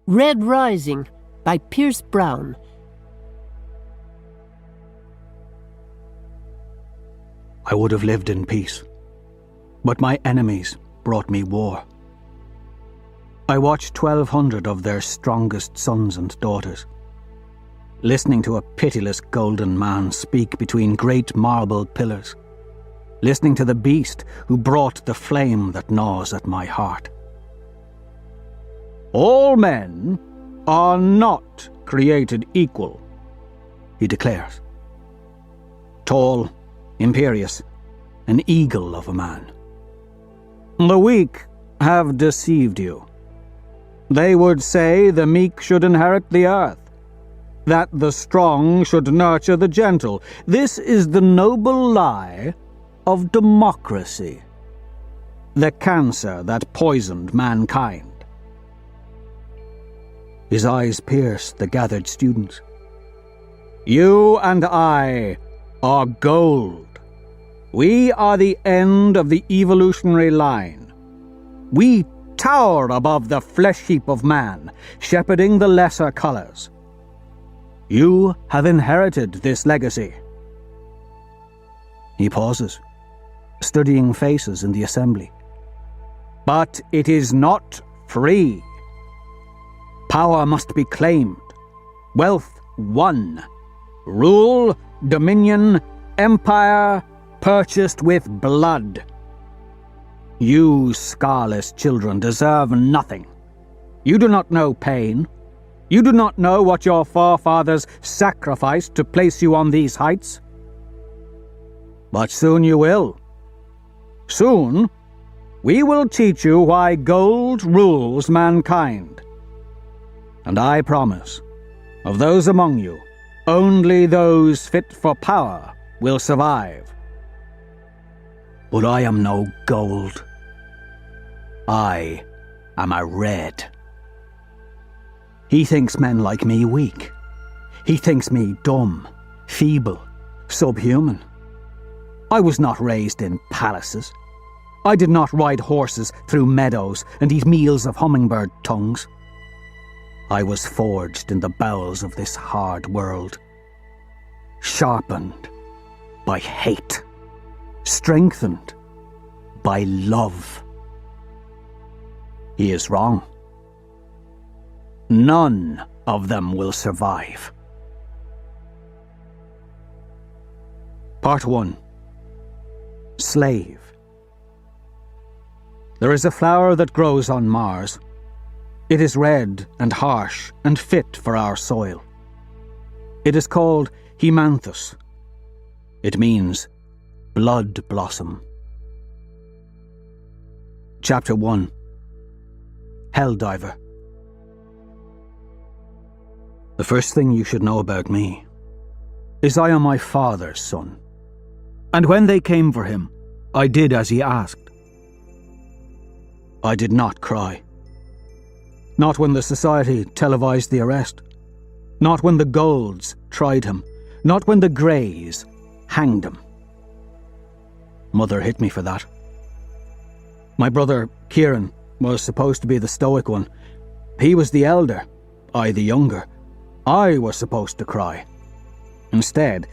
Red Rising by Pierce Brown. I would have lived in peace, but my enemies brought me war. I watched 1,200 of their strongest sons and daughters, listening to a pitiless golden man speak between great marble pillars, listening to the beast who brought the flame that gnaws at my heart. All men are not created equal, he declares. Tall, imperious, an eagle of a man. The weak have deceived you. They would say the meek should inherit the earth, that the strong should nurture the gentle. This is the noble lie of democracy, the cancer that poisoned mankind. His eyes pierce the gathered students. You and I are gold. We are the end of the evolutionary line. We tower above the flesh heap of man, shepherding the lesser colors. You have inherited this legacy. He pauses, studying faces in the assembly. But it is not free. Power must be claimed, wealth won, rule, dominion, empire purchased with blood. You scarless children deserve nothing. You do not know pain. You do not know what your forefathers sacrificed to place you on these heights. But soon you will. Soon, we will teach you why gold rules mankind. And I promise, of those among you, only those fit for power will survive. But I am no gold. I am a red. He thinks men like me weak. He thinks me dumb, feeble, subhuman. I was not raised in palaces. I did not ride horses through meadows and eat meals of hummingbird tongues. I was forged in the bowels of this hard world, sharpened by hate, strengthened by love. He is wrong. None of them will survive. Part 1. Slave. There is a flower that grows on Mars. It is red and harsh and fit for our soil. It is called Hemanthus. It means blood blossom. Chapter 1. Helldiver. The first thing you should know about me is I am my father's son. And when they came for him, I did as he asked. I did not cry. Not when the society televised the arrest. Not when the Golds tried him. Not when the Greys hanged him. Mother hit me for that. My brother, Kieran, was supposed to be the stoic one. He was the elder, I the younger. I was supposed to cry. Instead,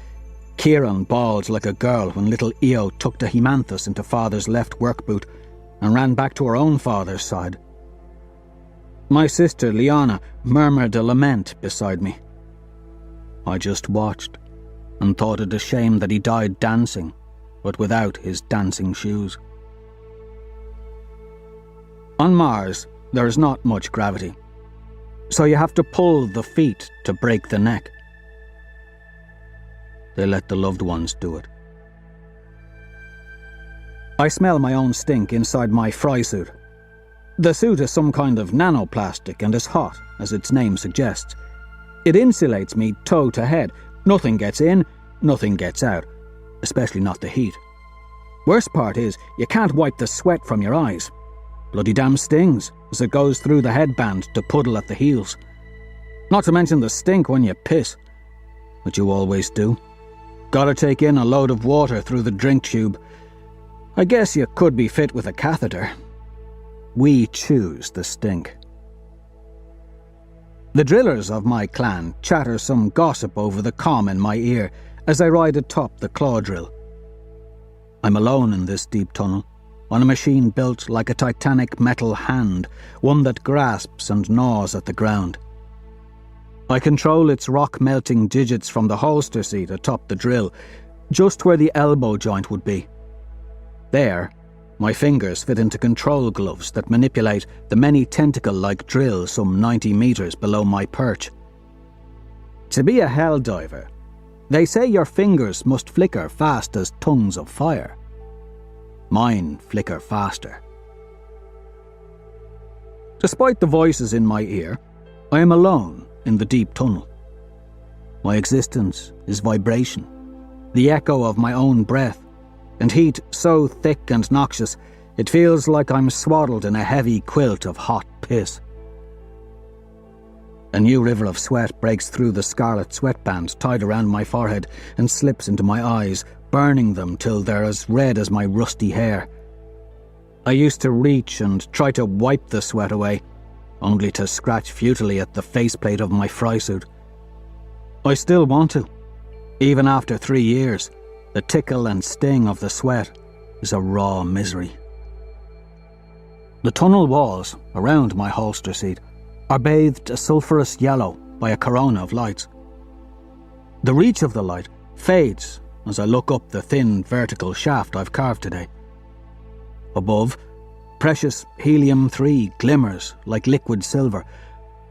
Kieran bawled like a girl when little Io tucked a Hemanthus into father's left work boot and ran back to her own father's side. My sister, Liana, murmured a lament beside me. I just watched and thought it a shame that he died dancing, but without his dancing shoes. On Mars, there is not much gravity, so you have to pull the feet to break the neck. They let the loved ones do it. I smell my own stink inside my fry suit. The suit is some kind of nanoplastic and is hot, as its name suggests. It insulates me toe to head. Nothing gets in, nothing gets out, especially not the heat. Worst part is, you can't wipe the sweat from your eyes. Bloody damn stings as it goes through the headband to puddle at the heels. Not to mention the stink when you piss, which you always do. Gotta take in a load of water through the drink tube. I guess you could be fit with a catheter. We choose the stink. The drillers of my clan chatter some gossip over the comm in my ear as I ride atop the claw drill. I'm alone in this deep tunnel, on a machine built like a titanic metal hand, one that grasps and gnaws at the ground. I control its rock-melting digits from the holster seat atop the drill, just where the elbow joint would be. There, my fingers fit into control gloves that manipulate the many tentacle-like drills some 90 metres below my perch. To be a hell diver, they say your fingers must flicker fast as tongues of fire. Mine flicker faster. Despite the voices in my ear, I am alone in the deep tunnel. My existence is vibration, the echo of my own breath, and heat so thick and noxious it feels like I'm swaddled in a heavy quilt of hot piss. A new river of sweat breaks through the scarlet sweatband tied around my forehead and slips into my eyes, burning them till they're as red as my rusty hair. I used to reach and try to wipe the sweat away, only to scratch futilely at the faceplate of my fry suit. I still want to. Even after 3 years, the tickle and sting of the sweat is a raw misery. The tunnel walls around my holster seat are bathed a sulphurous yellow by a corona of lights. The reach of the light fades as I look up the thin vertical shaft I've carved today. Above, precious helium-3 glimmers like liquid silver,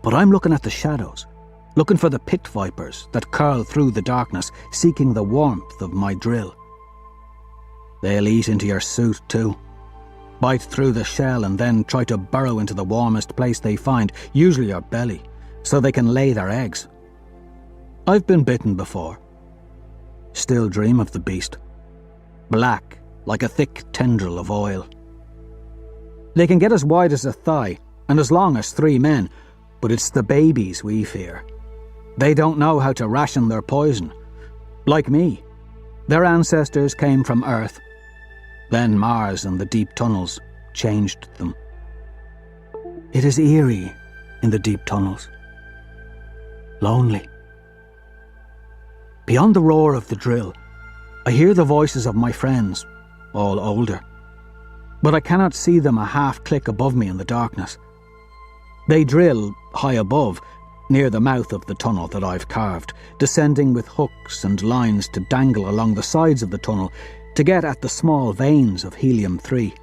but I'm looking at the shadows, looking for the pit vipers that curl through the darkness, seeking the warmth of my drill. They'll eat into your suit too, bite through the shell and then try to burrow into the warmest place they find, usually your belly, so they can lay their eggs. I've been bitten before. Still dream of the beast. Black, like a thick tendril of oil. They can get as wide as a thigh and as long as 3 men, but it's the babies we fear. They don't know how to ration their poison. Like me, their ancestors came from Earth. Then Mars and the deep tunnels changed them. It is eerie in the deep tunnels. Lonely. Beyond the roar of the drill, I hear the voices of my friends, all older. But I cannot see them a half-click above me in the darkness. They drill high above, near the mouth of the tunnel that I've carved, descending with hooks and lines to dangle along the sides of the tunnel to get at the small veins of helium-3.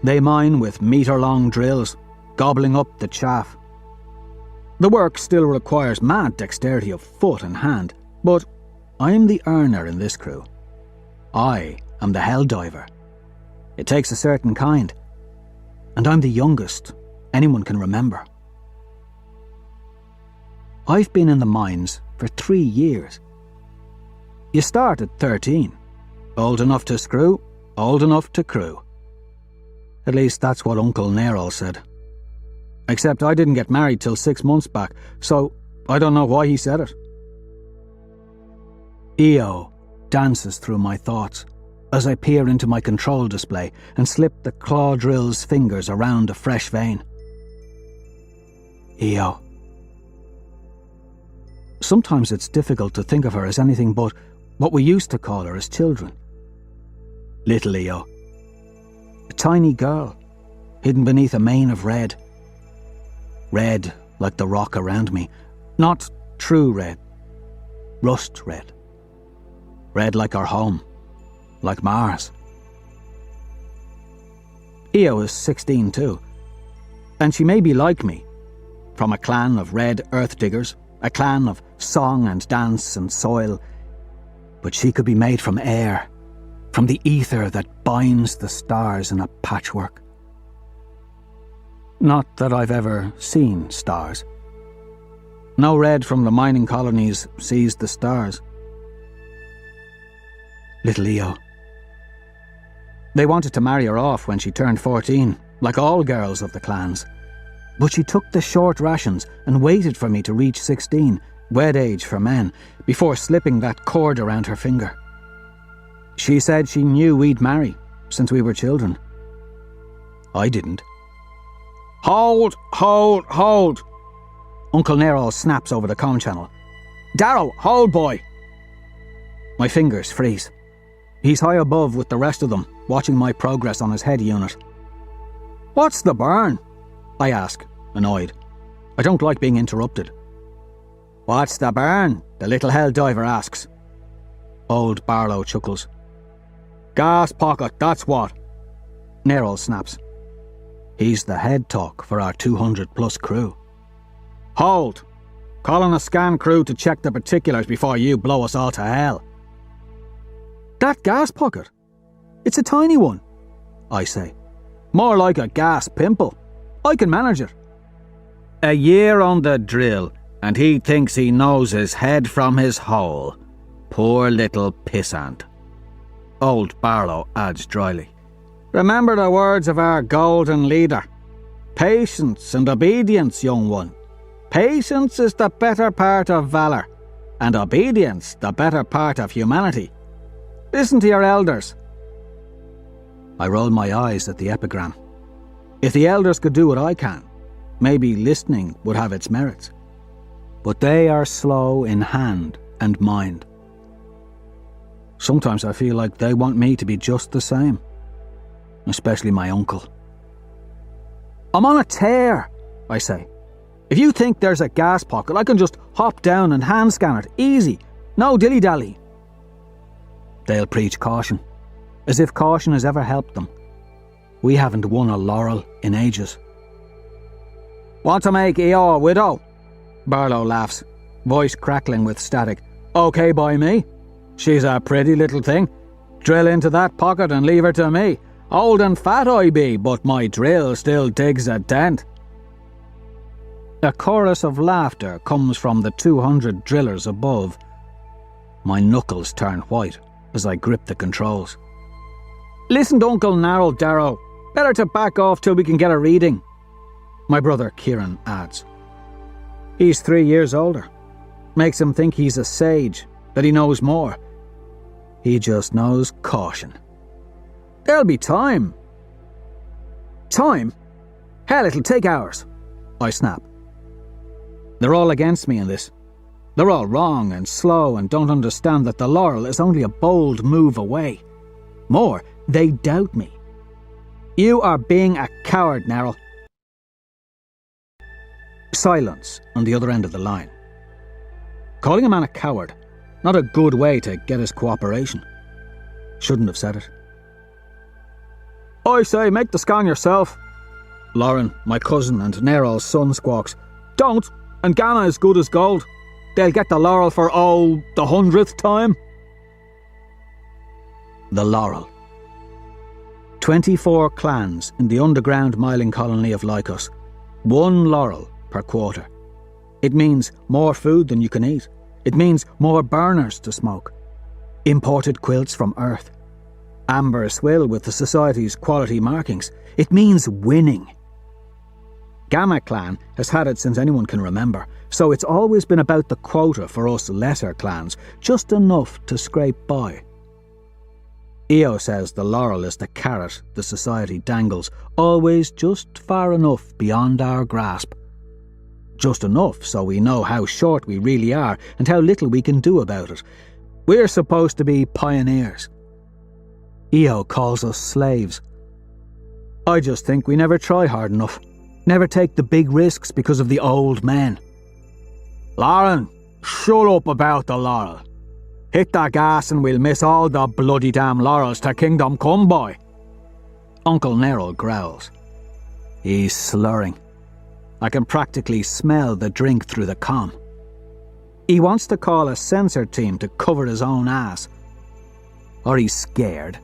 They mine with metre-long drills, gobbling up the chaff. The work still requires mad dexterity of foot and hand, but I am the earner in this crew. I am the hell diver. It takes a certain kind, and I'm the youngest anyone can remember. I've been in the mines for 3 years. You start at 13. Old enough to screw, old enough to crew. At least that's what Uncle Nerol said. Except I didn't get married till 6 months back, so I don't know why he said it. Io dances through my thoughts as I peer into my control display and slip the claw drill's fingers around a fresh vein. Io. Sometimes it's difficult to think of her as anything but what we used to call her as children. Little Io. A tiny girl, hidden beneath a mane of red. Red like the rock around me. Not true red. Rust red. Red like our home. Like Mars. Io is 16 too. And she may be like me. From a clan of red earth diggers. A clan of song and dance and soil. But she could be made from air. From the ether that binds the stars in a patchwork. Not that I've ever seen stars. No red from the mining colonies sees the stars. Little Io. They wanted to marry her off when she turned 14, like all girls of the clans. But she took the short rations and waited for me to reach 16, wed age for men, before slipping that cord around her finger. She said she knew we'd marry, since we were children. I didn't. Hold, hold, hold. Uncle Nero snaps over the comm channel. Darrow, hold boy! My fingers freeze. He's high above with the rest of them, watching my progress on his head unit. What's the burn? I ask, annoyed. I don't like being interrupted. What's the burn? The little hell diver asks. Old Barlow chuckles. Gas pocket, that's what. Nerol snaps. He's the head talk for our 200-plus crew. Hold! Calling a scan crew to check the particulars before you blow us all to hell. That gas pocket? It's a tiny one, I say. More like a gas pimple. I can manage it. A year on the drill, and he thinks he knows his head from his hole. Poor little pissant. Old Barlow adds dryly. Remember the words of our golden leader. Patience and obedience, young one. Patience is the better part of valour, and obedience the better part of humanity. Listen to your elders. I roll my eyes at the epigram. If the elders could do what I can, maybe listening would have its merits. But they are slow in hand and mind. Sometimes I feel like they want me to be just the same. Especially my uncle. I'm on a tear, I say. If you think there's a gas pocket, I can just hop down and hand scan it. Easy. No dilly-dally. They'll preach caution, as if caution has ever helped them. We haven't won a laurel in ages. Want to make EO a widow? Barlow laughs, voice crackling with static. Okay by me. She's a pretty little thing. Drill into that pocket and leave her to me. Old and fat I be, but my drill still digs a dent. A chorus of laughter comes from the 200 drillers above. My knuckles turn white as I grip the controls. Listen to Uncle Narrow, Darrow. Better to back off till we can get a reading. My brother Kieran adds. He's 3 years older. Makes him think he's a sage, that he knows more. He just knows caution. There'll be time. Time? Hell, it'll take hours. I snap. They're all against me in this. They're all wrong and slow and don't understand that the laurel is only a bold move away. More, they doubt me. You are being a coward, Nerol. Silence on the other end of the line. Calling a man a coward, not a good way to get his cooperation. Shouldn't have said it. I say, make the scan yourself. Lauren, my cousin, and Nerol's son squawks. Don't, and Ghana is good as gold. They'll get the laurel for, the 100th time. The laurel. 24 clans in the underground mining colony of Lycos. 1 laurel per quarter. It means more food than you can eat. It means more burners to smoke. Imported quilts from Earth. Amber swill with the Society's quality markings. It means winning. Gamma Clan has had it since anyone can remember, so it's always been about the quota for us lesser clans, just enough to scrape by. Io says the laurel is the carrot the Society dangles, always just far enough beyond our grasp. Just enough so we know how short we really are and how little we can do about it. We're supposed to be pioneers. Io calls us slaves. I just think we never try hard enough. Never take the big risks because of the old men. Lauren, shut up about the laurel. Hit that gas and we'll miss all the bloody damn laurels to Kingdom Come by. Uncle Nerol growls. He's slurring. I can practically smell the drink through the comm. He wants to call a censor team to cover his own ass. Or he's scared.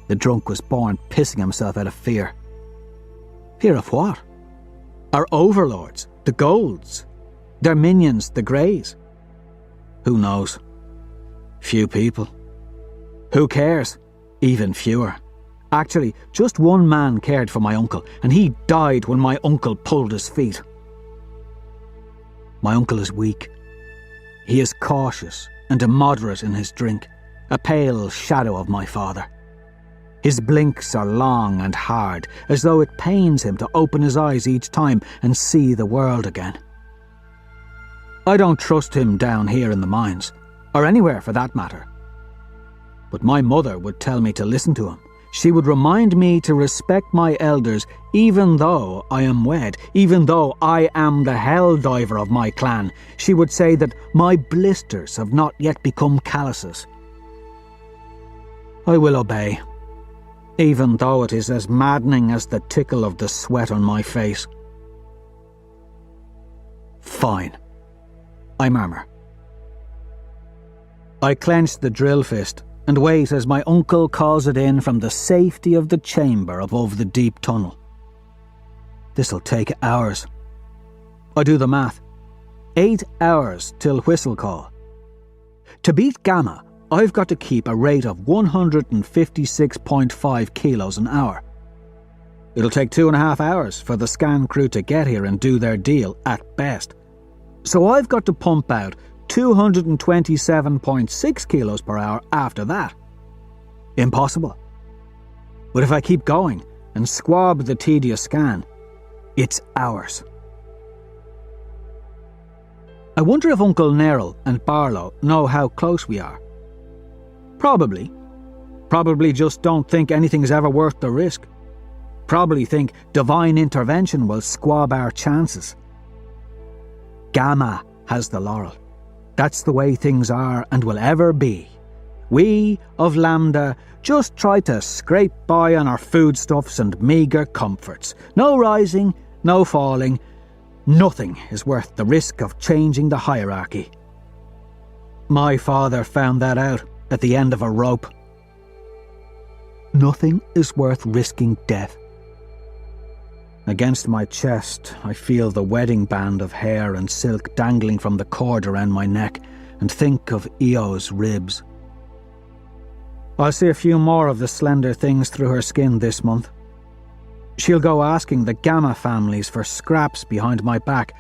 The drunk was born pissing himself out of fear. Fear of what? Our overlords, the Golds. Their minions, the Greys. Who knows? Few people. Who cares? Even fewer. Actually, just one man cared for my uncle, and he died when my uncle pulled his feet. My uncle is weak. He is cautious and immoderate in his drink, a pale shadow of my father. His blinks are long and hard, as though it pains him to open his eyes each time and see the world again. I don't trust him down here in the mines, or anywhere for that matter. But my mother would tell me to listen to him. She would remind me to respect my elders, even though I am wed, even though I am the hell diver of my clan. She would say that my blisters have not yet become calluses. I will obey, even though it is as maddening as the tickle of the sweat on my face. Fine, I murmur. I clench the drill fist and wait as my uncle calls it in from the safety of the chamber above the deep tunnel. This'll take hours. I do the math. 8 hours till whistle call. To beat Gamma, I've got to keep a rate of 156.5 kilos an hour. It'll take 2.5 hours for the scan crew to get here and do their deal at best. So I've got to pump out 227.6 kilos per hour after that. Impossible. But if I keep going and squab the tedious scan, it's hours. I wonder if Uncle Neril and Barlow know how close we are. Probably. Probably just don't think anything's ever worth the risk. Probably think divine intervention will squab our chances. Gamma has the laurel. That's the way things are and will ever be. We of Lambda just try to scrape by on our foodstuffs and meagre comforts. No rising, no falling. Nothing is worth the risk of changing the hierarchy. My father found that out at the end of a rope. Nothing is worth risking death. Against my chest, I feel the wedding band of hair and silk dangling from the cord around my neck and think of Eo's ribs. I'll see a few more of the slender things through her skin this month. She'll go asking the Gamma families for scraps behind my back.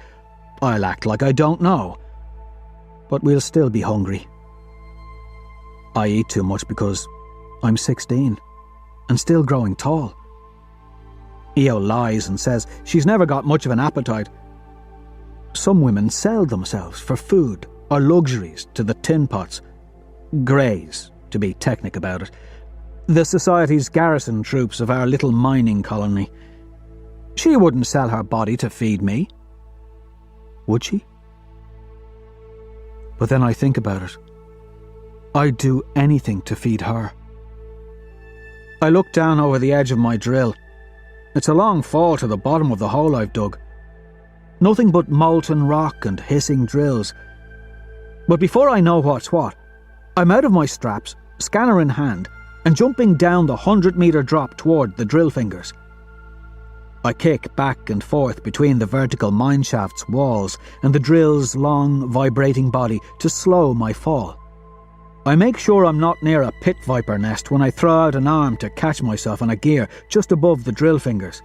I'll act like I don't know. But we'll still be hungry. I eat too much because I'm 16 and still growing tall. Eo lies and says she's never got much of an appetite. Some women sell themselves for food or luxuries to the tin pots. Greys, to be technic about it. The Society's garrison troops of our little mining colony. She wouldn't sell her body to feed me. Would she? But then I think about it. I'd do anything to feed her. I look down over the edge of my drill. It's a long fall to the bottom of the hole I've dug. Nothing but molten rock and hissing drills. But before I know what's what, I'm out of my straps, scanner in hand, and jumping down the 100-metre drop toward the drill fingers. I kick back and forth between the vertical mineshaft's walls and the drill's long, vibrating body to slow my fall. I make sure I'm not near a pit viper nest when I throw out an arm to catch myself on a gear just above the drill fingers.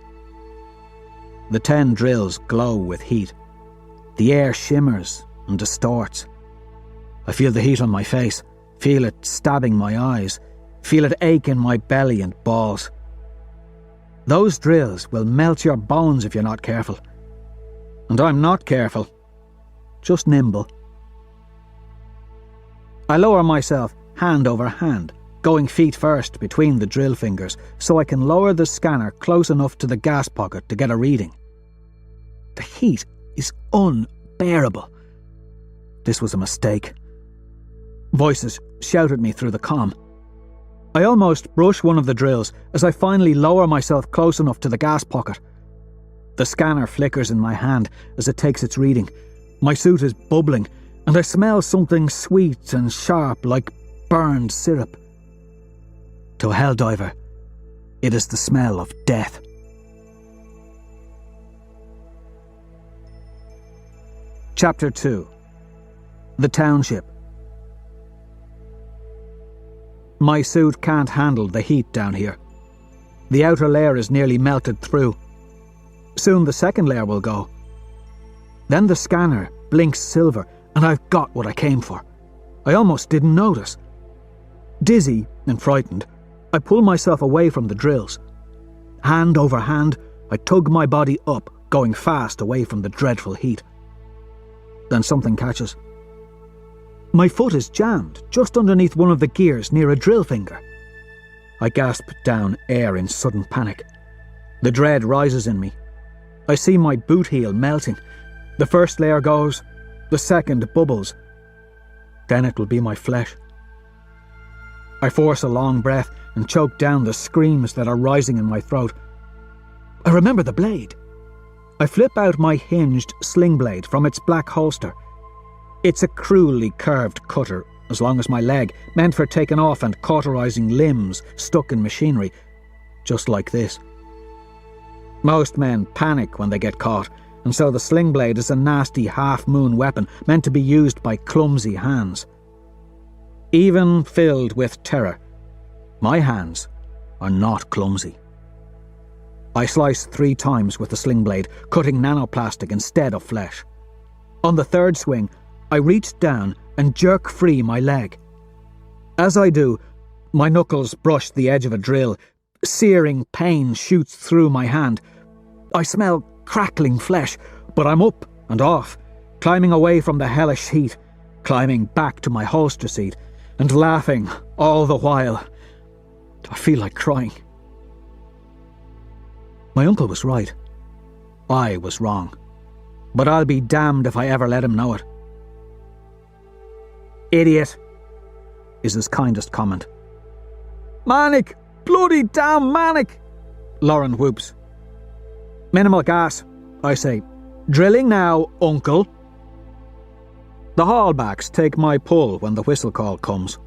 The 10 drills glow with heat. The air shimmers and distorts. I feel the heat on my face, feel it stabbing my eyes, feel it ache in my belly and balls. Those drills will melt your bones if you're not careful. And I'm not careful, just nimble. I lower myself hand over hand, going feet first between the drill fingers so I can lower the scanner close enough to the gas pocket to get a reading. The heat is unbearable. This was a mistake. Voices shout at me through the comm. I almost brush one of the drills as I finally lower myself close enough to the gas pocket. The scanner flickers in my hand as it takes its reading. My suit is bubbling, and I smell something sweet and sharp like burned syrup. To a helldiver, it is the smell of death. Chapter 2. The Township. My suit can't handle the heat down here. The outer layer is nearly melted through. Soon the second layer will go. Then the scanner blinks silver, and I've got what I came for. I almost didn't notice. Dizzy and frightened, I pull myself away from the drills. Hand over hand, I tug my body up, going fast away from the dreadful heat. Then something catches. My foot is jammed just underneath one of the gears near a drill finger. I gasp down air in sudden panic. The dread rises in me. I see my boot heel melting. The first layer goes, the second bubbles. Then it will be my flesh. I force a long breath and choke down the screams that are rising in my throat. I remember the blade. I flip out my hinged sling blade from its black holster. It's a cruelly curved cutter, as long as my leg, meant for taking off and cauterizing limbs stuck in machinery, just like this. Most men panic when they get caught, and so the sling blade is a nasty half-moon weapon meant to be used by clumsy hands. Even filled with terror, my hands are not clumsy. I slice 3 times with the sling blade, cutting nanoplastic instead of flesh. On the third swing, I reach down and jerk free my leg. As I do, my knuckles brush the edge of a drill. Searing pain shoots through my hand. I smell crackling flesh, but I'm up and off, climbing away from the hellish heat, climbing back to my holster seat, and laughing all the while. I feel like crying. My uncle was right. I was wrong. But I'll be damned if I ever let him know it. "Idiot," is his kindest comment. "Manic! Bloody damn manic!" Lauren whoops. "Minimal gas," I say. "Drilling now, uncle." The haulbacks take my pull when the whistle call comes.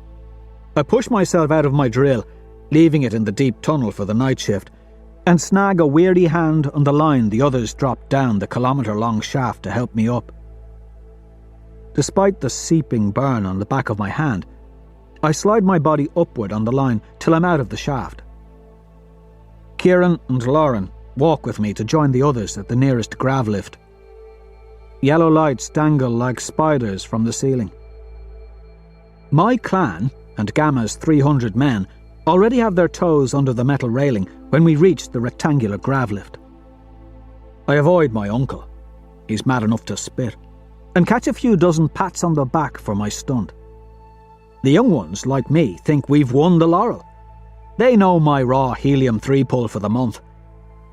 I push myself out of my drill, leaving it in the deep tunnel for the night shift, and snag a weary hand on the line the others drop down the kilometre-long shaft to help me up. Despite the seeping burn on the back of my hand, I slide my body upward on the line till I'm out of the shaft. Kieran and Lauren walk with me to join the others at the nearest grav lift. Yellow lights dangle like spiders from the ceiling. My clan and Gamma's 300 men already have their toes under the metal railing when we reach the rectangular grav lift. I avoid my uncle, he's mad enough to spit, and catch a few dozen pats on the back for my stunt. The young ones, like me, think we've won the laurel. They know my raw helium-3 pull for the month.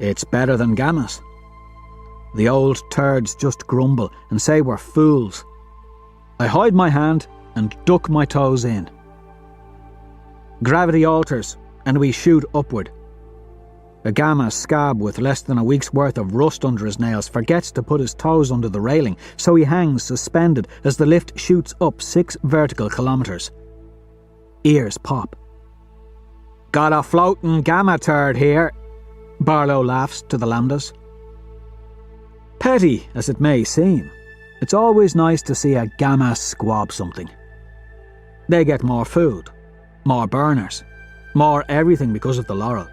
It's better than Gamma's. The old turds just grumble and say we're fools. I hide my hand and duck my toes in. Gravity alters, and we shoot upward. A Gamma scab with less than a week's worth of rust under his nails forgets to put his toes under the railing, so he hangs suspended as the lift shoots up 6 vertical kilometres. Ears pop. "Got a floating Gamma turd here," Barlow laughs to the lambdas. Petty as it may seem, it's always nice to see a Gamma squab something. They get more food, more burners, more everything because of the laurel.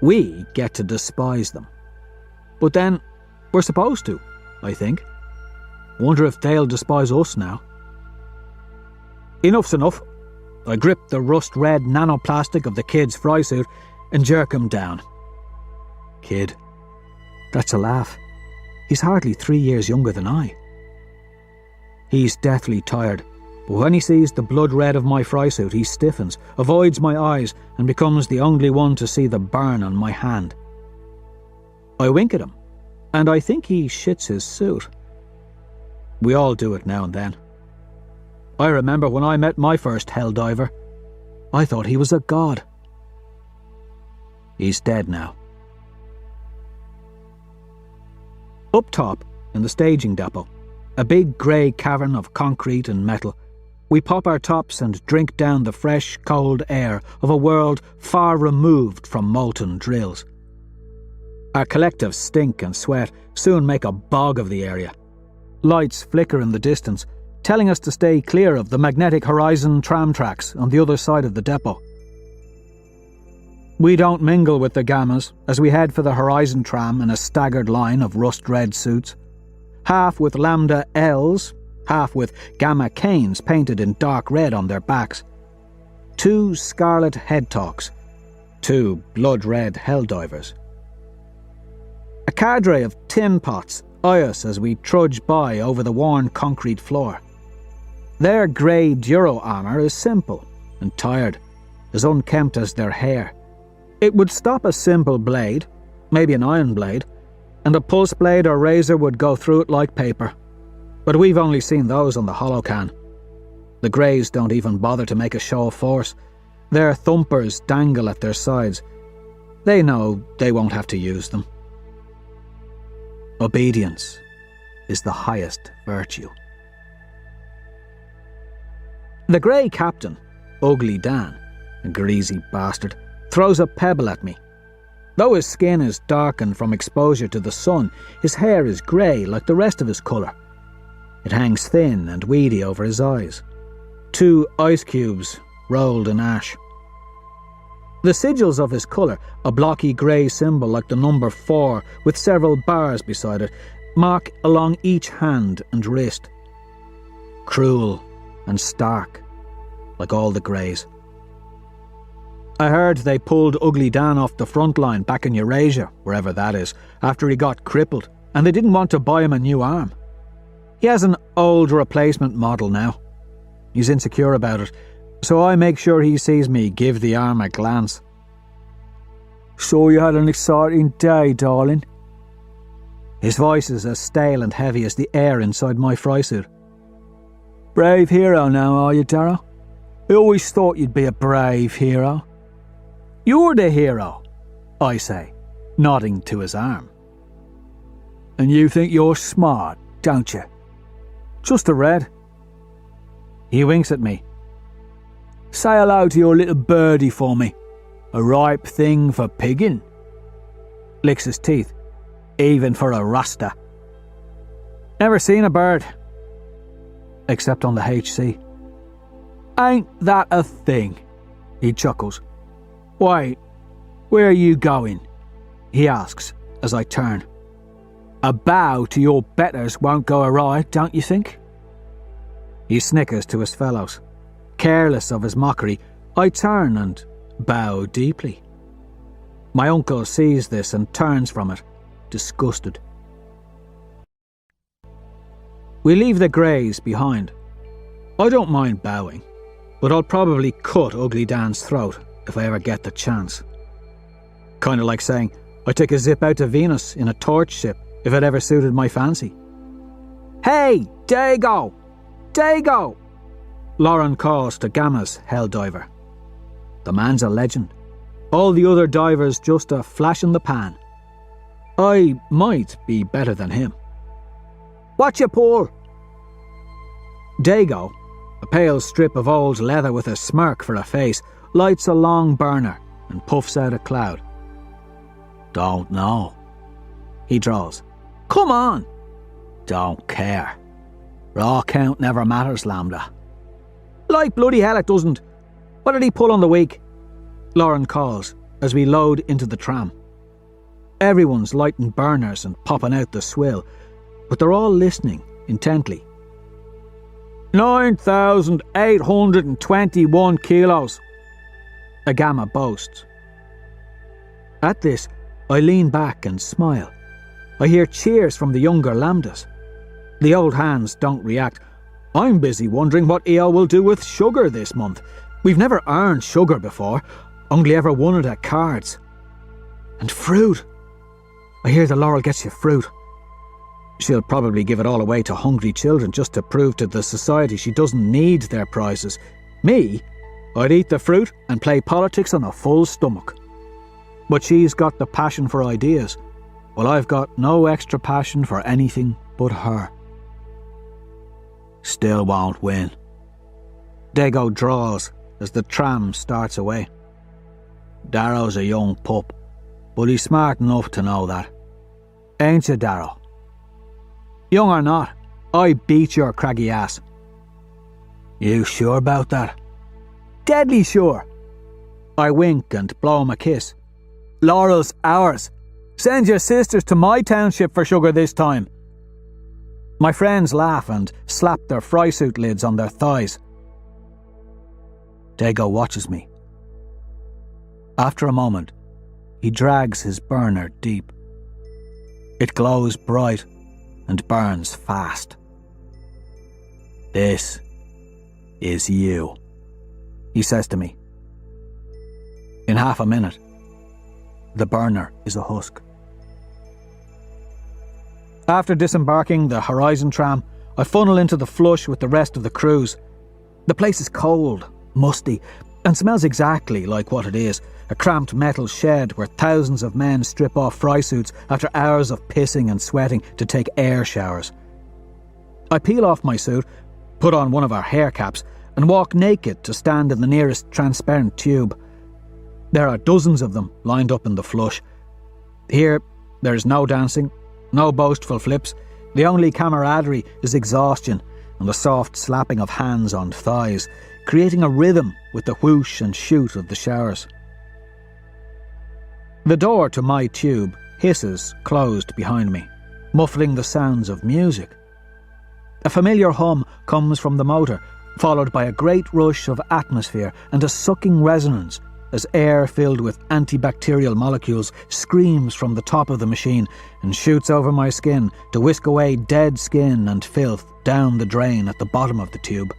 We get to despise them. But then, we're supposed to, I think. Wonder if they'll despise us now. Enough's enough. I grip the rust-red nanoplastic of the kid's fry suit and jerk him down. Kid. That's a laugh. He's hardly 3 years younger than I. He's deathly tired, but when he sees the blood red of my fry suit, he stiffens, avoids my eyes, and becomes the only one to see the burn on my hand. I wink at him, and I think he shits his suit. We all do it now and then. I remember when I met my first hell diver. I thought he was a god. He's dead now. Up top, in the staging depot, a big grey cavern of concrete and metal, we pop our tops and drink down the fresh, cold air of a world far removed from molten drills. Our collective stink and sweat soon make a bog of the area. Lights flicker in the distance, telling us to stay clear of the Magnetic Horizon tram tracks on the other side of the depot. We don't mingle with the Gammas as we head for the Horizon tram in a staggered line of rust-red suits, half with Lambda Ls, half with Gamma Canes painted in dark red on their backs. 2 scarlet head-talks, 2 blood-red hell-divers. A cadre of tin pots eye us as we trudge by over the worn concrete floor. Their grey Duro armour is simple and tired, as unkempt as their hair. It would stop a simple blade, maybe an iron blade, and a pulse blade or razor would go through it like paper. But we've only seen those on the holocan. The Greys don't even bother to make a show of force. Their thumpers dangle at their sides. They know they won't have to use them. Obedience is the highest virtue. The Grey captain, Ugly Dan, a greasy bastard, throws a pebble at me. Though his skin is darkened from exposure to the sun, his hair is grey like the rest of his colour. It hangs thin and weedy over his eyes. 2 ice cubes rolled in ash. The sigils of his colour, a blocky grey symbol like the number 4 with several bars beside it, mark along each hand and wrist. Cruel and stark, like all the Greys. I heard they pulled Ugly Dan off the front line back in Eurasia, wherever that is, after he got crippled, and they didn't want to buy him a new arm. He has an old replacement model now. He's insecure about it, so I make sure he sees me give the arm a glance. "So you had an exciting day, darling?" His voice is as stale and heavy as the air inside my fry suit. "Brave hero now, are you, Darrow? I always thought you'd be a brave hero." "You're the hero," I say, nodding to his arm. "And you think you're smart, don't you?" "Just a red." He winks at me. "Say hello to your little birdie for me. A ripe thing for pigging." Licks his teeth. "Even for a Rasta." "Never seen a bird." Except on the HC. "Ain't that a thing?" He chuckles. "Wait, where are you going?" he asks as I turn. "A bow to your betters won't go awry, don't you think?" He snickers to his fellows. Careless of his mockery, I turn and bow deeply. My uncle sees this and turns from it, disgusted. We leave the Greys behind. I don't mind bowing, but I'll probably cut Ugly Dan's throat if I ever get the chance. Kind of like saying I'd take a zip out to Venus in a torch ship if it ever suited my fancy. "Hey, Dago! Dago!" Lauren calls to Gamma's hell-diver. The man's a legend. All the other divers just a flash in the pan. I might be better than him. "Watch your pull!" Dago, a pale strip of old leather with a smirk for a face, lights a long burner and puffs out a cloud. "Don't know," he drawls. "Come on!" "Don't care. Raw count never matters, Lambda." "Like bloody hell it doesn't. What did he pull on the week?" Lauren calls as we load into the tram. Everyone's lighting burners and popping out the swill, but they're all listening intently. 9,821 kilos, a Gamma boasts. At this, I lean back and smile. I hear cheers from the younger Lambdas. The old hands don't react. I'm busy wondering what EO will do with sugar this month. We've never earned sugar before, only ever won it at cards. And fruit. I hear the Laurel gets you fruit. She'll probably give it all away to hungry children just to prove to the society she doesn't need their prizes. Me? I'd eat the fruit and play politics on a full stomach. But she's got the passion for ideas, while I've got no extra passion for anything but her. Still won't win. Dago draws as the tram starts away. Darrow's a young pup, but he's smart enough to know that. Ain't you, Darrow? Young or not, I beat your craggy ass. You sure about that? Deadly sure. I wink and blow him a kiss. Laurel's ours. Send your sisters to my township for sugar this time. My friends laugh and slap their fry suit lids on their thighs. Dago watches me. After a moment, he drags his burner deep. It glows bright and burns fast. "This is you," he says to me. In half a minute, the burner is a husk. After disembarking the Horizon tram, I funnel into the flush with the rest of the crews. The place is cold, musty, and smells exactly like what it is, a cramped metal shed where thousands of men strip off fry suits after hours of pissing and sweating to take air showers. I peel off my suit, put on one of our hair caps, and walk naked to stand in the nearest transparent tube. There are dozens of them lined up in the flush. Here, there is no dancing, no boastful flips. The only camaraderie is exhaustion and the soft slapping of hands on thighs, creating a rhythm with the whoosh and shoot of the showers. The door to my tube hisses closed behind me, muffling the sounds of music. A familiar hum comes from the motor, followed by a great rush of atmosphere and a sucking resonance as air filled with antibacterial molecules screams from the top of the machine and shoots over my skin to whisk away dead skin and filth down the drain at the bottom of the tube.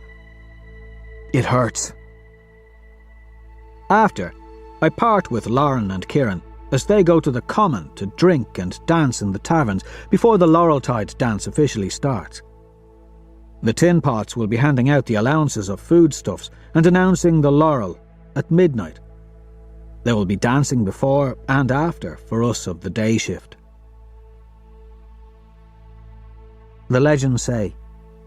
It hurts. After, I part with Lauren and Kieran as they go to the Common to drink and dance in the taverns before the Laureltide dance officially starts. The tin pots will be handing out the allowances of foodstuffs and announcing the Laurel at midnight. There will be dancing before and after for us of the day shift. The legends say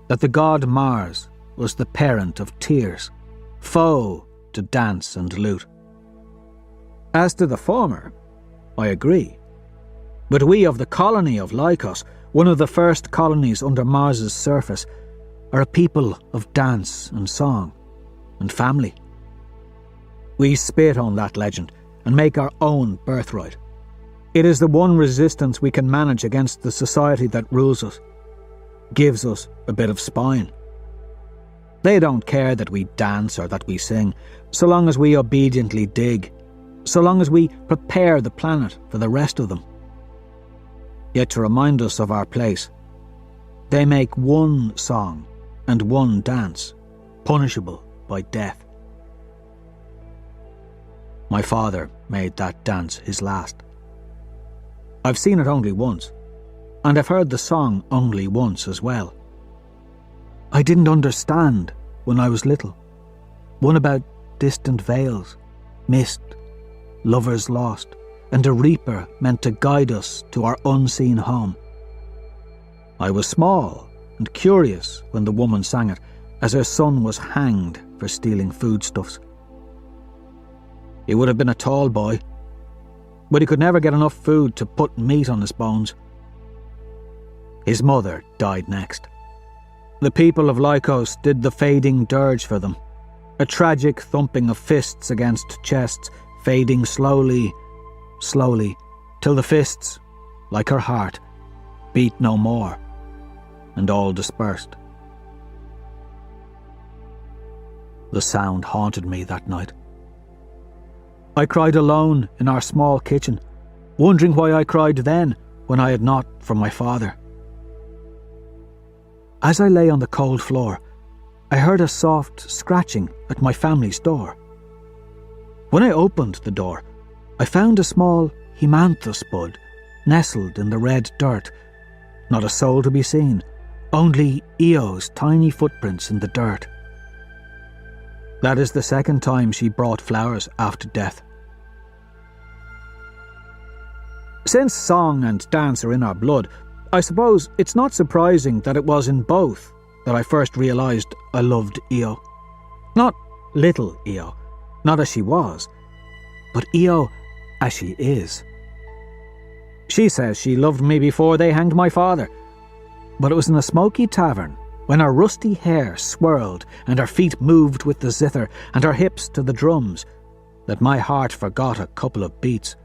that the god Mars was the parent of tears, foe to dance and loot. As to the former, I agree. But we of the colony of Lycos, one of the first colonies under Mars's surface, are a people of dance and song and family. We spit on that legend and make our own birthright. It is the one resistance we can manage against the society that rules us, gives us a bit of spine. They don't care that we dance or that we sing, so long as we obediently dig, so long as we prepare the planet for the rest of them. Yet to remind us of our place, they make one song and one dance punishable by death. My father made that dance his last. I've seen it only once, and I've heard the song only once as well. I didn't understand when I was little. One about distant vales, mist, lovers lost, and a reaper meant to guide us to our unseen home. I was small and curious when the woman sang it, as her son was hanged for stealing foodstuffs. He would have been a tall boy, but he could never get enough food to put meat on his bones. His mother died next. The people of Lycos did the fading dirge for them, a tragic thumping of fists against chests, fading slowly, slowly, till the fists, like her heart, beat no more, and all dispersed. The sound haunted me that night. I cried alone in our small kitchen, wondering why I cried then when I had not for my father. As I lay on the cold floor, I heard a soft scratching at my family's door. When I opened the door, I found a small hemanthus bud nestled in the red dirt. Not a soul to be seen, only Eo's tiny footprints in the dirt. That is the second time she brought flowers after death. Since song and dance are in our blood, I suppose it's not surprising that it was in both that I first realised I loved Io. Not little Io, not as she was, but Io as she is. She says she loved me before they hanged my father, but it was in a smoky tavern when her rusty hair swirled and her feet moved with the zither and her hips to the drums that my heart forgot a couple of beats.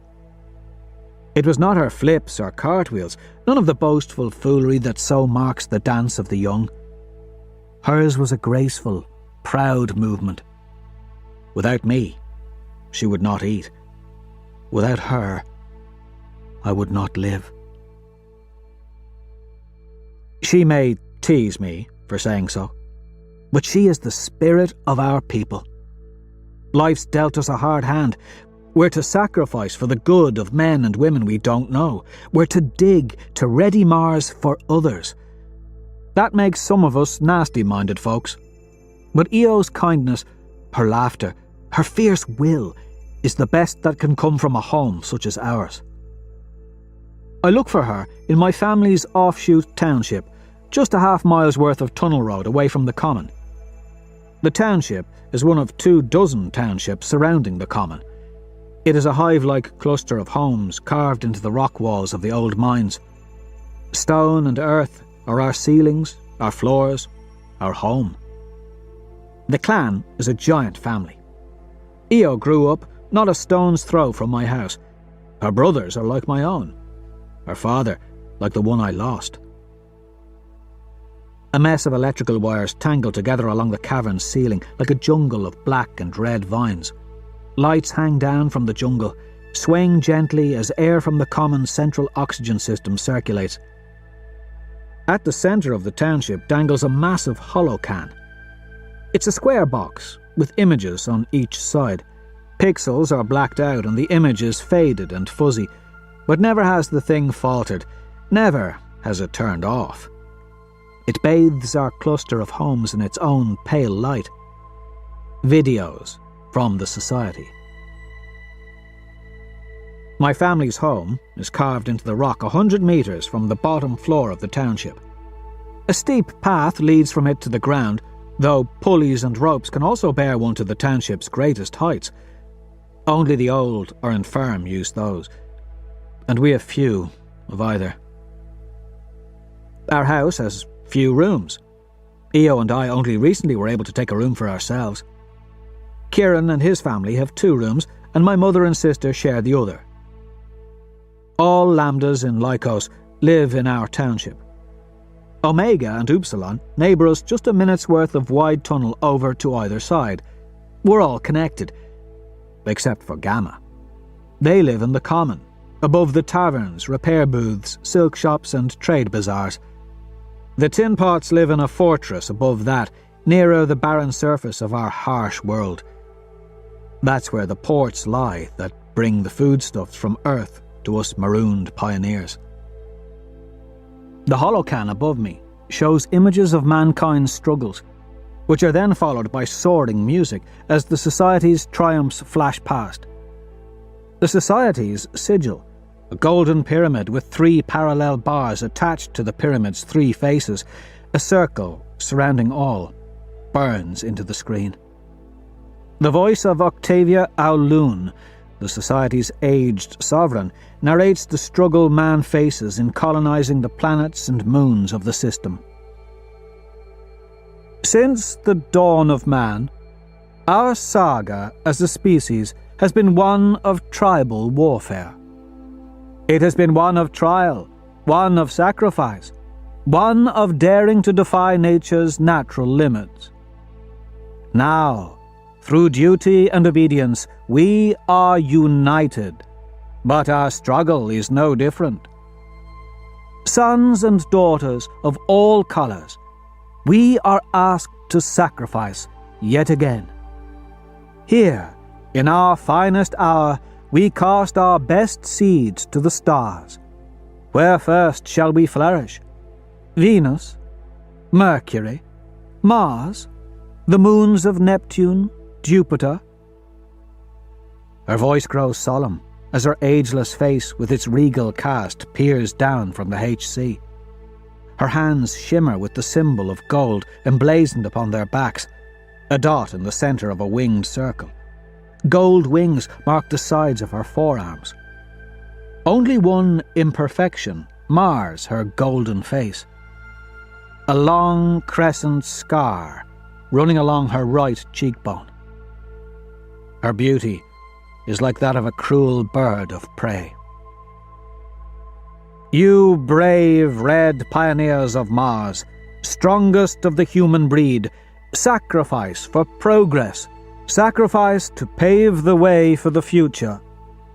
It was not her flips or cartwheels, none of the boastful foolery that so marks the dance of the young. Hers was a graceful, proud movement. Without me, she would not eat. Without her, I would not live. She may tease me for saying so, but she is the spirit of our people. Life's dealt us a hard hand. We're to sacrifice for the good of men and women we don't know. We're to dig to ready Mars for others. That makes some of us nasty-minded folks. But Io's kindness, her laughter, her fierce will is the best that can come from a home such as ours. I look for her in my family's offshoot township, just a half-mile's worth of tunnel road away from the common. The township is one of 24 townships surrounding the common. It is a hive-like cluster of homes carved into the rock walls of the old mines. Stone and earth are our ceilings, our floors, our home. The clan is a giant family. Io grew up not a stone's throw from my house. Her brothers are like my own. Her father like the one I lost. A mess of electrical wires tangled together along the cavern's ceiling like a jungle of black and red vines. Lights hang down from the jungle, swaying gently as air from the common central oxygen system circulates. At the centre of the township dangles a massive holocan. It's a square box with images on each side. Pixels are blacked out and the image is faded and fuzzy, but never has the thing faltered, never has it turned off. It bathes our cluster of homes in its own pale light. Videos from the society. My family's home is carved into the rock 100 metres from the bottom floor of the township. A steep path leads from it to the ground, though pulleys and ropes can also bear one to the township's greatest heights. Only the old or infirm use those, and we have few of either. Our house has few rooms. Io and I only recently were able to take a room for ourselves. Kieran and his family have 2 rooms, and my mother and sister share the other. All Lambdas in Lycos live in our township. Omega and Upsilon neighbour us just a minute's worth of wide tunnel over to either side. We're all connected, except for Gamma. They live in the common, above the taverns, repair booths, silk shops and trade bazaars. The Tin Pots live in a fortress above that, nearer the barren surface of our harsh world. That's where the ports lie that bring the foodstuffs from Earth to us marooned pioneers. The holocan above me shows images of mankind's struggles, which are then followed by soaring music as the Society's triumphs flash past. The Society's sigil, a golden pyramid with 3 parallel bars attached to the pyramid's 3 faces, a circle surrounding all, burns into the screen. The voice of Octavia Aulun, the Society's aged sovereign, narrates the struggle man faces in colonizing the planets and moons of the system. Since the dawn of man, our saga as a species has been one of tribal warfare. It has been one of trial, one of sacrifice, one of daring to defy nature's natural limits. Now, through duty and obedience, we are united, but our struggle is no different. Sons and daughters of all colours, we are asked to sacrifice yet again. Here, in our finest hour, we cast our best seeds to the stars. Where first shall we flourish? Venus? Mercury? Mars? The moons of Neptune? Jupiter? Her voice grows solemn as her ageless face with its regal cast peers down from the HC. Her hands shimmer with the symbol of gold emblazoned upon their backs, a dot in the centre of a winged circle. Gold wings mark the sides of her forearms. Only one imperfection mars her golden face. A long crescent scar running along her right cheekbone. Her beauty is like that of a cruel bird of prey. You brave red pioneers of Mars, strongest of the human breed, sacrifice for progress, Sacrifice to pave the way for the future.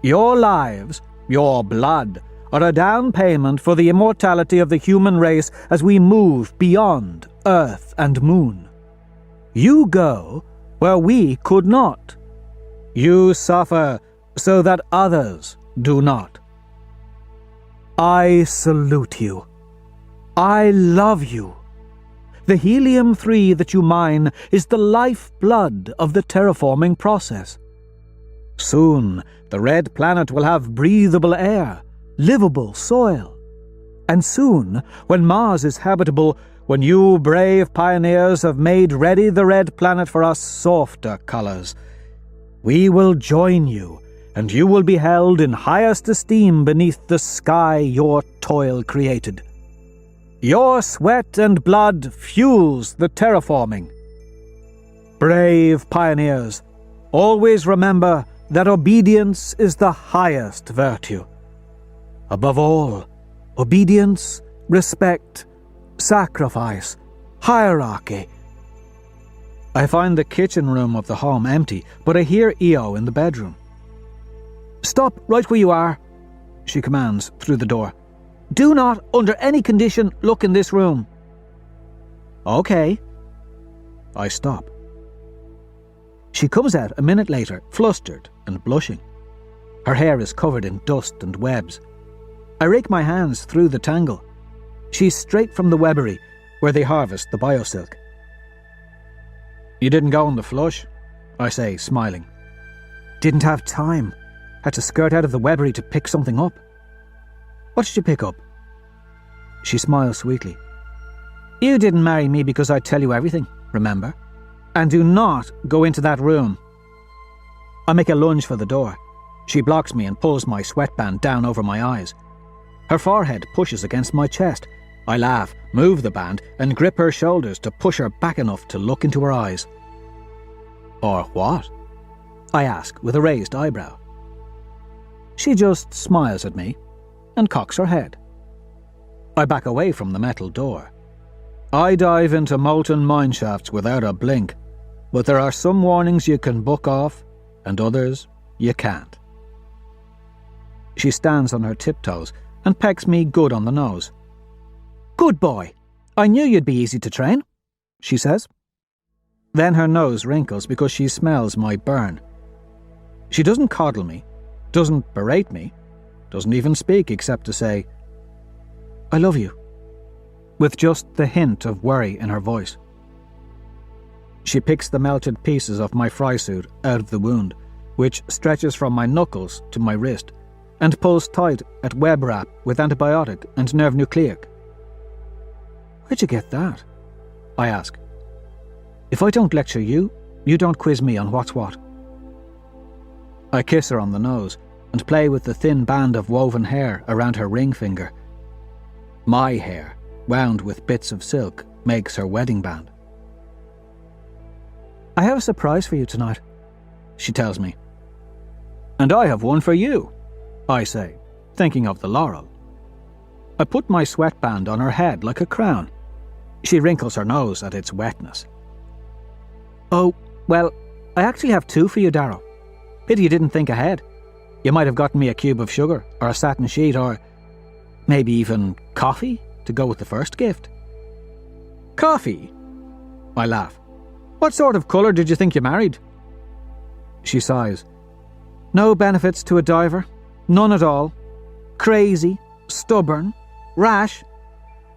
Your lives, your blood, are a down payment for the immortality of the human race as we move beyond Earth and Moon. You go where we could not. You suffer so that others do not. I salute you. I love you. The helium-3 that you mine is the lifeblood of the terraforming process. Soon, the red planet will have breathable air, livable soil. And soon, when Mars is habitable, when you brave pioneers have made ready the red planet for us softer colors, we will join you, and you will be held in highest esteem beneath the sky your toil created. Your sweat and blood fuels the terraforming. Brave pioneers, always remember that obedience is the highest virtue. Above all, obedience, respect, sacrifice, hierarchy. I find the kitchen room of the home empty, but I hear Io in the bedroom. "Stop right where you are," she commands through the door. "Do not, under any condition, look in this room." "Okay." I stop. She comes out a minute later, flustered and blushing. Her hair is covered in dust and webs. I rake my hands through the tangle. She's straight from the Webbery, where they harvest the biosilk. "You didn't go on the flush?" I say, smiling. "Didn't have time. Had to skirt out of the Webbery to pick something up." "What did you pick up?" She smiles sweetly. "You didn't marry me because I'd tell you everything, remember? And do not go into that room." I make a lunge for the door. She blocks me and pulls my sweatband down over my eyes. Her forehead pushes against my chest. I laugh, move the band, and grip her shoulders to push her back enough to look into her eyes. "Or what?" I ask with a raised eyebrow. She just smiles at me and cocks her head. I back away from the metal door. I dive into molten mineshafts without a blink, but there are some warnings you can book off and others you can't. She stands on her tiptoes and pecks me good on the nose. "Good boy. I knew you'd be easy to train," she says. Then her nose wrinkles because she smells my burn. She doesn't coddle me, doesn't berate me, doesn't even speak except to say, "I love you," with just the hint of worry in her voice. She picks the melted pieces of my fry suit out of the wound, which stretches from my knuckles to my wrist, and pulls tight at web wrap with antibiotic and nerve nucleic. "Where'd you get that?" I ask. "If I don't lecture you, you don't quiz me on what's what." I kiss her on the nose and play with the thin band of woven hair around her ring finger. My hair, wound with bits of silk, makes her wedding band. "I have a surprise for you tonight," she tells me. "And I have one for you," I say, thinking of the laurel. I put my sweatband on her head like a crown. She wrinkles her nose at its wetness. "Oh, well, I actually have two for you, Darrow. Pity you didn't think ahead. You might have gotten me a cube of sugar, or a satin sheet, or maybe even coffee to go with the first gift." "Coffee?" I laugh. "What sort of colour did you think you married?" She sighs. "No benefits to a diver. None at all. Crazy, stubborn, rash,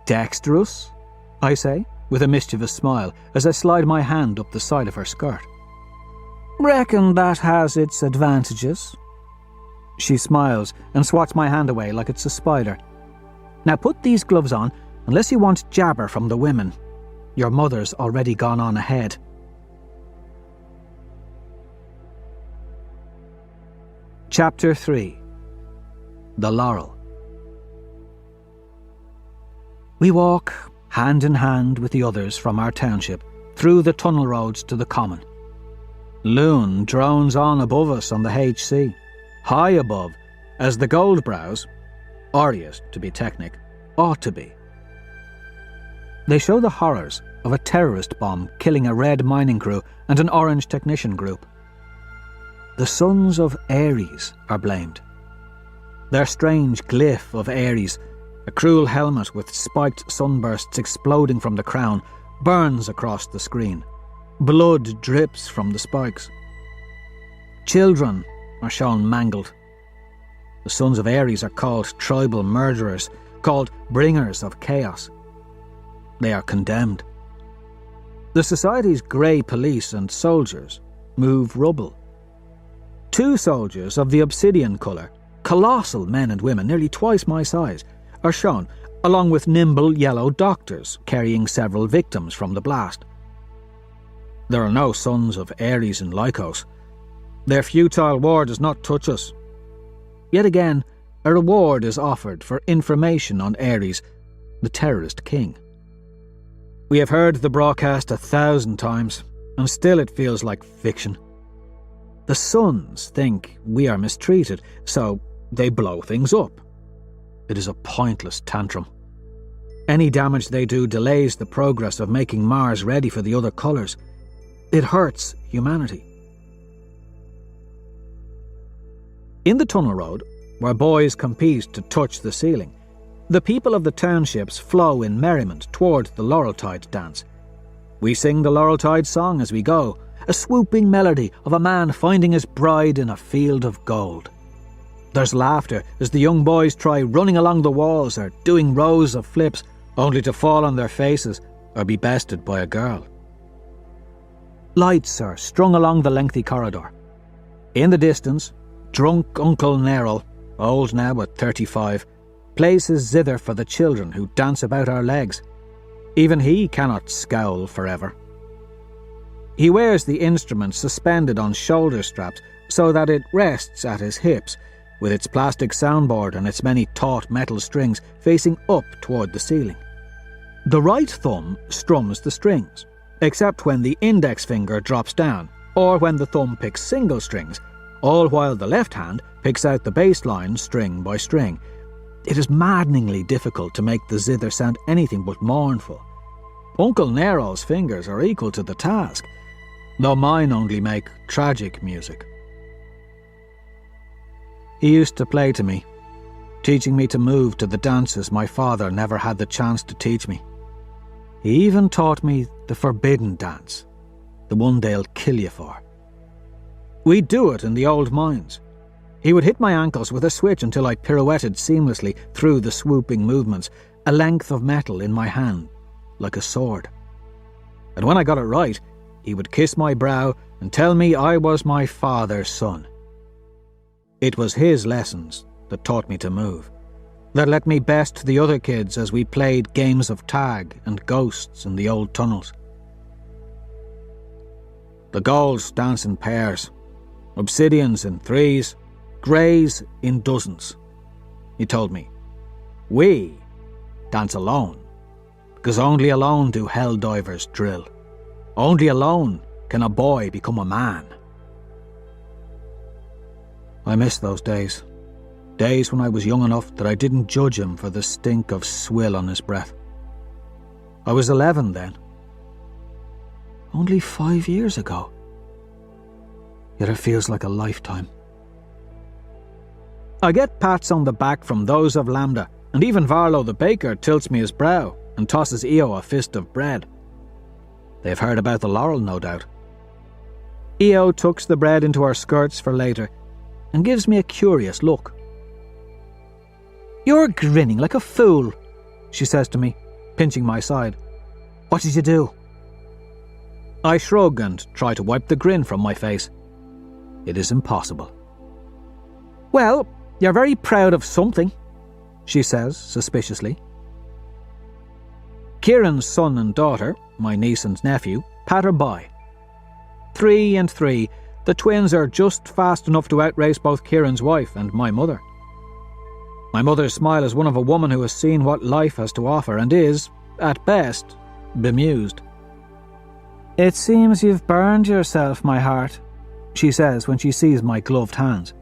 dexterous," I say, with a mischievous smile as I slide my hand up the side of her skirt. "Reckon that has its advantages." She smiles and swats my hand away like it's a spider. "Now put these gloves on, unless you want jabber from the women. Your mother's already gone on ahead." Chapter 3. The Laurel. We walk, hand in hand with the others from our township, through the tunnel roads to the common. Loon drones on above us on the HC, high above, as the Goldbrows, Aureus to be technic, ought to be. They show the horrors of a terrorist bomb killing a red mining crew and an orange technician group. The sons of Ares are blamed. Their strange glyph of Ares, a cruel helmet with spiked sunbursts exploding from the crown, burns across the screen. Blood drips from the spikes. Children are shown mangled. The sons of Ares are called tribal murderers, called bringers of chaos. They are condemned. The society's grey police and soldiers move rubble. 2 soldiers of the obsidian colour, colossal men and women nearly twice my size, are shown, along with nimble yellow doctors carrying several victims from the blast. There are no sons of Ares in Lycos. Their futile war does not touch us. Yet again, a reward is offered for information on Ares, the terrorist king. We have heard the broadcast 1,000 times, and still it feels like fiction. The sons think we are mistreated, so they blow things up. It is a pointless tantrum. Any damage they do delays the progress of making Mars ready for the other colours. It hurts humanity. In the tunnel road, where boys compete to touch the ceiling, the people of the townships flow in merriment toward the Laureltide dance. We sing the Laureltide song as we go, a swooping melody of a man finding his bride in a field of gold. There's laughter as the young boys try running along the walls or doing rows of flips, only to fall on their faces or be bested by a girl. Lights are strung along the lengthy corridor. In the distance, drunk Uncle Neril, old now at 35, plays his zither for the children who dance about our legs. Even he cannot scowl forever. He wears the instrument suspended on shoulder straps so that it rests at his hips, with its plastic soundboard and its many taut metal strings facing up toward the ceiling. The right thumb strums the strings, except when the index finger drops down, or when the thumb picks single strings, all while the left hand picks out the bass line string by string. It is maddeningly difficult to make the zither sound anything but mournful. Uncle Neril's fingers are equal to the task, though mine only make tragic music. He used to play to me, teaching me to move to the dances my father never had the chance to teach me. He even taught me the forbidden dance, the one they'll kill you for. We'd do it in the old mines. He would hit my ankles with a switch until I pirouetted seamlessly through the swooping movements, a length of metal in my hand, like a sword. And when I got it right, he would kiss my brow and tell me I was my father's son. It was his lessons that taught me to move, that let me best the other kids as we played games of tag and ghosts in the old tunnels. The golds dance in pairs, obsidians in threes, greys in dozens. He told me, we dance alone, because only alone do hell divers drill. Only alone can a boy become a man. I miss those days. Days when I was young enough that I didn't judge him for the stink of swill on his breath. I was 11 then. Only 5 years ago. Yet it feels like a lifetime. I get pats on the back from those of Lambda, and even Varlo the baker tilts me his brow and tosses Io a fist of bread. They've heard about the laurel, no doubt. Io tucks the bread into her skirts for later and gives me a curious look. "You're grinning like a fool," she says to me, pinching my side. "What did you do?" I shrug and try to wipe the grin from my face. It is impossible. "Well, you're very proud of something," she says suspiciously. Kieran's son and daughter, my niece and nephew, patter by. 3 and 3, the twins are just fast enough to outrace both Kieran's wife and my mother. My mother's smile is one of a woman who has seen what life has to offer and is, at best, bemused. "It seems you've burned yourself, my heart," she says when she sees my gloved hands.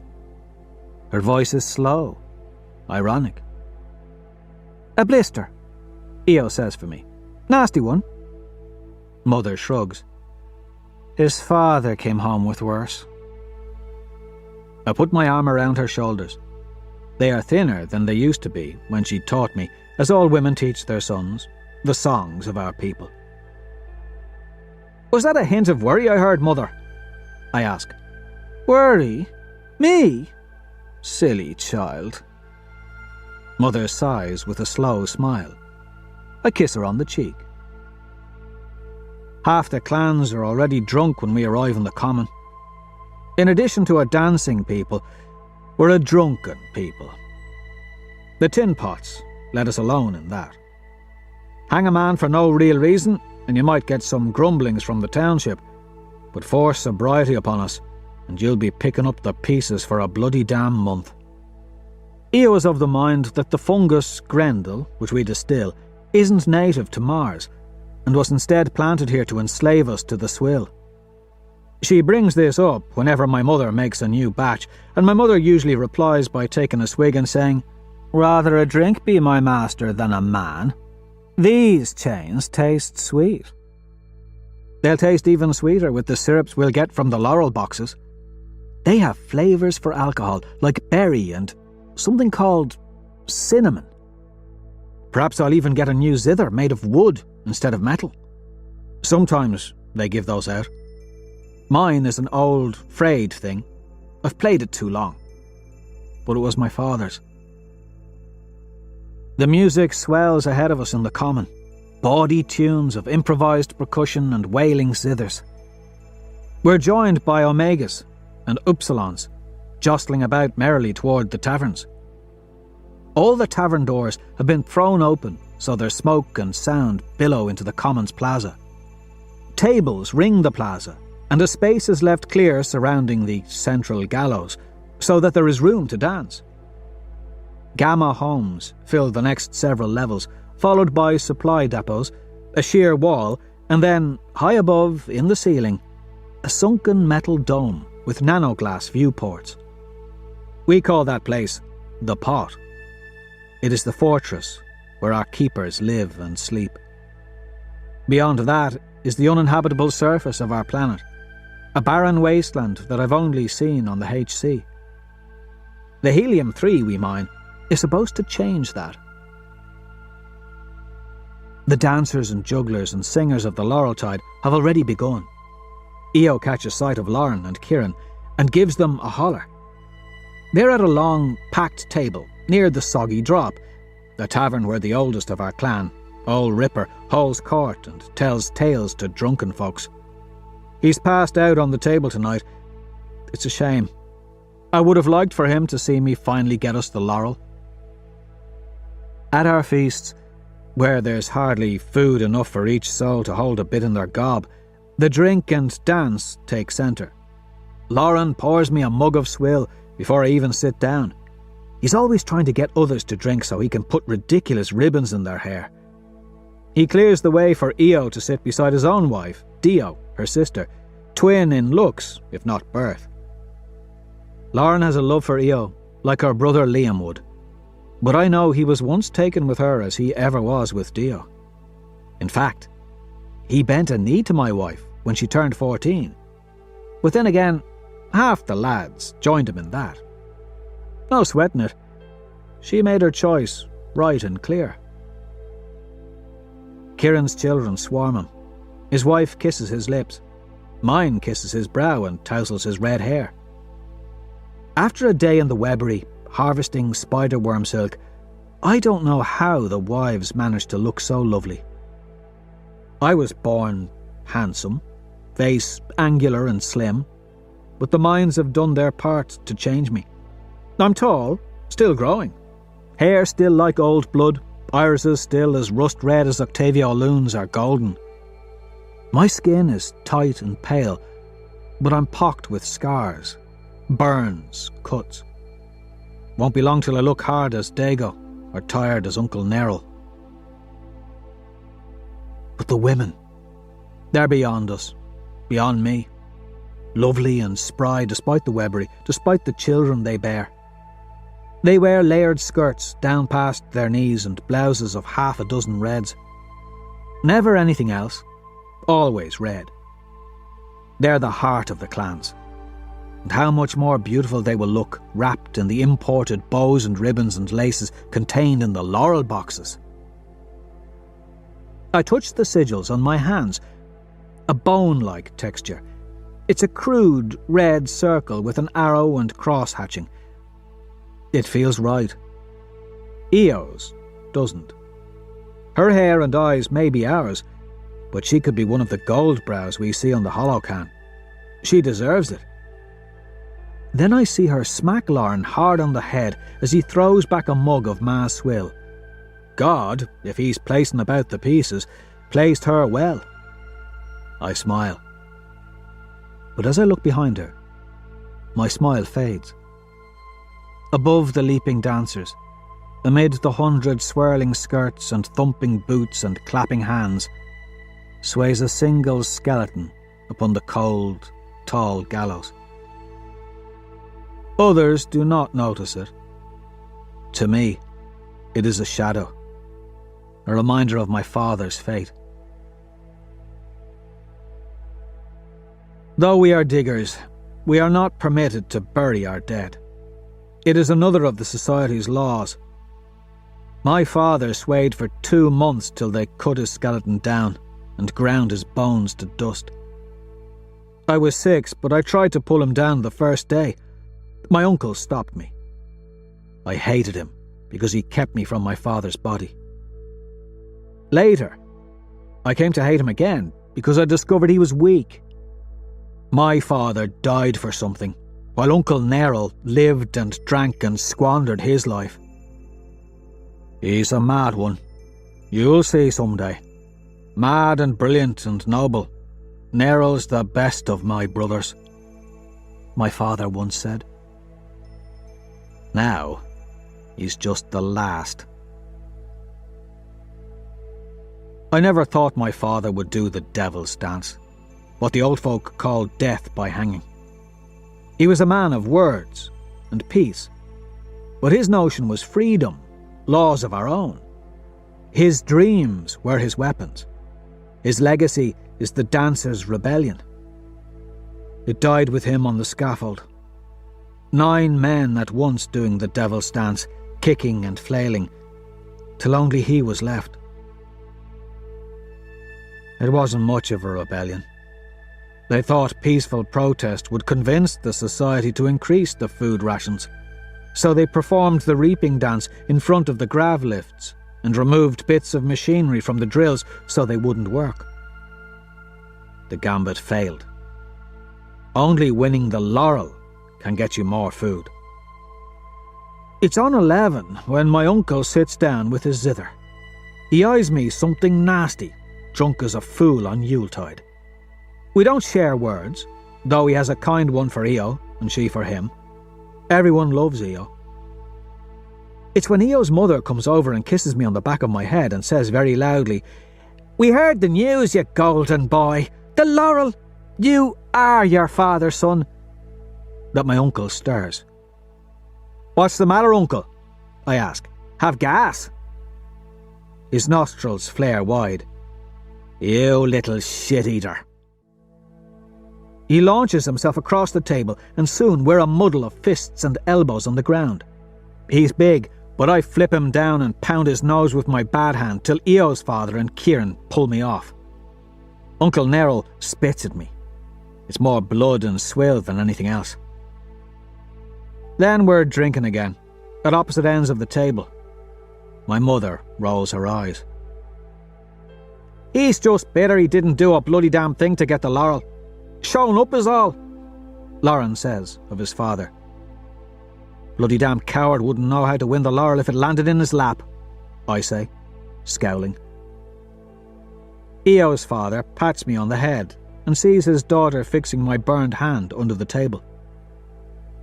Her voice is slow, ironic. "A blister," Io says for me. Nasty one. Mother shrugs. His father came home with worse. I put my arm around her shoulders. They are thinner than they used to be when she taught me, as all women teach their sons, the songs of our people. Was that a hint of worry I heard, Mother? I ask. Worry? Me? Silly child. Mother sighs with a slow smile. I kiss her on the cheek. Half the clans are already drunk when we arrive in the common. In addition to a dancing people, we're a drunken people. The tin pots let us alone in that. Hang a man for no real reason, and you might get some grumblings from the township, but force sobriety upon us, and you'll be picking up the pieces for a bloody damn month. Io is of the mind that the fungus Grendel, which we distill, isn't native to Mars, and was instead planted here to enslave us to the swill. She brings this up whenever my mother makes a new batch, and my mother usually replies by taking a swig and saying, "Rather a drink be my master than a man. These chains taste sweet." They'll taste even sweeter with the syrups we'll get from the laurel boxes. They have flavours for alcohol, like berry and something called cinnamon. Perhaps I'll even get a new zither made of wood instead of metal. Sometimes they give those out. Mine is an old, frayed thing. I've played it too long. But it was my father's. The music swells ahead of us in the common, bawdy tunes of improvised percussion and wailing zithers. We're joined by omegas and upsilons, jostling about merrily toward the taverns. All the tavern doors have been thrown open so their smoke and sound billow into the commons plaza. Tables ring the plaza, and a space is left clear surrounding the central gallows, so that there is room to dance. Gamma homes fill the next several levels, followed by supply depots, a sheer wall, and then, high above, in the ceiling, a sunken metal dome with nanoglass viewports. We call that place the Pot. It is the fortress where our keepers live and sleep. Beyond that is the uninhabitable surface of our planet, a barren wasteland that I've only seen on the HC. The helium-3 we mine is supposed to change that. The dancers and jugglers and singers of the Laureltide have already begun. Io catches sight of Lauren and Kieran and gives them a holler. They're at a long, packed table near the Soggy Drop, the tavern where the oldest of our clan, Old Ripper, holds court and tells tales to drunken folks. He's passed out on the table tonight. It's a shame. I would have liked for him to see me finally get us the laurel. At our feasts, where there's hardly food enough for each soul to hold a bit in their gob, the drink and dance take centre. Lauren pours me a mug of swill before I even sit down. He's always trying to get others to drink so he can put ridiculous ribbons in their hair. He clears the way for Io to sit beside his own wife, Dio, her sister, twin in looks, if not birth. Lauren has a love for Io, like her brother Liam would. But I know he was once taken with her as he ever was with Dio. In fact, he bent a knee to my wife when she turned 14. But then again, half the lads joined him in that. No sweating it. She made her choice, right and clear. Kieran's children swarm him. His wife kisses his lips. Mine kisses his brow and tousles his red hair. After a day in the webbery, harvesting spider worm silk, I don't know how the wives managed to look so lovely. I was born handsome, face angular and slim, but the mines have done their part to change me. I'm tall, still growing. Hair still like old blood, irises still as rust red as Octavio Loons are golden. My skin is tight and pale, but I'm pocked with scars, burns, cuts. Won't be long till I look hard as Dago or tired as Uncle Neril. But the women, they're beyond us, beyond me. Lovely and spry despite the webbery, despite the children they bear. They wear layered skirts down past their knees and blouses of half a dozen reds. Never anything else. Always red. They're the heart of the clans. And how much more beautiful they will look wrapped in the imported bows and ribbons and laces contained in the laurel boxes. I touched the sigils on my hands. A bone-like texture. It's a crude red circle with an arrow and cross hatching. It feels right. Eo's doesn't. Her hair and eyes may be ours, but she could be one of the gold brows we see on the Hollow-Can. She deserves it. Then I see her smack Lauren hard on the head as he throws back a mug of Ma's swill. God, if he's placing about the pieces, placed her well. I smile. But as I look behind her, my smile fades. Above the leaping dancers, amid the 100 swirling skirts and thumping boots and clapping hands, sways a single skeleton upon the cold, tall gallows. Others do not notice it. To me, it is a shadow, a reminder of my father's fate. Though we are diggers, we are not permitted to bury our dead. It is another of the society's laws. My father swayed for 2 months till they cut his skeleton down and ground his bones to dust. I was 6, but I tried to pull him down the first day. My uncle stopped me. I hated him because he kept me from my father's body. Later, I came to hate him again because I discovered he was weak. My father died for something, while Uncle Neril lived and drank and squandered his life. He's a mad one. You'll see someday. Mad and brilliant and noble. Neril's the best of my brothers, my father once said. Now, he's just the last. I never thought my father would do the devil's dance, what the old folk call death by hanging. He was a man of words and peace, but his notion was freedom, laws of our own. His dreams were his weapons. His legacy is the dancer's rebellion. It died with him on the scaffold. 9 men at once doing the devil's dance, kicking and flailing, till only he was left. It wasn't much of a rebellion. They thought peaceful protest would convince the society to increase the food rations, so they performed the reaping dance in front of the grav lifts and removed bits of machinery from the drills so they wouldn't work. The gambit failed. Only winning the laurel can get you more food. It's on 11 when my uncle sits down with his zither. He eyes me something nasty, drunk as a fool on Yuletide. We don't share words, though he has a kind one for Io and she for him. Everyone loves Io. It's when Io's mother comes over and kisses me on the back of my head and says very loudly, "We heard the news, you golden boy. The laurel. You are your father's son," that my uncle stirs. "What's the matter, uncle?" I ask. "Have gas?" His nostrils flare wide. "You little shit-eater." He launches himself across the table, and soon we're a muddle of fists and elbows on the ground. He's big, but I flip him down and pound his nose with my bad hand till Io's father and Kieran pull me off. Uncle Neril spits at me. It's more blood and swill than anything else. Then we're drinking again, at opposite ends of the table. My mother rolls her eyes. "He's just bitter he didn't do a bloody damn thing to get the laurel. Showing up is all," Lauren says of his father. "Bloody damn coward wouldn't know how to win the laurel if it landed in his lap," I say, scowling. Io's father pats me on the head and sees his daughter fixing my burned hand under the table.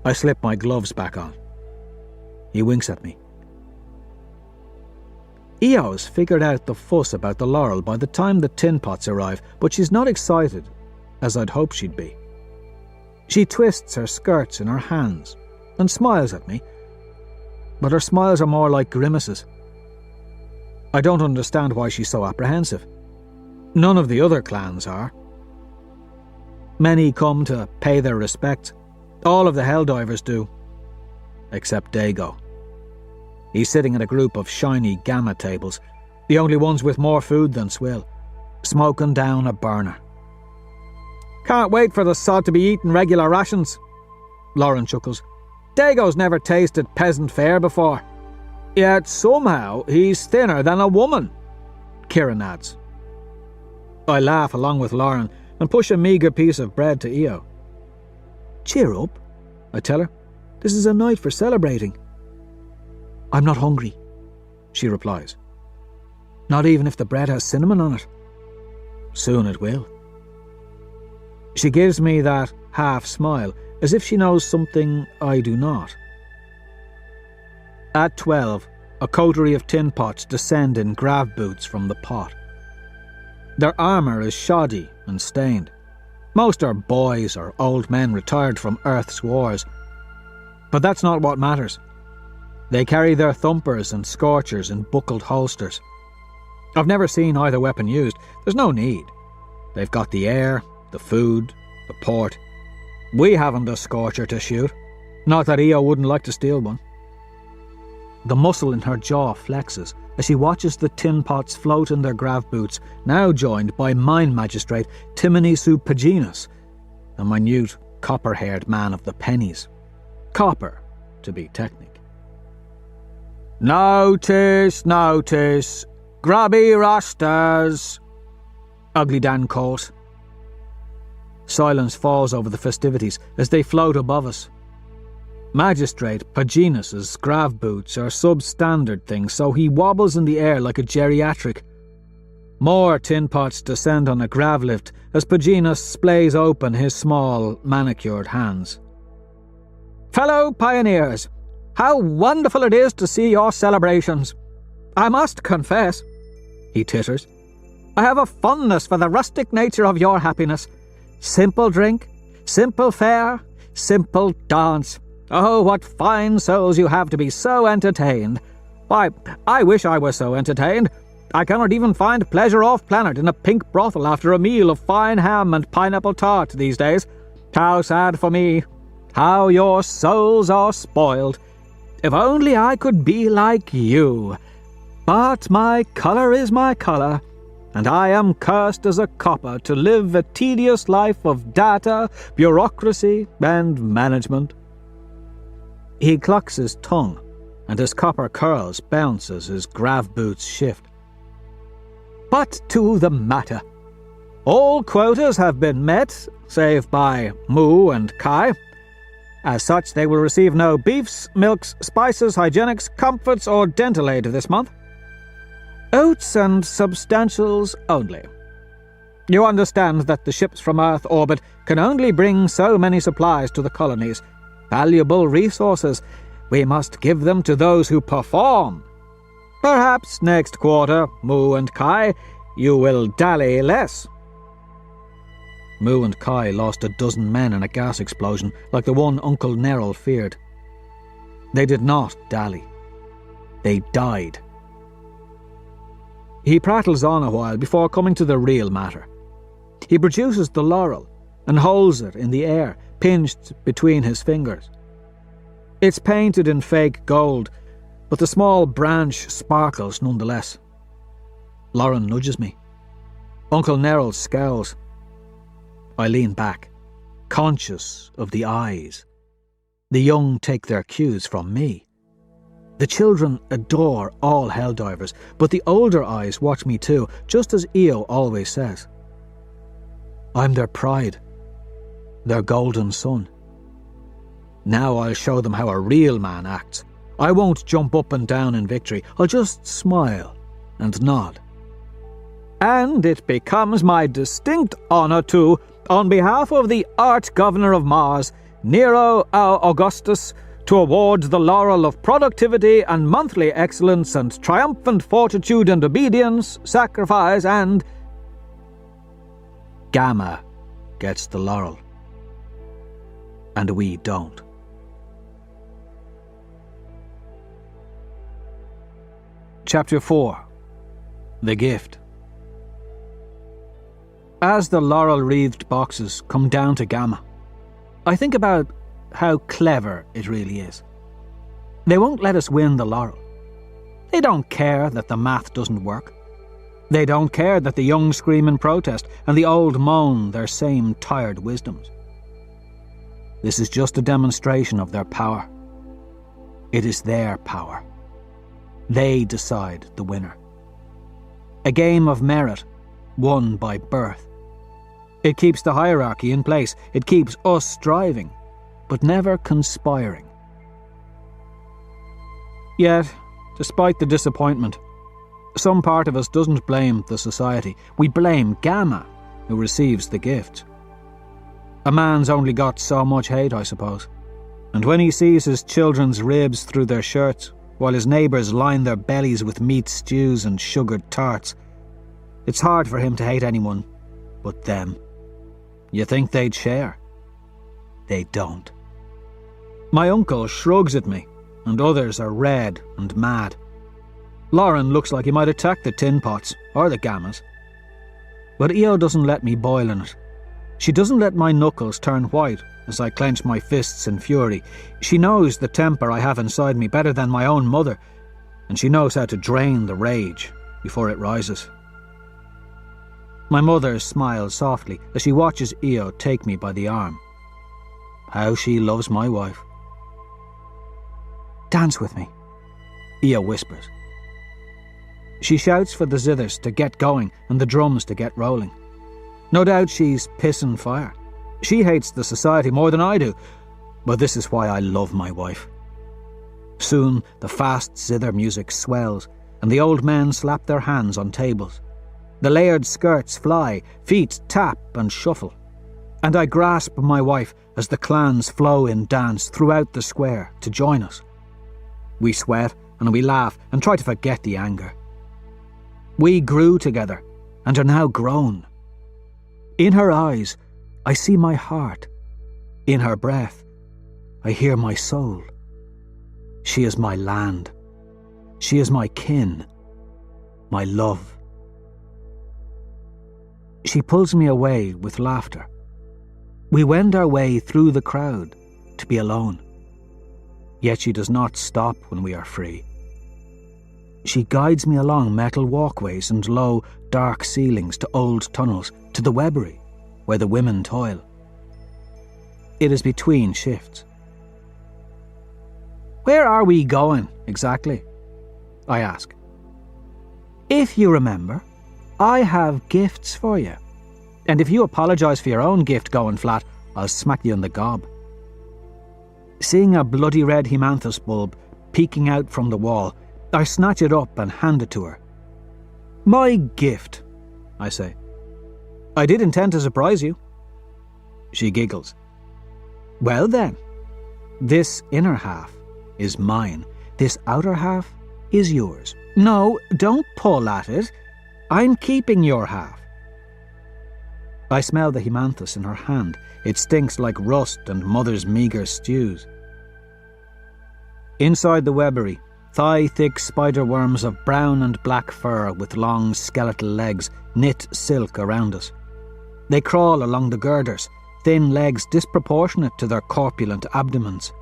I slip my gloves back on. He winks at me. Io's figured out the fuss about the laurel by the time the tin pots arrive, but she's not excited, as I'd hoped she'd be. She twists her skirts in her hands and smiles at me, but her smiles are more like grimaces. I don't understand why she's so apprehensive. None of the other clans are. Many come to pay their respects. All of the Helldivers do. Except Dago. He's sitting at a group of shiny gamma tables, the only ones with more food than Swill, smoking down a burner. Can't wait for the sod to be eating regular rations, Lauren chuckles. Dago's never tasted peasant fare before. Yet somehow he's thinner than a woman, Kieran adds. I laugh along with Lauren and push a meagre piece of bread to Io. Cheer up, I tell her. This is a night for celebrating. I'm not hungry, she replies. Not even if the bread has cinnamon on it. Soon it will. She gives me that half smile, as if she knows something I do not. At 12, a coterie of tin pots descend in grav boots from the pot. Their armour is shoddy and stained. Most are boys or old men retired from Earth's wars. But that's not what matters. They carry their thumpers and scorchers in buckled holsters. I've never seen either weapon used. There's no need. They've got the air, the food, the port. We haven't a scorcher to shoot. Not that Io wouldn't like to steal one. The muscle in her jaw flexes as she watches the tin pots float in their grav boots, now joined by Mine Magistrate Timony Paginus, a minute, copper-haired man of the pennies. Copper, to be technic. Notice, notice, grubby rastas, Ugly Dan calls. Silence falls over the festivities as they float above us. Magistrate Paginus's grav boots are substandard things, so he wobbles in the air like a geriatric. More tin pots descend on a grav lift as Paginus splays open his small, manicured hands. Fellow pioneers, how wonderful it is to see your celebrations. I must confess, he titters, I have a fondness for the rustic nature of your happiness. Simple drink, simple fare, simple dance. Oh, what fine souls you have to be so entertained. Why, I wish I were so entertained. I cannot even find pleasure off-planet in a pink brothel after a meal of fine ham and pineapple tart these days. How sad for me. How your souls are spoiled. If only I could be like you. But my colour is my colour, and I am cursed as a copper to live a tedious life of data, bureaucracy, and management. He clucks his tongue, and his copper curls bounce as his grav boots shift. But to the matter. All quotas have been met, save by Mu and Kai. As such, they will receive no beefs, milks, spices, hygienics, comforts, or dental aid this month. Oats and substantials only. You understand that the ships from Earth orbit can only bring so many supplies to the colonies. Valuable resources. We must give them to those who perform. Perhaps next quarter, Mu and Kai, you will dally less. Mu and Kai lost a dozen men in a gas explosion like the one Uncle Neril feared. They did not dally. They died. He prattles on a while before coming to the real matter. He produces the laurel and holds it in the air, pinched between his fingers. It's painted in fake gold, but the small branch sparkles nonetheless. Lauren nudges me. Uncle Neril scowls. I lean back, conscious of the eyes. The young take their cues from me. The children adore all Helldivers, but the older eyes watch me too, just as Io always says. I'm their pride, their golden son. Now I'll show them how a real man acts. I won't jump up and down in victory. I'll just smile and nod. And it becomes my distinct honour to, on behalf of the Art Governor of Mars, Nero Augustus, to award the laurel of productivity and monthly excellence and triumphant fortitude and obedience, sacrifice and... Gamma gets the laurel. And we don't. Chapter 4. The Gift. As the laurel-wreathed boxes come down to Gamma, I think about how clever it really is. They won't let us win the laurel. They don't care that the math doesn't work. They don't care that the young scream in protest and the old moan their same tired wisdoms. This is just a demonstration of their power. It is their power. They decide the winner. A game of merit, won by birth. It keeps the hierarchy in place. It keeps us striving, but never conspiring. Yet, despite the disappointment, some part of us doesn't blame the society. We blame Gamma, who receives the gifts. A man's only got so much hate, I suppose. And when he sees his children's ribs through their shirts, while his neighbours line their bellies with meat stews and sugared tarts, it's hard for him to hate anyone but them. You think they'd share? They don't. My uncle shrugs at me, and others are red and mad. Lauren looks like he might attack the tin pots, or the Gammas. But Io doesn't let me boil in it. She doesn't let my knuckles turn white as I clench my fists in fury. She knows the temper I have inside me better than my own mother, and she knows how to drain the rage before it rises. My mother smiles softly as she watches Io take me by the arm. How she loves my wife. Dance with me, Io whispers. She shouts for the zithers to get going and the drums to get rolling. No doubt she's pissing fire. She hates the society more than I do, but this is why I love my wife. Soon the fast zither music swells, and the old men slap their hands on tables. The layered skirts fly, feet tap and shuffle. And I grasp my wife as the clans flow in dance throughout the square to join us. We sweat and we laugh and try to forget the anger. We grew together and are now grown. In her eyes, I see my heart. In her breath, I hear my soul. She is my land. She is my kin, my love. She pulls me away with laughter. We wend our way through the crowd to be alone. Yet she does not stop when we are free. She guides me along metal walkways and low, dark ceilings to old tunnels, to the Webbery, where the women toil. It is between shifts. Where are we going, exactly? I ask. If you remember, I have gifts for you. And if you apologise for your own gift going flat, I'll smack you in the gob. Seeing a bloody red hemanthus bulb peeking out from the wall, I snatch it up and hand it to her. My gift, I say. I did intend to surprise you. She giggles. Well then, this inner half is mine. This outer half is yours. No, don't pull at it. I'm keeping your half. I smell the hemanthus in her hand. It stinks like rust and mother's meagre stews. Inside the Webbery, thigh-thick spider worms of brown and black fur with long skeletal legs knit silk around us. They crawl along the girders, thin legs disproportionate to their corpulent abdomens.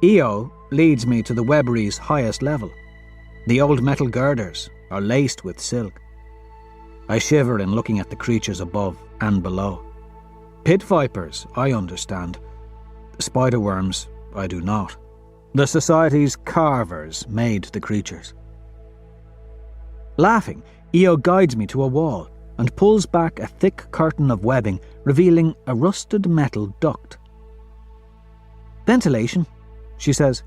Io leads me to the Webbery's highest level. The old metal girders are laced with silk. I shiver in looking at the creatures above and below. Pit vipers, I understand. Spider worms, I do not. The Society's carvers made the creatures. Laughing, Io guides me to a wall and pulls back a thick curtain of webbing, revealing a rusted metal duct. Ventilation, she says.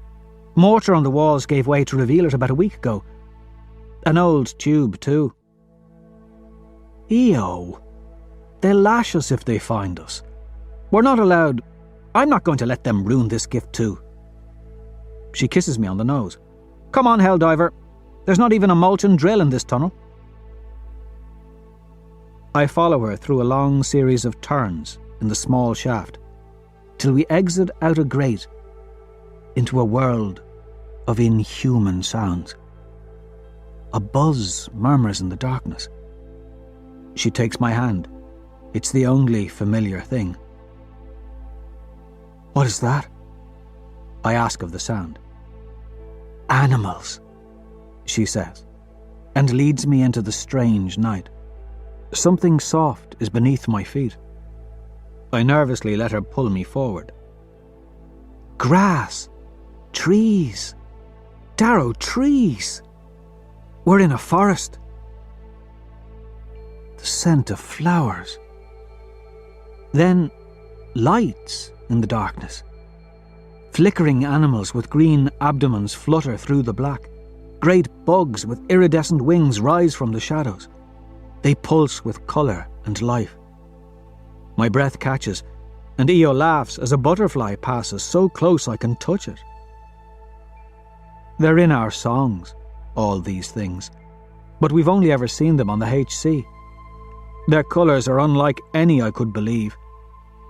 Mortar on the walls gave way to reveal it about a week ago. An old tube, too. Io, they'll lash us if they find us. We're not allowed. I'm not going to let them ruin this gift too. She kisses me on the nose. Come on, Helldiver. There's not even a molten drill in this tunnel. I follow her through a long series of turns in the small shaft, till we exit out a grate into a world of inhuman sounds. A buzz murmurs in the darkness. She takes my hand It's the only familiar thing. What is that? I ask of the sound. Animals, she says, and leads me into the strange night. Something soft is beneath my feet. I nervously let her pull me forward. Grass, trees, Darrow, trees. We're in a forest. The scent of flowers. Then lights in the darkness. Flickering animals with green abdomens flutter through the black. Great bugs with iridescent wings rise from the shadows. They pulse with colour and life. My breath catches, and Io laughs as a butterfly passes so close I can touch it. They're in our songs, all these things, but we've only ever seen them on the HC. Their colours are unlike any I could believe.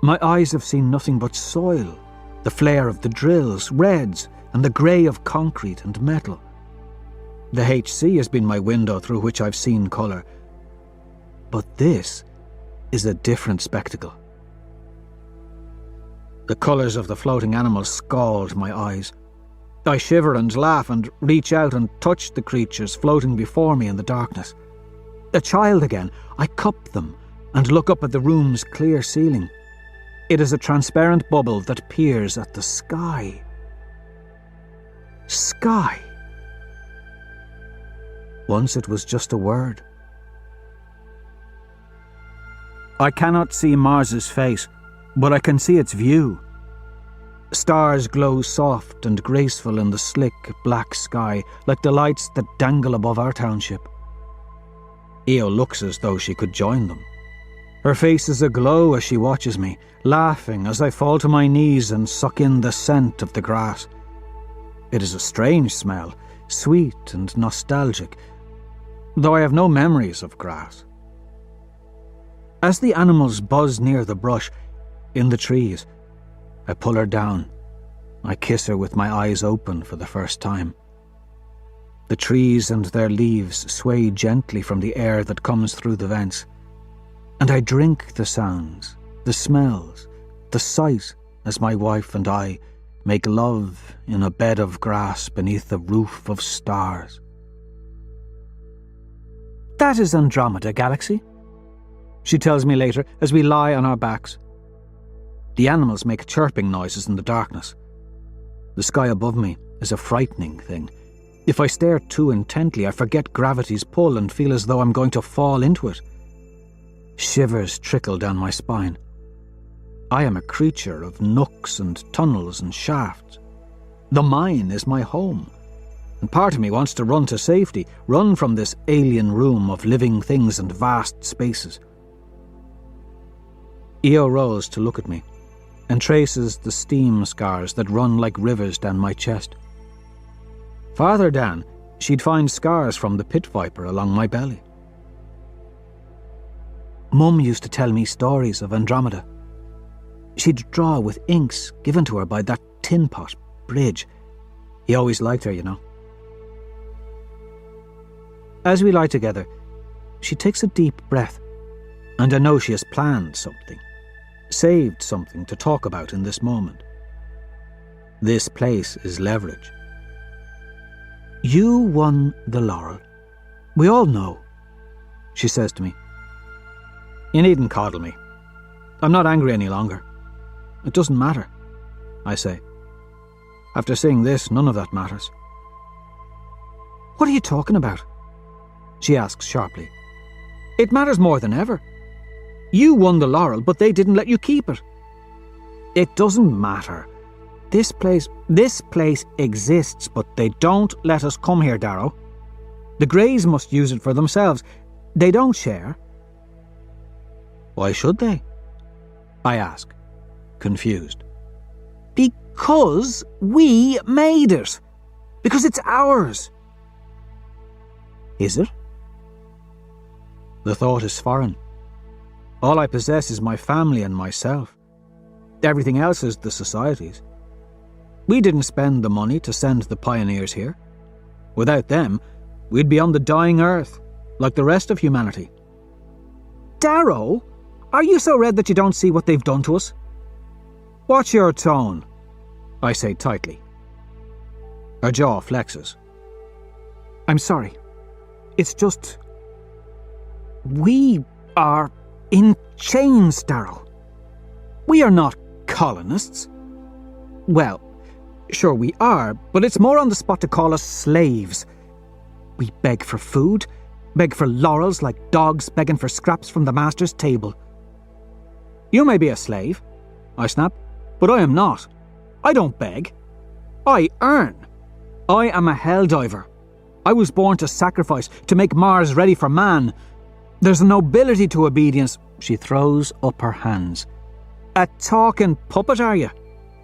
My eyes have seen nothing but soil, the flare of the drills, reds, and the grey of concrete and metal. The HC has been my window through which I've seen colour, but this is a different spectacle. The colours of the floating animals scald my eyes. I shiver and laugh and reach out and touch the creatures floating before me in the darkness. A child again, I cup them and look up at the room's clear ceiling. It is a transparent bubble that peers at the sky. Sky. Once it was just a word. I cannot see Mars's face, but I can see its view. Stars glow soft and graceful in the slick, black sky, like the lights that dangle above our township. Io looks as though she could join them. Her face is aglow as she watches me, laughing as I fall to my knees and suck in the scent of the grass. It is a strange smell, sweet and nostalgic, though I have no memories of grass. As the animals buzz near the brush, in the trees, I pull her down. I kiss her with my eyes open for the first time. The trees and their leaves sway gently from the air that comes through the vents, and I drink the sounds, the smells, the sight as my wife and I make love in a bed of grass beneath a roof of stars. That is Andromeda Galaxy, she tells me later as we lie on our backs. The animals make chirping noises in the darkness. The sky above me is a frightening thing. If I stare too intently, I forget gravity's pull and feel as though I'm going to fall into it. Shivers trickle down my spine. I am a creature of nooks and tunnels and shafts. The mine is my home, and part of me wants to run to safety, run from this alien room of living things and vast spaces. Io rose to look at me, and traces the steam scars that run like rivers down my chest. Farther down, she'd find scars from the pit viper along my belly. Mum used to tell me stories of Andromeda. She'd draw with inks given to her by that tin pot, Bridge. He always liked her, you know. As we lie together, she takes a deep breath, and I know she has planned something, saved something to talk about in this moment. This place is leverage. You won the laurel. We all know, she says to me. You needn't coddle me. I'm not angry any longer. It doesn't matter, I say. After seeing this, none of that matters. What are you talking about? She asks sharply. It matters more than ever. You won the laurel, but they didn't let you keep it. It doesn't matter. This place exists, but they don't let us come here, Darrow. The Greys must use it for themselves. They don't share. Why should they? I ask, confused. Because we made it. Because it's ours. Is it? The thought is foreign. All I possess is my family and myself. Everything else is the society's. We didn't spend the money to send the pioneers here. Without them, we'd be on the dying earth, like the rest of humanity. Darrow, Are you so red that you don't see what they've done to us? Watch your tone, I say tightly. Her jaw flexes. I'm sorry. It's just... We are in chains, Darrow. We are not colonists. Well, sure we are, but it's more on the spot to call us slaves. We beg for food, beg for laurels like dogs begging for scraps from the master's table. You may be a slave, I snap, but I am not. I don't beg. I earn. I am a helldiver. I was born to sacrifice, to make Mars ready for man. There's a nobility to obedience. She throws up her hands. A talking puppet, are you?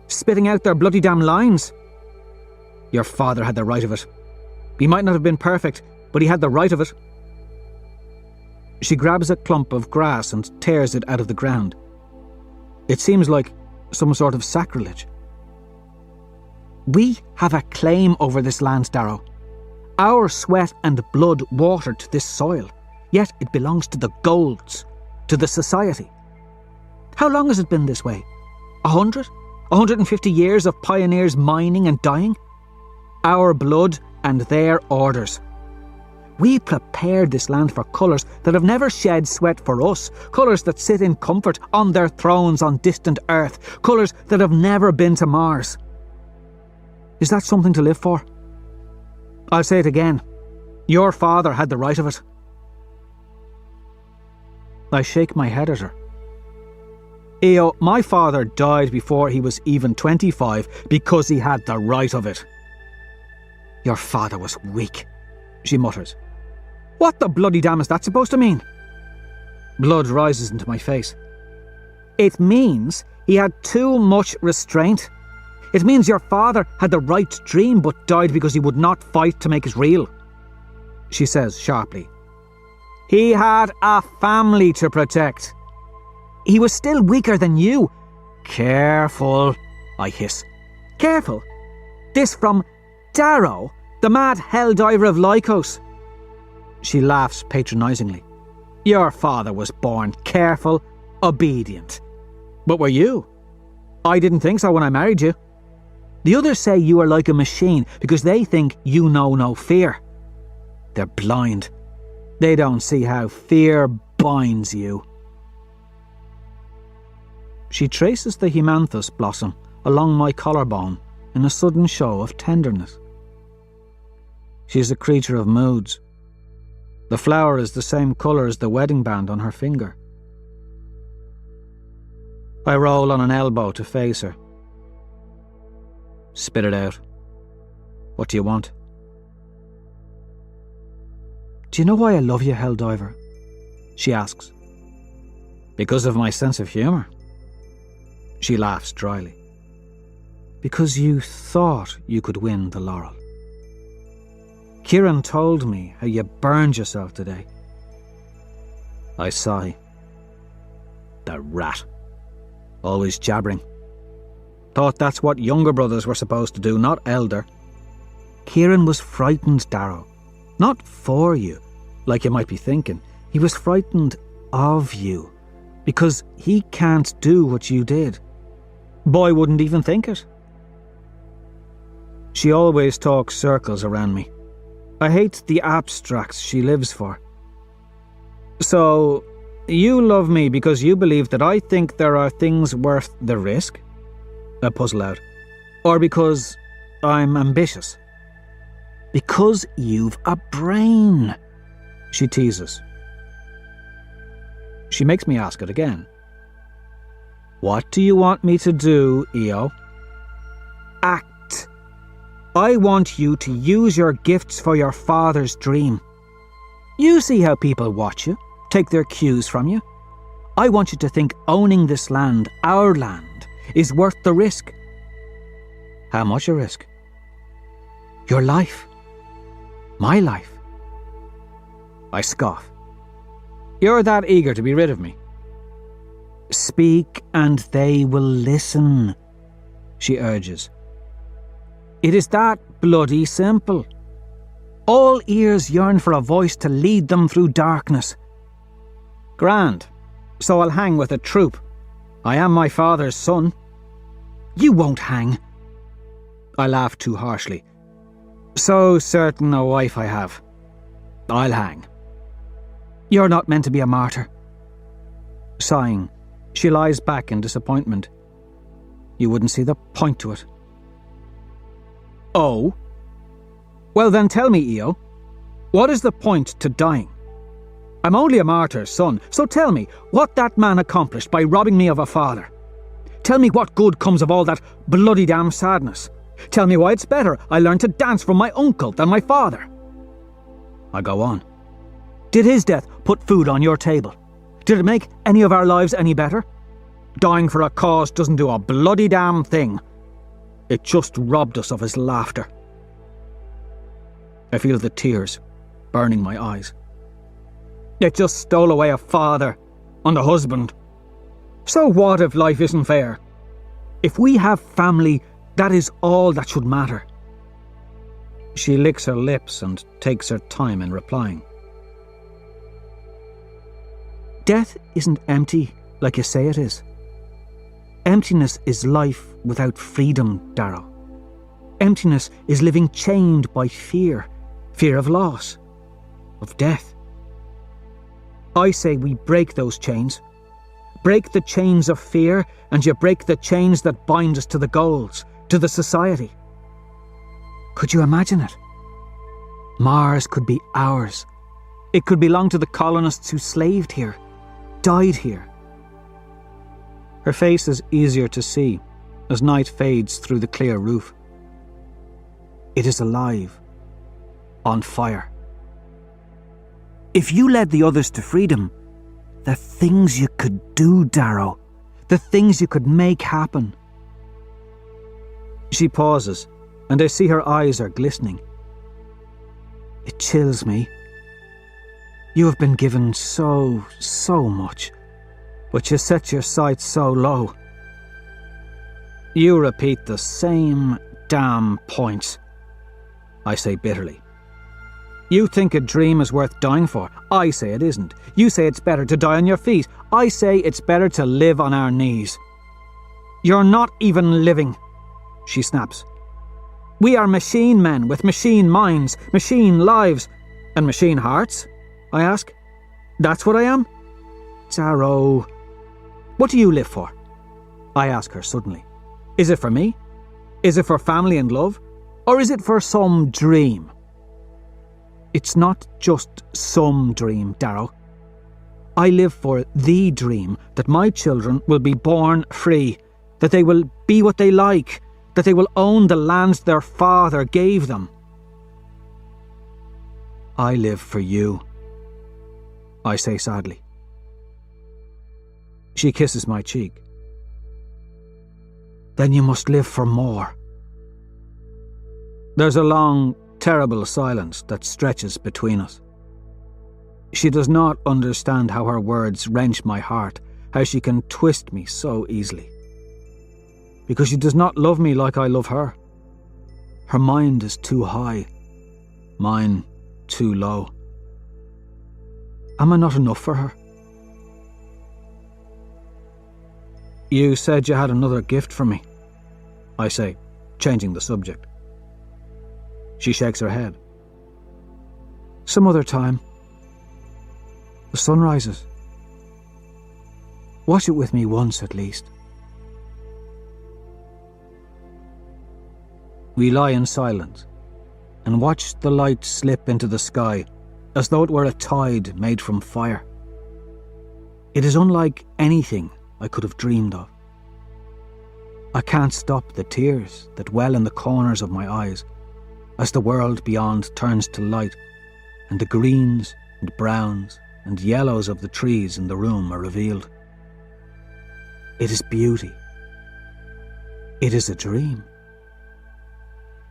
Spitting out their bloody damn lines? Your father had the right of it. He might not have been perfect, but he had the right of it. She grabs a clump of grass and tears it out of the ground. It seems like some sort of sacrilege. We have a claim over this land, Darrow. Our sweat and blood watered this soil, yet it belongs to the Golds, to the Society. How long has it been this way? 100? 150 years of pioneers mining and dying? Our blood and their orders. We prepared this land for colours that have never shed sweat for us, colours that sit in comfort on their thrones on distant Earth, colours that have never been to Mars. Is that something to live for? I'll say it again. Your father had the right of it. I shake my head at her. Io, my father died before he was even 25 because he had the right of it. Your father was weak, she mutters. What the bloody damn is that supposed to mean? Blood rises into my face. It means he had too much restraint. It means your father had the right dream but died because he would not fight to make it real. She says sharply. He had a family to protect. He was still weaker than you. Careful, I hiss. Careful? This from Darrow, the mad helldiver of Lycos. She laughs patronisingly. Your father was born careful, obedient. But were you? I didn't think so when I married you. The others say you are like a machine because they think you know no fear. They're blind. They don't see how fear binds you. She traces the Hemanthus blossom along my collarbone in a sudden show of tenderness. She's a creature of moods. The flower is the same colour as the wedding band on her finger. I roll on an elbow to face her. Spit it out. What do you want? Do you know why I love you, Helldiver? She asks. Because of my sense of humour. She laughs dryly. Because you thought you could win the laurel. Kieran told me how you burned yourself today. I sigh. The rat. Always jabbering. Thought that's what younger brothers were supposed to do, not elder. Kieran was frightened, Darrow. Not for you, like you might be thinking. He was frightened of you, because he can't do what you did. Boy wouldn't even think it. She always talks circles around me. I hate the abstracts she lives for. So, you love me because you believe that I think there are things worth the risk? I puzzle out. Or because I'm ambitious? Because you've a brain, she teases. She makes me ask it again. What do you want me to do, Io? Act. I want you to use your gifts for your father's dream. You see how people watch you, take their cues from you. I want you to think owning this land, our land, is worth the risk. How much a risk? Your life. My life. I scoff. You're that eager to be rid of me. Speak and they will listen, she urges. It is that bloody simple. All ears yearn for a voice to lead them through darkness. Grand. so I'll hang with a troop. I am my father's son. You won't hang. I laughed too harshly. So certain a wife I have. I'll hang. You're not meant to be a martyr. Sighing, she lies back in disappointment. You wouldn't see the point to it. Oh? Well then tell me, Io, what is the point to dying? I'm only a martyr's son, so tell me what that man accomplished by robbing me of a father. Tell me what good comes of all that bloody damn sadness. Tell me why it's better I learned to dance from my uncle than my father. I go on. Did his death put food on your table? Did it make any of our lives any better? Dying for a cause doesn't do a bloody damn thing. It just robbed us of his laughter. I feel the tears burning my eyes. It just stole away a father and a husband. So what if life isn't fair? If we have family, that is all that should matter. She licks her lips and takes her time in replying. Death isn't empty like you say it is. Emptiness is life without freedom, Darrow. Emptiness is living chained by fear. Fear of loss, of death. I say we break those chains. Break the chains of fear, and you break the chains that bind us to the goals, to the society. Could you imagine it? Mars could be ours. It could belong to the colonists who slaved here, died here. Her face is easier to see as night fades through the clear roof. It is alive, on fire. If you led the others to freedom, the things you could do, Darrow, the things you could make happen. She pauses, and I see her eyes are glistening. It chills me. You have been given so much, but you set your sights so low. You repeat the same damn points, I say bitterly. You think a dream is worth dying for. I say it isn't. You say it's better to die on your feet. I say it's better to live on our knees. You're not even living, she snaps. We are machine men with machine minds, machine lives, and machine hearts, I ask. That's what I am? Darrow. What do you live for? I ask her suddenly. Is it for me? Is it for family and love? Or is it for some dream? It's not just some dream, Darrow. I live for the dream that my children will be born free, that they will be what they like, that they will own the lands their father gave them. I live for you, I say sadly. She kisses my cheek. Then you must live for more. There's a long, terrible silence that stretches between us. She does not understand how her words wrench my heart, how she can twist me so easily. Because she does not love me like I love her. Her mind is too high, mine too low. Am I not enough for her? You said you had another gift for me, I say, changing the subject. She shakes her head. Some other time. The sun rises. Watch it with me once at least. We lie in silence and watch the light slip into the sky as though it were a tide made from fire. It is unlike anything I could have dreamed of. I can't stop the tears that well in the corners of my eyes as the world beyond turns to light and the greens and browns and yellows of the trees in the room are revealed. It is beauty. It is a dream.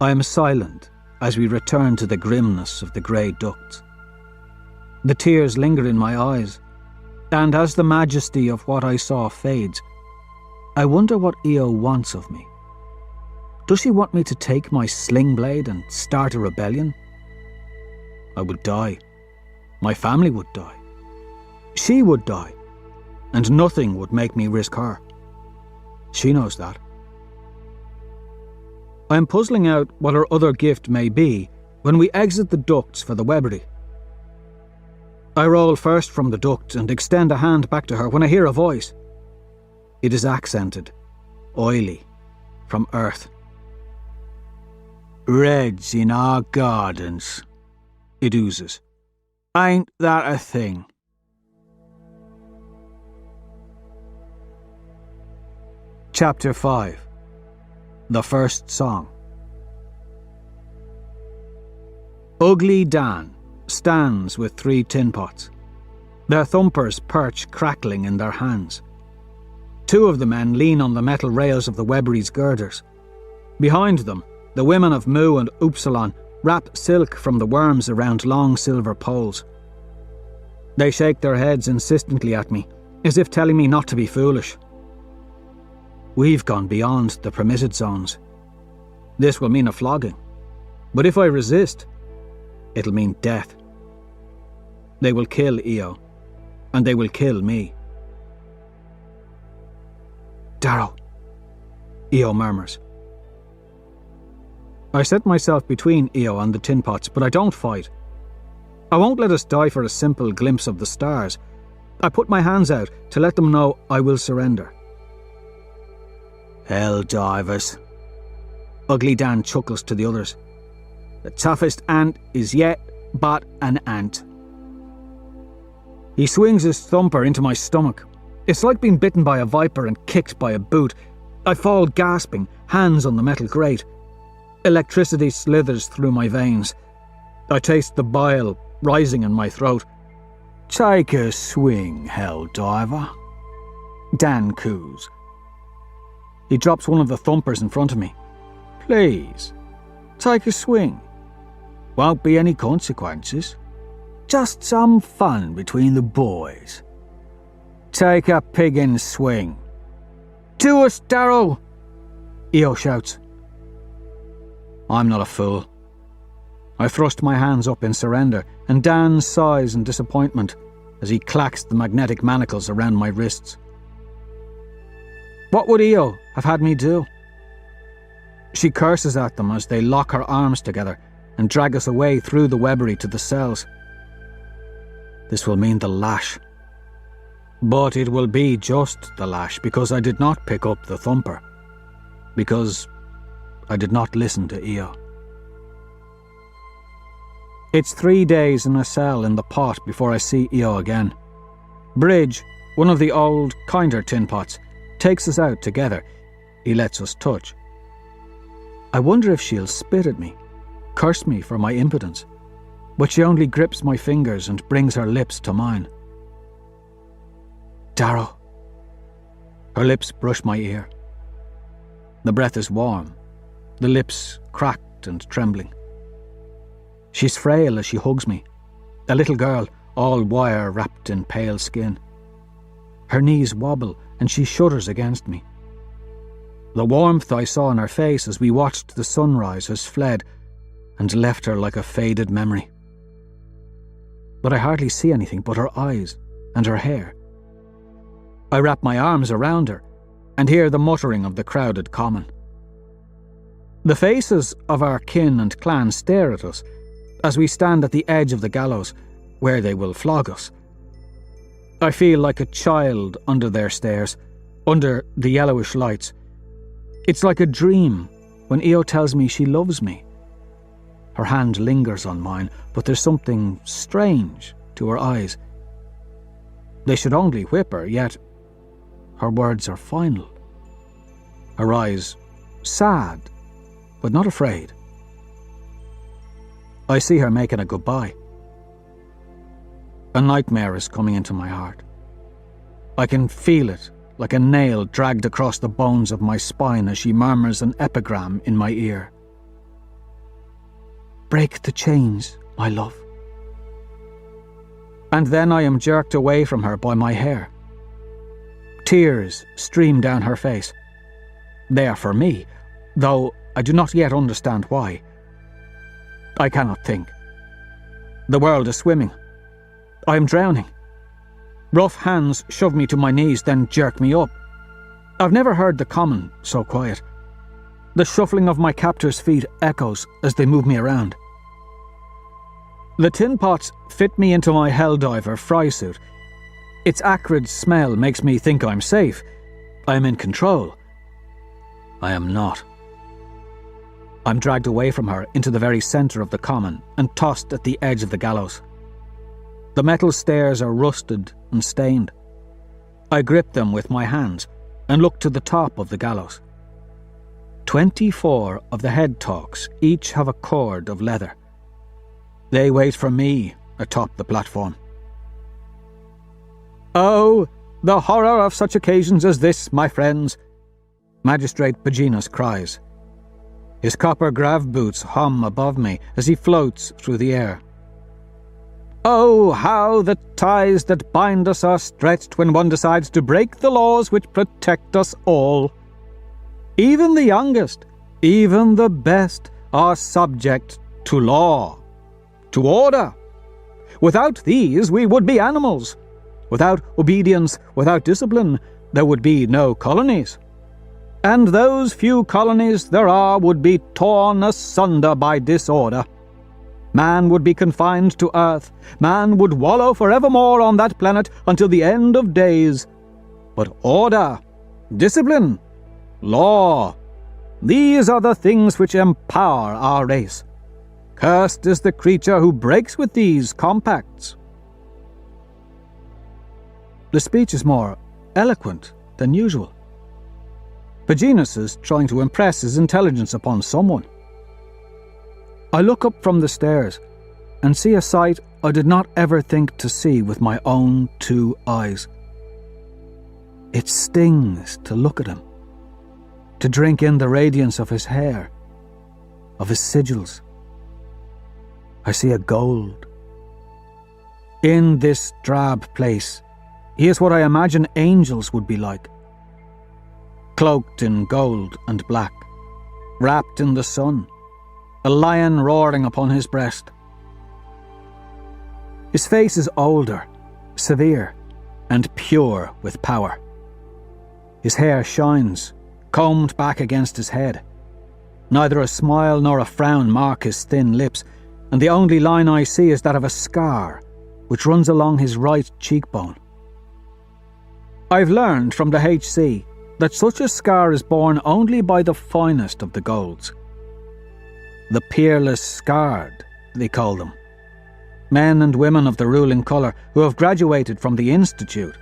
I am silent as we return to the grimness of the grey ducts. The tears linger in my eyes, and as the majesty of what I saw fades, I wonder what Io wants of me. Does she want me to take my sling blade and start a rebellion? I would die. My family would die. She would die. and nothing would make me risk her. She knows that. I am puzzling out what her other gift may be when we exit the ducts for the Webbery. I roll first from the duct and extend a hand back to her when I hear a voice. It is accented, oily, from Earth. "Reds in our gardens," it oozes. "Ain't that a thing?" Chapter 5. The First Song. Ugly Dan stands with 3 tin pots. Their thumpers perch crackling in their hands. 2 of the men lean on the metal rails of the Webbery's girders. Behind them, the women of Mu and Upsilon wrap silk from the worms around long silver poles. They shake their heads insistently at me, as if telling me not to be foolish. We've gone beyond the permitted zones. This will mean a flogging, but if I resist, it'll mean death. They will kill Io, and they will kill me. "Darrow," Io murmurs. I set myself between Io and the tin pots, but I don't fight. I won't let us die for a simple glimpse of the stars. I put my hands out to let them know I will surrender. "Hell divers," Ugly Dan chuckles to the others. "The toughest ant is yet but an ant." He swings his thumper into my stomach. It's like being bitten by a viper and kicked by a boot. I fall gasping, hands on the metal grate. Electricity slithers through my veins. I taste the bile rising in my throat. "Take a swing, hell diver," Dan coos. He drops one of the thumpers in front of me. "Please, take a swing. Won't be any consequences. Just some fun between the boys. Take a piggin' swing." "To us, Darrow!" Io shouts. I'm not a fool. I thrust my hands up in surrender, and Dan sighs in disappointment as he clacks the magnetic manacles around my wrists. What would Io have had me do? She curses at them as they lock her arms together and drag us away through the Webbery to the cells. This will mean the lash. But it will be just the lash, because I did not pick up the thumper. Because I did not listen to Io. It's 3 days in a cell in the pot before I see Io again. Bridge, one of the old, kinder tin pots, takes us out together. He lets us touch. I wonder if she'll spit at me, curse me for my impotence, but she only grips my fingers and brings her lips to mine. Darrow. Her lips brush my ear. The breath is warm, the lips cracked and trembling. She's frail as she hugs me, a little girl, all wire wrapped in pale skin. Her knees wobble and she shudders against me. The warmth I saw in her face as we watched the sunrise has fled and left her like a faded memory. But I hardly see anything but her eyes and her hair. I wrap my arms around her and hear the muttering of the crowded common. The faces of our kin and clan stare at us as we stand at the edge of the gallows, where they will flog us. I feel like a child under their stares, under the yellowish lights. It's like a dream when Io tells me she loves me. Her hand lingers on mine, but there's something strange to her eyes. They should only whip her, yet her words are final. Her eyes sad, but not afraid. I see her making a goodbye. A nightmare is coming into my heart. I can feel it like a nail dragged across the bones of my spine as she murmurs an epigram in my ear. Break the chains, my love. And then I am jerked away from her by my hair. Tears stream down her face. They are for me, though I do not yet understand why. I cannot think. The world is swimming. I am drowning. Rough hands shove me to my knees, then jerk me up. I've never heard the common so quiet. The shuffling of my captors' feet echoes as they move me around. The tin pots fit me into my Helldiver fry suit. Its acrid smell makes me think I'm safe. I am in control. I am not. I'm dragged away from her into the very centre of the common and tossed at the edge of the gallows. The metal stairs are rusted and stained. I grip them with my hands and look to the top of the gallows. 24 of the head talks each have a cord of leather. They wait for me atop the platform. Oh, the horror of such occasions as this, my friends, Magistrate Paginas cries. His copper grav boots hum above me as he floats through the air. Oh, how the ties that bind us are stretched when one decides to break the laws which protect us all. Even the youngest, even the best, are subject to law, to order. Without these, we would be animals. Without obedience, without discipline, there would be no colonies. And those few colonies there are would be torn asunder by disorder. Man would be confined to earth. Man would wallow forevermore on that planet until the end of days. But order, discipline, law, these are the things which empower our race. Cursed is the creature who breaks with these compacts. The speech is more eloquent than usual. Paginas is trying to impress his intelligence upon someone. I look up from the stairs and see a sight I did not ever think to see with my own two eyes. It stings to look at him, to drink in the radiance of his hair, of his sigils. I see a gold. In this drab place, he is what I imagine angels would be like. Cloaked in gold and black, wrapped in the sun, a lion roaring upon his breast. His face is older, severe, and pure with power. His hair shines, combed back against his head. Neither a smile nor a frown mark his thin lips, and the only line I see is that of a scar, which runs along his right cheekbone. I've learned from the HC that such a scar is borne only by the finest of the golds. The peerless scarred, they call them. Men and women of the ruling colour who have graduated from the Institute,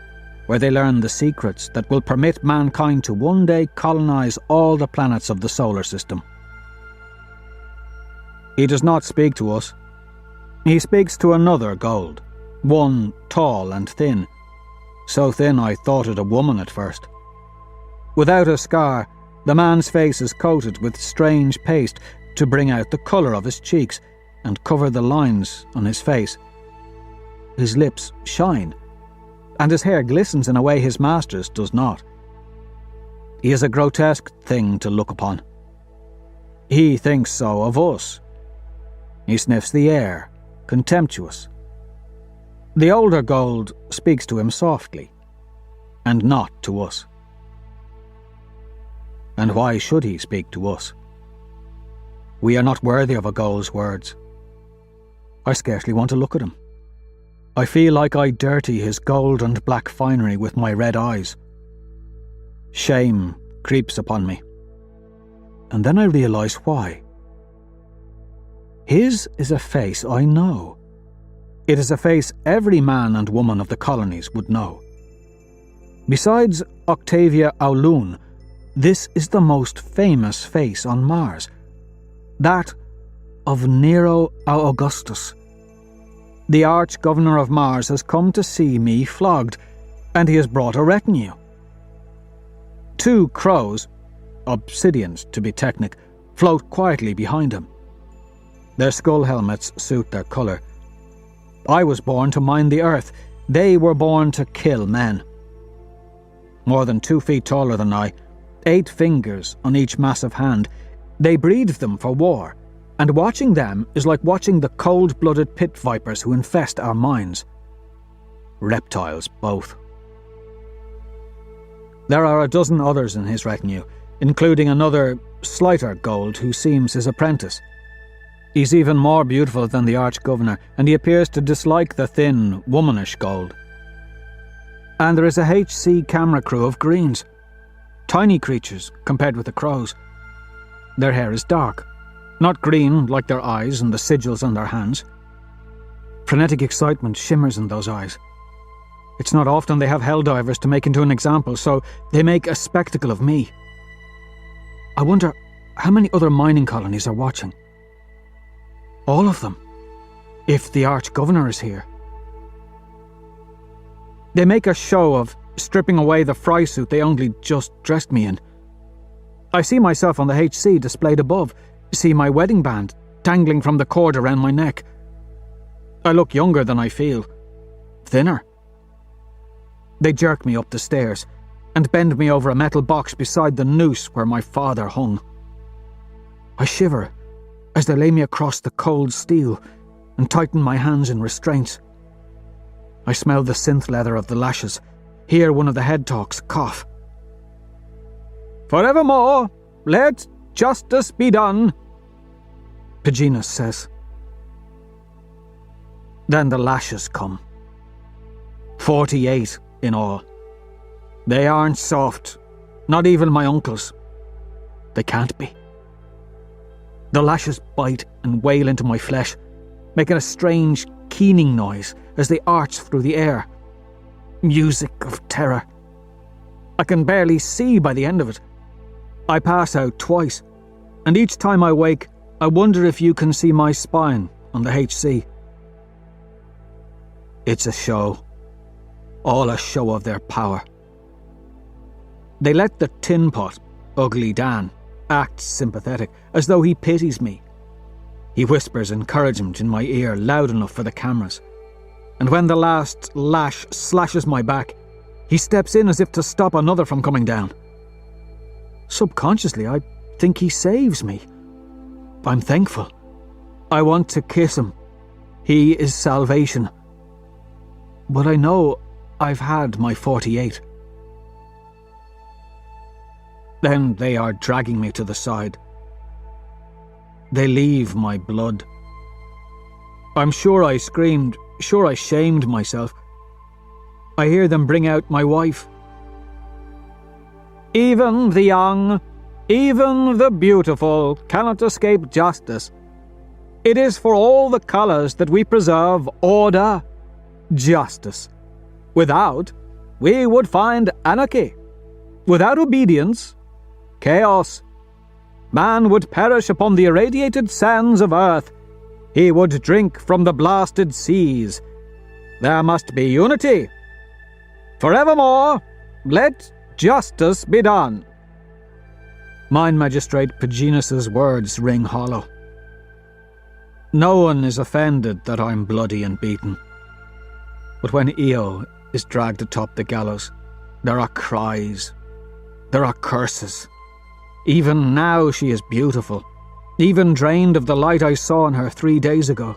where they learn the secrets that will permit mankind to one day colonise all the planets of the solar system. He does not speak to us. He speaks to another gold, one tall and thin, so thin I thought it a woman at first. Without a scar, the man's face is coated with strange paste to bring out the colour of his cheeks and cover the lines on his face. His lips shine, and his hair glistens in a way his master's does not. He is a grotesque thing to look upon. He thinks so of us. He sniffs the air, contemptuous. The older gold speaks to him softly, and not to us. And why should he speak to us? We are not worthy of a gold's words. I scarcely want to look at him. I feel like I dirty his gold and black finery with my red eyes. Shame creeps upon me. And then I realise why. His is a face I know. It is a face every man and woman of the colonies would know. Besides Octavia Aulun, this is the most famous face on Mars. That of Nero Augustus. The Arch-Governor of Mars has come to see me flogged, and he has brought a retinue. 2 crows, obsidians to be technic, float quietly behind him. Their skull helmets suit their colour. I was born to mind the earth. They were born to kill men. More than 2 feet taller than I, 8 fingers on each massive hand, they breathed them for war, and watching them is like watching the cold-blooded pit vipers who infest our minds. reptiles both. There are a dozen others in his retinue, including another, slighter Gold who seems his apprentice. He's even more beautiful than the Arch-Governor, and he appears to dislike the thin, womanish Gold. And there is a HC camera crew of greens. Tiny creatures compared with the crows. Their hair is dark, not green like their eyes and the sigils on their hands. Frenetic excitement shimmers in those eyes. It's not often they have helldivers to make into an example, so they make a spectacle of me. I wonder how many other mining colonies are watching. All of them, if the Arch-Governor is here. They make a show of stripping away the fry suit they only just dressed me in. I see myself on the HC displayed above, see my wedding band dangling from the cord around my neck. I look younger than I feel, thinner. They jerk me up the stairs and bend me over a metal box beside the noose where my father hung. I shiver as they lay me across the cold steel and tighten my hands in restraints. I smell the synth leather of the lashes, hear one of the head talks cough. "Forevermore, let justice be done," Paginus says. Then the lashes come. 48 in all. They aren't soft, not even my uncle's. They can't be. The lashes bite and wail into my flesh, making a strange, keening noise as they arch through the air. Music of terror. I can barely see by the end of it. I pass out twice, and each time I wake, I wonder if you can see my spine on the HC. It's a show. All a show of their power. They let the tin pot, Ugly Dan, act sympathetic, as though he pities me. He whispers encouragement in my ear loud enough for the cameras. And when the last lash slashes my back, he steps in as if to stop another from coming down. Subconsciously, I think he saves me. I'm thankful. I want to kiss him. He is salvation. But I know I've had my 48. Then they are dragging me to the side. They leave my blood. I'm sure I screamed, sure I shamed myself. I hear them bring out my wife. Even the young, even the beautiful cannot escape justice. It is for all the colours that we preserve order, justice. Without, we would find anarchy. Without obedience, chaos. Man would perish upon the irradiated sands of earth. He would drink from the blasted seas. There must be unity. Forevermore, let justice be done. Mine Magistrate Paginus's words ring hollow. No one is offended that I'm bloody and beaten. But when Io is dragged atop the gallows, there are cries. There are curses. Even now she is beautiful, even drained of the light I saw in her 3 days ago.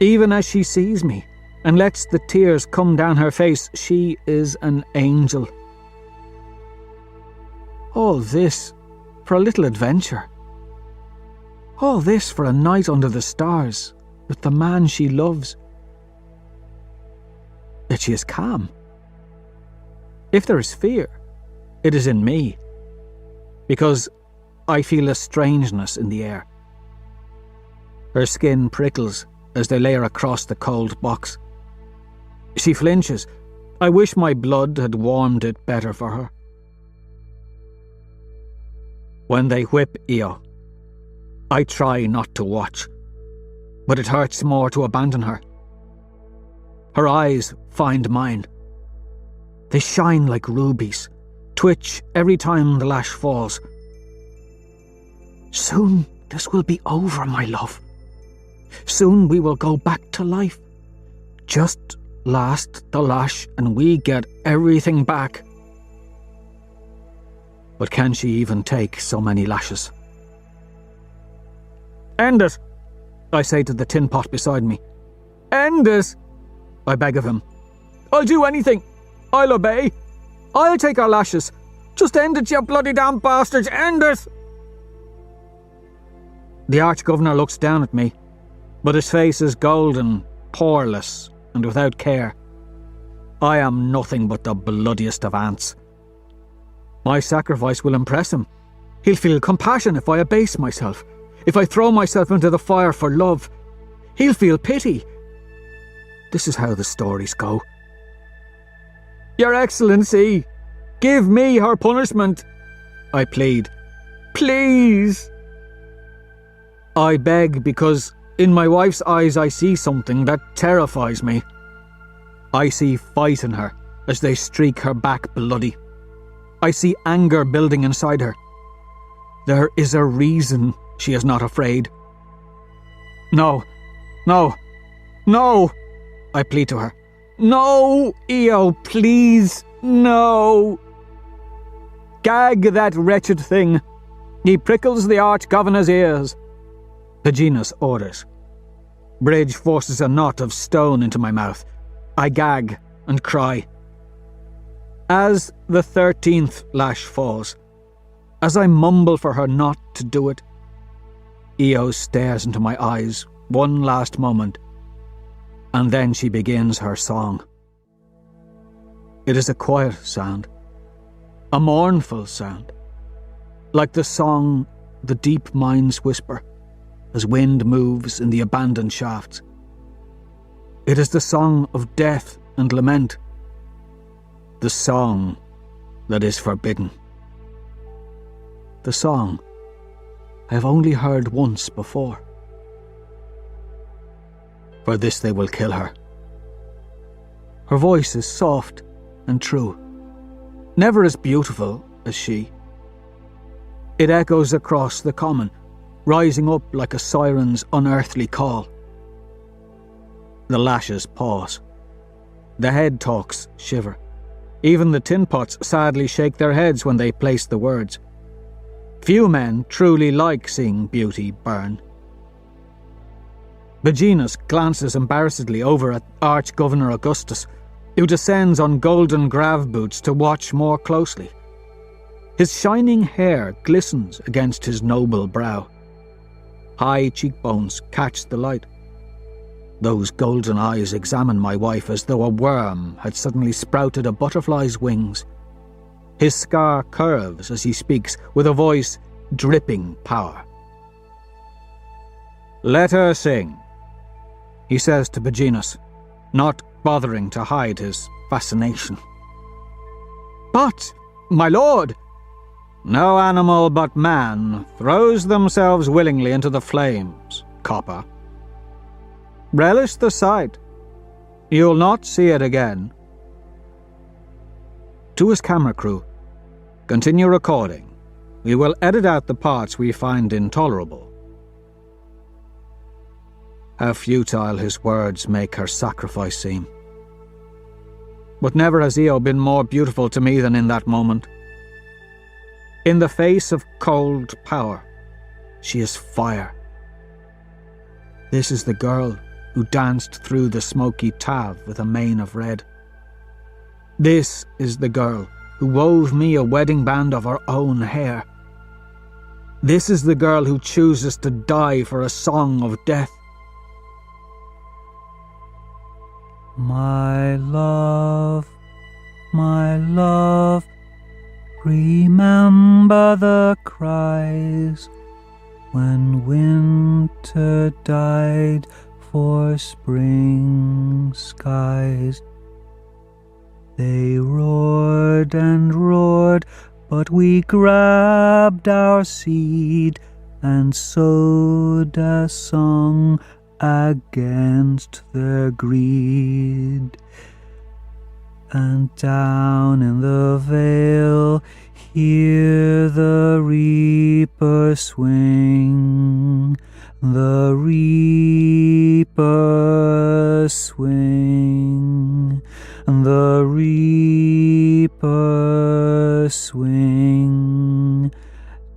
Even as she sees me and lets the tears come down her face, she is an angel. All this for a little adventure. All this for a night under the stars with the man she loves. Yet she is calm. If there is fear, it is in me, because I feel a strangeness in the air. Her skin prickles as they lay her across the cold box. She flinches. I wish my blood had warmed it better for her. When they whip Io, I try not to watch, but it hurts more to abandon her. Her eyes find mine. They shine like rubies, twitch every time the lash falls. Soon this will be over, my love. Soon we will go back to life. Just last the lash and we get everything back. But can she even take so many lashes? End it, I say to the tin pot beside me. End it, I beg of him. I'll do anything. I'll obey. I'll take our lashes. Just end it, you bloody damn bastards, end it! The Arch-Governor looks down at me, but his face is golden, poreless, and without care. I am nothing but the bloodiest of ants. My sacrifice will impress him. He'll feel compassion if I abase myself, if I throw myself into the fire for love. He'll feel pity. This is how the stories go. Your Excellency, give me her punishment, I plead. Please. I beg because in my wife's eyes I see something that terrifies me. I see fight in her as they streak her back bloody. I see anger building inside her. There is a reason she is not afraid. No, no, no, I plead to her. No, Io, please, no. Gag that wretched thing. He prickles the Arch-Governor's ears. Paeginus orders. Bridge forces a knot of stone into my mouth. I gag and cry. As the 13th lash falls, as I mumble for her not to do it, Io stares into my eyes one last moment, and then she begins her song. It is a quiet sound, a mournful sound, like the song the deep mines whisper as wind moves in the abandoned shafts. It is the song of death and lament, the song that is forbidden. The song I have only heard once before. For this they will kill her. Her voice is soft and true, never as beautiful as she. It echoes across the common, rising up like a siren's unearthly call. The lashes pause. The head talks shiver. Even the tin pots sadly shake their heads when they place the words. Few men truly like seeing beauty burn. Paeginus glances embarrassedly over at Arch-Governor Augustus, who descends on golden grav boots to watch more closely. His shining hair glistens against his noble brow. High cheekbones catch the light. Those golden eyes examine my wife as though a worm had suddenly sprouted a butterfly's wings. His scar curves as he speaks, with a voice dripping power. Let her sing, he says to Paeginus, not bothering to hide his fascination. But, my lord, no animal but man throws themselves willingly into the flames, copper. Relish the sight. You'll not see it again. To his camera crew, continue recording. We will edit out the parts we find intolerable. How futile his words make her sacrifice seem. But never has Io been more beautiful to me than in that moment. In the face of cold power, she is fire. This is the girl who danced through the smoky Tav with a mane of red. This is the girl who wove me a wedding band of her own hair. This is the girl who chooses to die for a song of death. My love, remember the cries when winter died for spring skies. They roared and roared, but we grabbed our seed and sowed a song against their greed. And down in the vale, hear the reaper swing, the reaper swing, the reaper swing.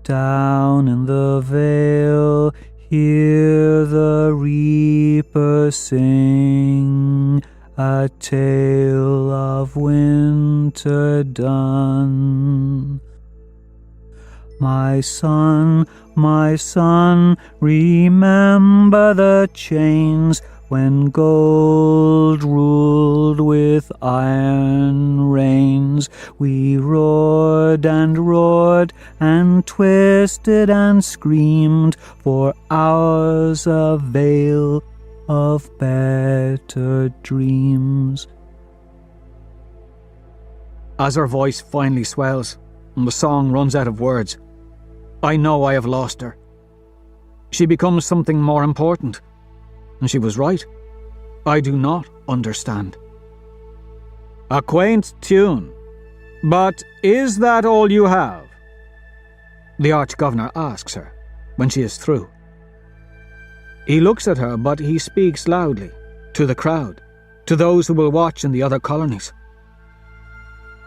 Down in the vale, hear the reaper sing, a tale of winter done. My son, remember the chains when gold ruled with iron reins. We roared and twisted and screamed for hours a veil of better dreams. As her voice finally swells and the song runs out of words, I know I have lost her. She becomes something more important. And she was right. I do not understand. A quaint tune. But is that all you have? The Arch-Governor asks her when she is through. He looks at her, but he speaks loudly, to the crowd, to those who will watch in the other colonies.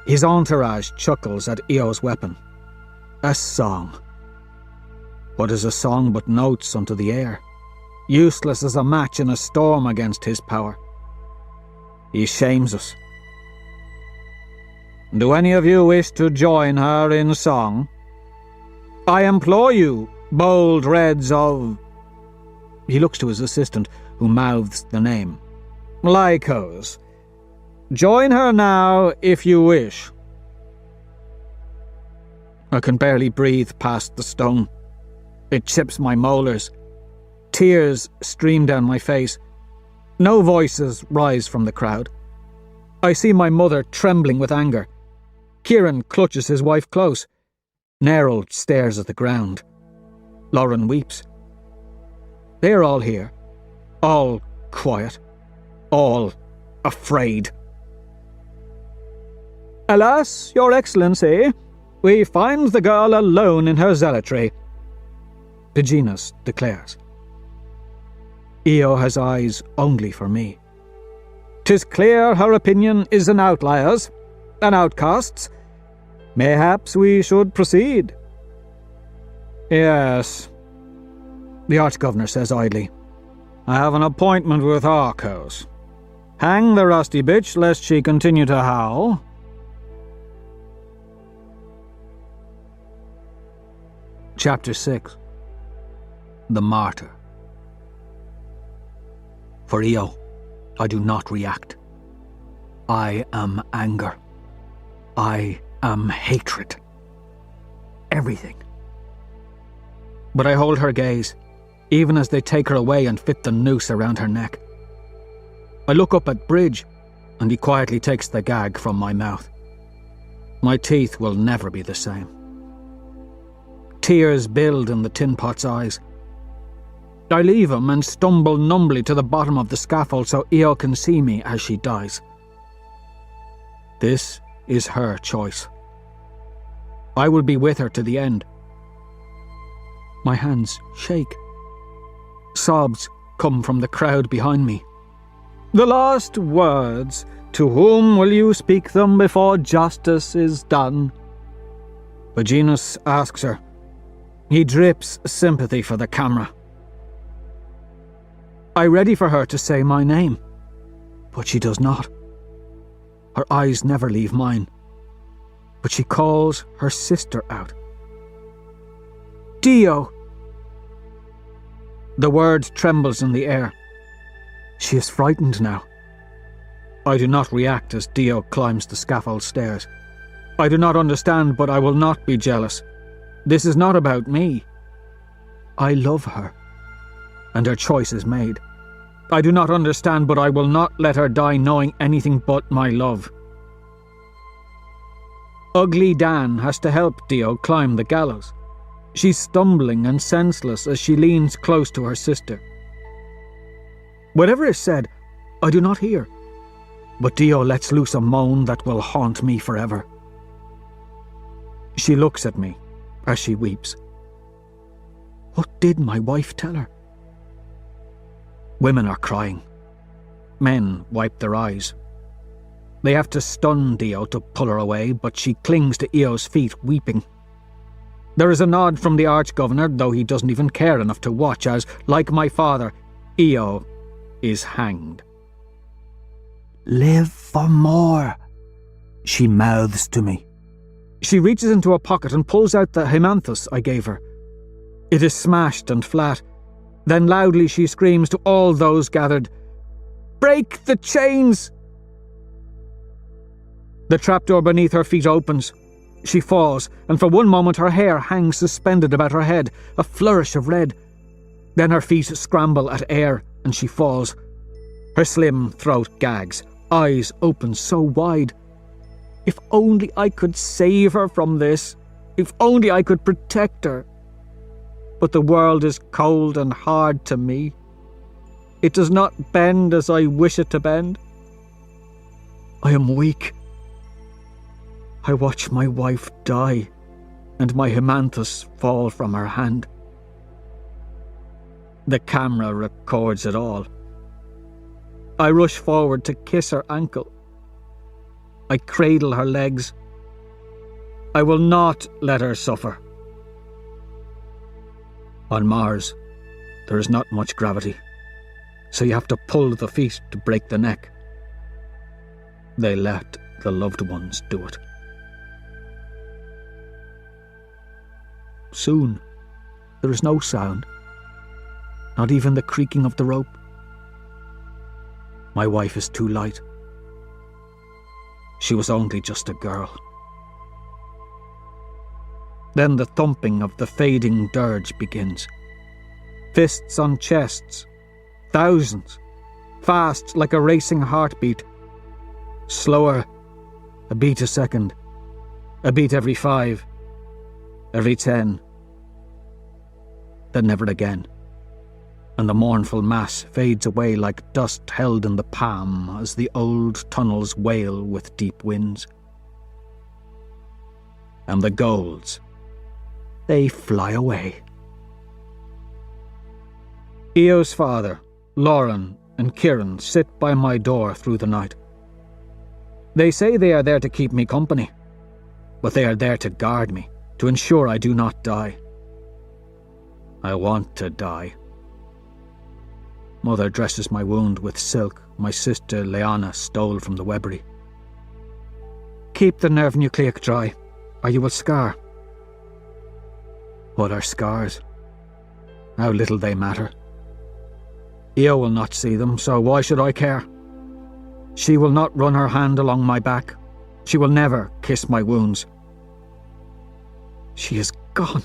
His entourage chuckles at Eo's weapon. A song. What is a song but notes unto the air? Useless as a match in a storm against his power. He shames us. Do any of you wish to join her in song? I implore you, bold Reds of... He looks to his assistant, who mouths the name. Lycos. Join her now, if you wish. I can barely breathe past the stone. It chips my molars. Tears stream down my face. No voices rise from the crowd. I see my mother trembling with anger. Kieran clutches his wife close. Neril stares at the ground. Lauren weeps. They are all here. All quiet. All afraid. Alas, Your Excellency, we find the girl alone in her zealotry, Paeginus declares. Eo has eyes only for me. 'Tis clear her opinion is an outlier's, an outcast's. Mayhaps we should proceed. Yes, the Arch-Governor says idly. I have an appointment with Arcos. Hang the rusty bitch lest she continue to howl. Chapter 6. The Martyr. For Eo, I do not react. I am anger. I am hatred. Everything. But I hold her gaze, even as they take her away and fit the noose around her neck. I look up at Bridge, and he quietly takes the gag from my mouth. My teeth will never be the same. Tears build in the tin pot's eyes. I leave him and stumble numbly to the bottom of the scaffold so Eo can see me as she dies. This is her choice. I will be with her to the end. My hands shake. Sobs come from the crowd behind me. The last words, to whom will you speak them before justice is done? Paeginus asks her. He drips sympathy for the camera. I ready for her to say my name, but she does not. Her eyes never leave mine, but she calls her sister out. Dio! The word trembles in the air. She is frightened now. I do not react as Dio climbs the scaffold stairs. I do not understand, but I will not be jealous. This is not about me. I love her, and her choice is made. I do not understand, but I will not let her die knowing anything but my love. Ugly Dan has to help Dio climb the gallows. She's stumbling and senseless as she leans close to her sister. Whatever is said, I do not hear, but Dio lets loose a moan that will haunt me forever. She looks at me as she weeps. What did my wife tell her? Women are crying. Men wipe their eyes. They have to stun Dio to pull her away, but she clings to Eo's feet, weeping. There is a nod from the Arch-Governor, though he doesn't even care enough to watch as, like my father, Eo is hanged. Live for more, she mouths to me. She reaches into a pocket and pulls out the haimanthus I gave her. It is smashed and flat. Then loudly she screams to all those gathered, "Break the chains!" The trapdoor beneath her feet opens. She falls, and for one moment her hair hangs suspended about her head, a flourish of red. Then her feet scramble at air, and she falls. Her slim throat gags, eyes open so wide. If only I could save her from this. If only I could protect her. But the world is cold and hard to me. It does not bend as I wish it to bend. I am weak. I watch my wife die, and my haimanthus fall from her hand. The camera records it all. I rush forward to kiss her ankle. I cradle her legs. I will not let her suffer. On Mars, there is not much gravity, so you have to pull the feet to break the neck. They let the loved ones do it. Soon, there is no sound, not even the creaking of the rope. My wife is too light. She was only just a girl. Then the thumping of the fading dirge begins. Fists on chests, thousands, fast like a racing heartbeat. Slower, a beat a second, a beat every 5, every 10. Then never again, and the mournful mass fades away like dust held in the palm as the old tunnels wail with deep winds. And the golds, they fly away. Eo's father, Lauren, and Kieran sit by my door through the night. They say they are there to keep me company, but they are there to guard me, to ensure I do not die. I want to die. Mother dresses my wound with silk my sister Leanna stole from the Webbery. Keep the nerve nucleic dry, or you will scar. What are scars? How little they matter. Io will not see them, so why should I care? She will not run her hand along my back. She will never kiss my wounds. She is gone.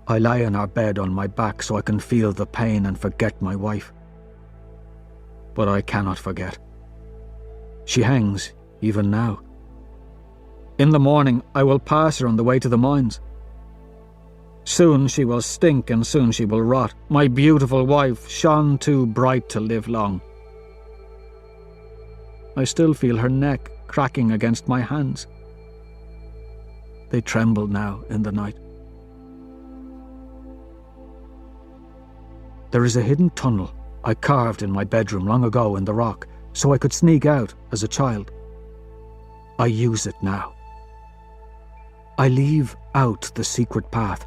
I lie in our bed on my back so I can feel the pain and forget my wife. But I cannot forget. She hangs, even now. In the morning, I will pass her on the way to the mines. Soon she will stink and soon she will rot. My beautiful wife shone too bright to live long. I still feel her neck cracking against my hands. They tremble now in the night. There is a hidden tunnel I carved in my bedroom long ago in the rock so I could sneak out as a child. I use it now. I leave out the secret path,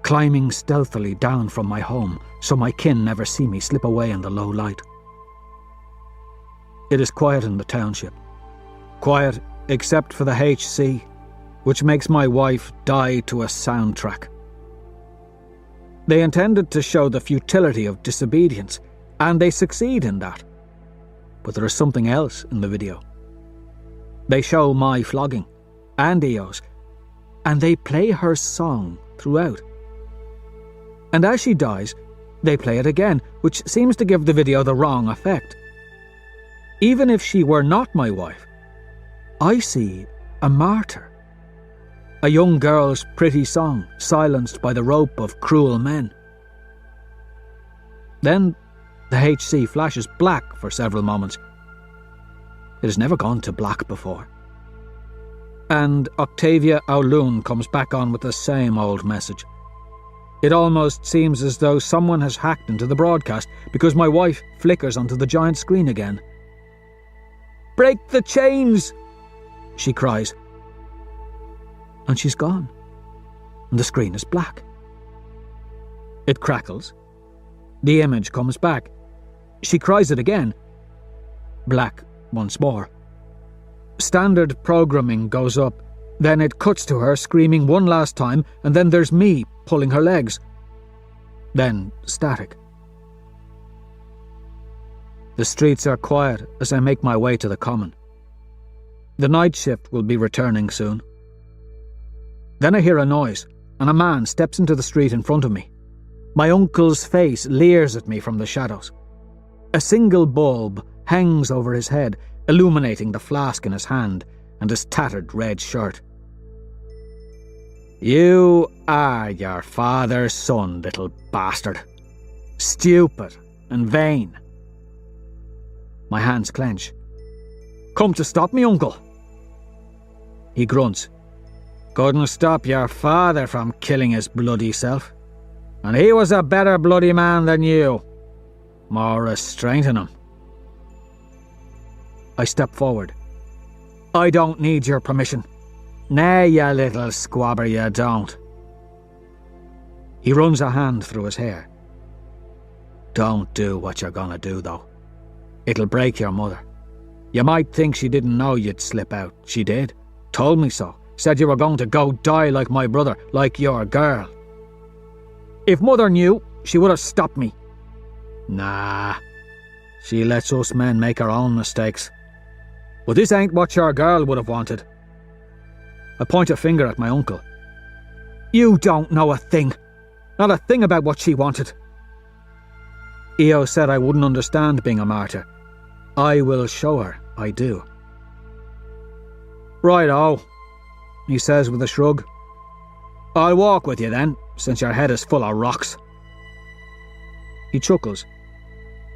climbing stealthily down from my home so my kin never see me slip away in the low light. It is quiet in the township. Quiet except for the HC, which makes my wife die to a soundtrack. They intended to show the futility of disobedience, and they succeed in that. But there is something else in the video. They show my flogging, and Eo's, and they play her song throughout. And as she dies, they play it again, which seems to give the video the wrong effect. Even if she were not my wife, I see a martyr. A young girl's pretty song, silenced by the rope of cruel men. Then the HC flashes black for several moments. It has never gone to black before. And Octavia Aulun comes back on with the same old message. It almost seems as though someone has hacked into the broadcast because my wife flickers onto the giant screen again. "Break the chains!" she cries. And she's gone, and the screen is black. It crackles. The image comes back. She cries it again. Black once more. Standard programming goes up. Then it cuts to her screaming one last time, and then there's me pulling her legs. Then static. The streets are quiet as I make my way to the common. The night shift will be returning soon. Then I hear a noise, and a man steps into the street in front of me. My uncle's face leers at me from the shadows. A single bulb hangs over his head, illuminating the flask in his hand and his tattered red shirt. "You are your father's son, little bastard. Stupid and vain." My hands clench. "Come to stop me, uncle." He grunts. "Couldn't stop your father from killing his bloody self. And he was a better bloody man than you. More restraint in him." I step forward. "I don't need your permission." "Nay, you little squabber, you don't." He runs a hand through his hair. "Don't do what you're gonna do, though. It'll break your mother. You might think she didn't know you'd slip out. She did. Told me so. Said you were going to go die like my brother, like your girl. If mother knew, she would have stopped me." "Nah. She lets us men make our own mistakes. But this ain't what your girl would have wanted." I point a finger at my uncle. "You don't know a thing. Not a thing about what she wanted." Io said I wouldn't understand being a martyr. I will show her I do. "Right-o," he says with a shrug. "I'll walk with you then, since your head is full of rocks." He chuckles.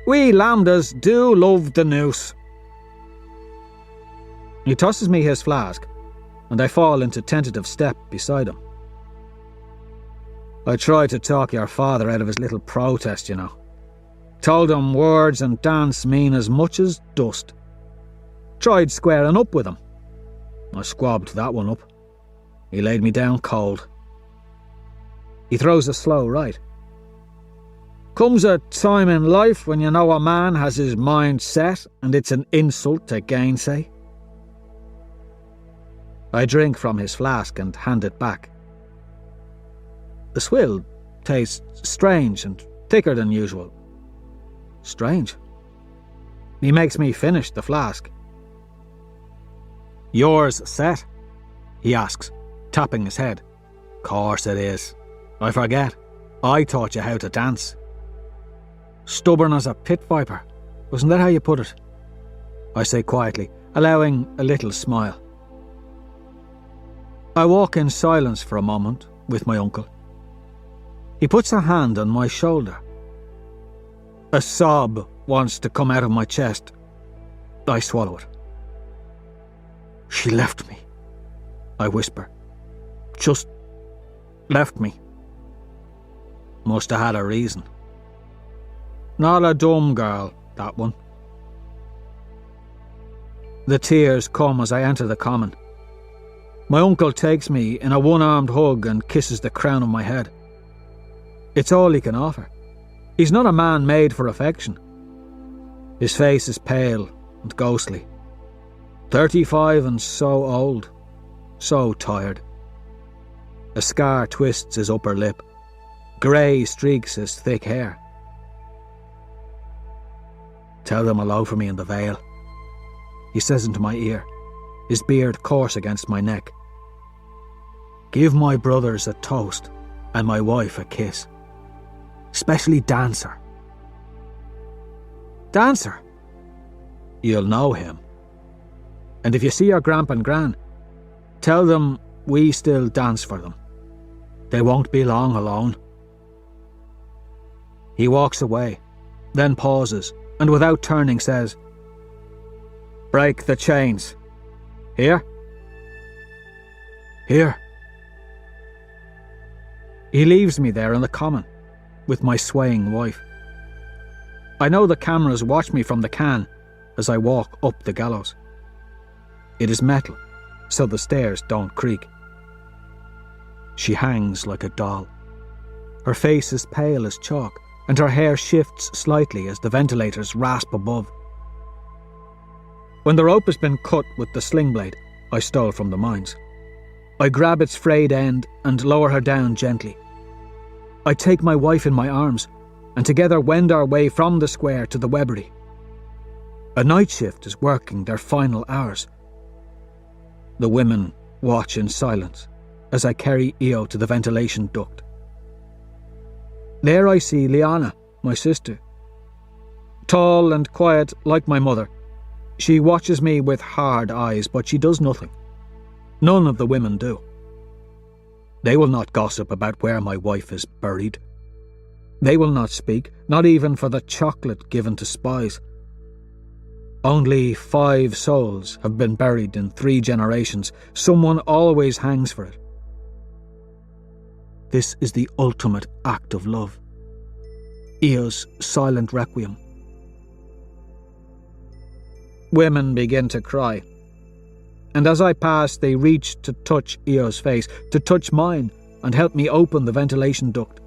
"We lambdas do love the noose." He tosses me his flask, and I fall into tentative step beside him. "I tried to talk your father out of his little protest, you know. Told him words and dance mean as much as dust. Tried squaring up with him. I squabbed that one up. He laid me down cold." He throws a slow right. "Comes a time in life when you know a man has his mind set and it's an insult to gainsay." I drink from his flask and hand it back. The swill tastes strange and thicker than usual. Strange. He makes me finish the flask. "Yours set?" he asks, tapping his head. "Course it is. I forget. I taught you how to dance." "Stubborn as a pit viper. Wasn't that how you put it?" I say quietly, allowing a little smile. I walk in silence for a moment with my uncle. He puts a hand on my shoulder. A sob wants to come out of my chest. I swallow it. "She left me," I whisper. "Just left me." Must have had a reason. Not a dumb girl, that one. The tears come as I enter the common. My uncle takes me in a one-armed hug and kisses the crown of my head. It's all he can offer. He's not a man made for affection. His face is pale and ghostly. 35 and so old, so tired. A scar twists his upper lip. Grey streaks his thick hair. "Tell them hello for me in the Vale," he says into my ear, his beard coarse against my neck. "Give my brothers a toast and my wife a kiss. Especially Dancer." "Dancer?" "You'll know him. And if you see your Gramp and Gran, tell them we still dance for them. They won't be long alone." He walks away, then pauses, and without turning says, "Break the chains. Here?" "Here." He leaves me there in the common, with my swaying wife. I know the cameras watch me from the can as I walk up the gallows. It is metal, so the stairs don't creak. She hangs like a doll. Her face is pale as chalk, and her hair shifts slightly as the ventilators rasp above. When the rope has been cut with the sling blade I stole from the mines, I grab its frayed end and lower her down gently. I take my wife in my arms, and together wend our way from the square to the Webbery. A night shift is working their final hours. The women watch in silence as I carry Io to the ventilation duct. There I see Liana, my sister. Tall and quiet like my mother, she watches me with hard eyes, but she does nothing. None of the women do. They will not gossip about where my wife is buried. They will not speak, not even for the chocolate given to spies. Only 5 souls have been buried in 3 generations. Someone always hangs for it. This is the ultimate act of love. Io's silent requiem. Women begin to cry, and as I pass they reach to touch Io's face, to touch mine and help me open the ventilation duct.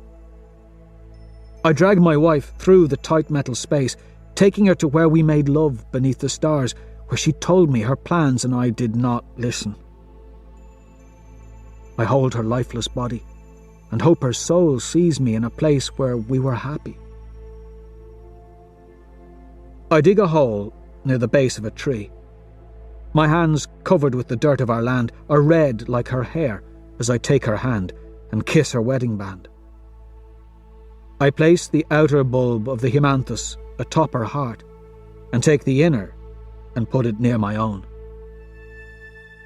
I drag my wife through the tight metal space, taking her to where we made love beneath the stars, where she told me her plans and I did not listen. I hold her lifeless body and hope her soul sees me in a place where we were happy. I dig a hole near the base of a tree. My hands, covered with the dirt of our land, are red like her hair as I take her hand and kiss her wedding band. I place the outer bulb of the Himanthus atop her heart and take the inner and put it near my own.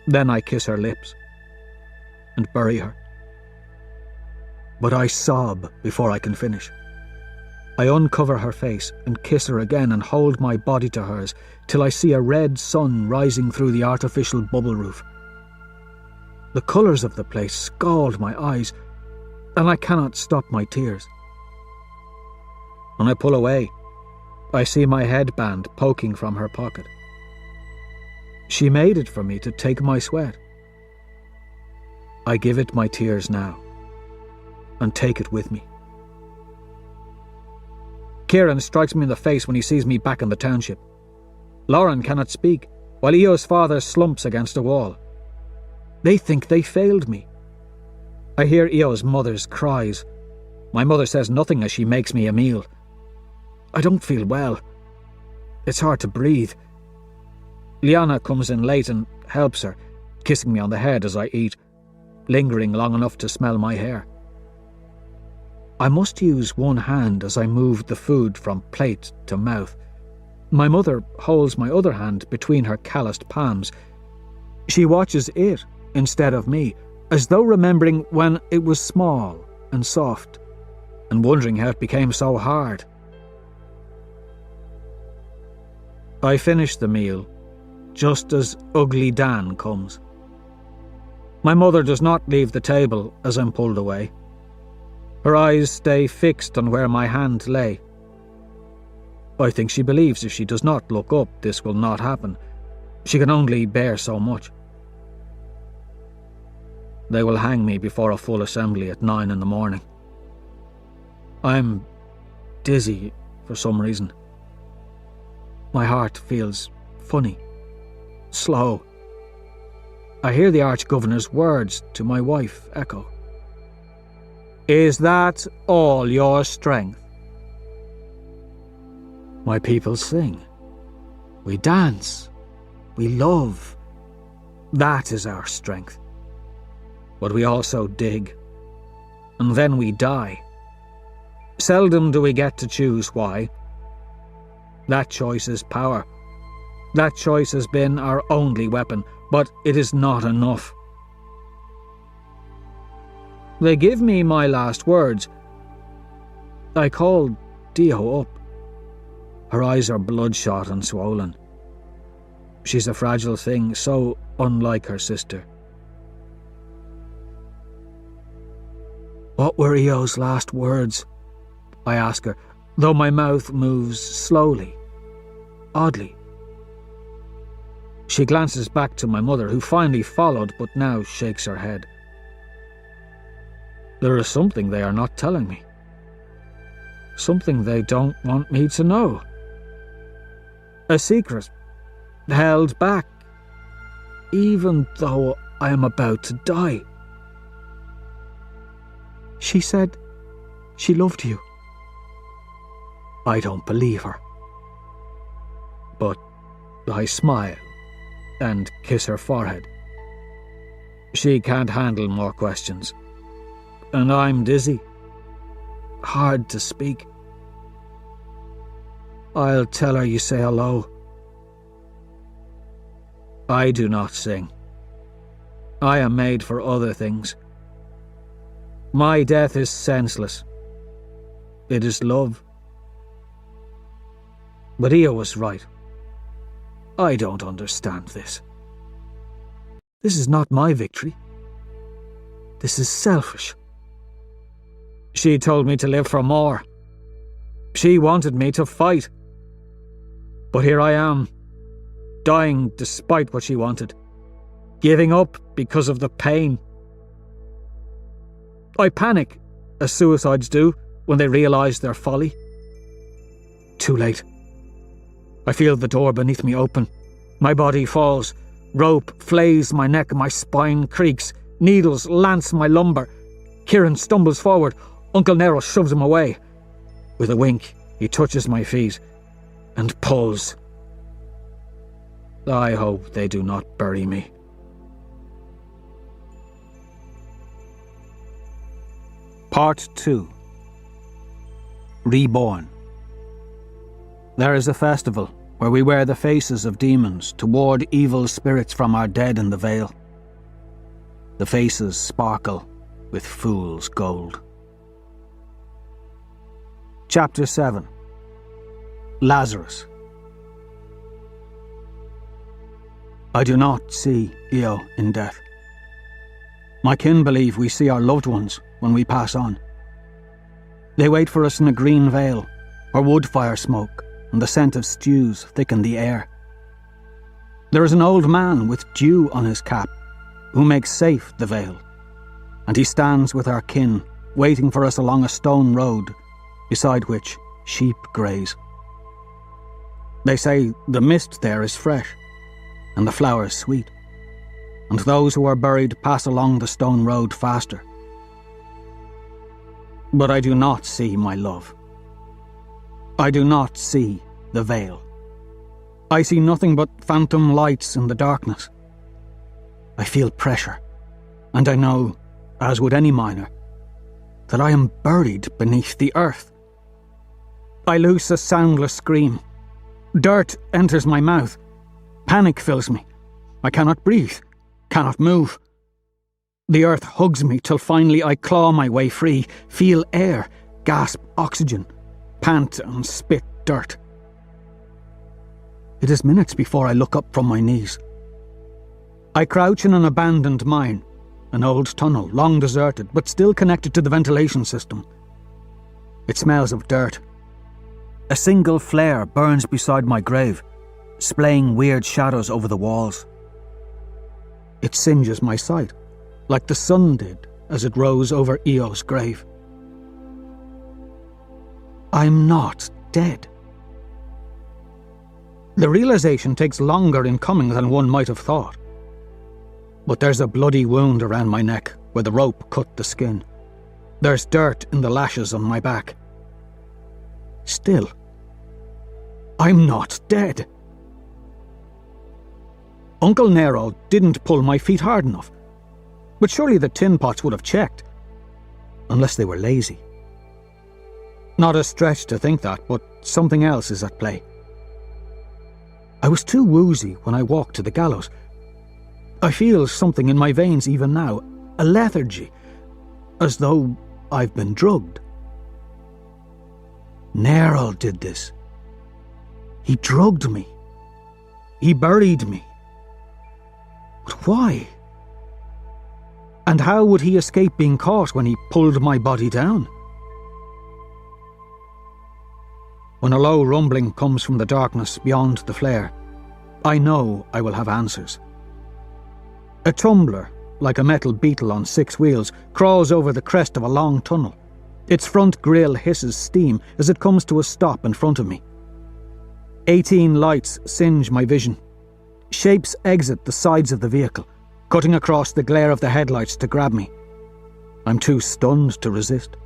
Then I kiss her lips and bury her. But I sob before I can finish. I uncover her face and kiss her again and hold my body to hers till I see a red sun rising through the artificial bubble roof. The colours of the place scald my eyes, and I cannot stop my tears. When I pull away, I see my headband poking from her pocket. She made it for me to take my sweat. I give it my tears now, and take it with me. Kieran strikes me in the face when he sees me back in the township. Lauren cannot speak, while Io's father slumps against a wall. They think they failed me. I hear Io's mother's cries. My mother says nothing as she makes me a meal. I don't feel well. It's hard to breathe. Liana comes in late and helps her, kissing me on the head as I eat, lingering long enough to smell my hair. I must use one hand as I move the food from plate to mouth. My mother holds my other hand between her calloused palms. She watches it instead of me, as though remembering when it was small and soft, and wondering how it became so hard. I finish the meal, just as Ugly Dan comes. My mother does not leave the table as I'm pulled away. Her eyes stay fixed on where my hand lay. I think she believes if she does not look up, this will not happen. She can only bear so much. They will hang me before a full assembly at 9 in the morning. I'm dizzy for some reason. My heart feels funny, slow. I hear the Archgovernor's words to my wife echo. Is that all your strength? My people sing. We dance. We love. That is our strength. But we also dig. And then we die. Seldom do we get to choose why. That choice is power. That choice has been our only weapon, but it is not enough. They give me my last words. I call Dio up. Her eyes are bloodshot and swollen. She's a fragile thing, so unlike her sister. What were Io's last words? I ask her, though my mouth moves slowly, oddly. She glances back to my mother, who finally followed but now shakes her head. There is something they are not telling me. something they don't want me to know. A secret held back, even though I am about to die. She said she loved you. I don't believe her. But I smile and kiss her forehead. She can't handle more questions. And I'm dizzy. Hard to speak. I'll tell her you say hello. I do not sing. I am made for other things. My death is senseless. It is love. But Io was right. I don't understand this. This is not my victory. This is selfish. She told me to live for more. She wanted me to fight. But here I am, dying despite what she wanted, giving up because of the pain. I panic, as suicides do when they realise their folly. Too late. I feel the door beneath me open. My body falls. Rope flays my neck and my spine creaks. Needles lance my lumbar. Kieran stumbles forward. Uncle Nero shoves him away. With a wink, he touches my feet and pulls. I hope they do not bury me. Part 2. Reborn. There is a festival where we wear the faces of demons to ward evil spirits from our dead in the Vale. The faces sparkle with fool's gold. Chapter 7. Lazarus. I do not see Io in death. My kin believe we see our loved ones when we pass on. They wait for us in a green vale, where wood fire smoke and the scent of stews thicken the air. There is an old man with dew on his cap, who makes safe the vale, and he stands with our kin, waiting for us along a stone road, beside which sheep graze. They say the mist there is fresh, and the flowers sweet, and those who are buried pass along the stone road faster. But I do not see my love. I do not see the Vale. I see nothing but phantom lights in the darkness. I feel pressure, and I know, as would any miner, that I am buried beneath the earth. I loose a soundless scream. Dirt enters my mouth. Panic fills me. I cannot breathe, cannot move. The earth hugs me till finally I claw my way free, feel air, gasp oxygen, pant and spit dirt. It is minutes before I look up from my knees. I crouch in an abandoned mine, an old tunnel, long deserted, but still connected to the ventilation system. It smells of dirt. A single flare burns beside my grave, splaying weird shadows over the walls. It singes my sight, like the sun did as it rose over Io's grave. I'm not dead. The realization takes longer in coming than one might have thought. But there's a bloody wound around my neck where the rope cut the skin. There's dirt in the lashes on my back. Still, I'm not dead. Uncle Nero didn't pull my feet hard enough, but surely the tin pots would have checked, unless they were lazy. Not a stretch to think that, but something else is at play. I was too woozy when I walked to the gallows. I feel something in my veins even now, a lethargy, as though I've been drugged. Nero did this. He drugged me. He buried me. But why? And how would he escape being caught when he pulled my body down? When a low rumbling comes from the darkness beyond the flare, I know I will have answers. A tumbler, like a metal beetle on 6 wheels, crawls over the crest of a long tunnel. Its front grille hisses steam as it comes to a stop in front of me. 18 lights singe my vision. Shapes exit the sides of the vehicle, cutting across the glare of the headlights to grab me. I'm too stunned to resist.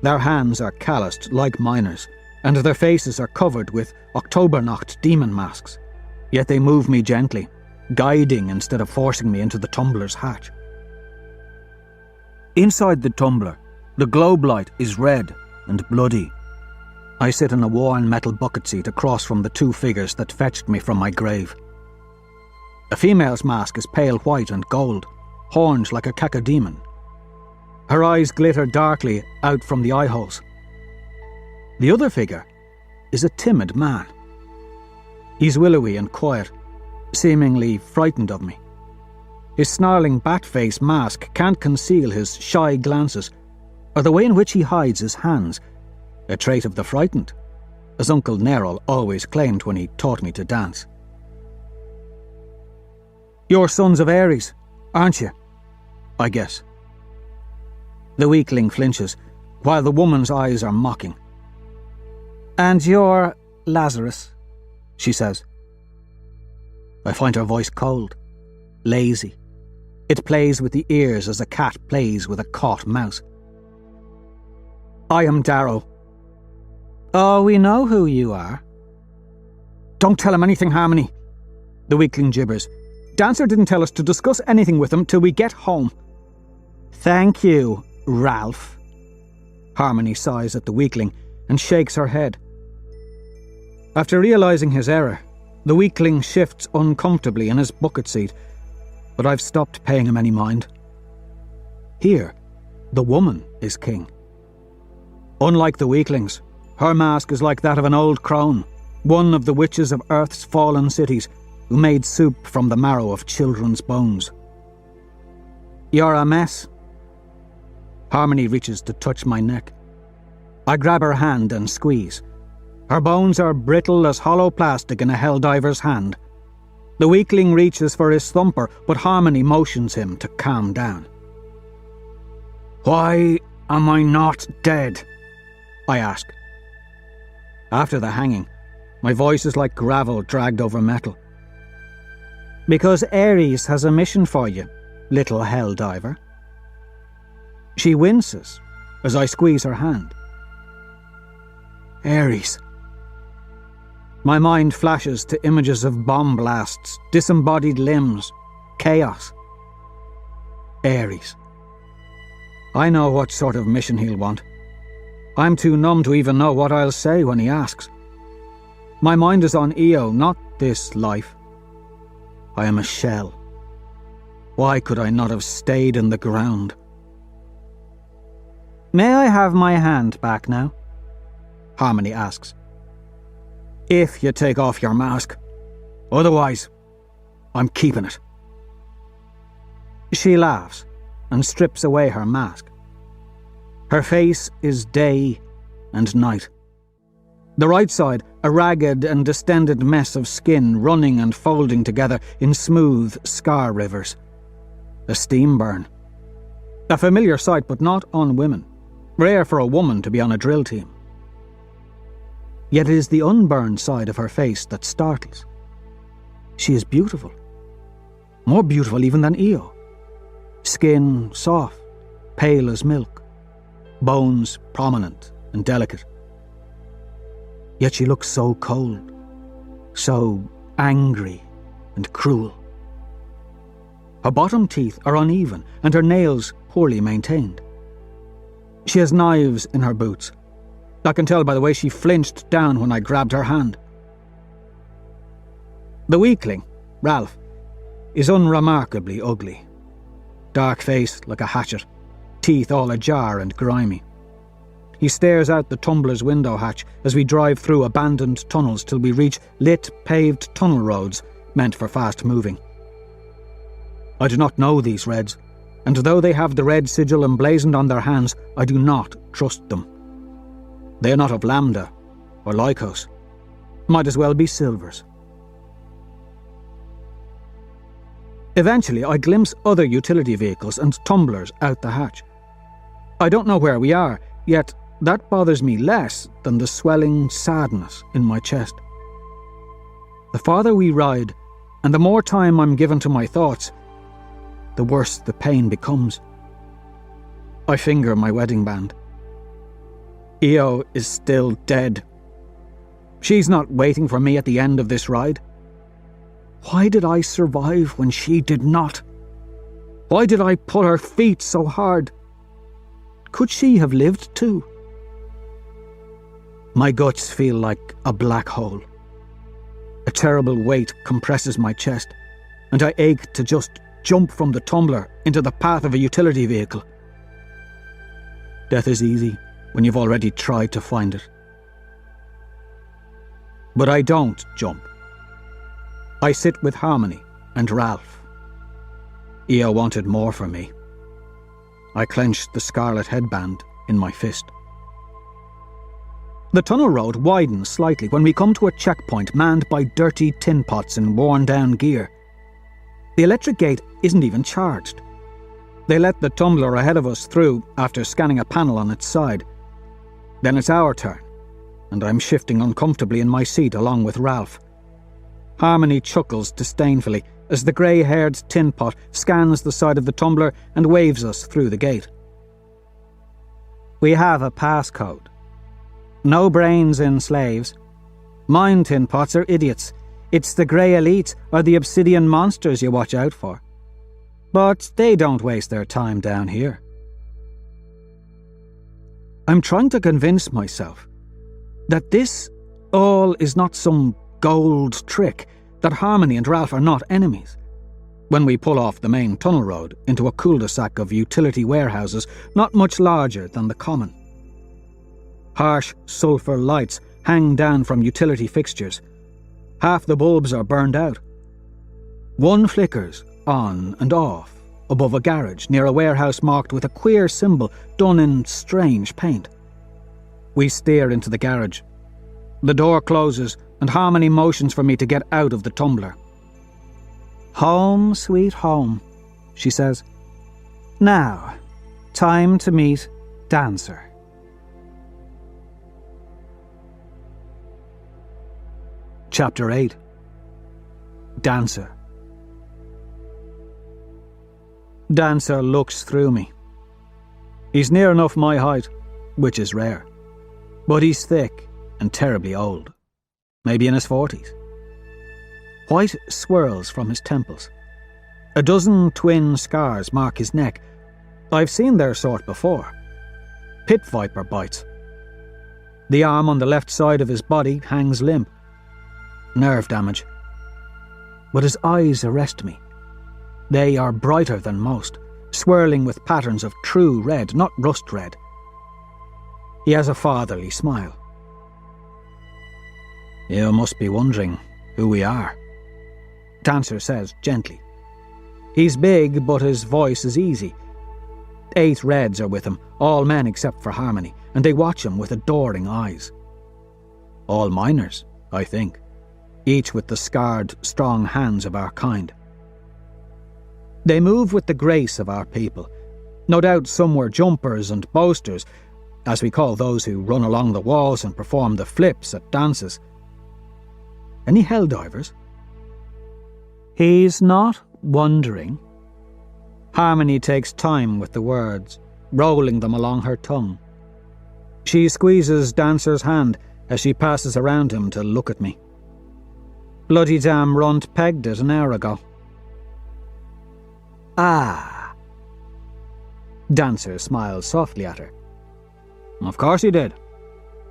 Their hands are calloused like miners, and their faces are covered with Octobernacht demon masks. Yet they move me gently, guiding instead of forcing me into the tumbler's hatch. Inside the tumbler, the globe light is red and bloody. I sit in a worn metal bucket seat across from the two figures that fetched me from my grave. A female's mask is pale white and gold, horns like a cacodemon. Her eyes glitter darkly out from the eye holes. The other figure is a timid man. He's willowy and quiet, seemingly frightened of me. His snarling bat-face mask can't conceal his shy glances, or the way in which he hides his hands, a trait of the frightened, as Uncle Nerol always claimed when he taught me to dance. "You're sons of Ares, aren't you?" I guess. The weakling flinches, while the woman's eyes are mocking. "And you're Lazarus," she says. I find her voice cold, lazy. It plays with the ears as a cat plays with a caught mouse. "I am Darrow." "Oh, we know who you are." "Don't tell him anything, Harmony," the weakling gibbers. "Dancer didn't tell us to discuss anything with him till we get home." "Thank you, Ralph." Harmony sighs at the weakling and shakes her head. After realising his error, the weakling shifts uncomfortably in his bucket seat, but I've stopped paying him any mind. Here, the woman is king. Unlike the weaklings, her mask is like that of an old crone, one of the witches of Earth's fallen cities, who made soup from the marrow of children's bones. "You're a mess." Harmony reaches to touch my neck. I grab her hand and squeeze. Her bones are brittle as hollow plastic in a helldiver's hand. The weakling reaches for his thumper, but Harmony motions him to calm down. "Why am I not dead?" I ask. After the hanging, my voice is like gravel dragged over metal. "Because Ares has a mission for you, little helldiver." She winces as I squeeze her hand. Ares. My mind flashes to images of bomb blasts, disembodied limbs, chaos. Ares. I know what sort of mission he'll want. I'm too numb to even know what I'll say when he asks. My mind is on Io, not this life. I am a shell. Why could I not have stayed in the ground? "May I have my hand back now?" Harmony asks. "If you take off your mask. Otherwise, I'm keeping it." She laughs and strips away her mask. Her face is day and night. The right side, a ragged and distended mess of skin running and folding together in smooth scar rivers. A steam burn. A familiar sight, but not on women. Rare for a woman to be on a drill team. Yet it is the unburned side of her face that startles. She is beautiful. More beautiful even than Io. Skin soft, pale as milk. Bones prominent and delicate. Yet she looks so cold, so angry and cruel. Her bottom teeth are uneven and her nails poorly maintained. She has knives in her boots. I can tell by the way she flinched down when I grabbed her hand. The weakling, Ralph, is unremarkably ugly. Dark-faced like a hatchet, teeth all ajar and grimy. He stares out the tumbler's window hatch as we drive through abandoned tunnels till we reach lit, paved tunnel roads meant for fast moving. I do not know these Reds, and though they have the red sigil emblazoned on their hands, I do not trust them. They are not of Lambda or Lycos. Might as well be Silvers. Eventually, I glimpse other utility vehicles and tumblers out the hatch. I don't know where we are, yet that bothers me less than the swelling sadness in my chest. The farther we ride, and the more time I'm given to my thoughts, the worse the pain becomes. I finger my wedding band. Io is still dead. She's not waiting for me at the end of this ride. Why did I survive when she did not? Why did I pull her feet so hard? Could she have lived too? My guts feel like a black hole. A terrible weight compresses my chest, and I ache to just jump from the tumbler into the path of a utility vehicle. Death is easy when you've already tried to find it. But I don't jump. I sit with Harmony and Ralph. Io wanted more from me. I clenched the scarlet headband in my fist. The tunnel road widens slightly when we come to a checkpoint manned by dirty tin pots and worn-down gear. The electric gate isn't even charged. They let the tumbler ahead of us through after scanning a panel on its side. Then it's our turn, and I'm shifting uncomfortably in my seat along with Ralph. Harmony chuckles disdainfully as the grey-haired tin pot scans the side of the tumbler and waves us through the gate. We have a passcode. No brains in slaves. Mine tin pots are idiots. It's the grey elites or the obsidian monsters you watch out for. But they don't waste their time down here. I'm trying to convince myself that this all is not some gold trick, that Harmony and Ralph are not enemies. When we pull off the main tunnel road into a cul-de-sac of utility warehouses not much larger than the common. Harsh sulphur lights hang down from utility fixtures. Half the bulbs are burned out. One flickers on and off above a garage near a warehouse marked with a queer symbol done in strange paint. We steer into the garage. The door closes and Harmony motions for me to get out of the tumbler. "Home, sweet home," she says. "Now, time to meet Dancer." Chapter 8. Dancer. Dancer looks through me. He's near enough my height, which is rare. But he's thick and terribly old, maybe in his 40s. White swirls from his temples. A dozen twin scars mark his neck. I've seen their sort before. Pit viper bites. The arm on the left side of his body hangs limp. Nerve damage. But his eyes arrest me. They are brighter than most, swirling with patterns of true red, not rust red. He has a fatherly smile. "You must be wondering who we are," Dancer says gently. He's big, but his voice is easy. 8 Reds are with him, all men except for Harmony, and they watch him with adoring eyes. All miners, I think, each with the scarred, strong hands of our kind. They move with the grace of our people. No doubt some were jumpers and boasters, as we call those who run along the walls and perform the flips at dances. Any hell divers? He's not wondering. Harmony takes time with the words, rolling them along her tongue. She squeezes Dancer's hand as she passes around him to look at me. "Bloody damn runt pegged it an hour ago." "Ah." Dancer smiles softly at her. "Of course he did.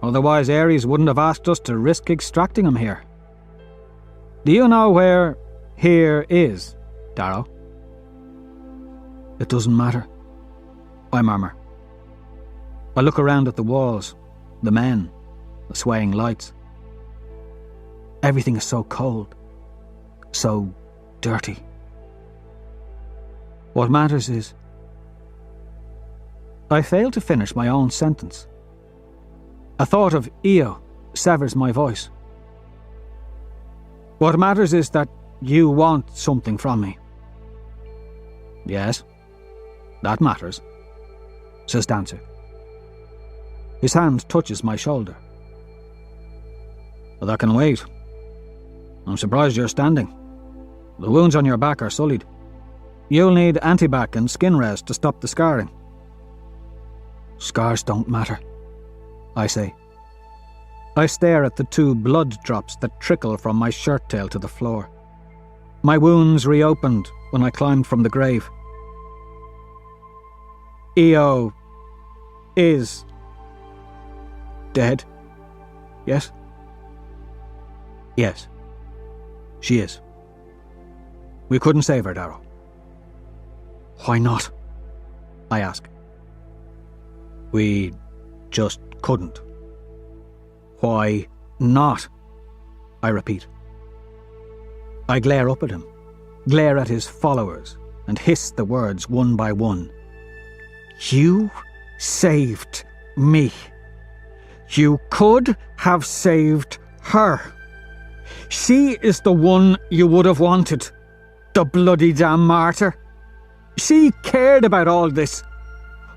Otherwise Ares wouldn't have asked us to risk extracting him here. Do you know where here is, Darrow?" "It doesn't matter," I murmur. I look around at the walls, the men, the swaying lights. Everything is so cold, so dirty. What matters is... I fail to finish my own sentence. A thought of Io severs my voice. What matters is that you want something from me. Yes, that matters. says Dancer. His hand touches my shoulder. Well, that can wait. I'm surprised you're standing. The wounds on your back are sullied. You'll need antibac and skin rest to stop the scarring. Scars don't matter, I say. I stare at the 2 blood drops that trickle from my shirt tail to the floor. My wounds reopened when I climbed from the grave. Io is dead, yes? Yes, she is. We couldn't save her, Darrow. Why not? I ask. We just couldn't. Why not? I repeat. I glare up at him, glare at his followers, and hiss the words one by one. You saved me. You could have saved her. She is the one you would have wanted. The bloody damn martyr. She cared about all this.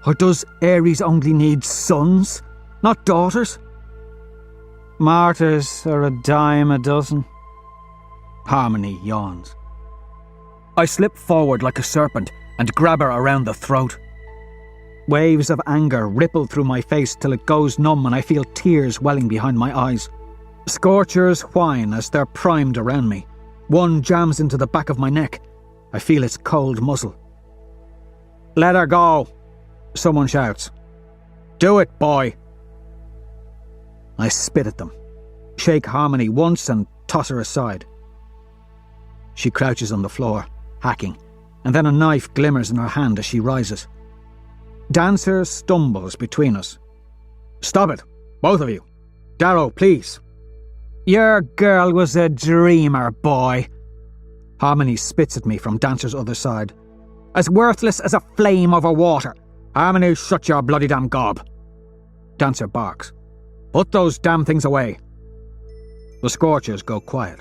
Or does Ares only need sons, not daughters? Martyrs are a dime a dozen. Harmony yawns. I slip forward like a serpent and grab her around the throat. Waves of anger ripple through my face till it goes numb and I feel tears welling behind my eyes. Scorchers whine as they're primed around me. One jams into the back of my neck. I feel its cold muzzle. Let her go, someone shouts. Do it, boy. I spit at them, shake Harmony once and toss her aside. She crouches on the floor, hacking, and then a knife glimmers in her hand as she rises. Dancer stumbles between us. Stop it, both of you. Darrow, please. Your girl was a dreamer, boy. Harmony spits at me from Dancer's other side. As worthless as a flame over water. Harmony, shut your bloody damn gob. Dancer barks. Put those damn things away. The Scorchers go quiet.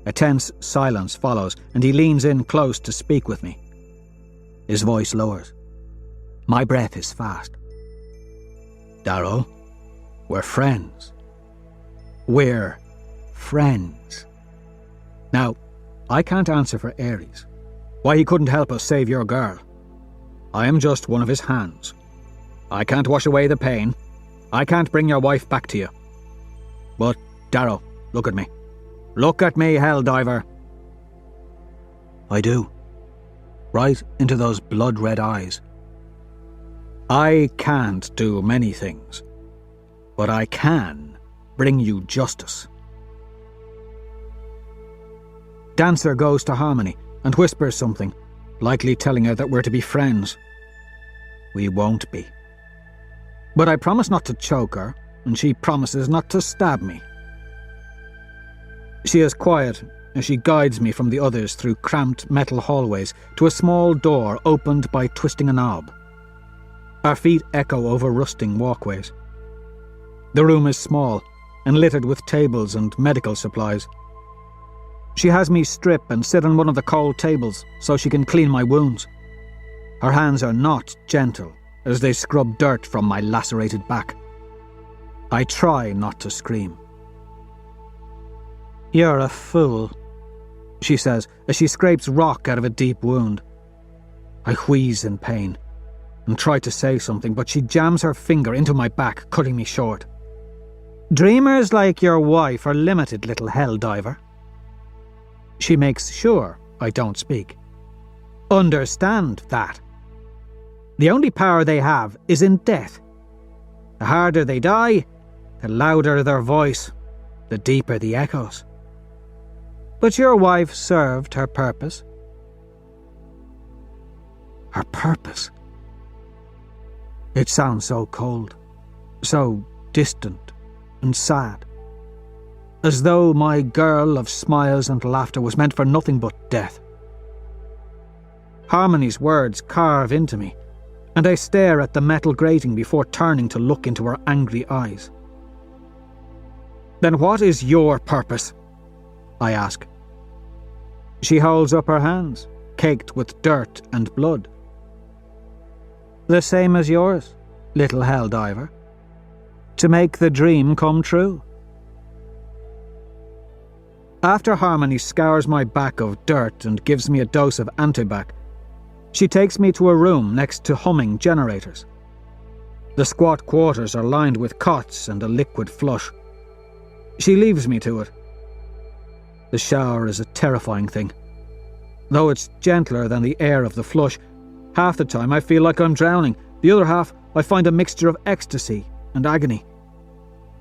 A tense silence follows, and he leans in close to speak with me. His voice lowers. My breath is fast. Darrow, we're friends. We're friends. Now, I can't answer for Ares. Why he couldn't help us save your girl. I am just one of his hands. I can't wash away the pain. I can't bring your wife back to you. But, Darrow, look at me. Look at me, Helldiver. I do. Right into those blood-red eyes. I can't do many things, but I can bring you justice. Dancer goes to Harmony and whispers something, likely telling her that we're to be friends. We won't be. But I promise not to choke her, and she promises not to stab me. She is quiet as she guides me from the others through cramped metal hallways to a small door opened by twisting a knob. Our feet echo over rusting walkways. The room is small and littered with tables and medical supplies. She has me strip and sit on one of the cold tables so she can clean my wounds. Her hands are not gentle as they scrub dirt from my lacerated back. I try not to scream. You're a fool, she says as she scrapes rock out of a deep wound. I wheeze in pain and try to say something, but she jams her finger into my back, cutting me short. Dreamers like your wife are limited, little Helldiver. She makes sure I don't speak. Understand that. The only power they have is in death. The harder they die, the louder their voice, the deeper the echoes. But your wife served her purpose. Her purpose? It sounds so cold, so distant and sad. As though my girl of smiles and laughter was meant for nothing but death. Harmony's words carve into me, and I stare at the metal grating before turning to look into her angry eyes. Then what is your purpose? I ask. She holds up her hands, caked with dirt and blood. The same as yours, little helldiver. To make the dream come true. After Harmony scours my back of dirt and gives me a dose of antibac, she takes me to a room next to humming generators. The squat quarters are lined with cots and a liquid flush. She leaves me to it. The shower is a terrifying thing. Though it's gentler than the air of the flush, half the time I feel like I'm drowning, the other half I find a mixture of ecstasy and agony.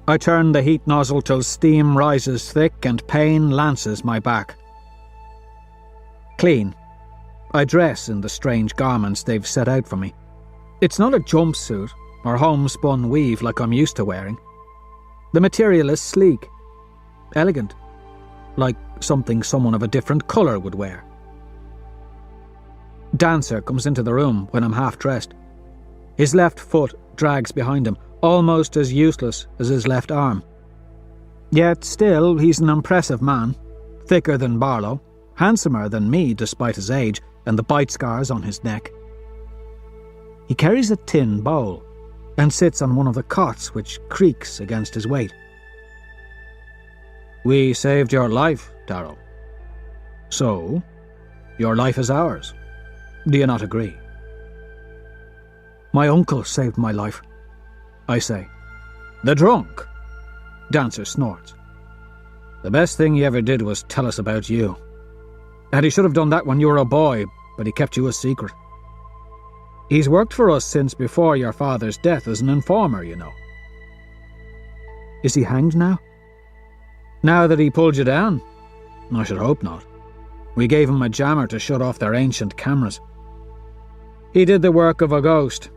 I turn the heat nozzle till steam rises thick and pain lances my back. Clean. I dress in the strange garments they've set out for me. It's not a jumpsuit or homespun weave like I'm used to wearing. The material is sleek, elegant, like something someone of a different colour would wear. Dancer comes into the room when I'm half dressed. His left foot drags behind him, almost as useless as his left arm. Yet still he's an impressive man, thicker than Barlow, handsomer than me despite his age and the bite scars on his neck. He carries a tin bowl and sits on one of the cots which creaks against his weight. We saved your life, Darrow. So, your life is ours. Do you not agree? My uncle saved my life, I say. The drunk? Dancer snorts. The best thing he ever did was tell us about you. And he should have done that when you were a boy, but he kept you a secret. He's worked for us since before your father's death as an informer, you know. Is he hanged now? Now that he pulled you down? I should hope not. We gave him a jammer to shut off their ancient cameras. He did the work of a ghost.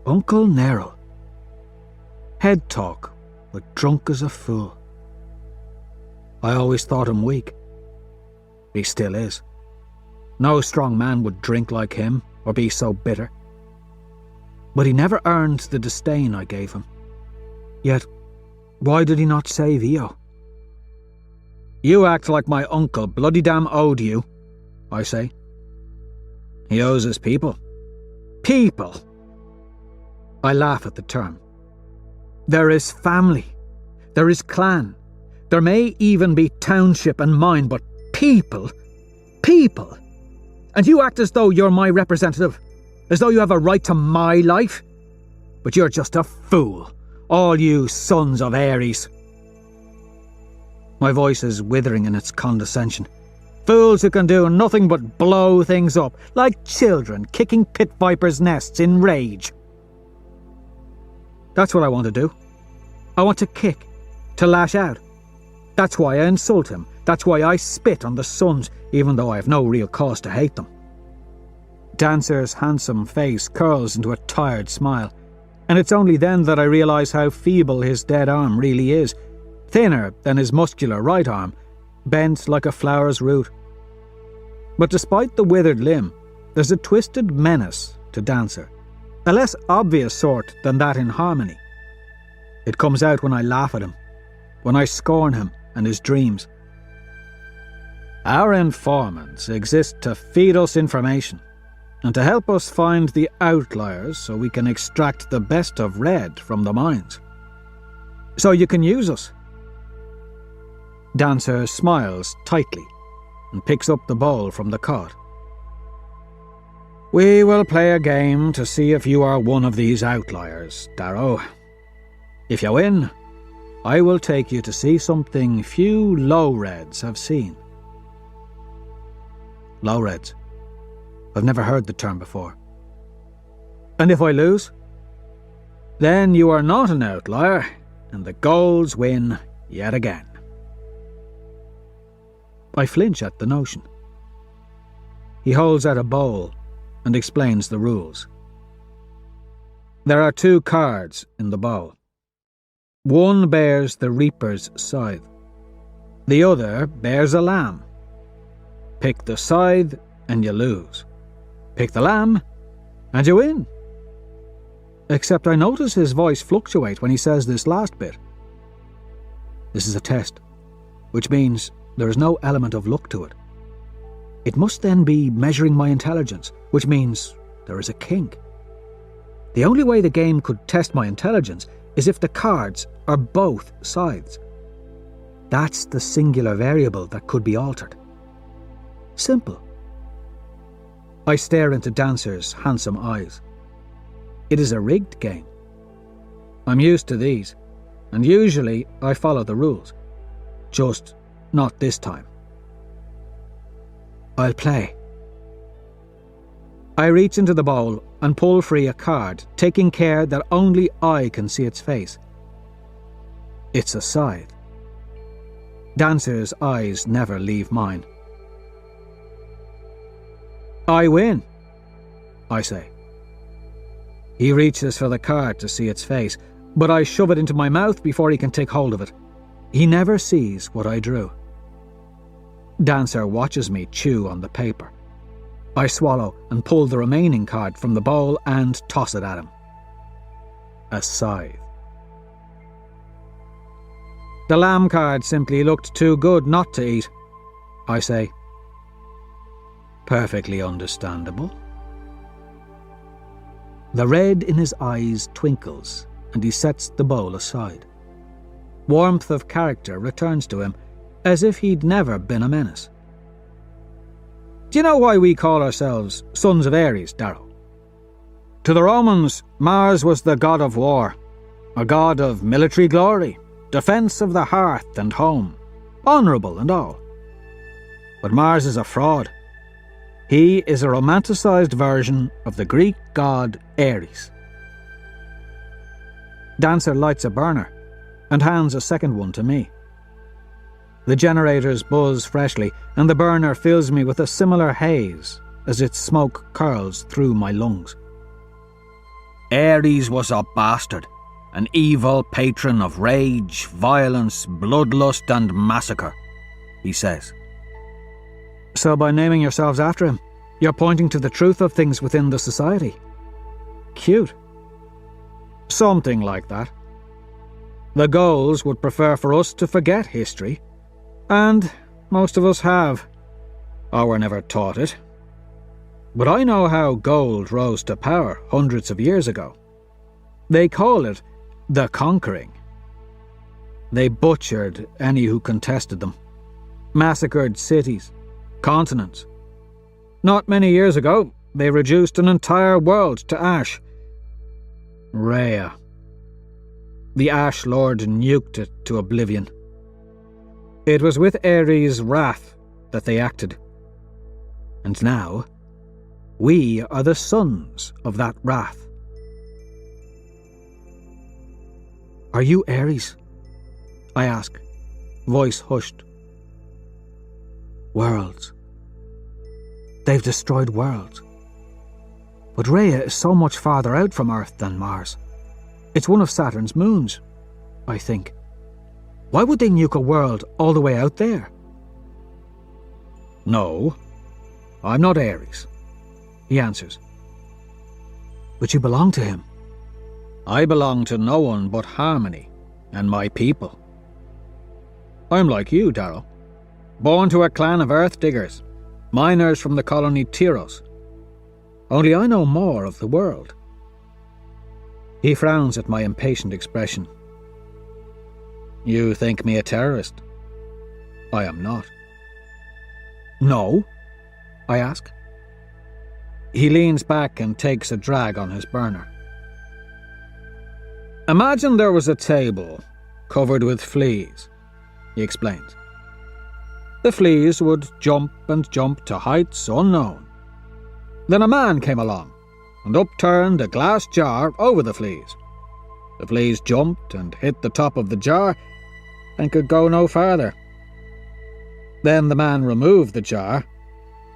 Uncle Nero. Head talk, but drunk as a fool. I always thought him weak. He still is. No strong man would drink like him or be so bitter. But he never earned the disdain I gave him. Yet, why did he not save Io? You act like my uncle bloody damn owed you, I say. He owes his people. People! I laugh at the term. There is family. There is clan. There may even be township and mine, but people. People! And you act as though you're my representative, as though you have a right to my life. But you're just a fool, all you sons of Ares. My voice is withering in its condescension. Fools who can do nothing but blow things up, like children kicking pit vipers' nests in rage. That's what I want to do. I want to kick, to lash out. That's why I insult him. That's why I spit on the sons, even though I have no real cause to hate them. Dancer's handsome face curls into a tired smile, and it's only then that I realise how feeble his dead arm really is, thinner than his muscular right arm, bent like a flower's root. But despite the withered limb, there's a twisted menace to Dancer, a less obvious sort than that in Harmony. It comes out when I laugh at him, when I scorn him and his dreams. Our informants exist to feed us information, and to help us find the outliers so we can extract the best of Red from the mines. So you can use us. Dancer smiles tightly and picks up the bowl from the cot. We will play a game to see if you are one of these outliers, Darrow. If you win, I will take you to see something few low-reds have seen. Low-reds. I've never heard the term before. And if I lose? Then you are not an outlier, and the Golds win yet again. I flinch at the notion. He holds out a bowl and explains the rules. There are 2 cards in the bowl. One bears the Reaper's scythe. The other bears a lamb. Pick the scythe and you lose. Pick the lamb and you win. Except I notice his voice fluctuate when he says this last bit. This is a test, which means there is no element of luck to it. It must then be measuring my intelligence, which means there is a kink. The only way the game could test my intelligence is if the cards are both sides. That's the singular variable that could be altered. Simple. I stare into Dancer's handsome eyes. It is a rigged game. I'm used to these, and usually I follow the rules. Just not this time. I'll play. I reach into the bowl and pull free a card, taking care that only I can see its face. It's a scythe. Dancer's eyes never leave mine. I win, I say. He reaches for the card to see its face, but I shove it into my mouth before he can take hold of it. He never sees what I drew. Dancer watches me chew on the paper. I swallow and pull the remaining card from the bowl and toss it at him. A scythe. The lamb card simply looked too good not to eat, I say. Perfectly understandable. The red in his eyes twinkles, and he sets the bowl aside. Warmth of character returns to him, as if he'd never been a menace. Do you know why we call ourselves sons of Ares, Darrow? To the Romans, Mars was the god of war, a god of military glory, defence of the hearth and home, honourable and all. But Mars is a fraud. He is a romanticised version of the Greek god Ares. Dancer lights a burner and hands a second one to me. The generators buzz freshly, and the burner fills me with a similar haze as its smoke curls through my lungs. Ares was a bastard, an evil patron of rage, violence, bloodlust and massacre, he says. So by naming yourselves after him, you're pointing to the truth of things within the society. Cute. Something like that. The Goals would prefer for us to forget history, and most of us have. Or were never taught it. But I know how gold rose to power hundreds of years ago. They call it the conquering. They butchered any who contested them, massacred cities, continents. Not many years ago, they reduced an entire world to ash. Rhea. The Ash Lord nuked it to oblivion. It was with Ares' wrath that they acted. And now, we are the sons of that wrath. Are you Ares? I ask, voice hushed. Worlds. They've destroyed worlds. But Rhea is so much farther out from Earth than Mars. It's one of Saturn's moons, I think. Why would they nuke a world all the way out there? No, I'm not Ares, he answers. But you belong to him. I belong to no one but Harmony and my people. I'm like you, Darrow. Born to a clan of earth diggers, miners from the colony Tyros. Only I know more of the world. He frowns at my impatient expression. You think me a terrorist? I am not. No? I ask. He leans back and takes a drag on his burner. Imagine there was a table covered with fleas, he explains. The fleas would jump and jump to heights unknown. Then a man came along and upturned a glass jar over the fleas. The fleas jumped and hit the top of the jar and could go no farther. Then the man removed the jar,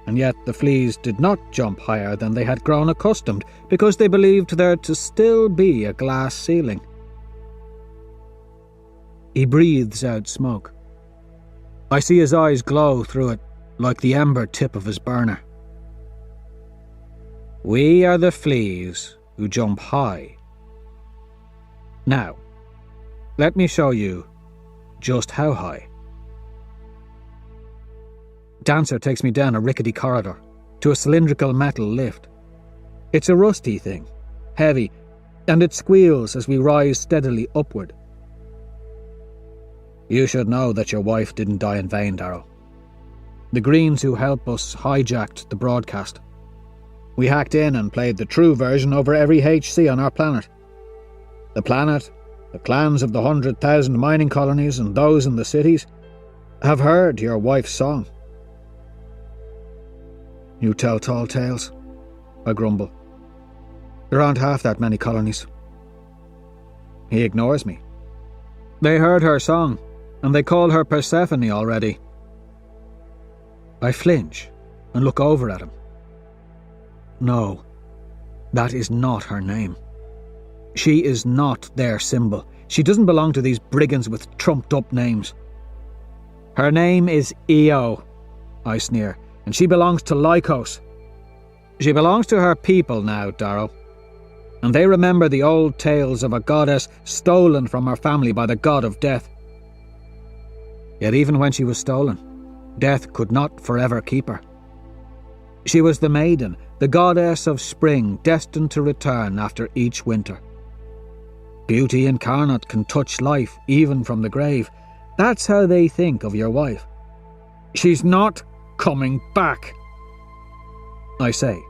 and yet the fleas did not jump higher than they had grown accustomed, because they believed there to still be a glass ceiling. He breathes out smoke. I see his eyes glow through it, like the ember tip of his burner. We are the fleas who jump high. Now, let me show you just how high. Dancer takes me down a rickety corridor to a cylindrical metal lift. It's a rusty thing, heavy, and it squeals as we rise steadily upward. You should know that your wife didn't die in vain, Darrow. The Greens who help us hijacked the broadcast. We hacked in and played the true version over every HC on our planet. The planet, the clans of the 100,000 mining colonies and those in the cities have heard your wife's song. You tell tall tales, I grumble. There aren't half that many colonies. He ignores me. They heard her song, and they call her Persephone already. I flinch and look over at him. No, that is not her name. She is not their symbol. She doesn't belong to these brigands with trumped-up names. Her name is Io, I sneer, and she belongs to Lycos. She belongs to her people now, Darrow, and they remember the old tales of a goddess stolen from her family by the god of death. Yet even when she was stolen, death could not forever keep her. She was the maiden, the goddess of spring, destined to return after each winter. Beauty incarnate can touch life even from the grave. That's how they think of your wife. She's not coming back, I say,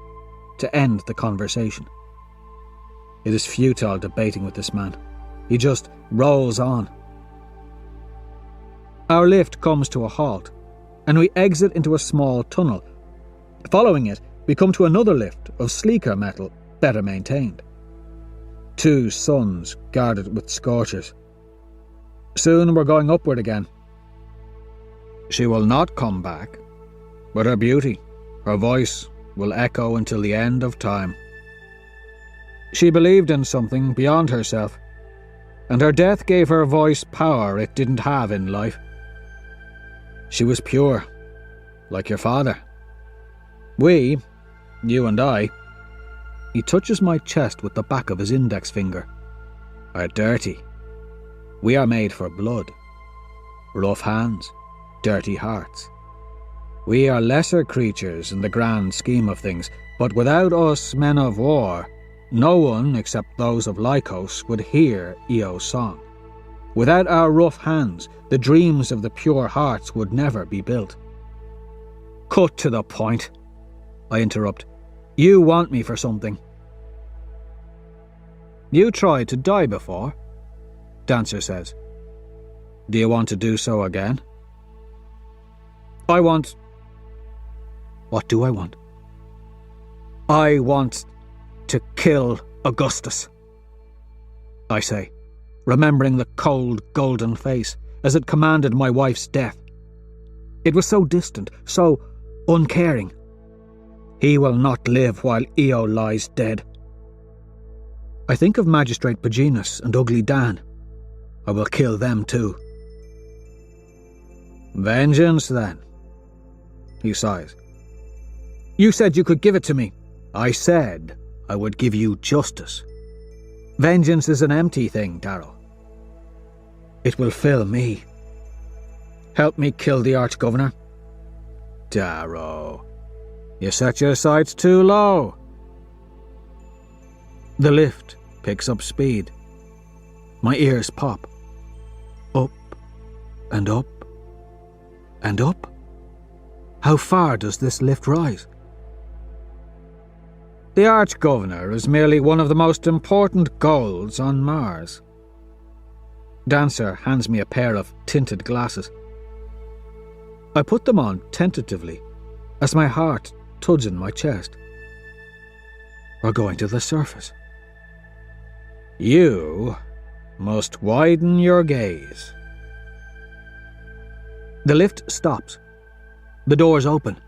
to end the conversation. It is futile debating with this man. He just rolls on. Our lift comes to a halt, and we exit into a small tunnel. Following it, we come to another lift of sleeker metal, better maintained. 2 suns guarded with scorchers. Soon we're going upward again. She will not come back, but her beauty, her voice, will echo until the end of time. She believed in something beyond herself, and her death gave her voice power it didn't have in life. She was pure, like your father. We, you and I, he touches my chest with the back of his index finger, are dirty. We are made for blood. Rough hands, dirty hearts. We are lesser creatures in the grand scheme of things, but without us men of war, no one except those of Lycos would hear Io's song. Without our rough hands, the dreams of the pure hearts would never be built. Cut to the point, I interrupt. You want me for something. You tried to die before, Dancer says. Do you want to do so again? I want... What do I want? I want to kill Augustus, I say, remembering the cold, golden face as it commanded my wife's death. It was so distant, so uncaring. He will not live while Io lies dead. I think of Magistrate Paginus and Ugly Dan. I will kill them too. Vengeance, then, he sighs. You said you could give it to me. I said I would give you justice. Vengeance is an empty thing, Darrow. It will fill me. Help me kill the Arch-Governor. Darrow, you set your sights too low. The lift picks up speed. My ears pop. Up and up and up. How far does this lift rise? The Arch-Governor is merely one of the most important goals on Mars. Dancer hands me a pair of tinted glasses. I put them on tentatively as my heart tugs in my chest. We're going to the surface. You must widen your gaze. The lift stops. The doors open.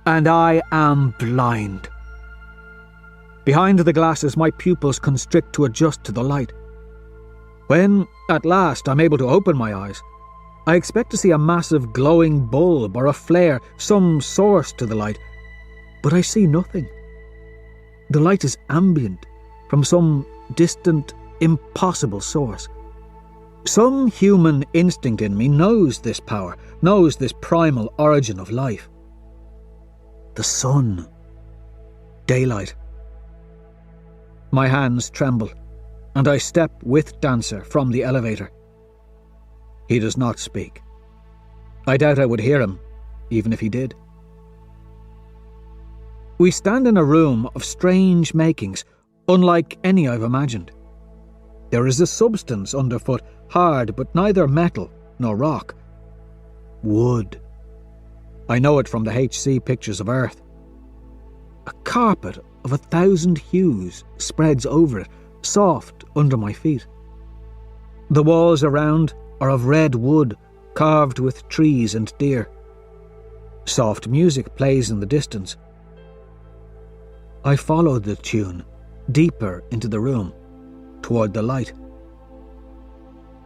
And I am blind. Behind the glasses, my pupils constrict to adjust to the light. When, at last, I'm able to open my eyes, I expect to see a massive glowing bulb or a flare, some source to the light, but I see nothing. The light is ambient, from some distant, impossible source. Some human instinct in me knows this power, knows this primal origin of life. The sun. Daylight. My hands tremble, and I step with Dancer from the elevator. He does not speak. I doubt I would hear him, even if he did. We stand in a room of strange makings, unlike any I've imagined. There is a substance underfoot, hard but neither metal nor rock. Wood. I know it from the HC pictures of Earth. A carpet of 1,000 hues spreads over it, soft under my feet. The walls around are of red wood, carved with trees and deer. Soft music plays in the distance. I follow the tune, deeper into the room, toward the light.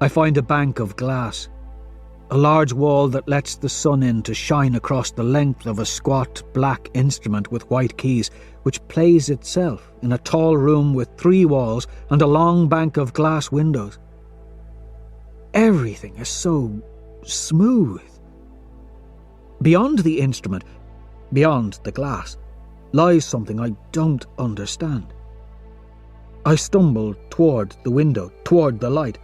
I find a bank of glass, a large wall that lets the sun in to shine across the length of a squat black instrument with white keys, which plays itself in a tall room with 3 walls and a long bank of glass windows. Everything is so smooth. Beyond the instrument, beyond the glass, lies something I don't understand. I stumble toward the window, toward the light,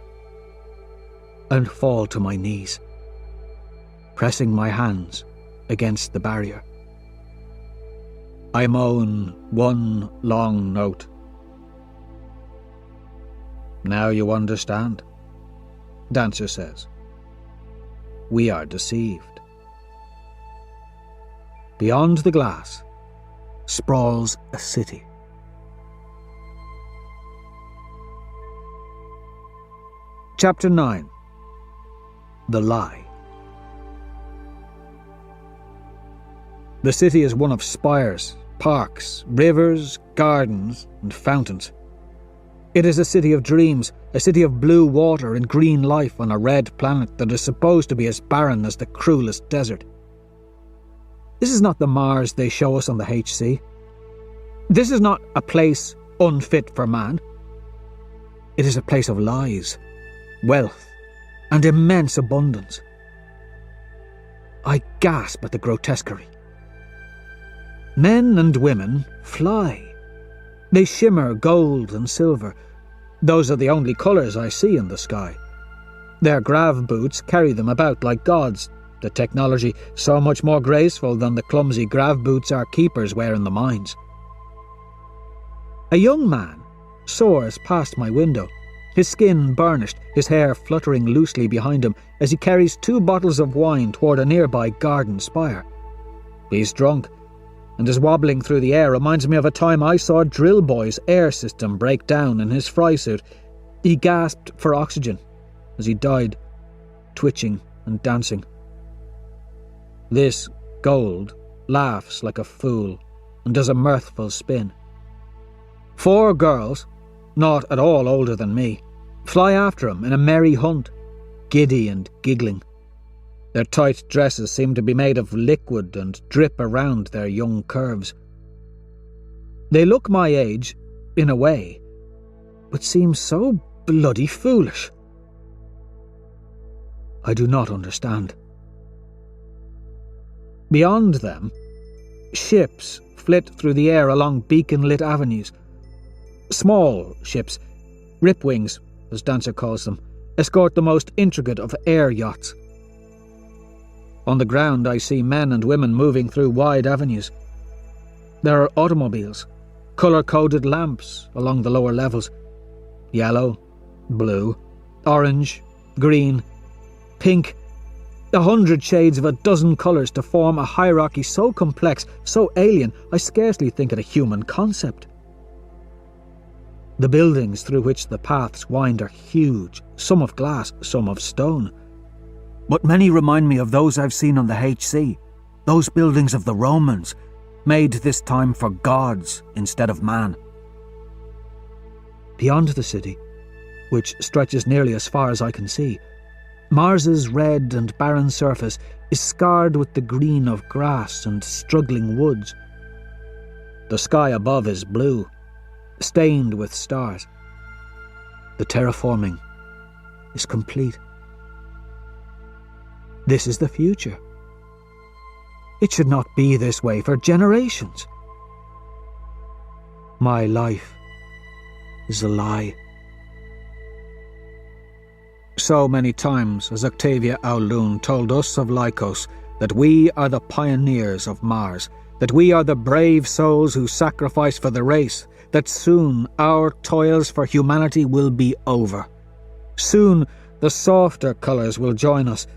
and fall to my knees, pressing my hands against the barrier. I moan one long note. "Now you understand," Dancer says. "We are deceived." Beyond the glass sprawls a city. Chapter 9. The Lie. The city is one of spires, parks, rivers, gardens, and fountains. It is a city of dreams, a city of blue water and green life on a red planet that is supposed to be as barren as the cruelest desert. This is not the Mars they show us on the HC. This is not a place unfit for man. It is a place of lies, wealth, and immense abundance. I gasp at the grotesquerie. Men and women fly. They shimmer gold and silver. Those are the only colours I see in the sky. Their grav boots carry them about like gods, the technology so much more graceful than the clumsy grav boots our keepers wear in the mines. A young man soars past my window, his skin burnished, his hair fluttering loosely behind him as he carries 2 bottles of wine toward a nearby garden spire. He's drunk, and his wobbling through the air reminds me of a time I saw Drill Boy's air system break down in his fry suit. He gasped for oxygen as he died, twitching and dancing. This gold laughs like a fool and does a mirthful spin. 4 girls, not at all older than me, fly after him in a merry hunt, giddy and giggling. Their tight dresses seem to be made of liquid and drip around their young curves. They look my age, in a way, but seem so bloody foolish. I do not understand. Beyond them, ships flit through the air along beacon-lit avenues. Small ships, ripwings, as Dancer calls them, escort the most intricate of air yachts. On the ground I see men and women moving through wide avenues. There are automobiles, colour-coded lamps along the lower levels. Yellow, blue, orange, green, pink, 100 shades of a dozen colours to form a hierarchy so complex, so alien, I scarcely think it a human concept. The buildings through which the paths wind are huge, some of glass, some of stone. But many remind me of those I've seen on the HC, those buildings of the Romans, made this time for gods instead of man. Beyond the city, which stretches nearly as far as I can see, Mars's red and barren surface is scarred with the green of grass and struggling woods. The sky above is blue, stained with stars. The terraforming is complete. This is the future. It should not be this way for generations. My life is a lie. So many times has Octavia Aulun told us of Lycos that we are the pioneers of Mars, that we are the brave souls who sacrifice for the race, that soon our toils for humanity will be over. Soon the softer colours will join us,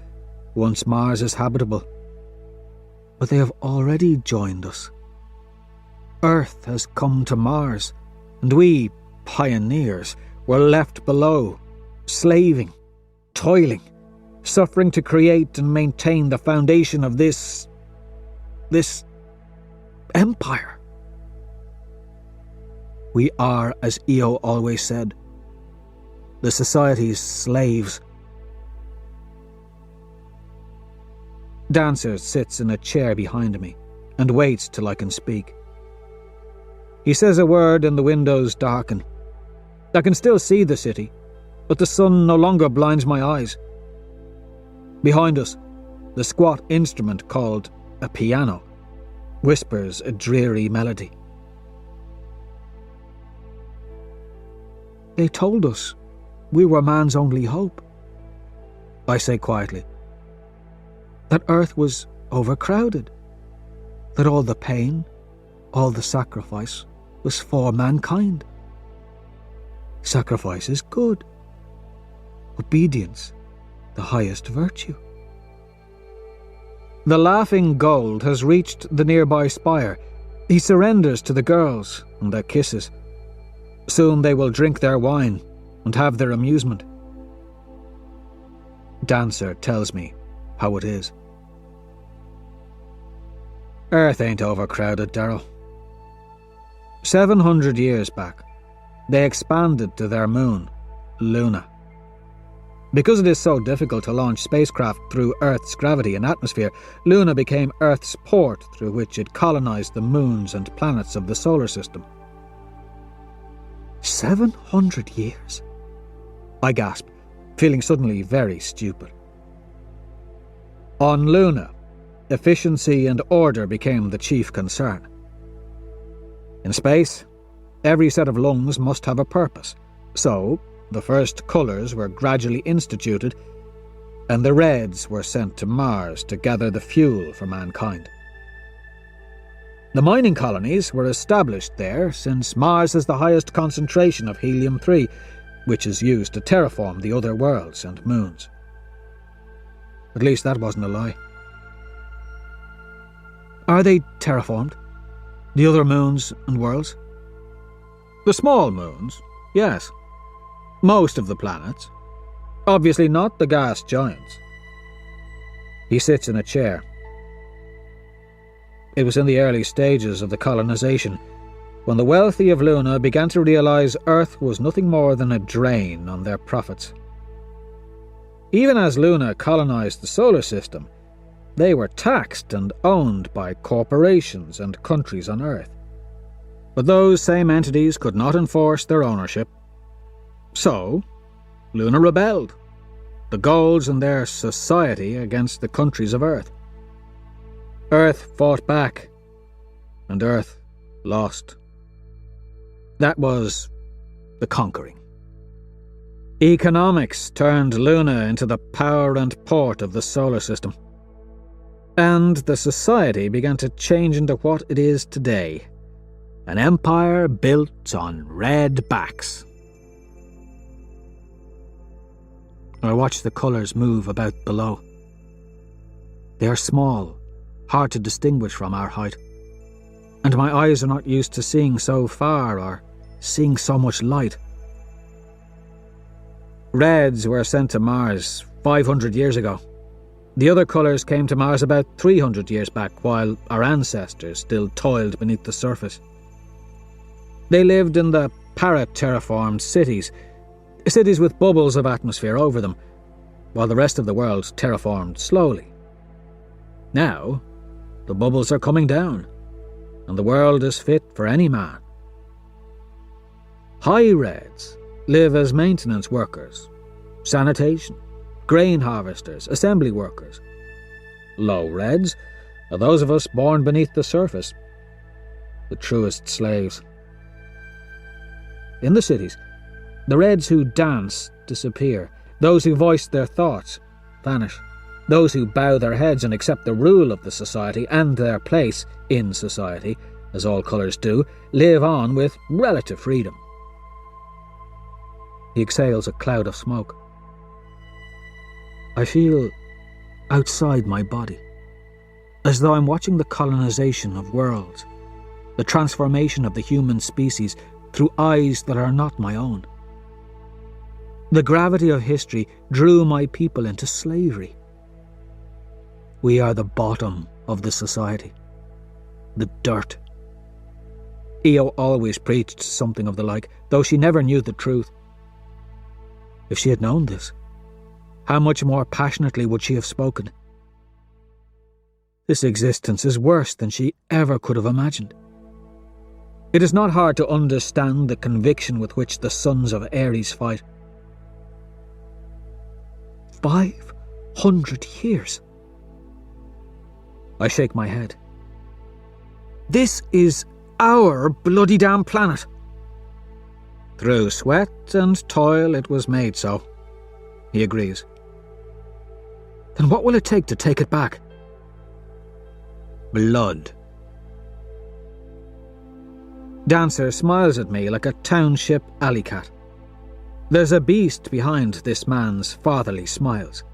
once Mars is habitable. But they have already joined us. Earth has come to Mars, and we, pioneers, were left below, slaving, toiling, suffering to create and maintain the foundation of this empire. We are, as Io always said, the society's slaves. Dancer sits in a chair behind me and waits till I can speak. He says a word and the windows darken. I can still see the city, but the sun no longer blinds my eyes. Behind us, the squat instrument called a piano whispers a dreary melody. They told us we were man's only hope, I say quietly. That Earth was overcrowded, that all the pain, all the sacrifice was for mankind. Sacrifice is good. Obedience, the highest virtue. The laughing gold has reached the nearby spire. He surrenders to the girls and their kisses. Soon they will drink their wine and have their amusement. Dancer tells me how it is. Earth ain't overcrowded, Darrell. 700 years back, they expanded to their moon, Luna. Because it is so difficult to launch spacecraft through Earth's gravity and atmosphere, Luna became Earth's port through which it colonized the moons and planets of the solar system. 700 years? I gasped, feeling suddenly very stupid. On Luna, efficiency and order became the chief concern. In space, every set of lungs must have a purpose, so the first colours were gradually instituted, and the reds were sent to Mars to gather the fuel for mankind. The mining colonies were established there since Mars has the highest concentration of helium-3, which is used to terraform the other worlds and moons. At least that wasn't a lie. Are they terraformed? The other moons and worlds? The small moons, yes. Most of the planets. Obviously not the gas giants. He sits in a chair. It was in the early stages of the colonization, when the wealthy of Luna began to realize Earth was nothing more than a drain on their profits. Even as Luna colonized the solar system, they were taxed and owned by corporations and countries on Earth. But those same entities could not enforce their ownership. So, Luna rebelled, the Golds and their society against the countries of Earth. Earth fought back, and Earth lost. That was the conquering. Economics turned Luna into the power and port of the solar system. And the society began to change into what it is today, an empire built on red backs. I watch the colours move about below. They are small, hard to distinguish from our height, and my eyes are not used to seeing so far or seeing so much light. Reds were sent to Mars 500 years ago. The other colours came to Mars about 300 years back, while our ancestors still toiled beneath the surface. They lived in the para-terraformed cities with bubbles of atmosphere over them, while the rest of the world terraformed slowly. Now, the bubbles are coming down, and the world is fit for any man. High Reds live as maintenance workers, sanitation, grain harvesters, assembly workers. Low Reds are those of us born beneath the surface, the truest slaves. In the cities, the Reds who dance disappear. Those who voice their thoughts vanish. Those who bow their heads and accept the rule of the society and their place in society, as all colours do, live on with relative freedom. He exhales a cloud of smoke. I feel outside my body, as though I'm watching the colonisation of worlds, the transformation of the human species through eyes that are not my own. The gravity of history drew my people into slavery. We are the bottom of the society, the dirt. Io always preached something of the like, though she never knew the truth. If she had known this, how much more passionately would she have spoken? This existence is worse than she ever could have imagined. It is not hard to understand the conviction with which the sons of Ares fight. 500 years. I shake my head. This is our bloody damn planet. Through sweat and toil it was made so, he agrees. Then what will it take to take it back? Blood. Dancer smiles at me like a township alley cat. There's a beast behind this man's fatherly smiles.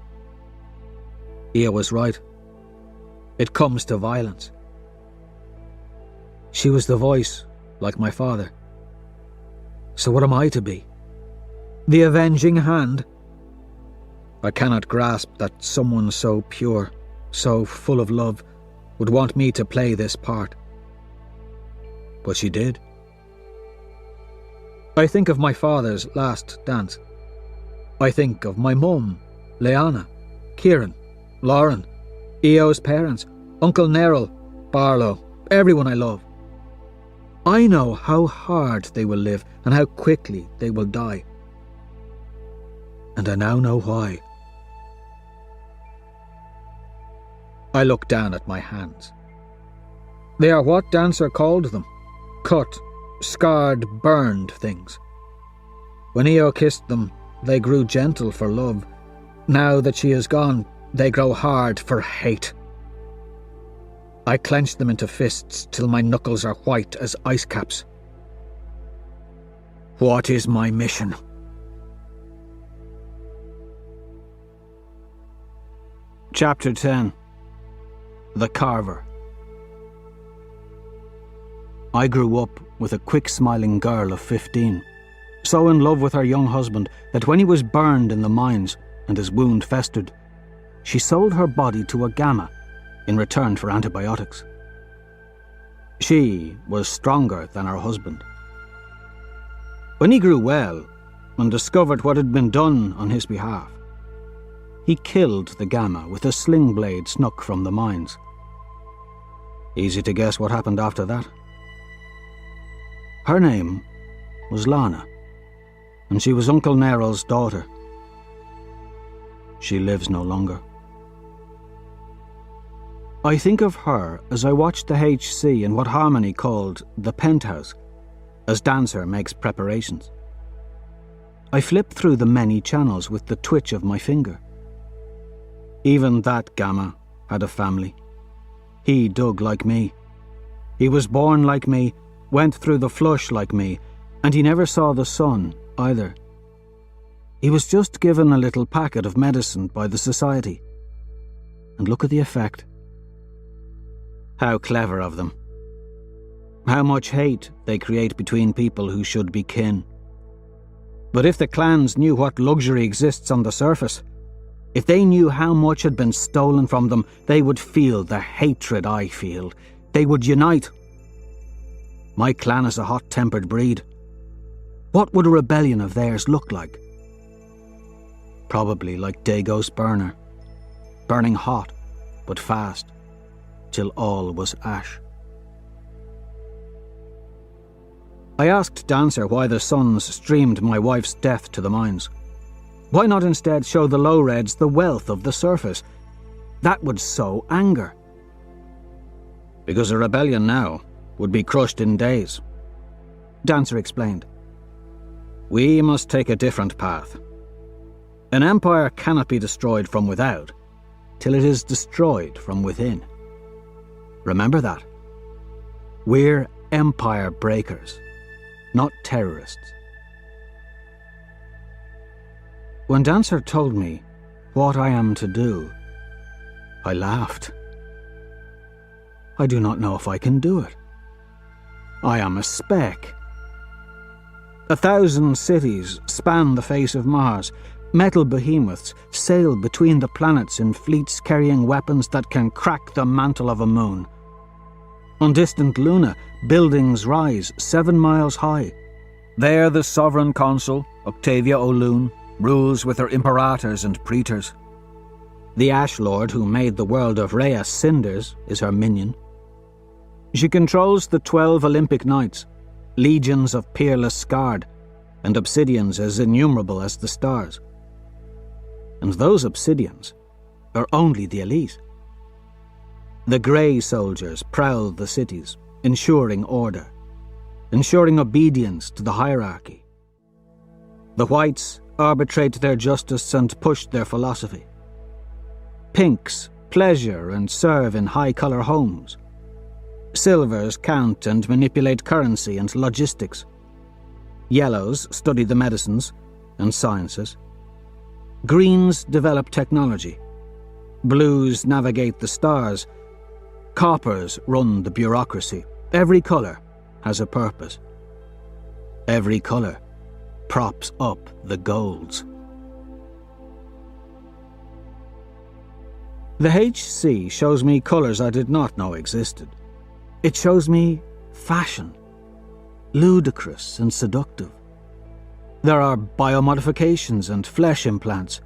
Io was right. It comes to violence. She was the voice, like my father. So what am I to be? The avenging hand? I cannot grasp that someone so pure, so full of love, would want me to play this part. But she did. I think of my father's last dance. I think of my mum, Leanna, Kieran, Lauren, Io's parents, Uncle Neril, Barlow, everyone I love. I know how hard they will live and how quickly they will die. And I now know why. I look down at my hands. They are what Dancer called them. Cut, scarred, burned things. When Io kissed them, they grew gentle for love. Now that she is gone, they grow hard for hate. I clench them into fists till my knuckles are white as ice caps. What is my mission? Chapter 10. The Carver. I grew up with a quick-smiling girl of 15, so in love with her young husband that when he was burned in the mines and his wound festered, she sold her body to a gamma in return for antibiotics. She was stronger than her husband. When he grew well and discovered what had been done on his behalf, he killed the gamma with a sling blade snuck from the mines. Easy to guess what happened after that. Her name was Lana, and she was Uncle Neril's daughter. She lives no longer. I think of her as I watch the HC in what Harmony called the penthouse, as Dancer makes preparations. I flip through the many channels with the twitch of my finger. Even that gamma had a family. He dug like me. He was born like me, went through the flush like me, and he never saw the sun either. He was just given a little packet of medicine by the society. And look at the effect. How clever of them. How much hate they create between people who should be kin. But if the clans knew what luxury exists on the surface, if they knew how much had been stolen from them, they would feel the hatred I feel. They would unite. My clan is a hot-tempered breed. What would a rebellion of theirs look like? Probably like Dago's burner, burning hot but fast, till all was ash. I asked Dancer why the sons streamed my wife's death to the mines. Why not instead show the Low-Reds the wealth of the surface? That would sow anger. Because a rebellion now would be crushed in days, Dancer explained. We must take a different path. An empire cannot be destroyed from without till it is destroyed from within. Remember that. We're empire breakers, not terrorists. When Dancer told me what I am to do, I laughed. I do not know if I can do it. I am a speck. 1,000 cities span the face of Mars. Metal behemoths sail between the planets in fleets carrying weapons that can crack the mantle of a moon. On distant Luna, buildings rise 7 miles high. There the sovereign consul, Octavia O'Loon, rules with her imperators and praetors. The Ash Lord who made the world of Rhea cinders is her minion. She controls the 12 Olympic Knights, legions of peerless Skard, and obsidians as innumerable as the stars. And those obsidians are only the elite. The grey soldiers prowl the cities, ensuring order, ensuring obedience to the hierarchy. The whites arbitrate their justice and push their philosophy. Pinks pleasure and serve in high-colour homes. Silvers count and manipulate currency and logistics. Yellows study the medicines and sciences. Greens develop technology. Blues navigate the stars. Coppers run the bureaucracy. Every colour has a purpose. Every colour props up the golds. The HC shows me colours I did not know existed. It shows me fashion, ludicrous and seductive. There are biomodifications and flesh implants.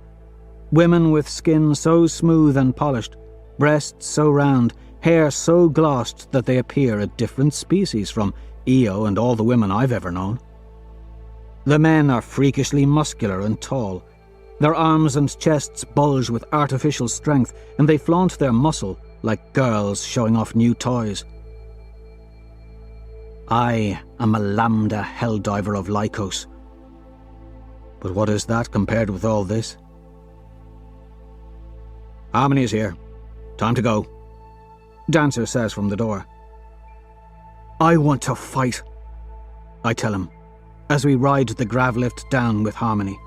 Women with skin so smooth and polished, breasts so round, hair so glossed that they appear a different species from Io and all the women I've ever known. The men are freakishly muscular and tall. Their arms and chests bulge with artificial strength, and they flaunt their muscle like girls showing off new toys. I am a lambda helldiver of Lycos. But what is that compared with all this? Harmony is here. Time to go, Dancer says from the door. I want to fight, I tell him, as we ride the gravlift down with Harmony.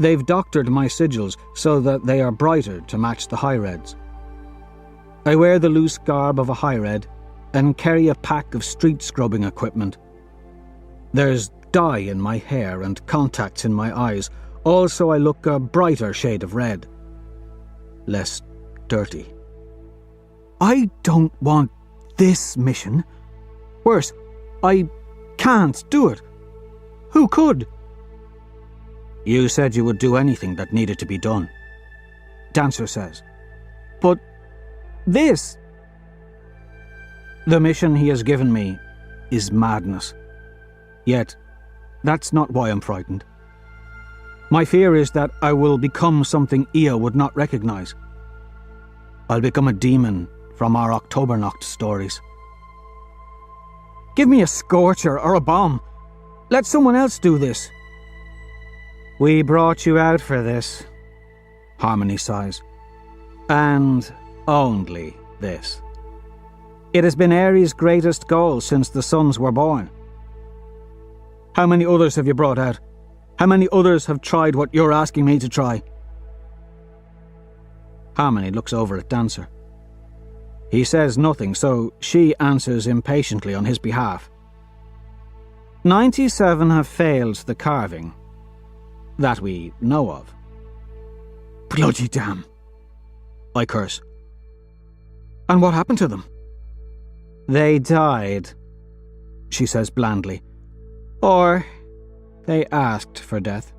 They've doctored my sigils so that they are brighter to match the High-Reds. I wear the loose garb of a High-Red and carry a pack of street-scrubbing equipment. There's dye in my hair and contacts in my eyes, also I look a brighter shade of red. Less dirty. I don't want this mission. Worse, I can't do it. Who could? You said you would do anything that needed to be done, Dancer says. But this... The mission he has given me is madness. Yet, that's not why I'm frightened. My fear is that I will become something Io would not recognize. I'll become a demon from our Octobernacht stories. Give me a scorcher or a bomb. Let someone else do this. We brought you out for this, Harmony sighs. And only this. It has been Ares' greatest goal since the suns were born. How many others have you brought out? How many others have tried what you're asking me to try? Harmony looks over at Dancer. He says nothing, so she answers impatiently on his behalf. 97 have failed the carving. That we know of. Bloody damn, I curse. And what happened to them? They died, she says blandly. Or they asked for death.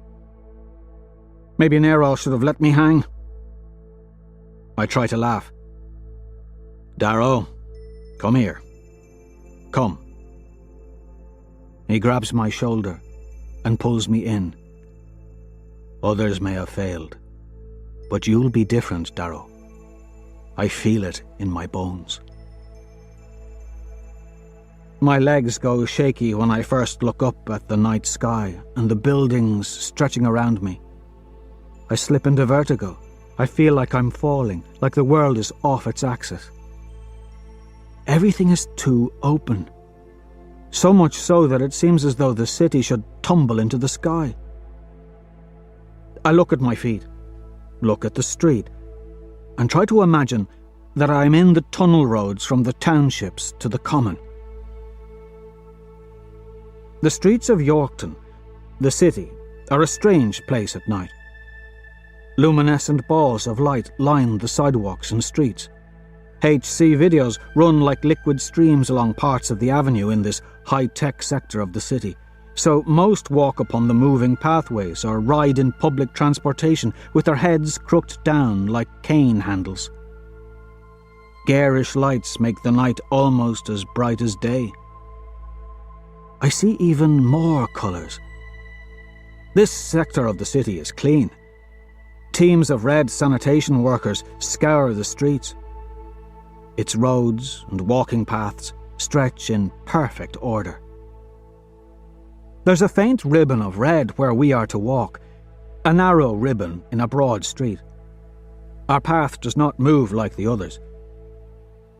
Maybe Nerol should have let me hang. I try to laugh. Darrow, come here. Come. He grabs my shoulder and pulls me in. Others may have failed, but you'll be different, Darrow. I feel it in my bones. My legs go shaky when I first look up at the night sky and the buildings stretching around me. I slip into vertigo. I feel like I'm falling, like the world is off its axis. Everything is too open. So much so that it seems as though the city should tumble into the sky. I look at my feet, look at the street, and try to imagine that I'm in the tunnel roads from the townships to the common. The streets of Yorkton, the city, are a strange place at night. Luminescent balls of light line the sidewalks and streets. HC videos run like liquid streams along parts of the avenue in this high-tech sector of the city, so most walk upon the moving pathways or ride in public transportation with their heads crooked down like cane handles. Garish lights make the night almost as bright as day. I see even more colours. This sector of the city is clean. Teams of red sanitation workers scour the streets. Its roads and walking paths stretch in perfect order. There's a faint ribbon of red where we are to walk, a narrow ribbon in a broad street. Our path does not move like the others.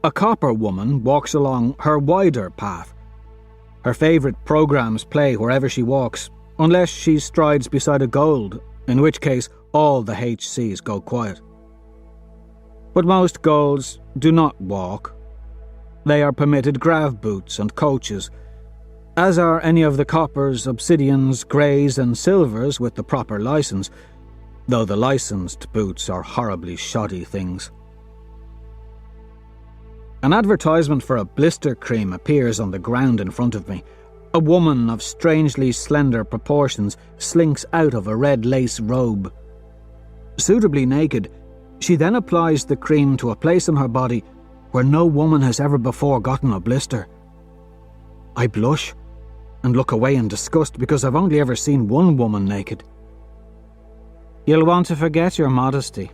A copper woman walks along her wider path. Her favourite programmes play wherever she walks, unless she strides beside a gold, in which case all the HCs go quiet. But most golds do not walk. They are permitted grav boots and coaches, as are any of the coppers, obsidians, greys and silvers with the proper licence, though the licensed boots are horribly shoddy things. An advertisement for a blister cream appears on the ground in front of me. A woman of strangely slender proportions slinks out of a red lace robe. Suitably naked, she then applies the cream to a place on her body where no woman has ever before gotten a blister. I blush and look away in disgust because I've only ever seen one woman naked. "You'll want to forget your modesty,"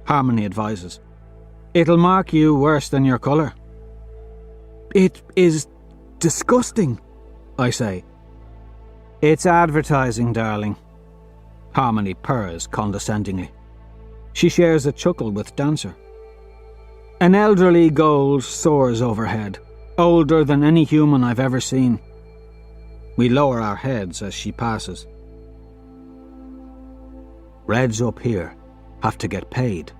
Harmony advises. "It'll mark you worse than your colour." "It is disgusting," I say. "It's advertising, darling," Harmony purrs condescendingly. She shares a chuckle with Dancer. An elderly gold soars overhead, older than any human I've ever seen. We lower our heads as she passes. "Reds up here have to get paid,"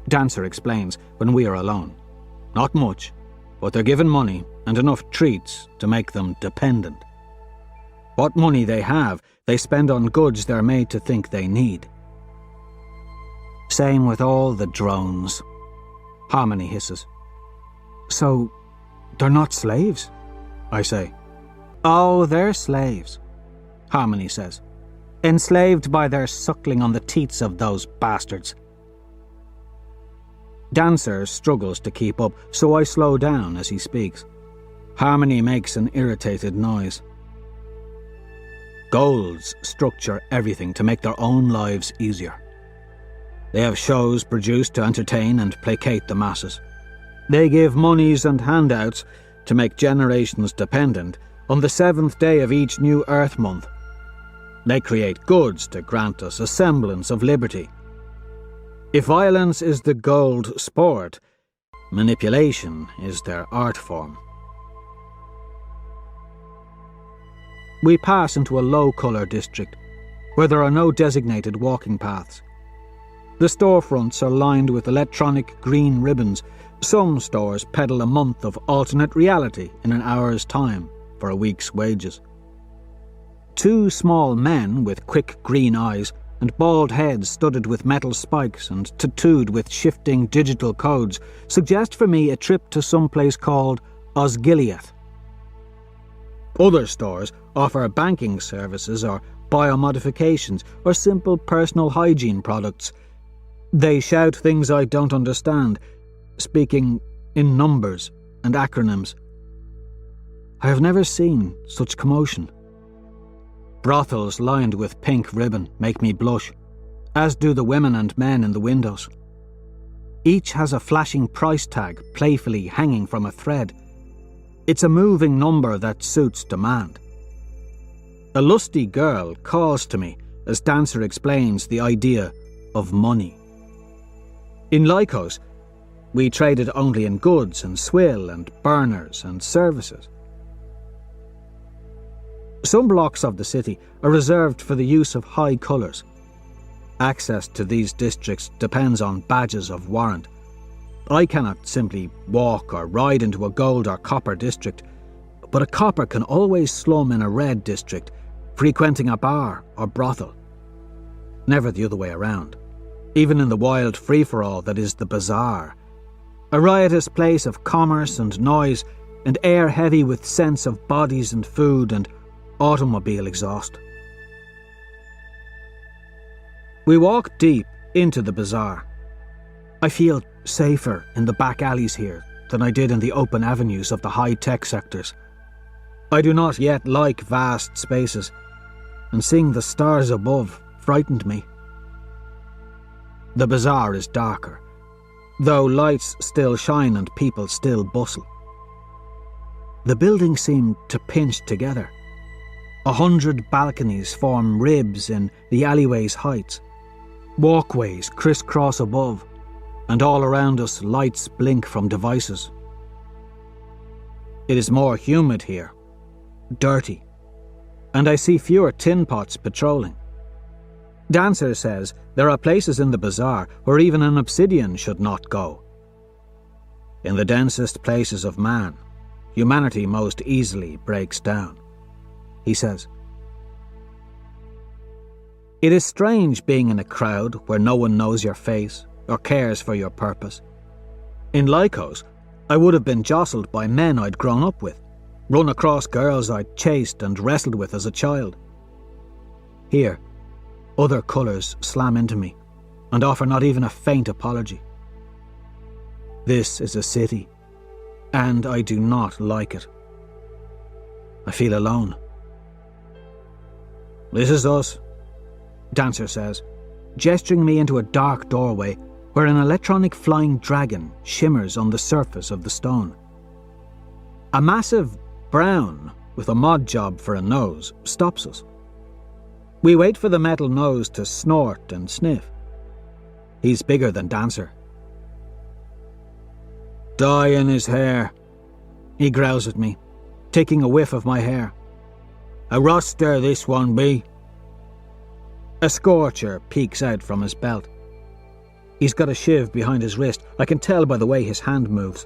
Dancer explains when we are alone. "Not much, but they're given money and enough treats to make them dependent. What money they have, they spend on goods they're made to think they need." "Same with all the drones," Harmony hisses. "So, they're not slaves?" I say. "Oh, they're slaves," Harmony says. "Enslaved by their suckling on the teats of those bastards." Dancer struggles to keep up, so I slow down as he speaks. Harmony makes an irritated noise. Golds structure everything to make their own lives easier. They have shows produced to entertain and placate the masses. They give monies and handouts to make generations dependent on the 7th day of each new Earth month. They create goods to grant us a semblance of liberty. If violence is the gold sport, manipulation is their art form. We pass into a low-colour district, where there are no designated walking paths. The storefronts are lined with electronic green ribbons. Some stores peddle a month of alternate reality in an hour's time for a week's wages. Two small men with quick green eyes and bald heads studded with metal spikes and tattooed with shifting digital codes suggest for me a trip to some place called Osgiliath. Other stores offer banking services or biomodifications or simple personal hygiene products. They shout things I don't understand, speaking in numbers and acronyms. I have never seen such commotion. Brothels lined with pink ribbon make me blush, as do the women and men in the windows. Each has a flashing price tag playfully hanging from a thread. It's a moving number that suits demand. A lusty girl calls to me as Dancer explains the idea of money. In Lycos, we traded only in goods and swill and burners and services. Some blocks of the city are reserved for the use of high colours. Access to these districts depends on badges of warrant. I cannot simply walk or ride into a gold or copper district, but a copper can always slum in a red district, frequenting a bar or brothel. Never the other way around, even in the wild free-for-all that is the bazaar. A riotous place of commerce and noise, and air heavy with scents of bodies and food and automobile exhaust. We walk deep into the bazaar. I feel safer in the back alleys here than I did in the open avenues of the high-tech sectors. I do not yet like vast spaces, and seeing the stars above frightened me. The bazaar is darker, though lights still shine and people still bustle. The buildings seem to pinch together. 100 balconies form ribs in the alleyway's heights. Walkways crisscross above, and all around us lights blink from devices. It is more humid here, dirty, and I see fewer tin pots patrolling. Dancer says there are places in the bazaar where even an obsidian should not go. In the densest places of man, humanity most easily breaks down, he says. It is strange being in a crowd where no one knows your face or cares for your purpose. In Lycos, I would have been jostled by men I'd grown up with, run across girls I'd chased and wrestled with as a child. Here, other colours slam into me and offer not even a faint apology. This is a city, and I do not like it. I feel alone. This is us, Dancer says, gesturing me into a dark doorway where an electronic flying dragon shimmers on the surface of the stone. A massive brown with a mod job for a nose stops us. We wait for the metal nose to snort and sniff. He's bigger than Dancer. Dye in his hair, he growls at me, taking a whiff of my hair. A roster this one be. A scorcher peeks out from his belt. He's got a shiv behind his wrist, I can tell by the way his hand moves.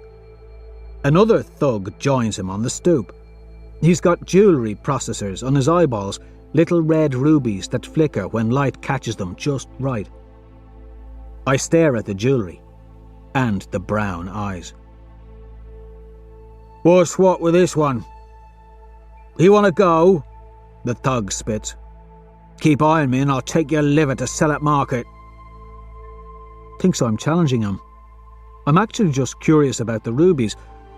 Another thug joins him on the stoop. He's got jewellery processors on his eyeballs, little red rubies that flicker when light catches them just right. I stare at the jewellery and the brown eyes. What's what with this one? You want to go? The thug spits. Keep eyeing me and I'll take your liver to sell at market. Thinks I'm challenging him. I'm actually just curious about the rubies,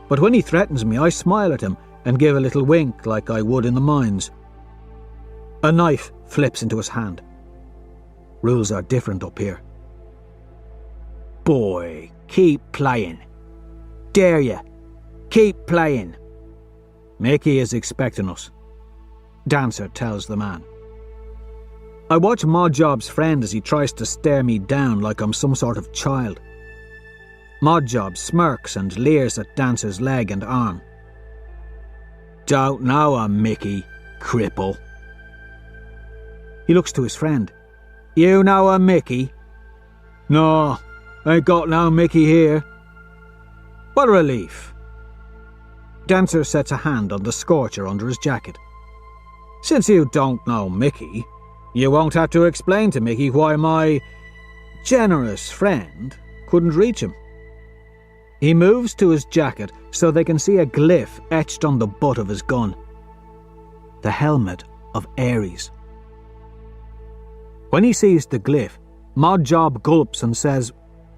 but when he threatens me I smile at him and give a little wink like I would in the mines. A knife flips into his hand. Rules are different up here. Boy, keep playing. Dare ya? Keep playing. Mickey is expecting us, Dancer tells the man. I watch Modjob's friend as he tries to stare me down like I'm some sort of child. Modjob smirks and leers at Dancer's leg and arm. Don't know a Mickey, cripple. He looks to his friend. You know a Mickey? No, ain't got no Mickey here. What a relief. Dancer sets a hand on the scorcher under his jacket. Since you don't know Mickey, you won't have to explain to Mickey why my generous friend couldn't reach him. He moves to his jacket so they can see a glyph etched on the butt of his gun. The helmet of Ares. When he sees the glyph, Modjob gulps and says,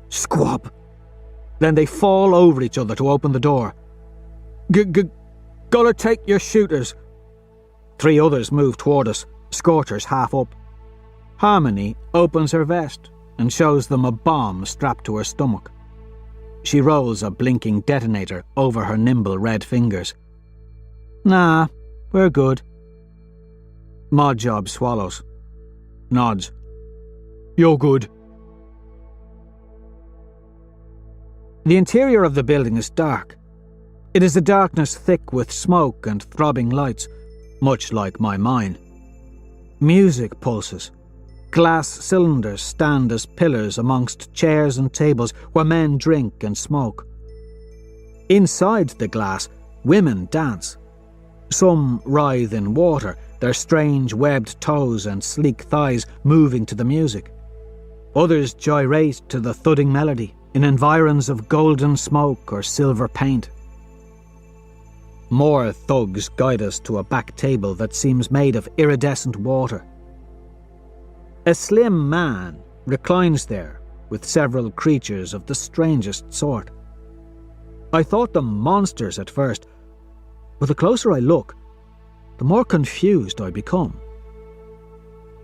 "Squab." Then they fall over each other to open the door. Gotta take your shooters. 3 others move toward us, Scorcher's half up. Harmony opens her vest and shows them a bomb strapped to her stomach. She rolls a blinking detonator over her nimble red fingers. Nah, we're good. Modjob swallows. Nods. You're good. The interior of the building is dark. It is a darkness thick with smoke and throbbing lights, much like my mind. Music pulses. Glass cylinders stand as pillars amongst chairs and tables where men drink and smoke. Inside the glass, women dance. Some writhe in water, their strange webbed toes and sleek thighs moving to the music. Others gyrate to the thudding melody in environs of golden smoke or silver paint. More thugs guide us to a back table that seems made of iridescent water. A slim man reclines there with several creatures of the strangest sort. I thought them monsters at first, but the closer I look, the more confused I become.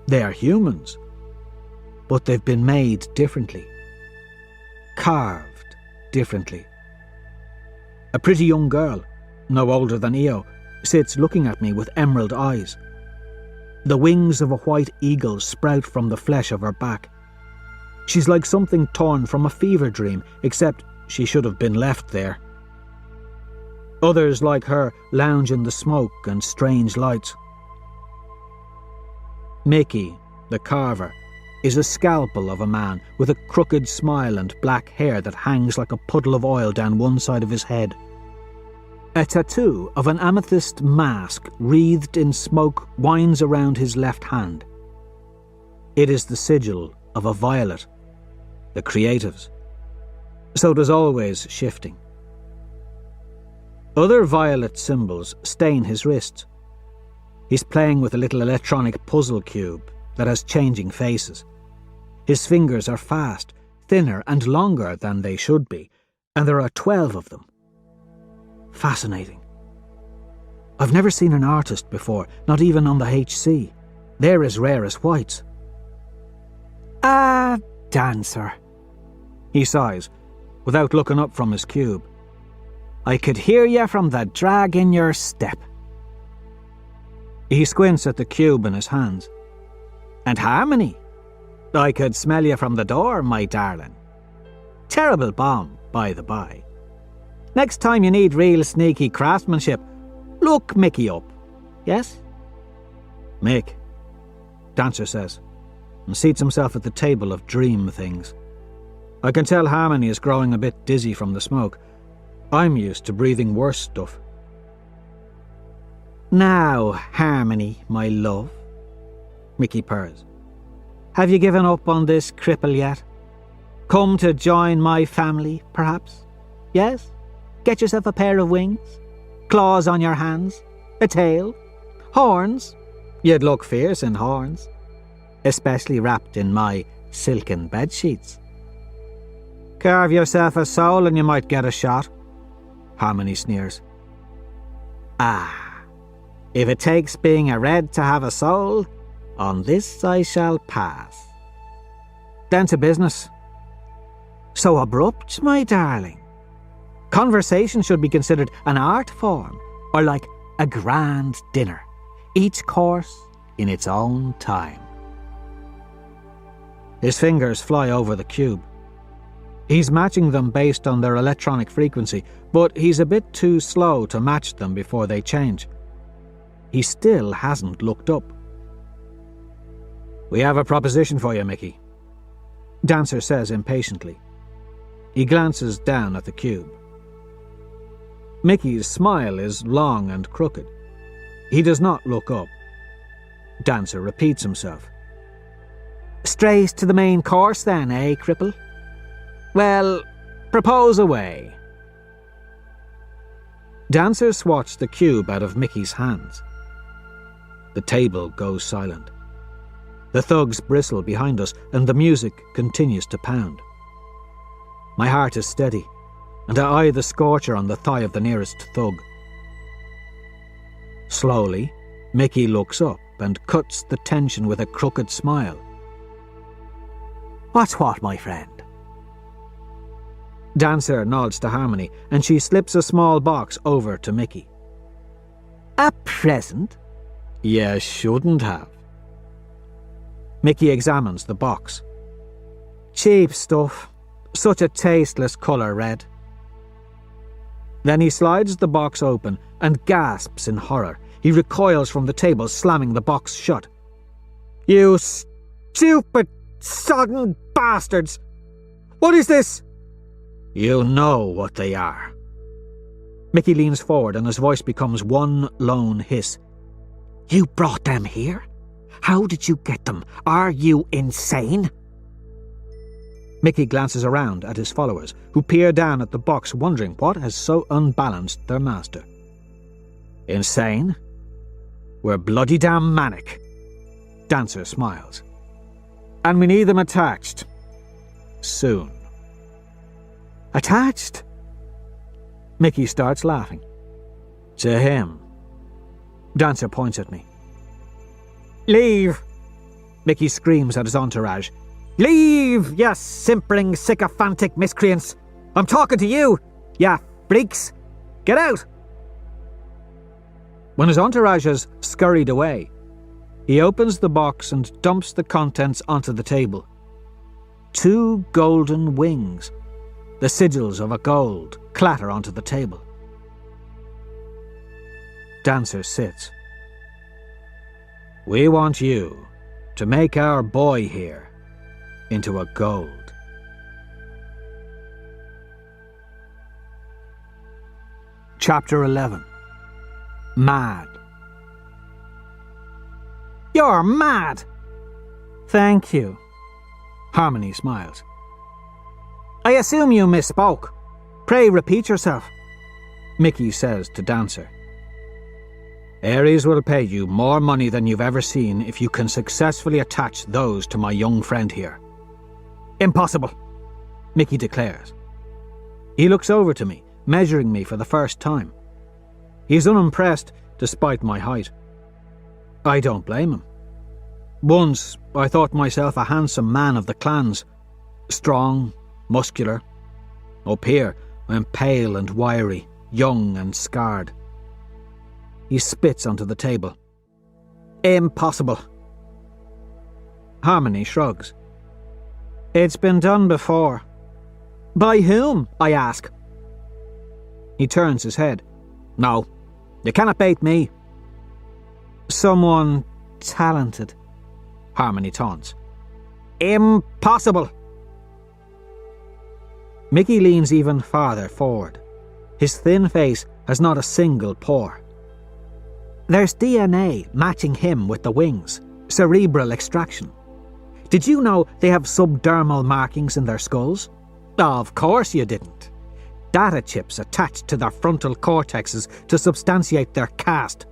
They are humans, but they've been made differently. Carved differently. A pretty young girl, no older than Io, sits looking at me with emerald eyes. The wings of a white eagle sprout from the flesh of her back. She's like something torn from a fever dream, except she should have been left there. Others like her lounge in the smoke and strange lights. Mickey, the carver, is a scalpel of a man with a crooked smile and black hair that hangs like a puddle of oil down one side of his head. A tattoo of an amethyst mask wreathed in smoke winds around his left hand. It is the sigil of a violet, the creatives. So it is always shifting. Other violet symbols stain his wrists. He's playing with a little electronic puzzle cube that has changing faces. His fingers are fast, thinner and longer than they should be, and there are 12 of them. Fascinating. I've never seen an artist before, not even on the HC. They're as rare as whites. Ah, dancer. He sighs, without looking up from his cube. I could hear you from the drag in your step. He squints at the cube in his hands. And Harmony. I could smell you from the door, my darling. Terrible bomb, by the by. Next time you need real sneaky craftsmanship, look Mickey up. Yes? Mick, Dancer says, and seats himself at the table of dream things. I can tell Harmony is growing a bit dizzy from the smoke. I'm used to breathing worse stuff. Now, Harmony, my love, Mickey purrs. Have you given up on this cripple yet? Come to join my family, perhaps? Yes? Get yourself a pair of wings, claws on your hands, a tail, horns. You'd look fierce in horns, especially wrapped in my silken bedsheets. Carve yourself a soul and you might get a shot, Harmony sneers. Ah, if it takes being a red to have a soul, on this I shall pass. Down to business. So abrupt, my darling. Conversation should be considered an art form, or like a grand dinner, each course in its own time. His fingers fly over the cube. He's matching them based on their electronic frequency, but he's a bit too slow to match them before they change. He still hasn't looked up. We have a proposition for you, Mickey, Dancer says impatiently. He glances down at the cube. Mickey's smile is long and crooked. He does not look up. Dancer repeats himself. Strays to the main course then, eh, cripple? Well, propose away. Dancer swats the cube out of Mickey's hands. The table goes silent. The thugs bristle behind us, and the music continues to pound. My heart is steady, and I eye the scorcher on the thigh of the nearest thug. Slowly, Mickey looks up. and cuts the tension with a crooked smile. "What's what, my friend?" Dancer nods to Harmony, and she slips a small box over to Mickey. "A present?" "You shouldn't have." Mickey examines the box. "Cheap stuff. Such a tasteless colour red." Then he slides the box open and gasps in horror. He recoils from the table, slamming the box shut. "You stupid, sodden bastards! What is this?" "You know what they are." Mickey leans forward and his voice becomes one lone hiss. "You brought them here? How did you get them? Are you insane?" Mickey glances around at his followers, who peer down at the box wondering what has so unbalanced their master. "Insane? We're bloody damn manic." Dancer smiles. "And we need them attached. Soon." "Attached?" Mickey starts laughing. "To him." Dancer points at me. "Leave!" Mickey screams at his entourage. "Leave, ya simpering, sycophantic miscreants! I'm talking to you, ya freaks! Get out!" When his entourage has scurried away, he opens the box and dumps the contents onto the table. 2 golden wings, the sigils of a gold, clatter onto the table. Dancer sits. "We want you to make our boy here into a gold." Chapter 11. Mad. "You're mad!" "Thank you." Harmony smiles. "I assume you misspoke. Pray repeat yourself." Mickey says to Dancer. "Ares will pay you more money than you've ever seen if you can successfully attach those to my young friend here." "Impossible," Mickey declares. He looks over to me, measuring me for the first time. He's unimpressed despite my height. I don't blame him. Once I thought myself a handsome man of the clans, strong, muscular. Up here I'm pale and wiry, young and scarred. He spits onto the table. "Impossible." Harmony shrugs. "It's been done before." "By whom, I ask?" He turns his head. "No, you cannot bait me." "Someone talented," Harmony taunts. "Impossible." Mickey leans even farther forward. His thin face has not a single pore. "There's DNA matching him with the wings. Cerebral extraction. Did you know they have subdermal markings in their skulls? Of course you didn't. Data chips attached to their frontal cortexes to substantiate their caste.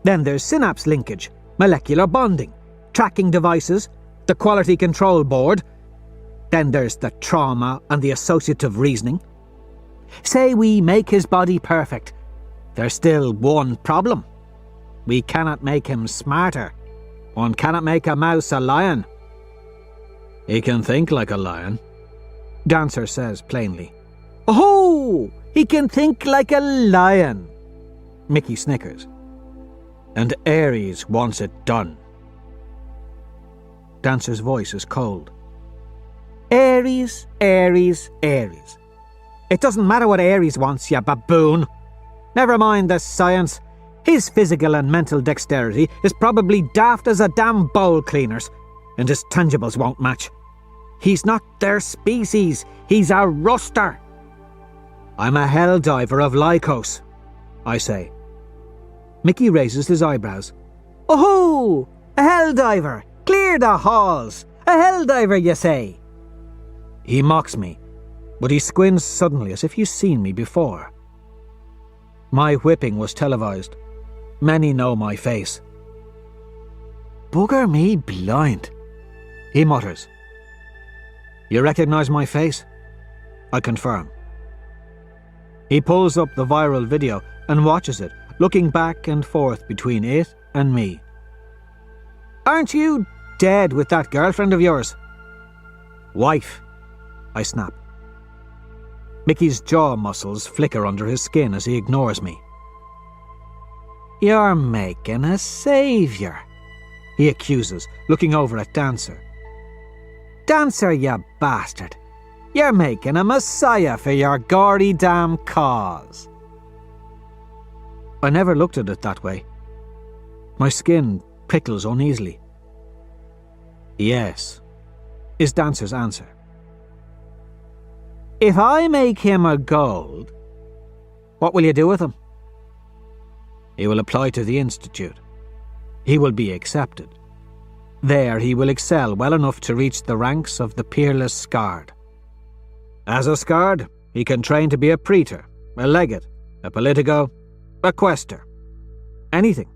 Then there's synapse linkage, molecular bonding, tracking devices, the quality control board. Then there's the trauma and the associative reasoning. Say we make his body perfect. There's still one problem. We cannot make him smarter. One cannot make a mouse a lion." "He can think like a lion," Dancer says plainly. "Oh, he can think like a lion," Mickey snickers. "And Ares wants it done." Dancer's voice is cold. "Ares, Ares, Ares. It doesn't matter what Ares wants, you baboon. Never mind the science. His physical and mental dexterity is probably daft as a damn bowl cleaner's, and his tangibles won't match. He's not their species. He's a ruster." "I'm a helldiver of Lycos," I say. Mickey raises his eyebrows. "Oh, a helldiver! Clear the halls! A helldiver, you say?" He mocks me, but he squints suddenly as if he's seen me before. My whipping was televised. Many know my face. "Bugger me blind," he mutters. "You recognize my face?" I confirm. He pulls up the viral video and watches it, looking back and forth between it and me. Aren't you dead with that girlfriend of yours? Wife, I snap. Mickey's jaw muscles flicker under his skin as he ignores me. You're making a saviour, he accuses, looking over at Dancer. Dancer, you bastard. You're making a messiah for your gory damn cause. I never looked at it that way. My skin prickles uneasily. Yes, is Dancer's answer. If I make him a gold, what will you do with him? He will apply to the Institute. He will be accepted. There he will excel well enough to reach the ranks of the peerless Scard. As a Scard, he can train to be a praetor, a legate, a politico, a quester. Anything.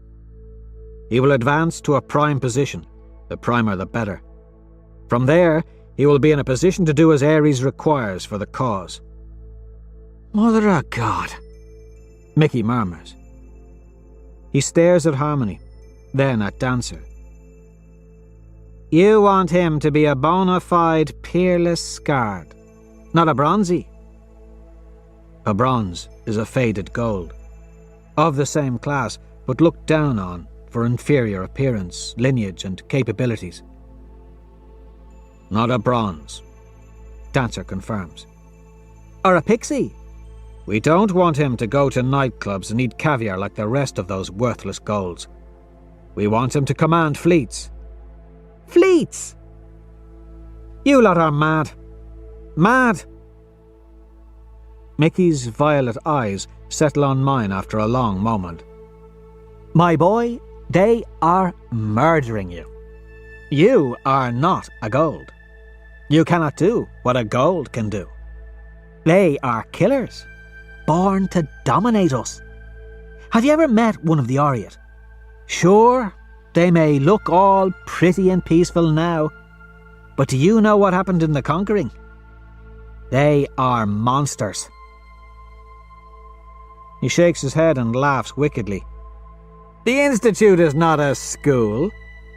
He will advance to a prime position, the primer the better. From there, he will be in a position to do as Ares requires for the cause. Mother of God, Mickey murmurs. He stares at Harmony, then at Dancer. You want him to be a bona fide peerless Scard, not a bronzy. A bronze is a faded gold, of the same class, but looked down on for inferior appearance, lineage and capabilities. Not a bronze, Dancer confirms. Or a pixie. We don't want him to go to nightclubs and eat caviar like the rest of those worthless golds. We want him to command fleets. Fleets? You lot are mad. Mad! Mickey's violet eyes settle on mine after a long moment. My boy, they are murdering you. You are not a gold. You cannot do what a gold can do. They are killers, born to dominate us. Have you ever met one of the Oriate? Sure, they may look all pretty and peaceful now, but do you know what happened in the conquering? They are monsters. He shakes his head and laughs wickedly. The Institute is not a school.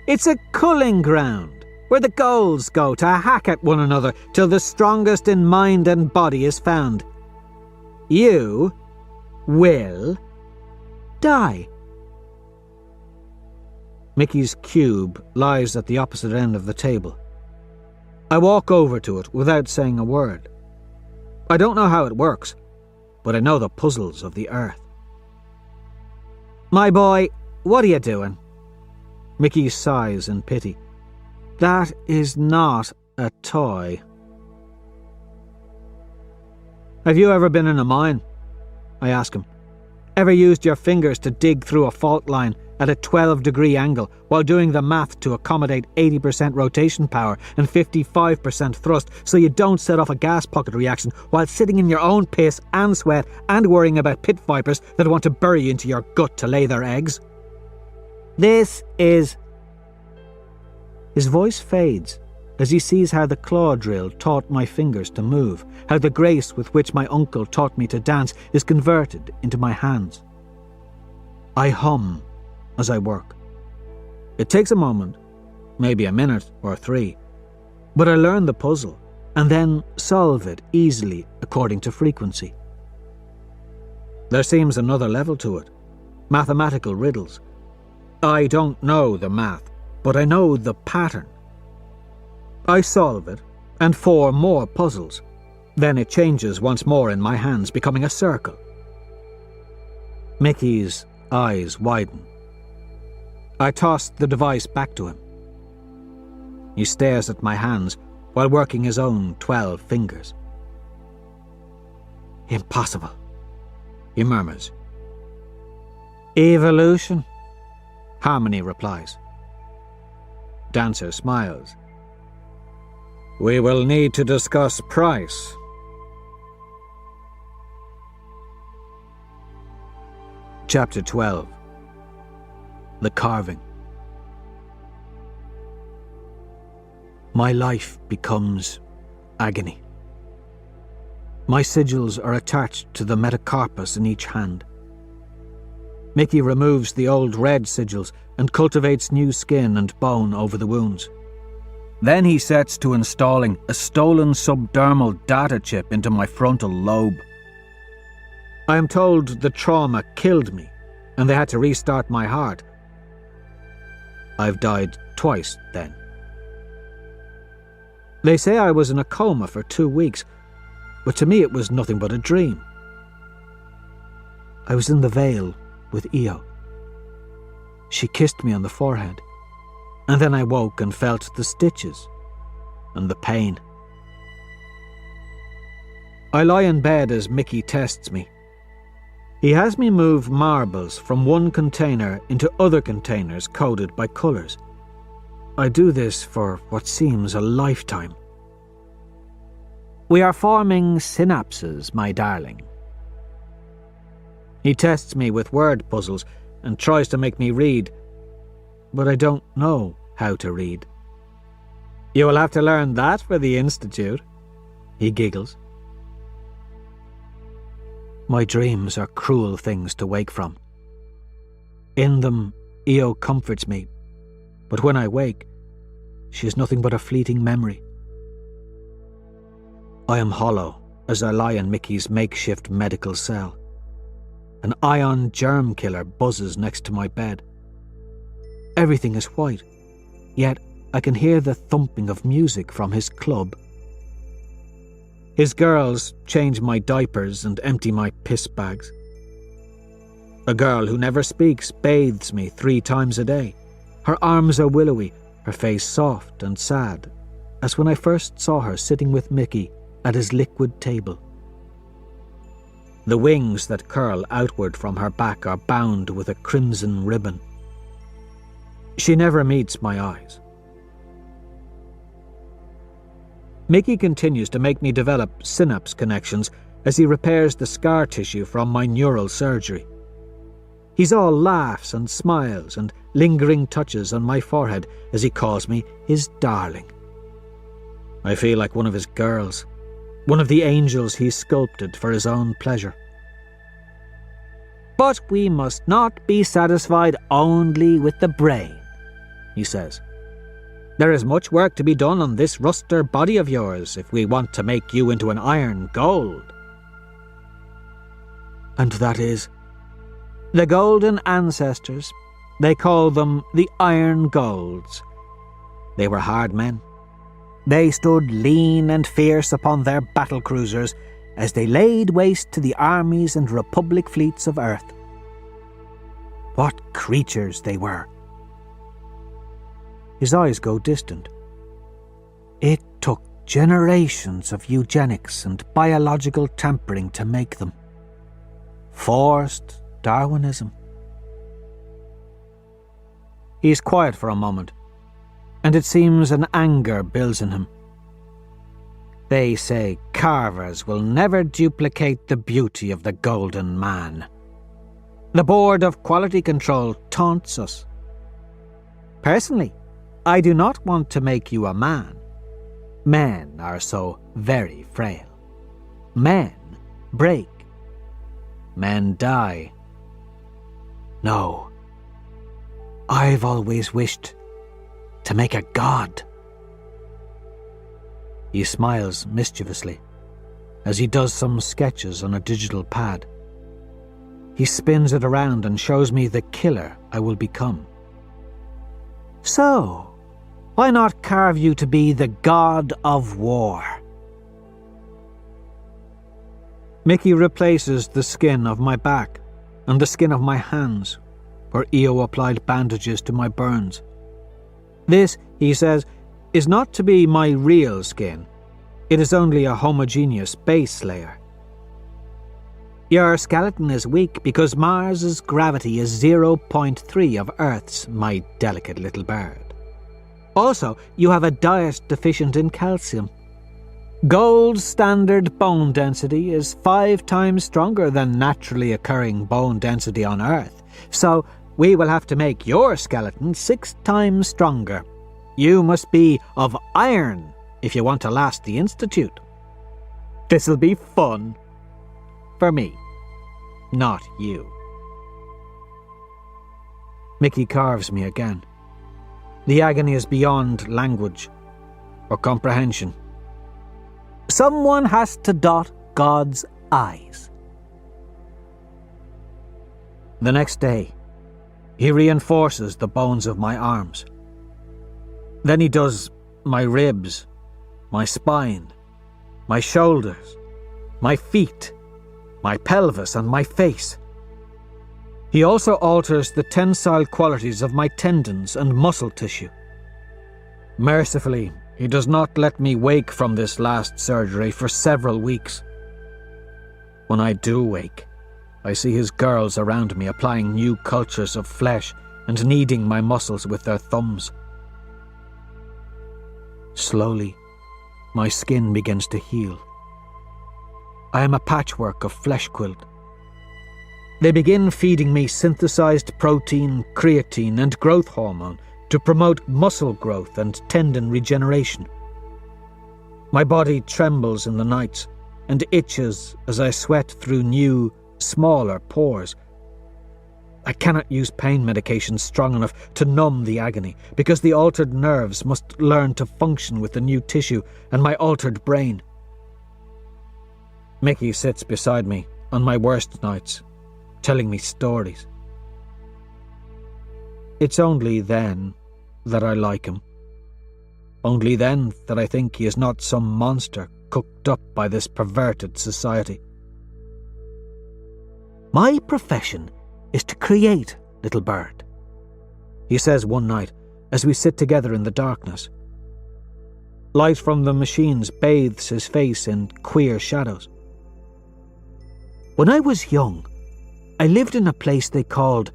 It's a culling ground, where the golds go to hack at one another till the strongest in mind and body is found. You will die. Mickey's cube lies at the opposite end of the table. I walk over to it without saying a word. I don't know how it works, but I know the puzzles of the earth. My boy, what are you doing? Mickey sighs in pity. That is not a toy. Have you ever been in a mine? I ask him. Ever used your fingers to dig through a fault line at a 12-degree angle while doing the math to accommodate 80% rotation power and 55% thrust so you don't set off a gas pocket reaction while sitting in your own piss and sweat and worrying about pit vipers that want to bury you into your gut to lay their eggs? This is... His voice fades as he sees how the claw drill taught my fingers to move, how the grace with which my uncle taught me to dance is converted into my hands. I hum as I work. It takes a moment, maybe a minute or 3, but I learn the puzzle and then solve it easily according to frequency. There seems another level to it, mathematical riddles. I don't know the math, but I know the pattern. I solve it, and 4 more puzzles. Then it changes once more in my hands, becoming a circle. Mickey's eyes widen. I toss the device back to him. He stares at my hands while working his own 12 fingers. Impossible, he murmurs. Evolution, Harmony replies. Dancer smiles. We will need to discuss price. Chapter 12. The Carving. My life becomes agony. My sigils are attached to the metacarpus in each hand. Mickey removes the old red sigils and cultivates new skin and bone over the wounds. Then he sets to installing a stolen subdermal data chip into my frontal lobe. I am told the trauma killed me, and they had to restart my heart. I've died twice then. They say I was in a coma for 2 weeks, but to me it was nothing but a dream. I was in the Vale with Io. She kissed me on the forehead, and then I woke and felt the stitches and the pain. I lie in bed as Mickey tests me. He has me move marbles from one container into other containers coded by colours. I do this for what seems a lifetime. We are forming synapses, my darling. He tests me with word puzzles and tries to make me read, but I don't know how to read. You will have to learn that for the Institute, he giggles. My dreams are cruel things to wake from. In them, Io comforts me, but when I wake, she is nothing but a fleeting memory. I am hollow as I lie in Mickey's makeshift medical cell. An ion germ killer buzzes next to my bed. Everything is white, yet I can hear the thumping of music from his club. His girls change my diapers and empty my piss bags. A girl who never speaks bathes me 3 times a day. Her arms are willowy, her face soft and sad, as when I first saw her sitting with Mickey at his liquid table. The wings that curl outward from her back are bound with a crimson ribbon. She never meets my eyes. Mickey continues to make me develop synapse connections as he repairs the scar tissue from my neural surgery. He's all laughs and smiles and lingering touches on my forehead as he calls me his darling. I feel like one of his girls, one of the angels he sculpted for his own pleasure. But we must not be satisfied only with the brain, he says. There is much work to be done on this ruster body of yours if we want to make you into an iron gold. And that is? The golden ancestors, they call them the Iron Golds. They were hard men. They stood lean and fierce upon their battle cruisers as they laid waste to the armies and republic fleets of Earth. What creatures they were! His eyes go distant. It took generations of eugenics and biological tampering to make them. Forced Darwinism. He's quiet for a moment, and it seems an anger builds in him. They say carvers will never duplicate the beauty of the golden man. The Board of Quality Control taunts us. Personally, I do not want to make you a man. Men are so very frail. Men break. Men die. No. I've always wished to make a god. He smiles mischievously as he does some sketches on a digital pad. He spins it around and shows me the killer I will become. So, why not carve you to be the god of war? Mickey replaces the skin of my back and the skin of my hands, where Io applied bandages to my burns. This, he says, is not to be my real skin. It is only a homogeneous base layer. Your skeleton is weak because Mars's gravity is 0.3 of Earth's, my delicate little bird. Also, you have a diet deficient in calcium. Gold standard bone density is 5 times stronger than naturally occurring bone density on Earth, so we will have to make your skeleton 6 times stronger. You must be of iron if you want to last the Institute. This'll be fun. For me, not you. Mickey carves me again. The agony is beyond language or comprehension. Someone has to dot God's I's. The next day, he reinforces the bones of my arms. Then he does my ribs, my spine, my shoulders, my feet, my pelvis and my face. He also alters the tensile qualities of my tendons and muscle tissue. Mercifully, he does not let me wake from this last surgery for several weeks. When I do wake, I see his girls around me applying new cultures of flesh and kneading my muscles with their thumbs. Slowly, my skin begins to heal. I am a patchwork of flesh quilt. They begin feeding me synthesized protein, creatine, and growth hormone to promote muscle growth and tendon regeneration. My body trembles in the nights and itches as I sweat through new, smaller pores. I cannot use pain medication strong enough to numb the agony because the altered nerves must learn to function with the new tissue and my altered brain. Mickey sits beside me on my worst nights, telling me stories. It's only then that I like him. Only then that I think he is not some monster cooked up by this perverted society. My profession is to create, little bird, he says one night as we sit together in the darkness. Light from the machines bathes his face in queer shadows. When I was young, I lived in a place they called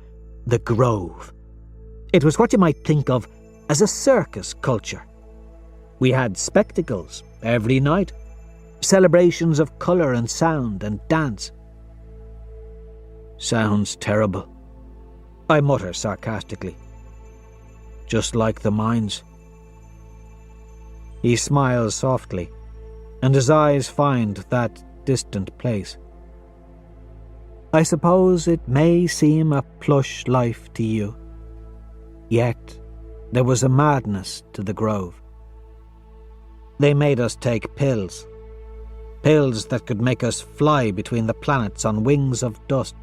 the Grove. It was what you might think of as a circus culture. We had spectacles every night, celebrations of colour and sound and dance. Sounds terrible, I mutter sarcastically. Just like the mines. He smiles softly, and his eyes find that distant place. I suppose it may seem a plush life to you, yet there was a madness to the Grove. They made us take pills that could make us fly between the planets on wings of dust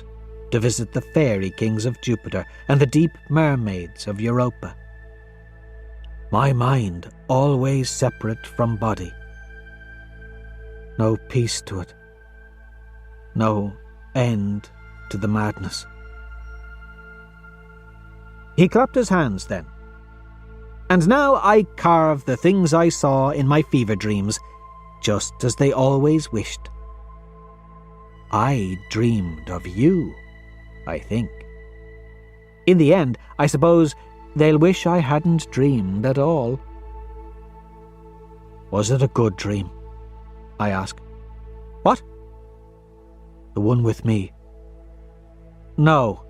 to visit the fairy kings of Jupiter and the deep mermaids of Europa. My mind always separate from body. No peace to it. No end to the madness. He clapped his hands then. And now I carve the things I saw in my fever dreams, just as they always wished. I dreamed of you, I think. In the end, I suppose they'll wish I hadn't dreamed at all. Was it a good dream? I ask. What? The one with me. No,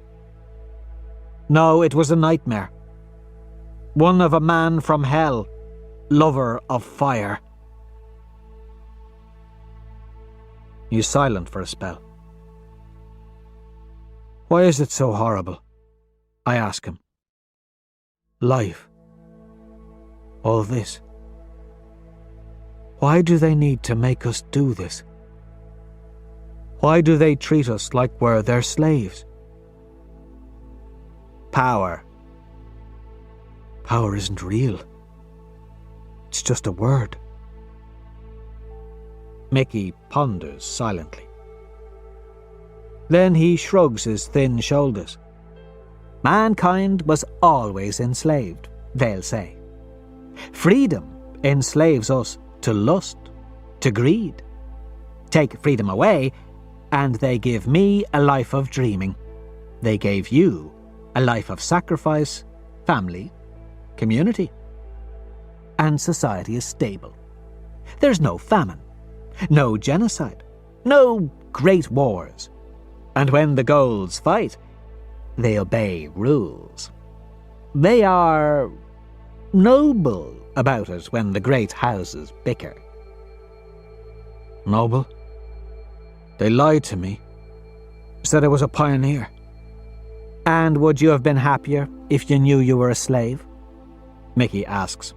it was a nightmare. One of a man from hell, lover of fire. He's silent for a spell. Why is it so horrible? I ask him. Life. All this. Why do they need to make us do this? Why do they treat us like we're their slaves? Power. Power isn't real. It's just a word. Mickey ponders silently. Then he shrugs his thin shoulders. Mankind was always enslaved, they'll say. Freedom enslaves us to lust, to greed. Take freedom away, and they give me a life of dreaming. They gave you a life of sacrifice, family, community. And society is stable. There's no famine, no genocide, no great wars. And when the Golds fight, they obey rules. They are noble about it when the great houses bicker. Noble? They lied to me. Said I was a pioneer. And would you have been happier if you knew you were a slave? Mickey asks.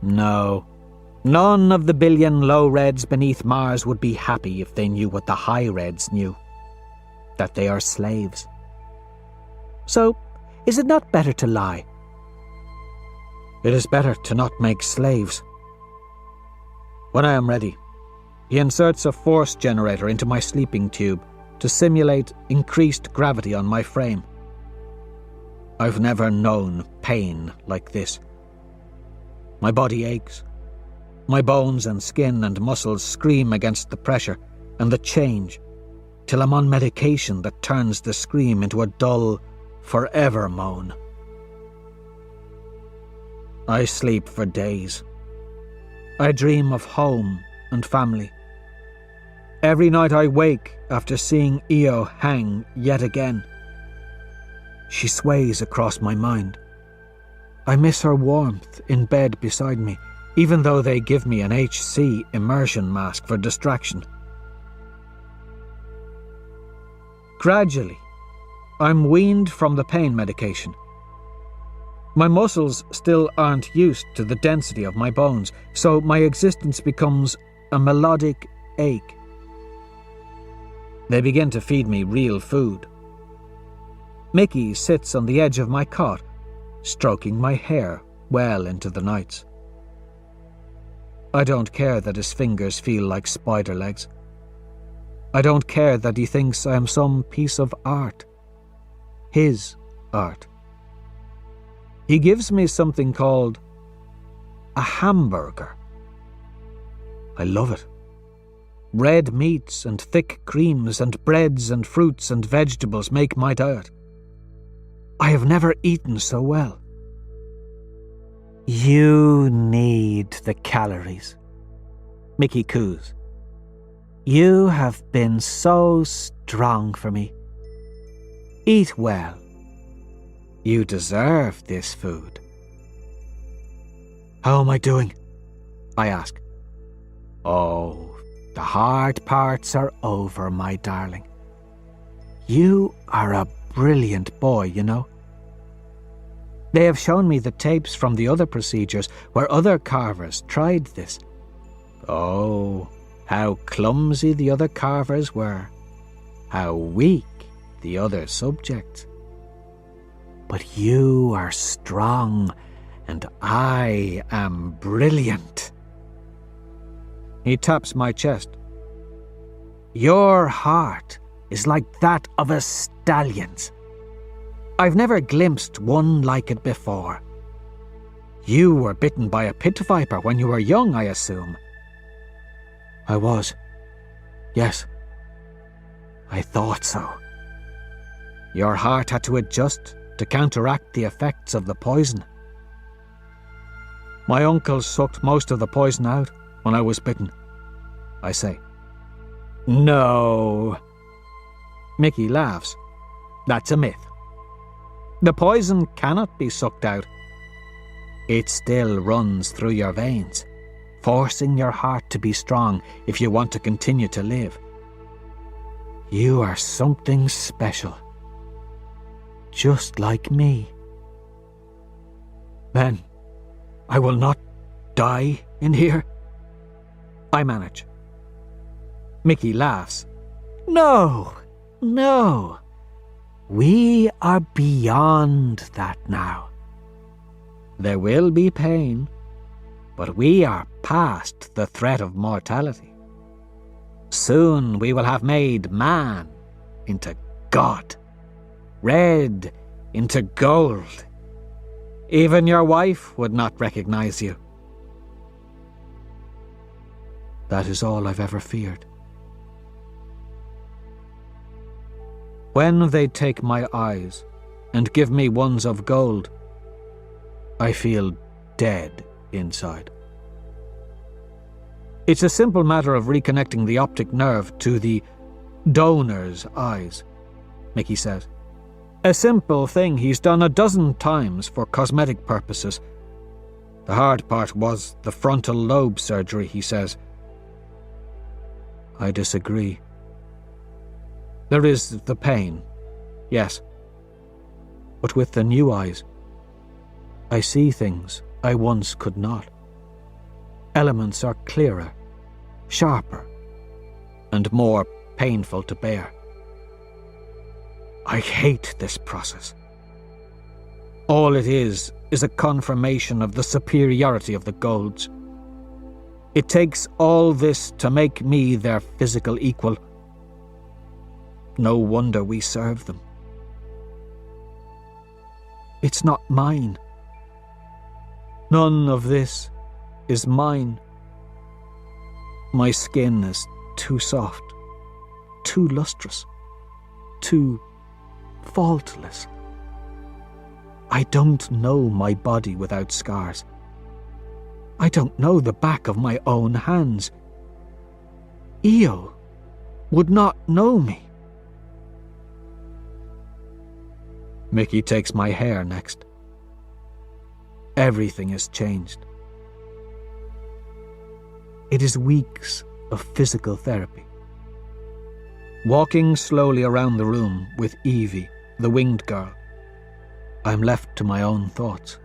No. None of the billion low reds beneath Mars would be happy if they knew what the high reds knew. That they are slaves. So, is it not better to lie? It is better to not make slaves. When I am ready, he inserts a force generator into my sleeping tube to simulate increased gravity on my frame. I've never known pain like this. My body aches. My bones and skin and muscles scream against the pressure and the change, till I'm on medication that turns the scream into a dull, forever moan. I sleep for days. I dream of home and family. Every night I wake after seeing Io hang yet again. She sways across my mind. I miss her warmth in bed beside me, even though they give me an HC immersion mask for distraction. Gradually, I'm weaned from the pain medication. My muscles still aren't used to the density of my bones, so my existence becomes a melodic ache. They begin to feed me real food. Mickey sits on the edge of my cot, stroking my hair well into the nights. I don't care that his fingers feel like spider legs. I don't care that he thinks I am some piece of art. His art. He gives me something called a hamburger. I love it. Red meats and thick creams and breads and fruits and vegetables make my diet. I have never eaten so well. You need the calories, Mickey coos. You have been so strong for me. Eat well. You deserve this food. How am I doing? I ask. Oh, the hard parts are over, my darling. You are a brilliant boy, you know. They have shown me the tapes from the other procedures where other carvers tried this. Oh, how clumsy the other carvers were. How weak the other subjects. But you are strong, and I am brilliant. He taps my chest. Your heart is like that of a stallion's. I've never glimpsed one like it before. You were bitten by a pit viper when you were young, I assume. I was. Yes. I thought so. Your heart had to adjust to counteract the effects of the poison. My uncle sucked most of the poison out when I was bitten, I say. No. Mickey laughs. That's a myth. The poison cannot be sucked out. It still runs through your veins, forcing your heart to be strong if you want to continue to live. You are something special. Just like me. Then, I will not die in here? I manage. Mickey laughs. No, no. We are beyond that now. There will be pain, but we are past the threat of mortality. Soon we will have made man into God, red into gold. Even your wife would not recognize you. That is all I've ever feared. When they take my eyes and give me ones of gold, I feel dead inside. It's a simple matter of reconnecting the optic nerve to the donor's eyes, Mickey says. A simple thing he's done a dozen times for cosmetic purposes. The hard part was the frontal lobe surgery, he says. I disagree. There is the pain, yes, But with the new eyes, I see things I once could not. Elements are clearer, sharper, and more painful to bear. I hate this process. All it is a confirmation of the superiority of the Golds. It takes all this to make me their physical equal. No wonder we serve them. It's not mine. None of this is mine. My skin is too soft, too lustrous, too faultless. I don't know my body without scars. I don't know the back of my own hands. Io would not know me. Mickey takes my hair next. Everything has changed. It is weeks of physical therapy. Walking slowly around the room with Evie, the winged girl, I'm left to my own thoughts.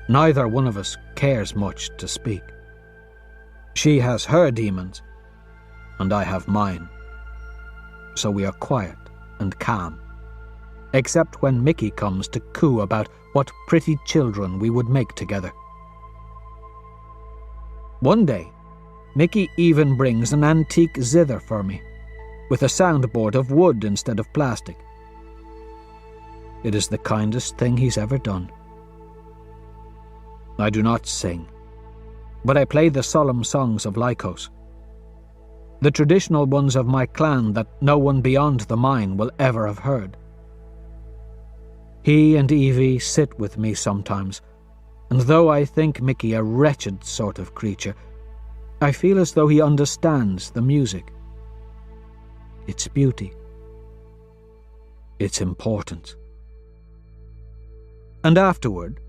Neither one of us cares much to speak. She has her demons, and I have mine. So we are quiet and calm, except when Mickey comes to coo about what pretty children we would make together. One day, Mickey even brings an antique zither for me, with a soundboard of wood instead of plastic. It is the kindest thing he's ever done. I do not sing, but I play the solemn songs of Lycos, the traditional ones of my clan that no one beyond the mine will ever have heard. He and Evie sit with me sometimes, and though I think Mickey a wretched sort of creature, I feel as though he understands the music, its beauty, its importance. And afterward,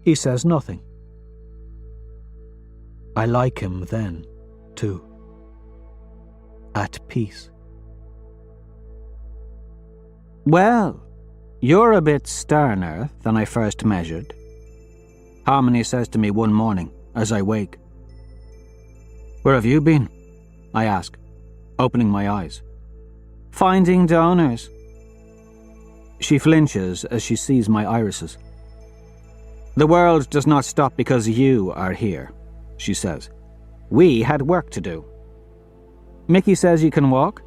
he says nothing. I like him then, too. At peace. Well, you're a bit sterner than I first measured, Harmony says to me one morning as I wake. Where have you been? I ask, opening my eyes. Finding donors. She flinches as she sees my irises. The world does not stop because you are here, she says. We had work to do. Mickey says you can walk?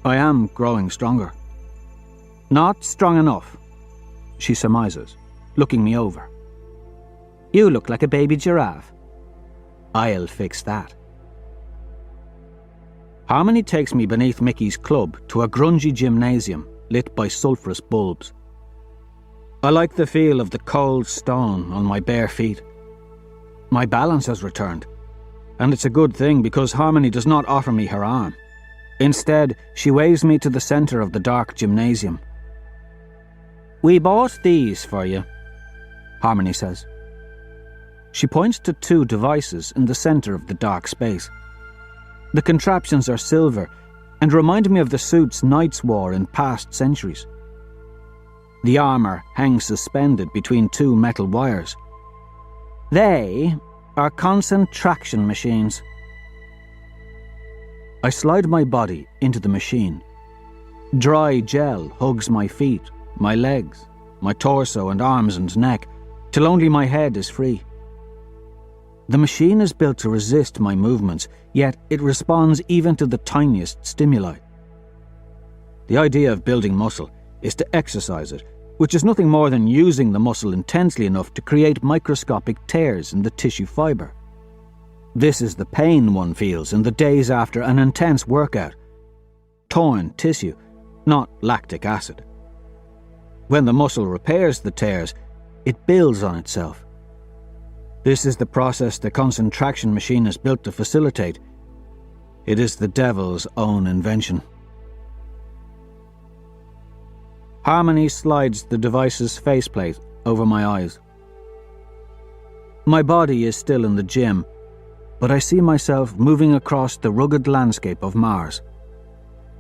I am growing stronger. Not strong enough, she surmises, looking me over. You look like a baby giraffe. I'll fix that. Harmony takes me beneath Mickey's club to a grungy gymnasium lit by sulphurous bulbs. I like the feel of the cold stone on my bare feet. My balance has returned, and it's a good thing because Harmony does not offer me her arm. Instead, she waves me to the centre of the dark gymnasium. We bought these for you, Harmony says. She points to two devices in the centre of the dark space. The contraptions are silver and remind me of the suits knights wore in past centuries. The armour hangs suspended between two metal wires. They are concentration machines. I slide my body into the machine. Dry gel hugs my feet, my legs, my torso and arms and neck, till only my head is free. The machine is built to resist my movements, yet it responds even to the tiniest stimuli. The idea of building muscle is to exercise it, which is nothing more than using the muscle intensely enough to create microscopic tears in the tissue fibre. This is the pain one feels in the days after an intense workout. Torn tissue, not lactic acid. When the muscle repairs the tears, it builds on itself. This is the process the concentration machine is built to facilitate. It is the devil's own invention. Harmony slides the device's faceplate over my eyes. My body is still in the gym, but I see myself moving across the rugged landscape of Mars.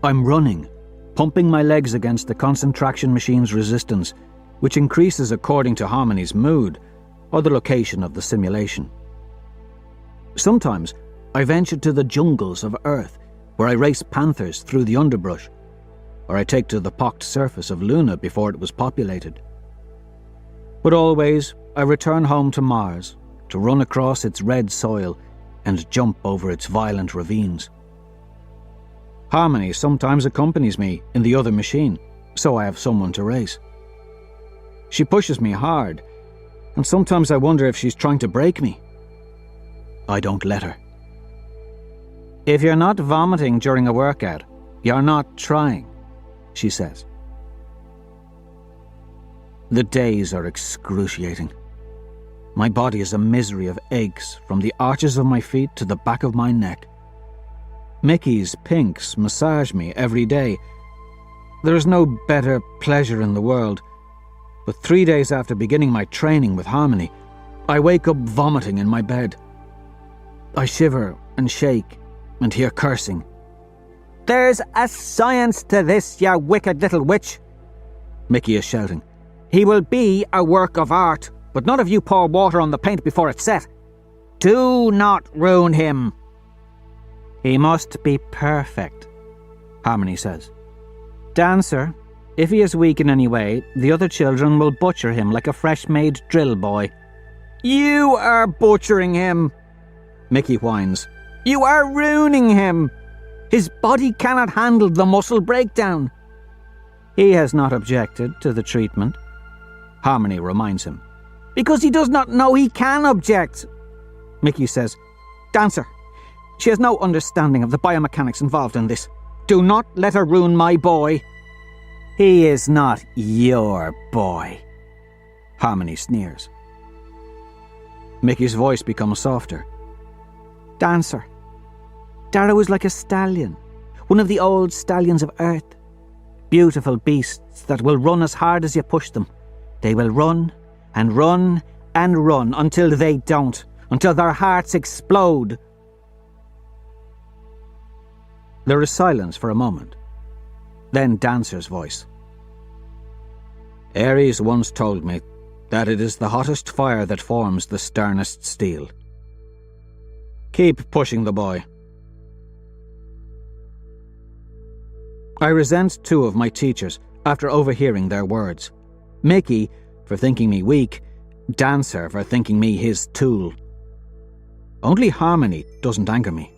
I'm running, pumping my legs against the concentration machine's resistance, which increases according to Harmony's mood or the location of the simulation. Sometimes I venture to the jungles of Earth, where I race panthers through the underbrush, or I take to the pocked surface of Luna before it was populated. But always I return home to Mars to run across its red soil and jump over its violent ravines. Harmony sometimes accompanies me in the other machine, so I have someone to race. She pushes me hard, and sometimes I wonder if she's trying to break me. I don't let her. If you're not vomiting during a workout, you're not trying, she says. The days are excruciating. My body is a misery of aches from the arches of my feet to the back of my neck. Mickey's pinks massage me every day. There is no better pleasure in the world, but 3 days after beginning my training with Harmony, I wake up vomiting in my bed. I shiver and shake and hear cursing. "There's a science to this, you wicked little witch," Mickey is shouting. "He will be a work of art, but not if you pour water on the paint before it's set. Do not ruin him." "He must be perfect," Harmony says. "Dancer, if he is weak in any way, the other children will butcher him like a fresh-made drill boy." "You are butchering him," Mickey whines. "You are ruining him. His body cannot handle the muscle breakdown." "He has not objected to the treatment," Harmony reminds him. "Because he does not know he can object," Mickey says. "Dancer, she has no understanding of the biomechanics involved in this. Do not let her ruin my boy." "He is not your boy," Harmony sneers. Mickey's voice becomes softer. "Dancer, Darrow is like a stallion, one of the old stallions of Earth. Beautiful beasts that will run as hard as you push them. They will run and run and run until they don't, until their hearts explode." There is silence for a moment. Then Dancer's voice. "Ares once told me that it is the hottest fire that forms the sternest steel. Keep pushing the boy." I resent 2 of my teachers after overhearing their words. Mickey for thinking me weak, Dancer for thinking me his tool. Only Harmony doesn't anger me.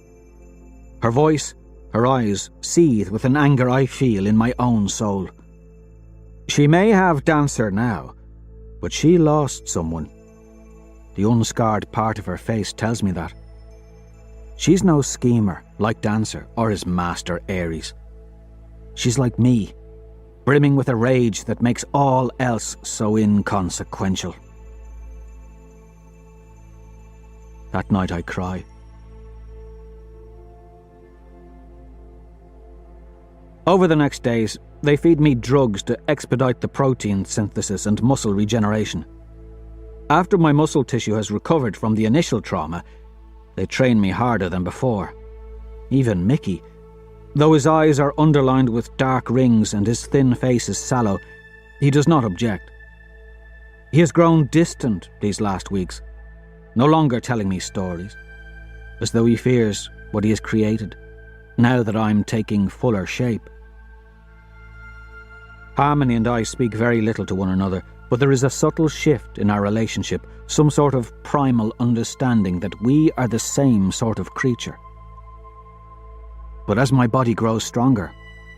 Her voice, her eyes seethe with an anger I feel in my own soul. She may have Dancer now, but she lost someone. The unscarred part of her face tells me that. She's no schemer like Dancer or his master Ares. She's like me, brimming with a rage that makes all else so inconsequential. That night I cry. Over the next days, they feed me drugs to expedite the protein synthesis and muscle regeneration. After my muscle tissue has recovered from the initial trauma, they train me harder than before. Even Mickey, though his eyes are underlined with dark rings and his thin face is sallow, he does not object. He has grown distant these last weeks, no longer telling me stories, as though he fears what he has created, now that I'm taking fuller shape. Harmony and I speak very little to one another, but there is a subtle shift in our relationship, some sort of primal understanding that we are the same sort of creature. But as my body grows stronger,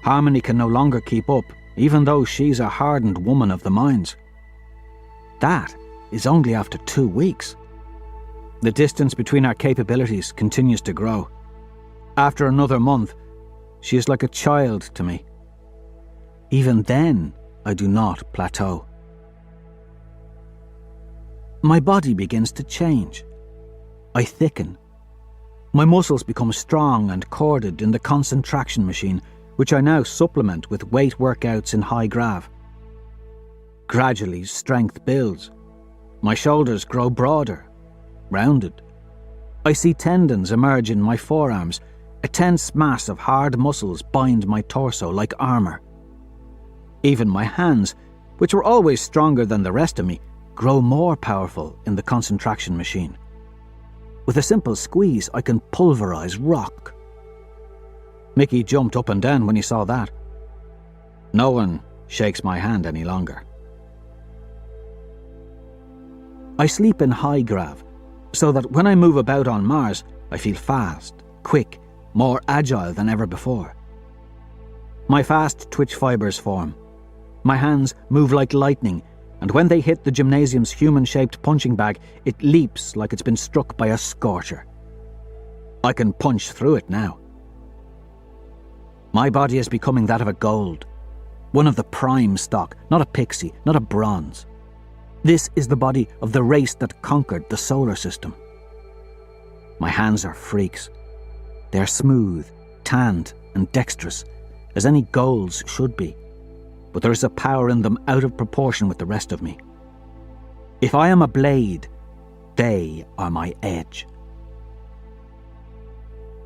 Harmony can no longer keep up, even though she's a hardened woman of the mines. That is only after 2 weeks. The distance between our capabilities continues to grow. After another month, she is like a child to me. Even then, I do not plateau. My body begins to change. I thicken. My muscles become strong and corded in the concentration machine, which I now supplement with weight workouts in high grav. Gradually, strength builds. My shoulders grow broader, rounded. I see tendons emerge in my forearms. A tense mass of hard muscles bind my torso like armour. Even my hands, which were always stronger than the rest of me, grow more powerful in the concentration machine. With a simple squeeze, I can pulverize rock. Mickey jumped up and down when he saw that. No one shakes my hand any longer. I sleep in high grav, so that when I move about on Mars, I feel fast, quick, more agile than ever before. My fast twitch fibers form. My hands move like lightning, and when they hit the gymnasium's human-shaped punching bag, it leaps like it's been struck by a scorcher. I can punch through it now. My body is becoming that of a gold, one of the prime stock, not a pixie, not a bronze. This is the body of the race that conquered the solar system. My hands are freaks. They are smooth, tanned, and dexterous, as any gold's should be, but there is a power in them out of proportion with the rest of me. If I am a blade, they are my edge.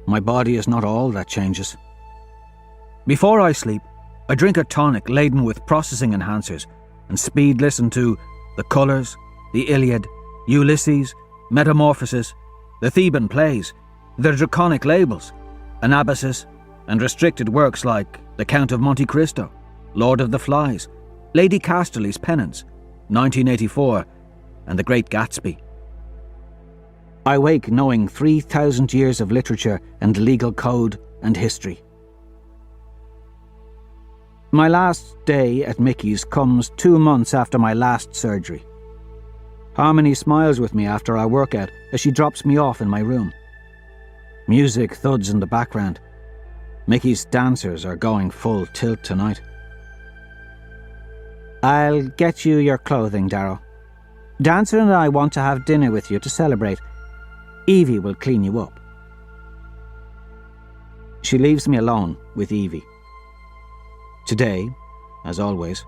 My body is not all that changes. Before I sleep, I drink a tonic laden with processing enhancers and speed listen to The Colours, The Iliad, Ulysses, Metamorphosis, the Theban plays, their draconic labels, Anabasis, and restricted works like The Count of Monte Cristo, Lord of the Flies, Lady Casterly's Penance, 1984, and The Great Gatsby. I wake knowing 3,000 years of literature and legal code and history. My last day at Mickey's comes 2 months after my last surgery. Harmony smiles with me after our workout as she drops me off in my room. Music thuds in the background. Mickey's dancers are going full tilt tonight. I'll get you your clothing, Darrow. Dancer and I want to have dinner with you to celebrate. Evie will clean you up. She leaves me alone with Evie. Today, as always,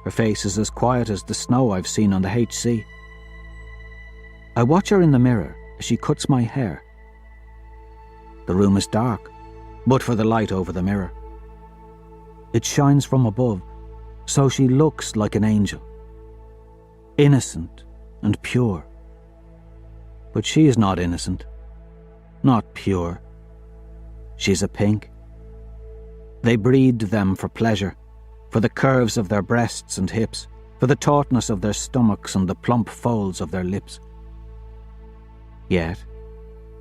her face is as quiet as the snow I've seen on the HC. I watch her in the mirror as she cuts my hair. The room is dark, but for the light over the mirror. It shines from above, so she looks like an angel. Innocent and pure. But she is not innocent, not pure. She's a pink. They breed them for pleasure, for the curves of their breasts and hips, for the tautness of their stomachs and the plump folds of their lips. Yet,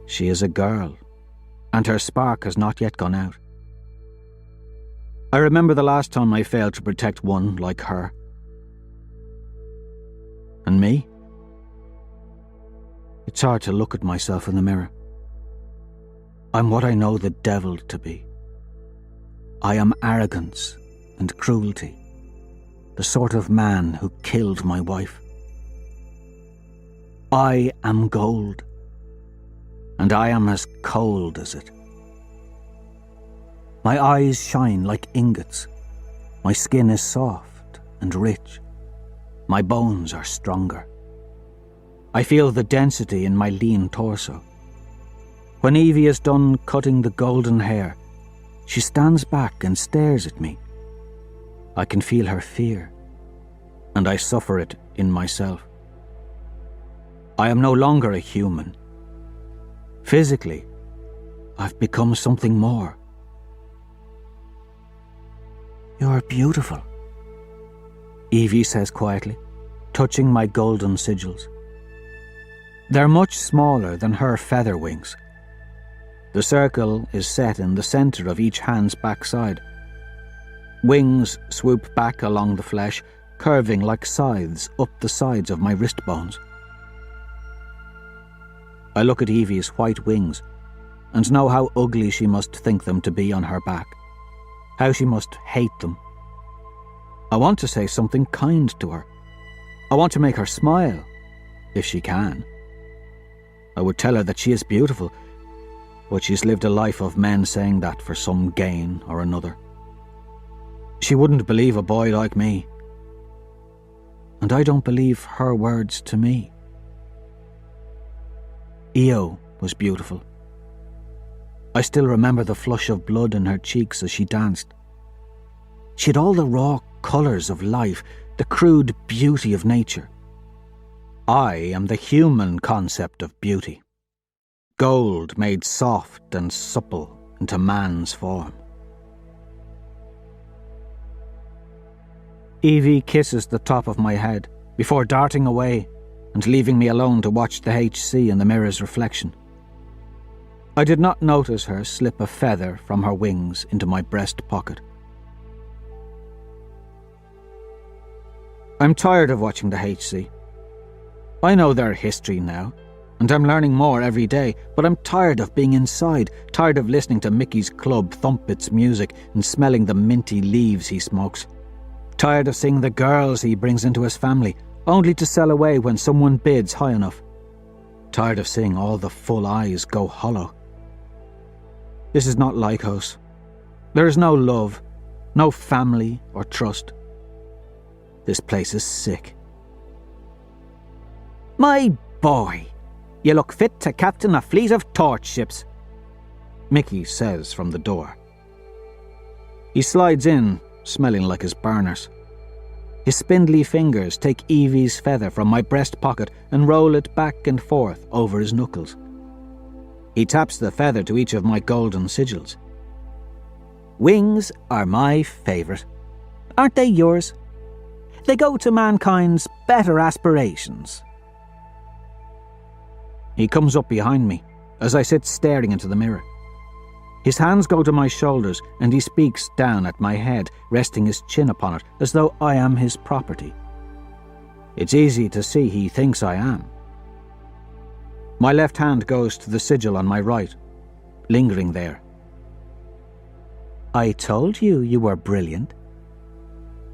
she is a girl, and her spark has not yet gone out. I remember the last time I failed to protect one like her. And me? It's hard to look at myself in the mirror. I'm what I know the devil to be. I am arrogance and cruelty, the sort of man who killed my wife. I am gold, and I am as cold as it. My eyes shine like ingots. My skin is soft and rich. My bones are stronger. I feel the density in my lean torso. When Evie is done cutting the golden hair, she stands back and stares at me. I can feel her fear, and I suffer it in myself. I am no longer a human. Physically, I've become something more. You're beautiful, Evie says quietly, touching my golden sigils. They're much smaller than her feather wings. The circle is set in the centre of each hand's backside. Wings swoop back along the flesh, curving like scythes up the sides of my wrist bones. I look at Evie's white wings and know how ugly she must think them to be on her back, how she must hate them. I want to say something kind to her. I want to make her smile, if she can. I would tell her that she is beautiful, but she's lived a life of men saying that for some gain or another. She wouldn't believe a boy like me, and I don't believe her words to me. Io was beautiful. I still remember the flush of blood in her cheeks as she danced. She had all the raw colours of life, the crude beauty of nature. I am the human concept of beauty. Gold made soft and supple into man's form. Evie kisses the top of my head before darting away and leaving me alone to watch the HC in the mirror's reflection. I did not notice her slip a feather from her wings into my breast pocket. I'm tired of watching the HC. I know their history now, and I'm learning more every day, but I'm tired of being inside, tired of listening to Mickey's club thump its music and smelling the minty leaves he smokes. Tired of seeing the girls he brings into his family, only to sell away when someone bids high enough. Tired of seeing all the full eyes go hollow. This is not Lycos. There is no love, no family or trust. This place is sick. My boy, you look fit to captain a fleet of torch ships, Mickey says from the door. He slides in, smelling like his burners. His spindly fingers take Evie's feather from my breast pocket and roll it back and forth over his knuckles. He taps the feather to each of my golden sigils. Wings are my favourite. Aren't they yours? They go to mankind's better aspirations. He comes up behind me as I sit staring into the mirror. His hands go to my shoulders and he speaks down at my head, resting his chin upon it as though I am his property. It's easy to see he thinks I am. My left hand goes to the sigil on my right, lingering there. I told you you were brilliant.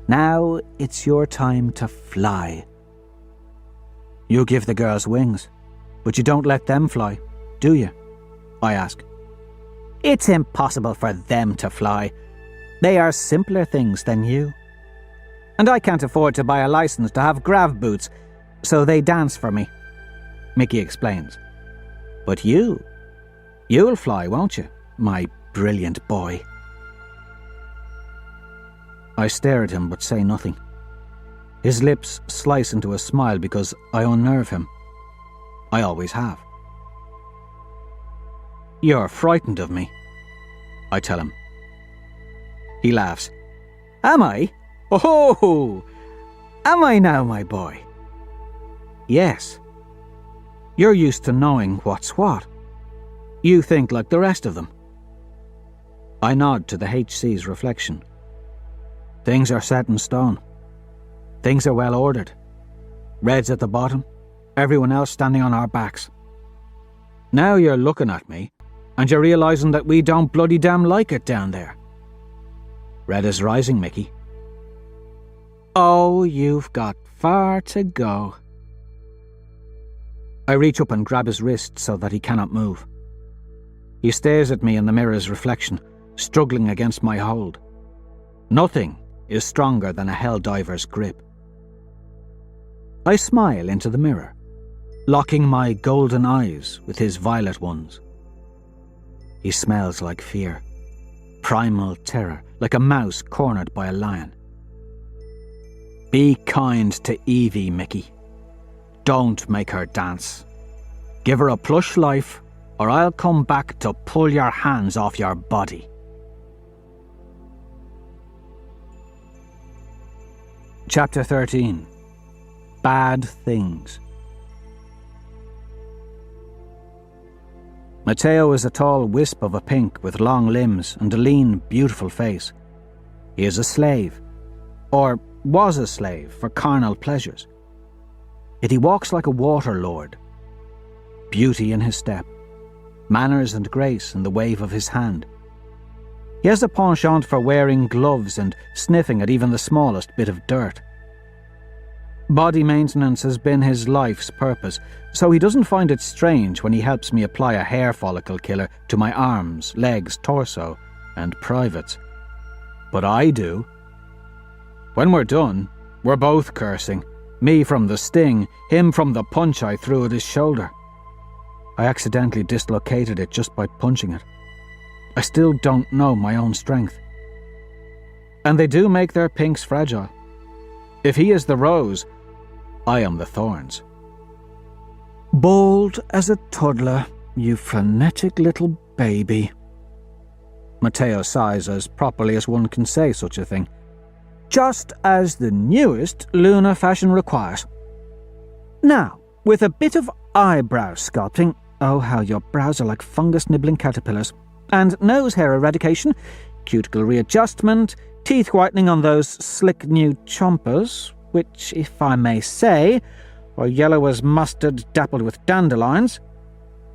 Now it's your time to fly. You give the girls wings, but you don't let them fly, do you? I ask. It's impossible for them to fly. They are simpler things than you. And I can't afford to buy a license to have grav boots, so they dance for me, Mickey explains. But you'll fly, won't you, my brilliant boy? I stare at him but say nothing. His lips slice into a smile because I unnerve him. I always have. You're frightened of me, I tell him. He laughs. Am I? Oh, am I now, my boy? Yes. You're used to knowing what's what. You think like the rest of them. I nod to the HC's reflection. Things are set in stone. Things are well ordered. Red's at the bottom, everyone else standing on our backs. Now you're looking at me, and you're realising that we don't bloody damn like it down there. Red is rising, Mickey. Oh, you've got far to go. I reach up and grab his wrist so that he cannot move. He stares at me in the mirror's reflection, struggling against my hold. Nothing is stronger than a helldiver's grip. I smile into the mirror, locking my golden eyes with his violet ones. He smells like fear, primal terror, like a mouse cornered by a lion. Be kind to Evie, Mickey. Don't make her dance. Give her a plush life, or I'll come back to pull your hands off your body. Chapter 13. Bad Things. Matteo is a tall wisp of a pink with long limbs and a lean, beautiful face. He is a slave, or was a slave for carnal pleasures. Yet he walks like a water lord. Beauty in his step, manners and grace in the wave of his hand. He has a penchant for wearing gloves and sniffing at even the smallest bit of dirt. Body maintenance has been his life's purpose, so he doesn't find it strange when he helps me apply a hair follicle killer to my arms, legs, torso, and privates. But I do. When we're done, we're both cursing, me from the sting, him from the punch I threw at his shoulder. I accidentally dislocated it just by punching it. I still don't know my own strength. and they do make their pinks fragile. If he is the rose, I am the thorns. Bald as a toddler, you frenetic little baby. Matteo sighs as properly as one can say such a thing. Just as the newest lunar fashion requires. Now, with a bit of eyebrow sculpting, oh how your brows are like fungus-nibbling caterpillars, and nose hair eradication, cuticle readjustment, teeth whitening on those slick new chompers, which, if I may say, are yellow as mustard dappled with dandelions.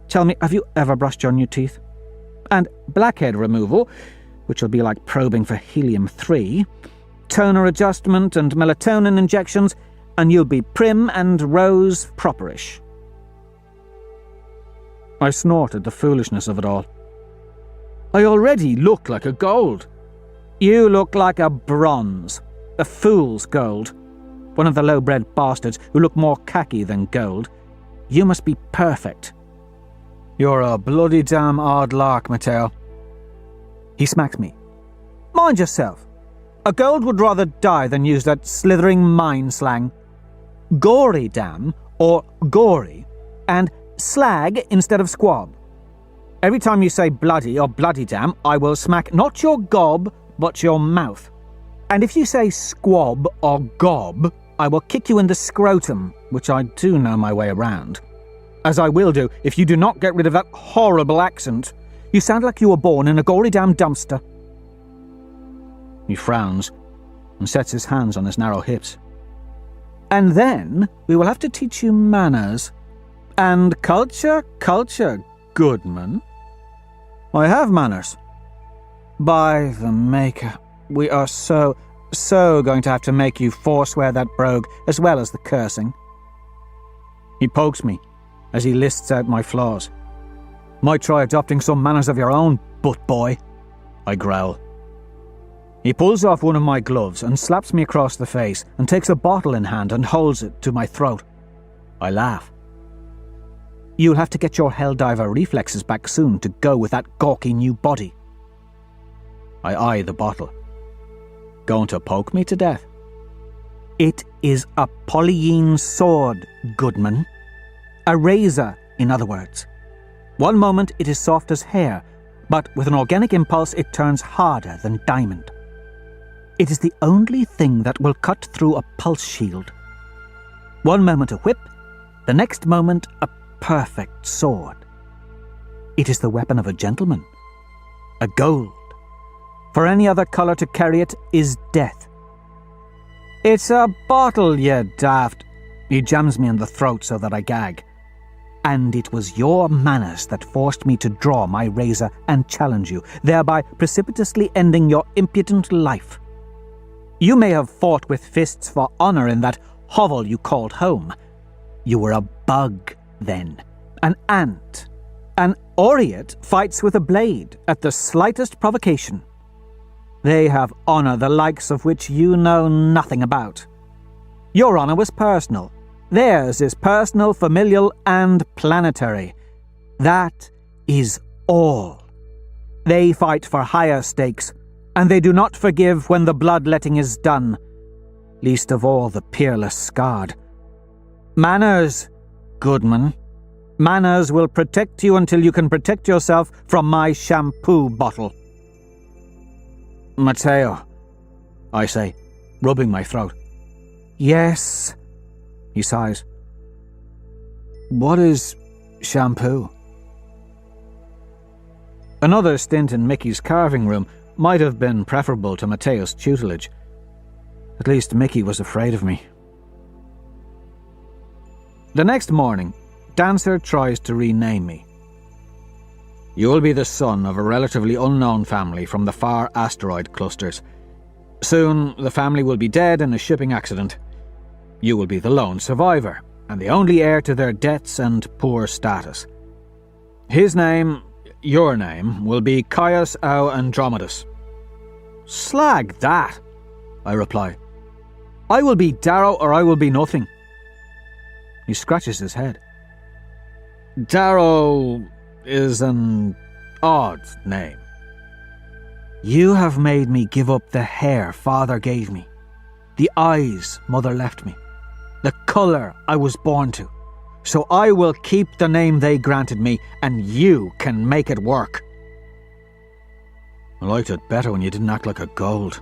Tell me, have you ever brushed your new teeth? And blackhead removal, which will be like probing for helium-3, toner adjustment and melatonin injections, and you'll be prim and rose properish. I snorted the foolishness of it all. I already look like a gold. You look like a bronze, a fool's gold. One of the low-bred bastards who look more khaki than gold. You must be perfect. You're a bloody damn odd lark, Matteo. He smacked me. Mind yourself. A gold would rather die than use that slithering mine slang. Gory damn, or gory, and slag instead of squab. Every time you say bloody or bloody damn, I will smack not your gob, but your mouth. And if you say squab or gob, I will kick you in the scrotum, which I do know my way around. As I will do if you do not get rid of that horrible accent. You sound like you were born in a gory damn dumpster. He frowns and sets his hands on his narrow hips. And then we will have to teach you manners. And culture, Goodman. I have manners. By the Maker, we are so going to have to make you forswear that brogue as well as the cursing. He pokes me as he lists out my flaws. Might try adopting some manners of your own, butt boy, I growl. He pulls off one of my gloves and slaps me across the face and takes a bottle in hand and holds it to my throat. I laugh. You'll have to get your Helldiver reflexes back soon to go with that gawky new body. I eye the bottle. Going to poke me to death? It is a polyene sword, Goodman. A razor, in other words. One moment it is soft as hair, but with an organic impulse it turns harder than diamond. It is the only thing that will cut through a pulse shield. One moment a whip, the next moment a perfect sword. It is the weapon of a gentleman. A gold. For any other colour to carry it is death. It's a bottle, you daft. He jams me in the throat so that I gag. And it was your manners that forced me to draw my razor and challenge you, thereby precipitously ending your impudent life. You may have fought with fists for honour in that hovel you called home. You were a bug then, an ant. An aureate fights with a blade at the slightest provocation. They have honour the likes of which you know nothing about. Your honour was personal. Theirs is personal, familial, and planetary. That is all. They fight for higher stakes, and they do not forgive when the bloodletting is done, least of all the peerless scarred. Manners, Goodman. Manners will protect you until you can protect yourself from my shampoo bottle. Matteo, I say, rubbing my throat. Yes, he sighs. What is shampoo? Another stint in Mickey's carving room might have been preferable to Matteo's tutelage. At least Mickey was afraid of me. The next morning, Dancer tries to rename me. You will be the son of a relatively unknown family from the far asteroid clusters. Soon, the family will be dead in a shipping accident. You will be the lone survivor, and the only heir to their debts and poor status. His name, your name, will be Caius Au Andromedus. Slag that, I reply. I will be Darrow or I will be nothing. He scratches his head. Darrow is an odd name. You have made me give up the hair father gave me, the eyes mother left me, the colour I was born to. So I will keep the name they granted me, and you can make it work. I liked it better when you didn't act like a gold.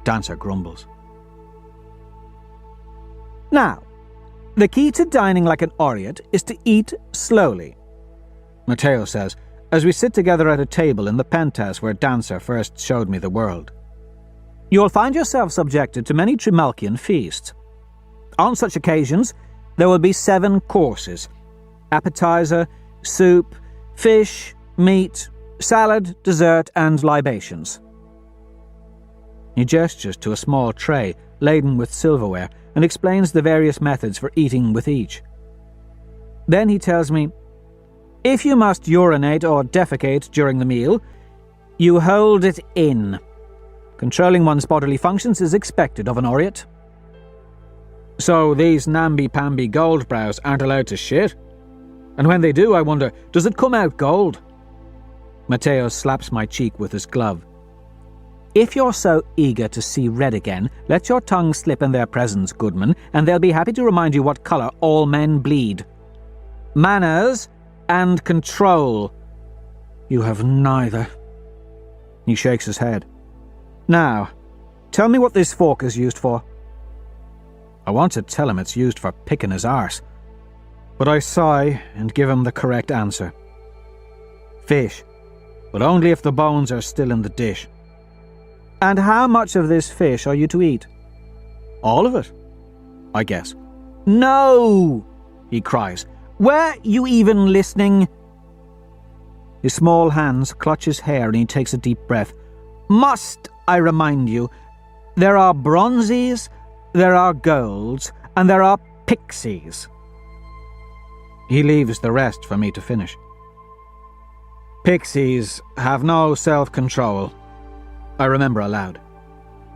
Dancer grumbles. Now, the key to dining like an Oriot is to eat slowly, Matteo says, as we sit together at a table in the penthouse where Dancer first showed me the world. You'll find yourself subjected to many Trimalchian feasts. On such occasions, there will be 7 courses: appetizer, soup, fish, meat, salad, dessert, and libations. He gestures to a small tray laden with silverware and explains the various methods for eating with each. Then he tells me, if you must urinate or defecate during the meal, you hold it in. Controlling one's bodily functions is expected of an Oriot. So these namby-pamby goldbrows aren't allowed to shit? And when they do, I wonder, does it come out gold? Matteo slaps my cheek with his glove. If you're so eager to see red again, let your tongue slip in their presence, Goodman, and they'll be happy to remind you what colour all men bleed. Manners and control. You have neither. He shakes his head. Now, tell me what this fork is used for. I want to tell him it's used for picking his arse, but I sigh and give him the correct answer. Fish, but only if the bones are still in the dish. And how much of this fish are you to eat? All of it, I guess. No, he cries. Were you even listening? His small hands clutch his hair and he takes a deep breath. Must I remind you, there are bronzes, there are golds, and there are pixies. He leaves the rest for me to finish. Pixies have no self-control, I remember aloud.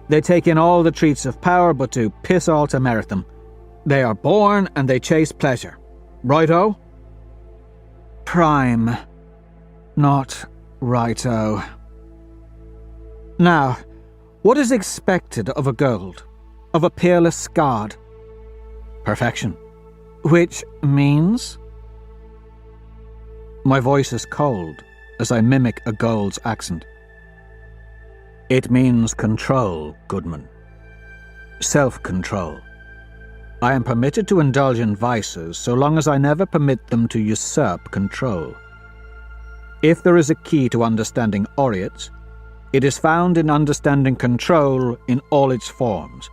They take in all the treats of power but do piss all to merit them. They are born and they chase pleasure. Righto? Prime, not righto. Now, what is expected of a gold, of a peerless Skard? Perfection. Which means? My voice is cold as I mimic a gold's accent. It means control, Goodman. Self-control. I am permitted to indulge in vices so long as I never permit them to usurp control. If there is a key to understanding Oriots, it is found in understanding control in all its forms.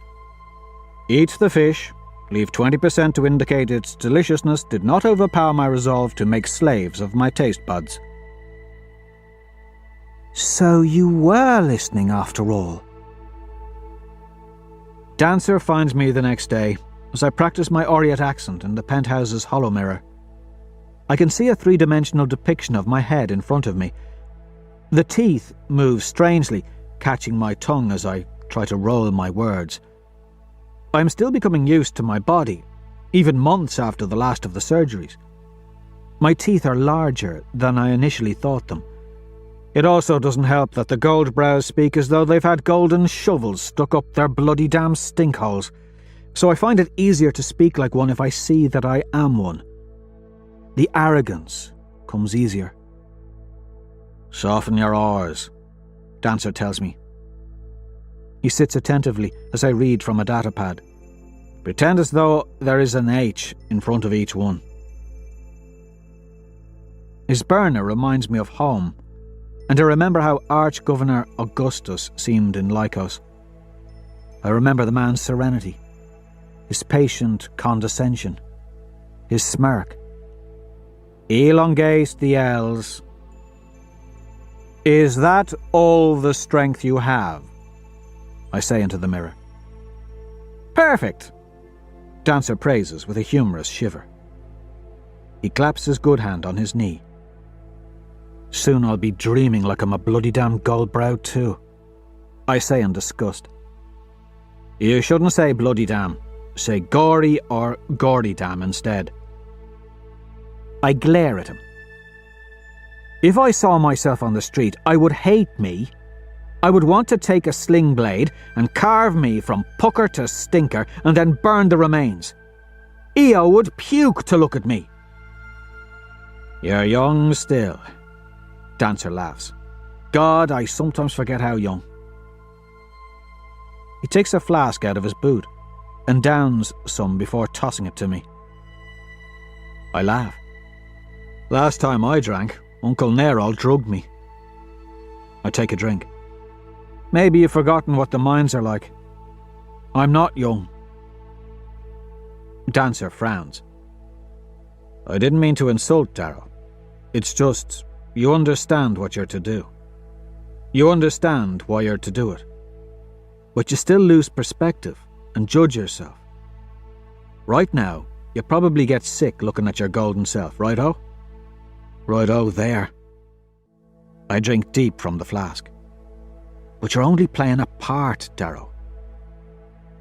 Eat the fish, leave 20% to indicate its deliciousness did not overpower my resolve to make slaves of my taste buds. So you were listening after all. Dancer finds me the next day as I practice my Oriot accent in the penthouse's hollow mirror. I can see a 3-dimensional depiction of my head in front of me. The teeth move strangely, catching my tongue as I try to roll my words. I am still becoming used to my body, even months after the last of the surgeries. My teeth are larger than I initially thought them. It also doesn't help that the goldbrows speak as though they've had golden shovels stuck up their bloody damn stinkholes, so I find it easier to speak like one if I see that I am one. The arrogance comes easier. Soften your oars, Dancer tells me. He sits attentively as I read from a datapad. Pretend as though there is an H in front of each one. His burner reminds me of home, and I remember how Arch-Governor Augustus seemed in Lycos. I remember the man's serenity, his patient condescension, his smirk. Elongate the L's. Is that all the strength you have? I say into the mirror. Perfect, Dancer praises with a humorous shiver. He claps his good hand on his knee. Soon I'll be dreaming like I'm a bloody damn goldbrow too, I say in disgust. You shouldn't say bloody damn. Say gory or gordy damn instead. I glare at him. If I saw myself on the street, I would hate me I would want to take a sling blade and carve me from pucker to stinker and then burn the remains. Io would puke to look at me. You're young still. Dancer laughs. God, I sometimes forget how young. He takes a flask out of his boot and downs some before tossing it to me. I laugh. Last time I drank, Uncle Nerol drugged me. I take a drink. Maybe you've forgotten what the mines are like. I'm not young. Dancer frowns. I didn't mean to insult, Darrow. It's just, you understand what you're to do. You understand why you're to do it. But you still lose perspective and judge yourself. Right now, you probably get sick looking at your golden self, righto? Righto there. I drink deep from the flask. But you're only playing a part, Darrow.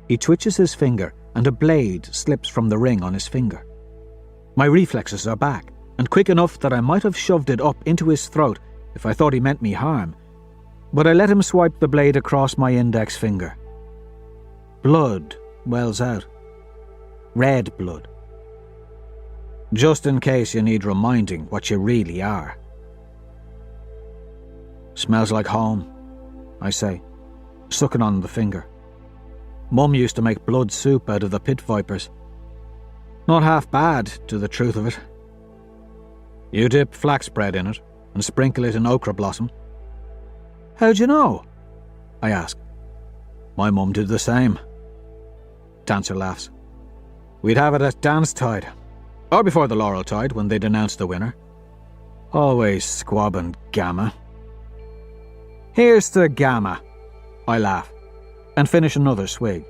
He twitches his finger and a blade slips from the ring on his finger. My reflexes are back, and quick enough that I might have shoved it up into his throat if I thought he meant me harm, but I let him swipe the blade across my index finger. Blood wells out. Red blood. Just in case you need reminding what you really are. Smells like home, I say, sucking on the finger. Mum used to make blood soup out of the pit vipers. Not half bad, to the truth of it. You dip flax bread in it and sprinkle it in ochre blossom. How'd you know? I ask. My mum did the same. Dancer laughs. We'd have it at dance tide, or before the laurel tide when they'd announce the winner. Always squabbing gamma. Here's to gamma, I laugh, and finish another swig.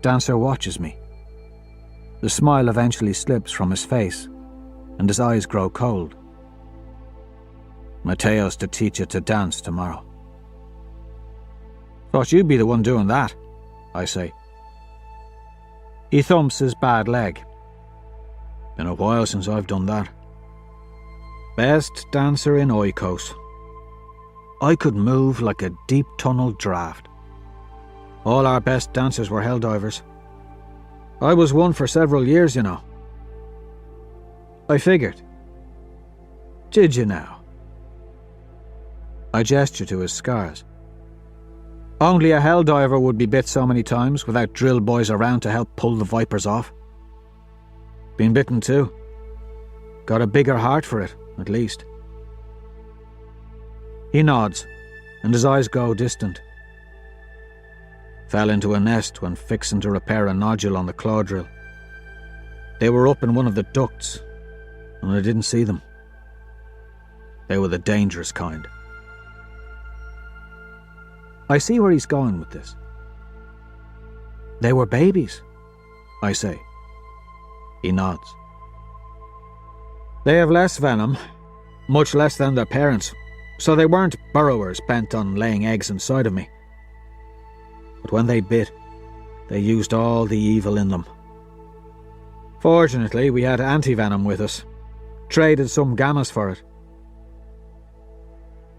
Dancer watches me. The smile eventually slips from his face, and his eyes grow cold. Mateo's to teach you to dance tomorrow. Thought you'd be the one doing that, I say. He thumps his bad leg. Been a while since I've done that. Best dancer in Oikos. I could move like a deep tunnel draft. All our best dancers were helldivers. I was one for several years, you know. I figured. Did you now? I gesture to his scars. Only a helldiver would be bit so many times without drill boys around to help pull the vipers off. Been bitten too. Got a bigger heart for it, at least. He nods, and his eyes go distant. Fell into a nest when fixing to repair a nodule on the claw drill. They were up in one of the ducts, and I didn't see them. They were the dangerous kind. I see where he's going with this. They were babies, I say. He nods. They have less venom, much less than their parents, so they weren't burrowers bent on laying eggs inside of me. But when they bit, they used all the evil in them. Fortunately, we had anti-venom with us. Traded some gammas for it.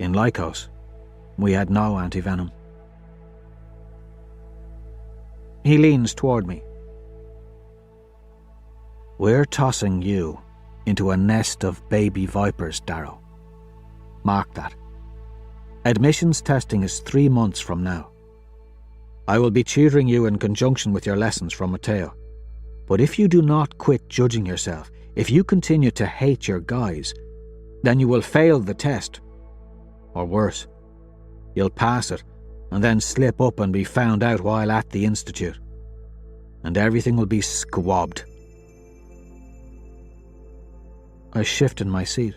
In Lycos, we had no anti-venom. He leans toward me. We're tossing you into a nest of baby vipers, Darrow. Mark that. Admissions testing is 3 months from now. I will be tutoring you in conjunction with your lessons from Mateo. But if you do not quit judging yourself, if you continue to hate your guys, then you will fail the test. Or worse, you'll pass it and then slip up and be found out while at the institute. And everything will be squabbed. I shift in my seat.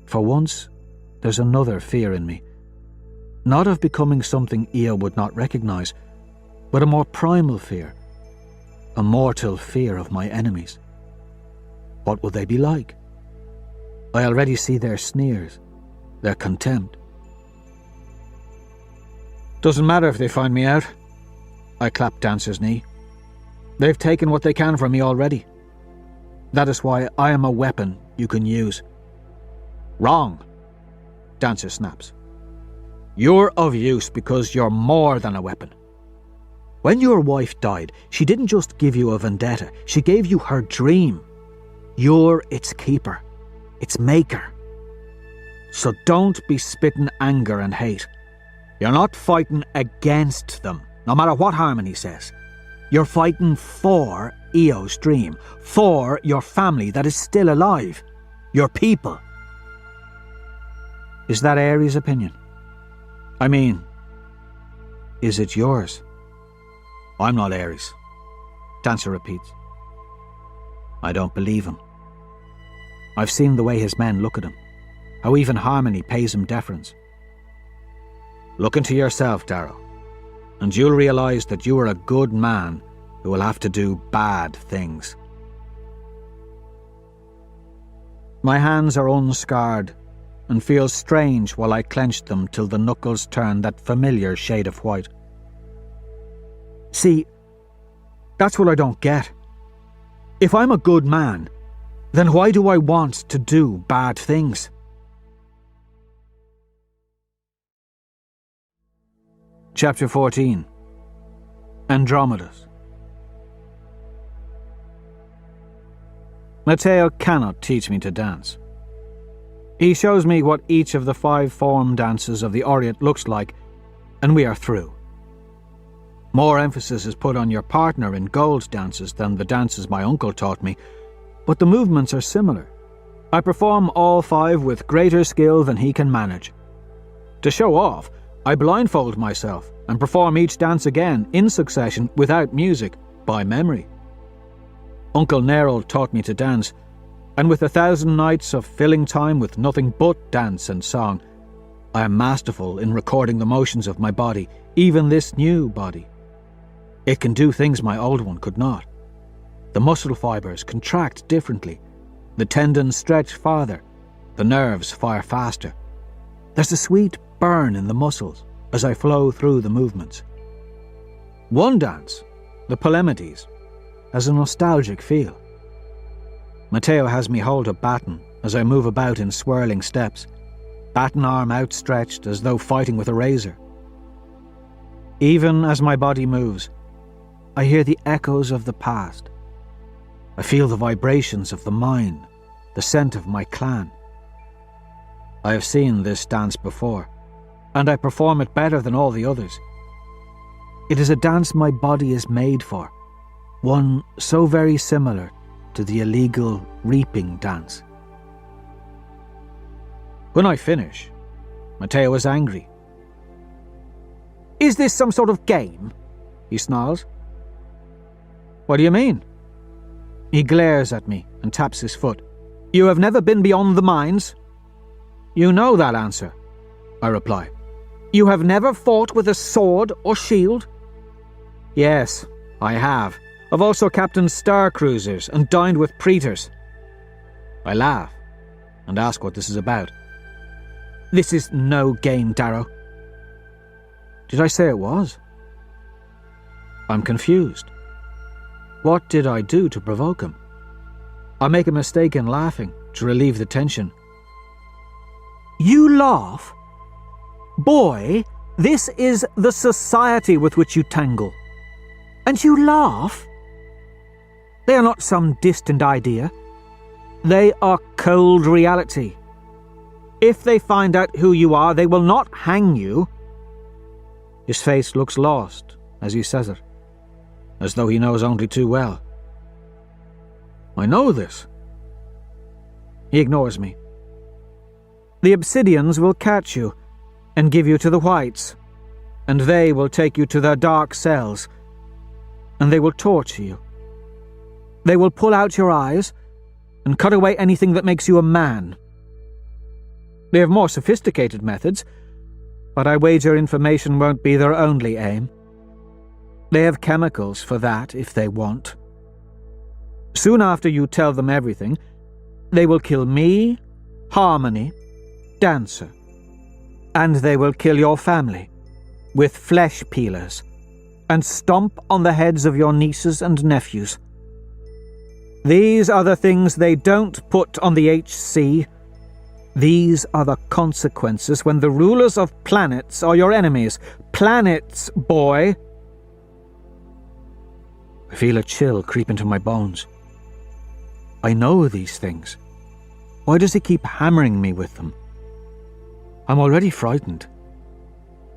For once, there's another fear in me. Not of becoming something Io would not recognize, but a more primal fear. A mortal fear of my enemies. What will they be like? I already see their sneers, their contempt. Doesn't matter if they find me out. I clap Dancer's knee. They've taken what they can from me already. That is why I am a weapon you can use. Wrong, Dancer snaps. You're of use because you're more than a weapon. When your wife died, she didn't just give you a vendetta, she gave you her dream. You're its keeper, its maker. So don't be spitting anger and hate. You're not fighting against them, no matter what Harmony says. You're fighting for Eo's dream, for your family that is still alive, your people. Is that Ares' opinion? I mean, is it yours? I'm not Ares, Dancer repeats. I don't believe him. I've seen the way his men look at him, how even Harmony pays him deference. Look into yourself, Darrow, and you'll realise that you are a good man who will have to do bad things. My hands are unscarred and feel strange while I clench them till the knuckles turn that familiar shade of white. See, that's what I don't get. If I'm a good man, then why do I want to do bad things? Chapter 14. Andromedas. Matteo cannot teach me to dance. He shows me what each of the 5 form dances of the Orient looks like, and we are through. More emphasis is put on your partner in gold dances than the dances my uncle taught me, but the movements are similar. I perform all 5 with greater skill than he can manage. To show off, I blindfold myself and perform each dance again in succession without music, by memory. Uncle Nerol taught me to dance, and with 1,000 nights of filling time with nothing but dance and song, I am masterful in recording the motions of my body, even this new body. It can do things my old one could not. The muscle fibres contract differently, the tendons stretch farther, the nerves fire faster. There's a sweet burn in the muscles as I flow through the movements. One dance, the Polemides, has a nostalgic feel. Matteo has me hold a baton as I move about in swirling steps, baton arm outstretched as though fighting with a razor. Even as my body moves, I hear the echoes of the past. I feel the vibrations of the mine, the scent of my clan. I have seen this dance before, and I perform it better than all the others. It is a dance my body is made for, one so very similar to the illegal reaping dance. When I finish, Matteo is angry. "Is this some sort of game?" he snarls. "What do you mean?" He glares at me and taps his foot. "You have never been beyond the mines?" "You know that answer," I reply. "You have never fought with a sword or shield?" "Yes, I have. I've also captained star cruisers and dined with praetors." I laugh and ask what this is about. "This is no game, Darrow." Did I say it was? I'm confused. What did I do to provoke him? I make a mistake in laughing to relieve the tension. "You laugh? Boy, this is the society with which you tangle. And you laugh? They are not some distant idea. They are cold reality. If they find out who you are, they will not hang you." His face looks lost as he says it, as though he knows only too well. "I know this." He ignores me. "The Obsidians will catch you and give you to the Whites, and they will take you to their dark cells, and they will torture you. They will pull out your eyes and cut away anything that makes you a man. They have more sophisticated methods, but I wager information won't be their only aim. They have chemicals for that if they want. Soon after you tell them everything, they will kill me, Harmony, Dancer, and they will kill your family with flesh peelers and stomp on the heads of your nieces and nephews. These are the things they don't put on the HC, These are the consequences when the rulers of planets are your enemies. Planets, boy! I feel a chill creep into my bones. I know these things. Why does he keep hammering me with them? I'm already frightened.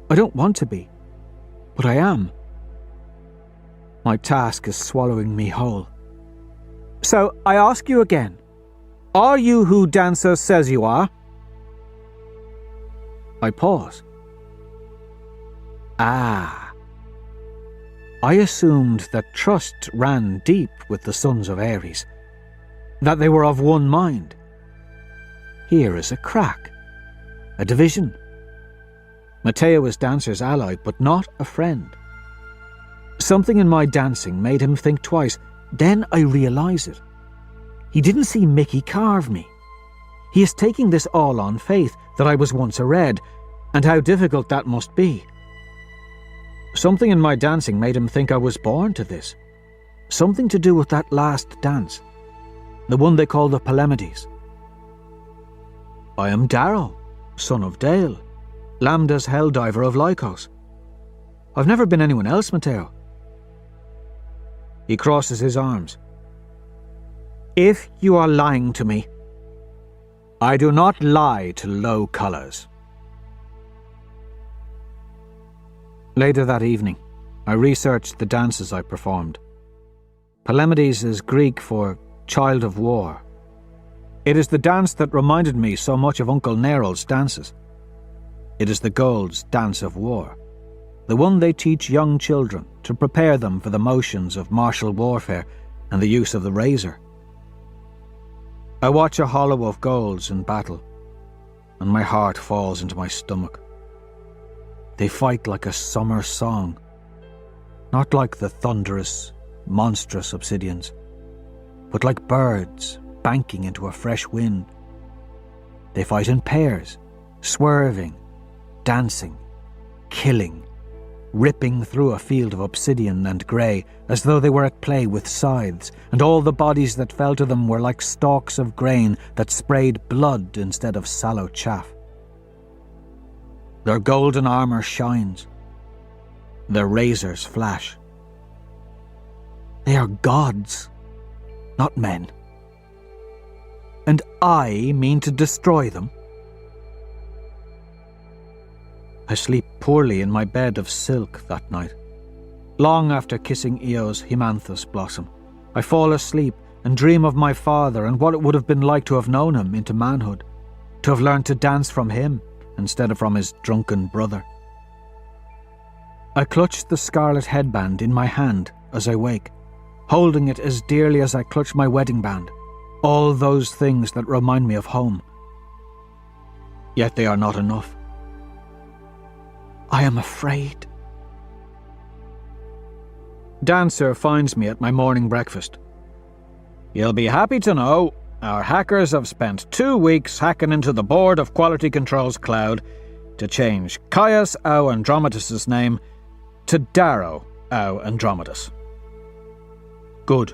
I don't want to be, but I am. My task is swallowing me whole. So I ask you again, are you who Dancer says you are? I pause. Ah. I assumed that trust ran deep with the sons of Ares, that they were of one mind. Here is a crack, a division. Matteo is Dancer's ally, but not a friend. Something in my dancing made him think twice. Then I realise it. He didn't see Mickey carve me. He is taking this all on faith that I was once a red, and how difficult that must be. Something in my dancing made him think I was born to this. Something to do with that last dance, the one they call the Palamedes. I am Darrow, son of Dale, Lambda's helldiver of Lycos. I've never been anyone else, Matteo. He crosses his arms. If you are lying to me, I do not lie to low colours. Later that evening, I researched the dances I performed. Palamedes is Greek for child of war. It is the dance that reminded me so much of Uncle Neral's dances. It is the Gold's dance of war, the one they teach young children to prepare them for the motions of martial warfare and the use of the razor. I watch a hollow of Gold's in battle, and my heart falls into my stomach. They fight like a summer song, not like the thunderous, monstrous obsidians, but like birds banking into a fresh wind. They fight in pairs, swerving, dancing, killing, ripping through a field of obsidian and grey as though they were at play with scythes, and all the bodies that fell to them were like stalks of grain that sprayed blood instead of sallow chaff. Their golden armour shines. Their razors flash. They are gods, not men. And I mean to destroy them? I sleep poorly in my bed of silk that night. Long after kissing Eo's Himanthus blossom, I fall asleep and dream of my father and what it would have been like to have known him into manhood, to have learned to dance from him instead of from his drunken brother. I clutch the scarlet headband in my hand as I wake, holding it as dearly as I clutch my wedding band, all those things that remind me of home. Yet they are not enough. I am afraid. Dancer finds me at my morning breakfast. You'll be happy to know our hackers have spent 2 weeks hacking into the Board of Quality Control's cloud to change Caius Au Andromedas' name to Darrow Au Andromedas. Good.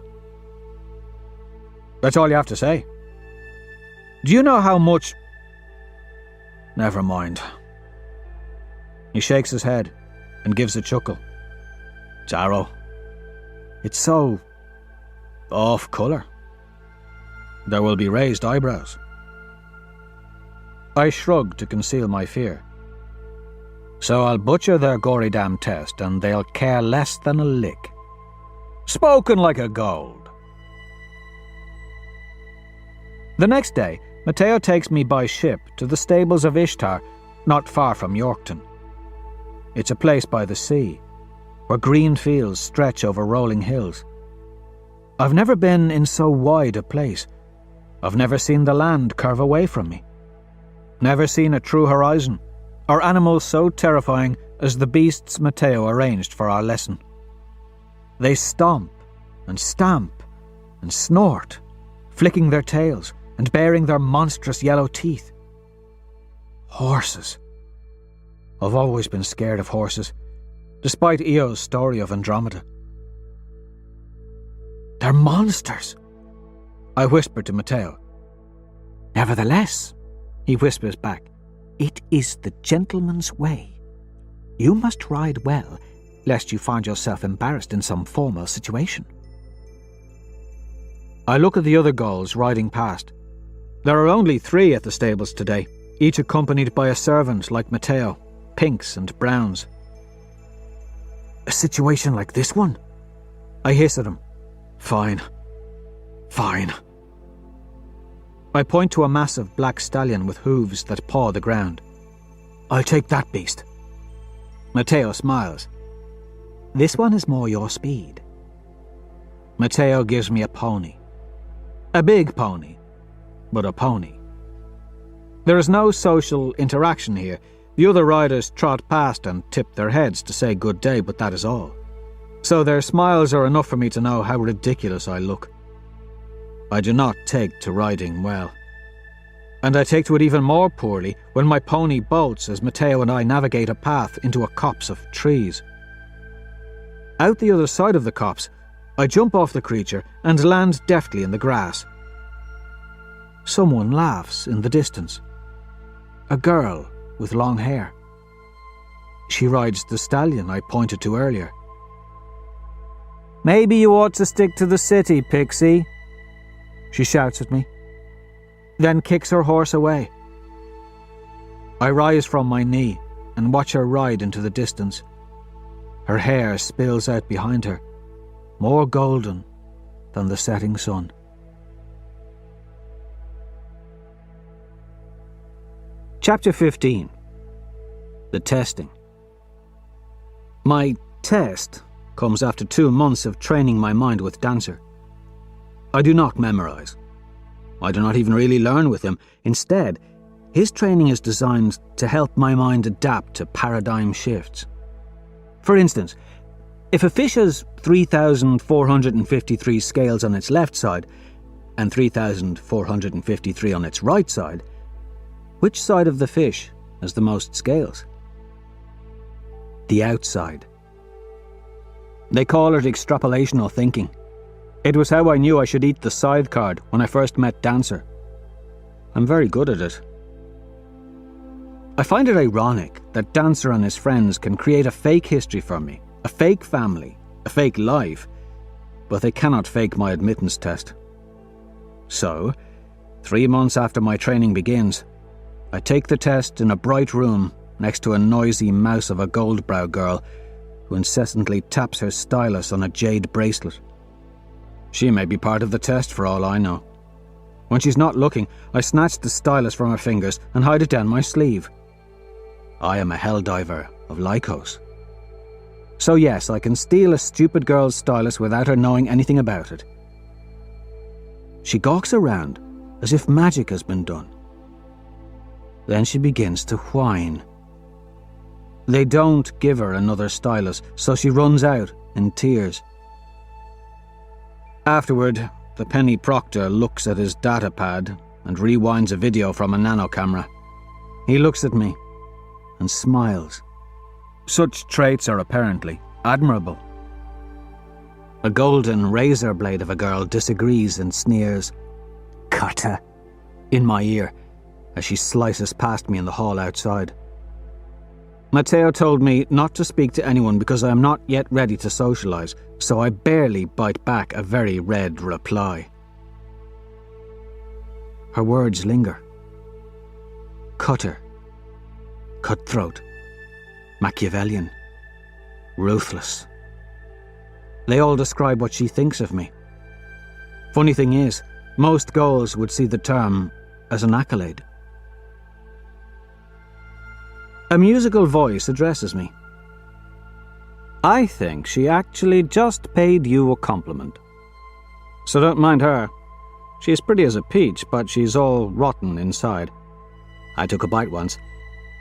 That's all you have to say. Do you know how much... Never mind. He shakes his head and gives a chuckle. Darrow. It's so... off-colour. There will be raised eyebrows. I shrug to conceal my fear. So I'll butcher their gory damn test and they'll care less than a lick. Spoken like a gold. The next day, Matteo takes me by ship to the stables of Ishtar, not far from Yorkton. It's a place by the sea, where green fields stretch over rolling hills. I've never been in so wide a place. I've never seen the land curve away from me. Never seen a true horizon, or animals so terrifying as the beasts Matteo arranged for our lesson. They stomp and stamp and snort, flicking their tails and baring their monstrous yellow teeth. Horses. I've always been scared of horses, despite Eo's story of Andromeda. They're monsters, I whispered to Matteo. Nevertheless, He whispers back, "It is the gentleman's way. You must ride well, lest you find yourself embarrassed in some formal situation." I look at the other gulls riding past. There are only 3 at the stables today, each accompanied by a servant like Matteo, pinks and browns. A situation like this one? I hiss at him. Fine. I point to a massive black stallion with hooves that paw the ground. I'll take that beast. Matteo smiles. This one is more your speed. Matteo gives me a pony. A big pony, but a pony. There is no social interaction here. The other riders trot past and tip their heads to say good day, but that is all. So their smiles are enough for me to know how ridiculous I look. I do not take to riding well. And I take to it even more poorly when my pony bolts as Matteo and I navigate a path into a copse of trees. Out the other side of the copse, I jump off the creature and land deftly in the grass. Someone laughs in the distance. A girl with long hair. She rides the stallion I pointed to earlier. "Maybe you ought to stick to the city, Pixie," she shouts at me, then kicks her horse away. I rise from my knee and watch her ride into the distance. Her hair spills out behind her, more golden than the setting sun. Chapter 15. The Testing. My test comes after 2 months of training my mind with Dancer. I do not memorize. I do not even really learn with him. Instead, his training is designed to help my mind adapt to paradigm shifts. For instance, if a fish has 3,453 scales on its left side and 3,453 on its right side, which side of the fish has the most scales? The outside. They call it extrapolational thinking. It was how I knew I should eat the side card when I first met Dancer. I'm very good at it. I find it ironic that Dancer and his friends can create a fake history for me, a fake family, a fake life, but they cannot fake my admittance test. So, 3 months after my training begins, I take the test in a bright room next to a noisy mouse of a Goldbrow girl who incessantly taps her stylus on a jade bracelet. She may be part of the test for all I know. When she's not looking, I snatch the stylus from her fingers and hide it down my sleeve. I am a helldiver of Lycos. So yes, I can steal a stupid girl's stylus without her knowing anything about it. She gawks around as if magic has been done. Then she begins to whine. They don't give her another stylus, so she runs out in tears. Afterward, the penny proctor looks at his datapad and rewinds a video from a nano camera. He looks at me and smiles. Such traits are apparently admirable. A golden razor blade of a girl disagrees and sneers, "Cutter," in my ear as she slices past me in the hall outside. Matteo told me not to speak to anyone because I am not yet ready to socialize, so I barely bite back a very red reply. Her words linger. Cutter, cutthroat, Machiavellian, ruthless. They all describe what she thinks of me. Funny thing is, most girls would see the term as an accolade. A musical voice addresses me. I think she actually just paid you a compliment. So don't mind her. She's pretty as a peach, but she's all rotten inside. I took a bite once,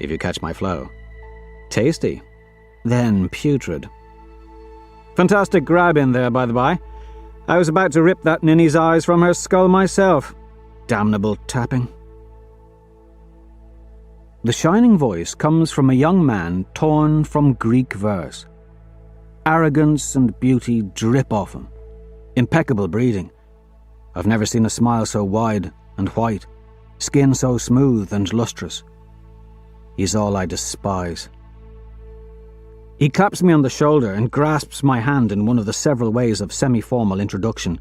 if you catch my flow. Tasty, then putrid. Fantastic grab in there, by the by. I was about to rip that ninny's eyes from her skull myself. Damnable tapping. The shining voice comes from a young man torn from Greek verse. Arrogance and beauty drip off him. Impeccable breeding. I've never seen a smile so wide and white. skin so smooth and lustrous. He's all I despise. He claps me on the shoulder and grasps my hand in one of the several ways of semi-formal introduction.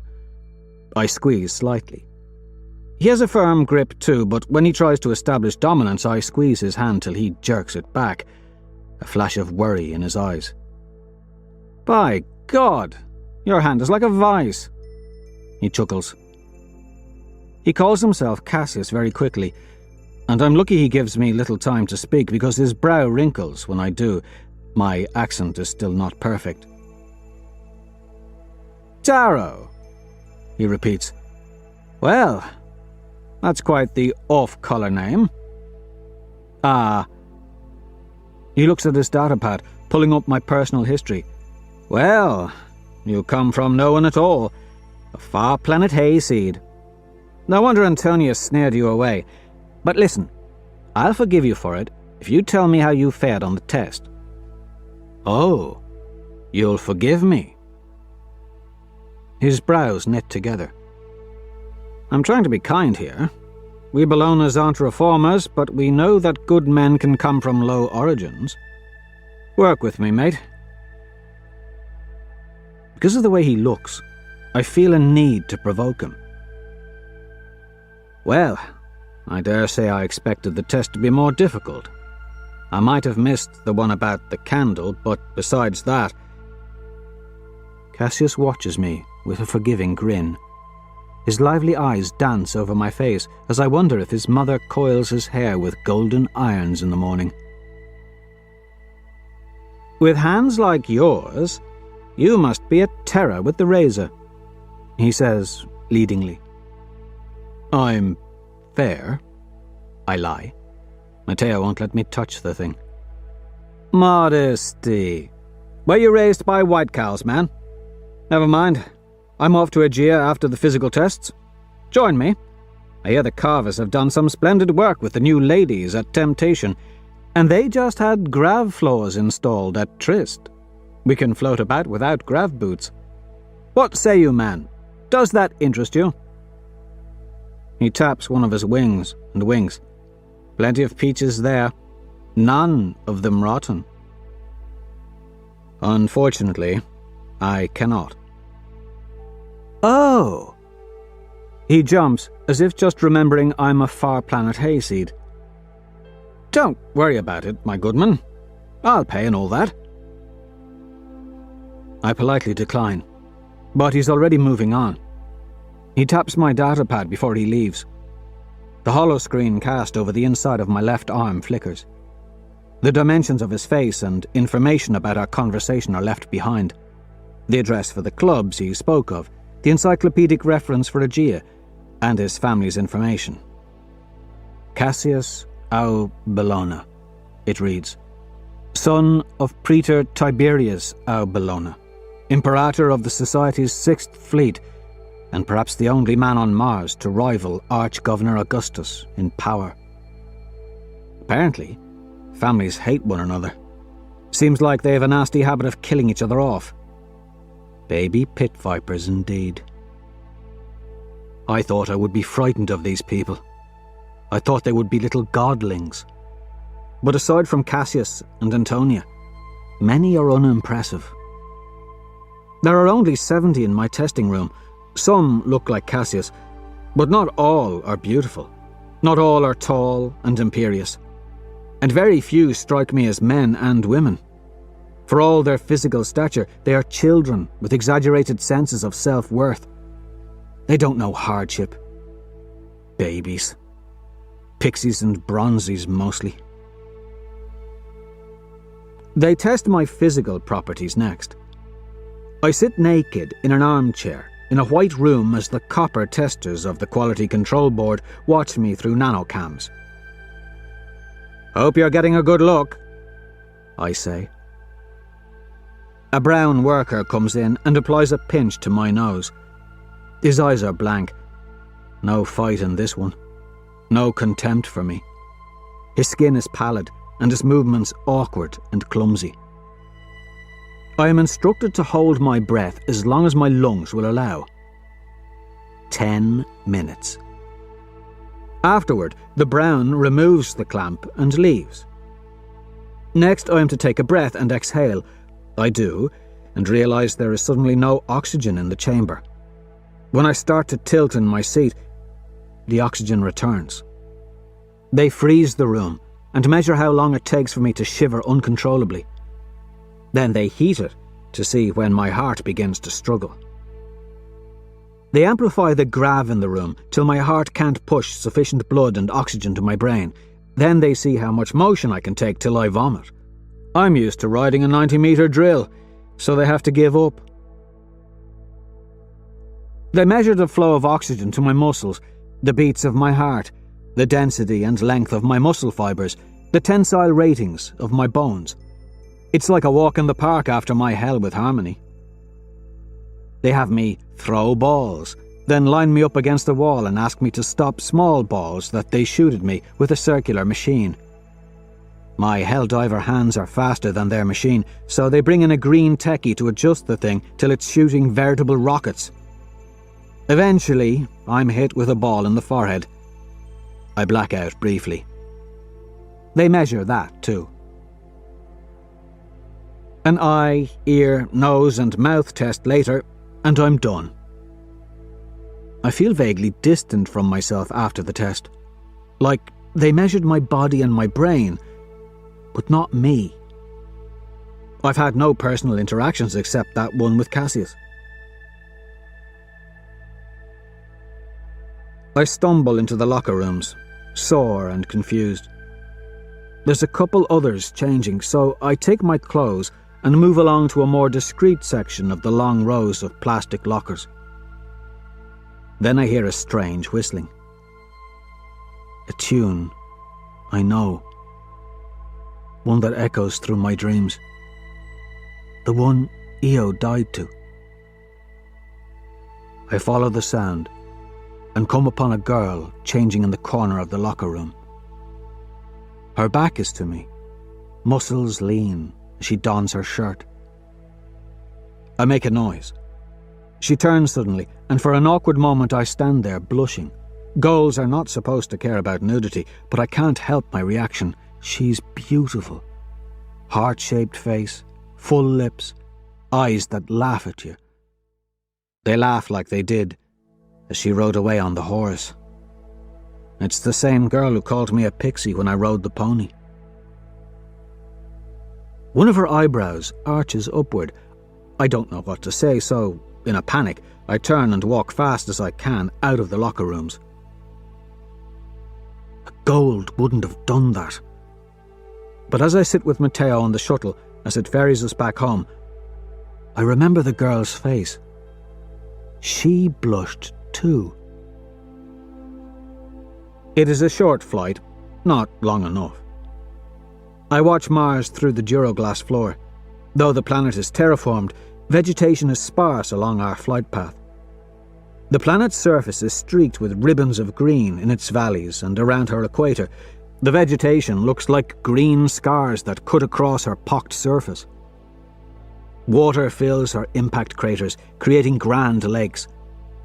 I squeeze slightly. He has a firm grip too, but when he tries to establish dominance, I squeeze his hand till he jerks it back, a flash of worry in his eyes. "By God, your hand is like a vice." He chuckles. He calls himself Cassius very quickly, and I'm lucky he gives me little time to speak because his brow wrinkles when I do. My accent is still not perfect. "Darrow," he repeats. "Well, that's quite the off-colour name." "Ah." He looks at his datapad, pulling up my personal history. "Well, you come from no one at all. A far planet hayseed. No wonder Antonius snared you away. But listen, I'll forgive you for it if you tell me how you fared on the test." "Oh, you'll forgive me?" His brows knit together. "I'm trying to be kind here. We Bellonas aren't reformers, but we know that good men can come from low origins. Work with me, mate." Because of the way he looks, I feel a need to provoke him. "Well, I dare say I expected the test to be more difficult. I might have missed the one about the candle, but besides that..." Cassius watches me with a forgiving grin. His lively eyes dance over my face as I wonder if his mother coils his hair with golden irons in the morning. "With hands like yours, you must be a terror with the razor," he says leadingly. "I'm fair," I lie. Matteo won't let me touch the thing. "Modesty. Were you raised by white cows, man? Never mind. I'm off to Aegea after the physical tests. Join me. I hear the Carvers have done some splendid work with the new ladies at Temptation, and they just had grav floors installed at Trist. We can float about without grav boots. What say you, man? Does that interest you?" He taps one of his wings and winks. "Plenty of peaches there. None of them rotten." "Unfortunately, I cannot." "Oh!" He jumps, as if just remembering I'm a far planet hayseed. "Don't worry about it, my goodman. I'll pay and all that." I politely decline, but he's already moving on. He taps my datapad before he leaves. The holoscreen cast over the inside of my left arm flickers. The dimensions of his face and information about our conversation are left behind. The address for the clubs he spoke of, the encyclopedic reference for Aegea, and his family's information. Cassius au Bellona, it reads. Son of Praetor Tiberius au Bellona, Imperator of the Society's 6th Fleet, and perhaps the only man on Mars to rival Arch-Governor Augustus in power. Apparently, families hate one another. Seems like they have a nasty habit of killing each other off. Baby pit vipers indeed. I thought I would be frightened of these people. I thought they would be little godlings. But aside from Cassius and Antonia, many are unimpressive. There are only 70 in my testing room. Some look like Cassius, but not all are beautiful. Not all are tall and imperious. And very few strike me as men and women. For all their physical stature, they are children with exaggerated senses of self-worth. They don't know hardship. Babies. Pixies and bronzies mostly. They test my physical properties next. I sit naked in an armchair in a white room as the copper testers of the Quality Control Board watch me through nanocams. Hope you're getting a good look, I say. A brown worker comes in and applies a pinch to my nose. His eyes are blank. No fight in this one. No contempt for me. His skin is pallid and his movements awkward and clumsy. I am instructed to hold my breath as long as my lungs will allow. 10 minutes. Afterward, the Brown removes the clamp and leaves. Next, I am to take a breath and exhale. I do, and realise there is suddenly no oxygen in the chamber. When I start to tilt in my seat, the oxygen returns. They freeze the room and measure how long it takes for me to shiver uncontrollably. Then they heat it to see when my heart begins to struggle. They amplify the grav in the room till my heart can't push sufficient blood and oxygen to my brain. Then they see how much motion I can take till I vomit. I'm used to riding a 90-metre drill, so they have to give up. They measure the flow of oxygen to my muscles, the beats of my heart, the density and length of my muscle fibres, the tensile ratings of my bones. It's like a walk in the park after my hell with Harmony. They have me throw balls, then line me up against a wall and ask me to stop small balls that they shoot at me with a circular machine. My Helldiver hands are faster than their machine, so they bring in a green techie to adjust the thing till it's shooting veritable rockets. Eventually, I'm hit with a ball in the forehead. I black out briefly. They measure that too. An eye, ear, nose and mouth test later, and I'm done. I feel vaguely distant from myself after the test. Like they measured my body and my brain, but not me. I've had no personal interactions except that one with Cassius. I stumble into the locker rooms, sore and confused. There's a couple others changing, so I take my clothes and move along to a more discreet section of the long rows of plastic lockers. Then I hear a strange whistling. A tune I know. One that echoes through my dreams. The one Io died to. I follow the sound and come upon a girl changing in the corner of the locker room. Her back is to me, muscles lean as she dons her shirt. I make a noise. She turns suddenly, and for an awkward moment I stand there blushing. Goals are not supposed to care about nudity, but I can't help my reaction. She's beautiful. Heart-shaped face, full lips, eyes that laugh at you. They laugh like they did as she rode away on the horse. It's the same girl who called me a pixie when I rode the pony. One of her eyebrows arches upward. I don't know what to say, so, in a panic, I turn and walk fast as I can out of the locker rooms. A gold wouldn't have done that. But as I sit with Matteo on the shuttle as it ferries us back home, I remember the girl's face. She blushed too. It is a short flight, not long enough. I watch Mars through the duroglass floor. Though the planet is terraformed, vegetation is sparse along our flight path. The planet's surface is streaked with ribbons of green in its valleys and around her equator. The vegetation looks like green scars that cut across her pocked surface. Water fills her impact craters, creating grand lakes.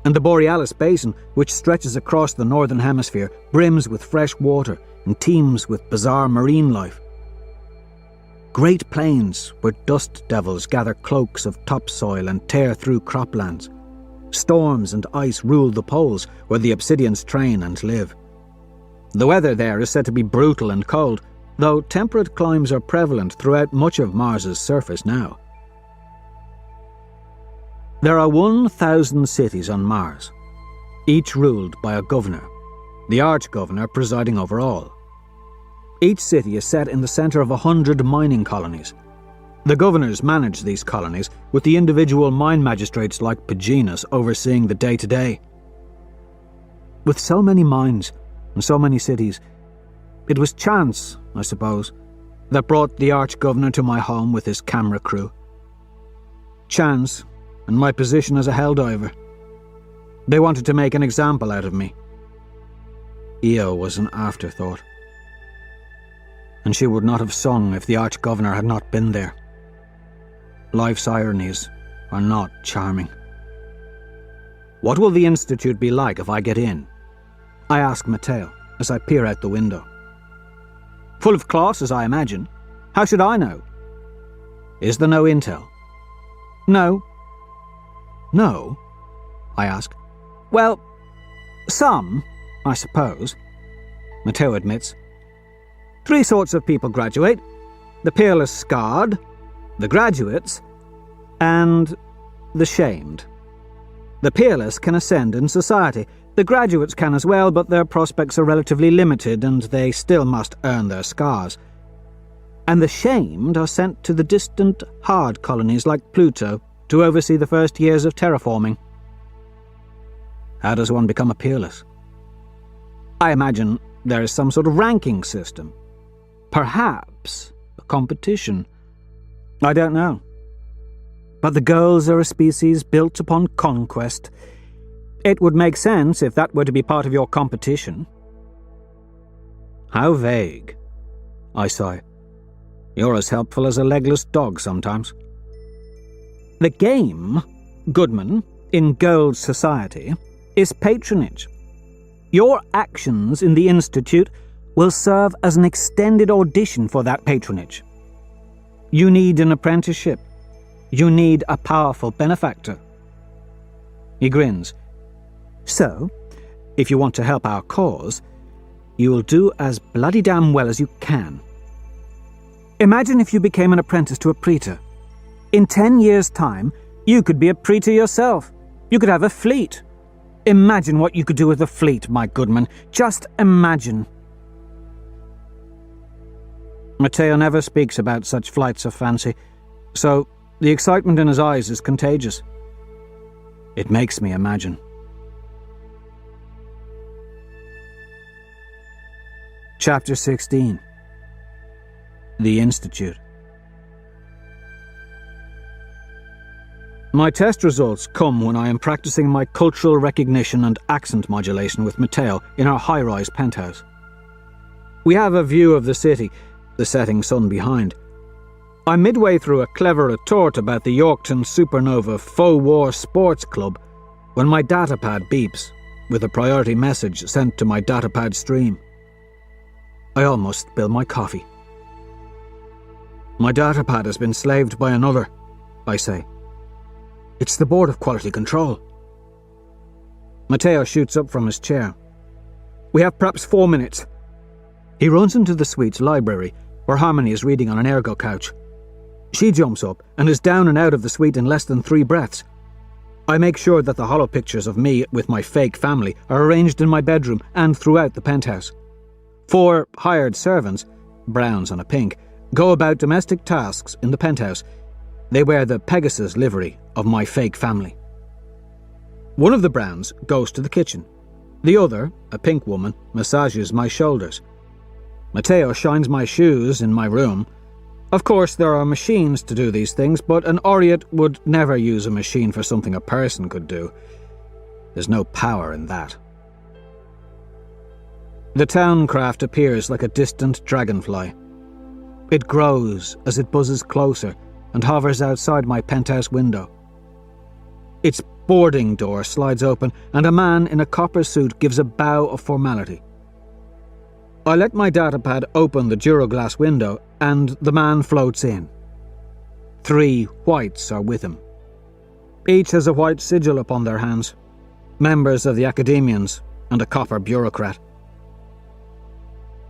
And the Borealis Basin, which stretches across the northern hemisphere, brims with fresh water and teems with bizarre marine life. Great plains where dust devils gather cloaks of topsoil and tear through croplands. Storms and ice rule the poles where the obsidians train and live. The weather there is said to be brutal and cold, though temperate climes are prevalent throughout much of Mars's surface now. There are 1,000 cities on Mars, each ruled by a governor, the arch-governor presiding over all. Each city is set in the centre of 100 mining colonies. The governors manage these colonies, with the individual mine magistrates like Paginas overseeing the day-to-day. With so many mines and so many cities, it was chance, I suppose, that brought the arch-governor to my home with his camera crew. Chance, and my position as a Helldiver. They wanted to make an example out of me. Io was an afterthought. And she would not have sung if the Arch-Governor had not been there. Life's ironies are not charming. What will the Institute be like if I get in? I ask Matteo. as I peer out the window. Full of classes, I imagine. How should I know? Is there no intel? No. No? I ask. Well, some, I suppose, Matteo admits. 3 sorts of people graduate: the peerless scarred, the graduates, and the shamed. The peerless can ascend in society. The graduates can as well, but their prospects are relatively limited and they still must earn their scars. And the shamed are sent to the distant, hard colonies like Pluto to oversee the first years of terraforming. How does one become a peerless? I imagine there is some sort of ranking system. Perhaps a competition. I don't know. But the girls are a species built upon conquest. It would make sense if that were to be part of your competition. How vague, I sigh. You're as helpful as a legless dog sometimes. The game, Goodman, in Gold's society, is patronage. Your actions in the Institute will serve as an extended audition for that patronage. You need an apprenticeship. You need a powerful benefactor. He grins. So, if you want to help our cause, you will do as bloody damn well as you can. Imagine if you became an apprentice to a praetor. In 10 years' time, you could be a praetor yourself. You could have a fleet. Imagine what you could do with a fleet, my Goodman. Just imagine. Matteo never speaks about such flights of fancy, so the excitement in his eyes is contagious. It makes me imagine. Chapter 16. The Institute. My test results come when I am practicing my cultural recognition and accent modulation with Matteo in our high-rise penthouse. We have a view of the city, the setting sun behind. I'm midway through a clever retort about the Yorkton Supernova Faux War Sports Club when my datapad beeps with a priority message sent to my datapad stream. I almost spill my coffee. My datapad has been slaved by another, I say. It's the Board of Quality Control. Matteo shoots up from his chair. We have perhaps 4 minutes. He runs into the suite's library, where Harmony is reading on an ergo couch. She jumps up and is down and out of the suite in less than 3 breaths. I make sure that the hollow pictures of me with my fake family are arranged in my bedroom and throughout the penthouse. 4 hired servants, browns and a pink, go about domestic tasks in the penthouse. They wear the Pegasus livery of my fake family. One of the browns goes to the kitchen. The other, a pink woman, massages my shoulders. Matteo shines my shoes in my room. Of course, there are machines to do these things, but an Oriot would never use a machine for something a person could do. There's no power in that. The town craft appears like a distant dragonfly. It grows as it buzzes closer and hovers outside my penthouse window. Its boarding door slides open and a man in a copper suit gives a bow of formality. I let my datapad open the Duroglass window and the man floats in. 3 whites are with him. Each has a white sigil upon their hands, members of the Academians and a copper bureaucrat.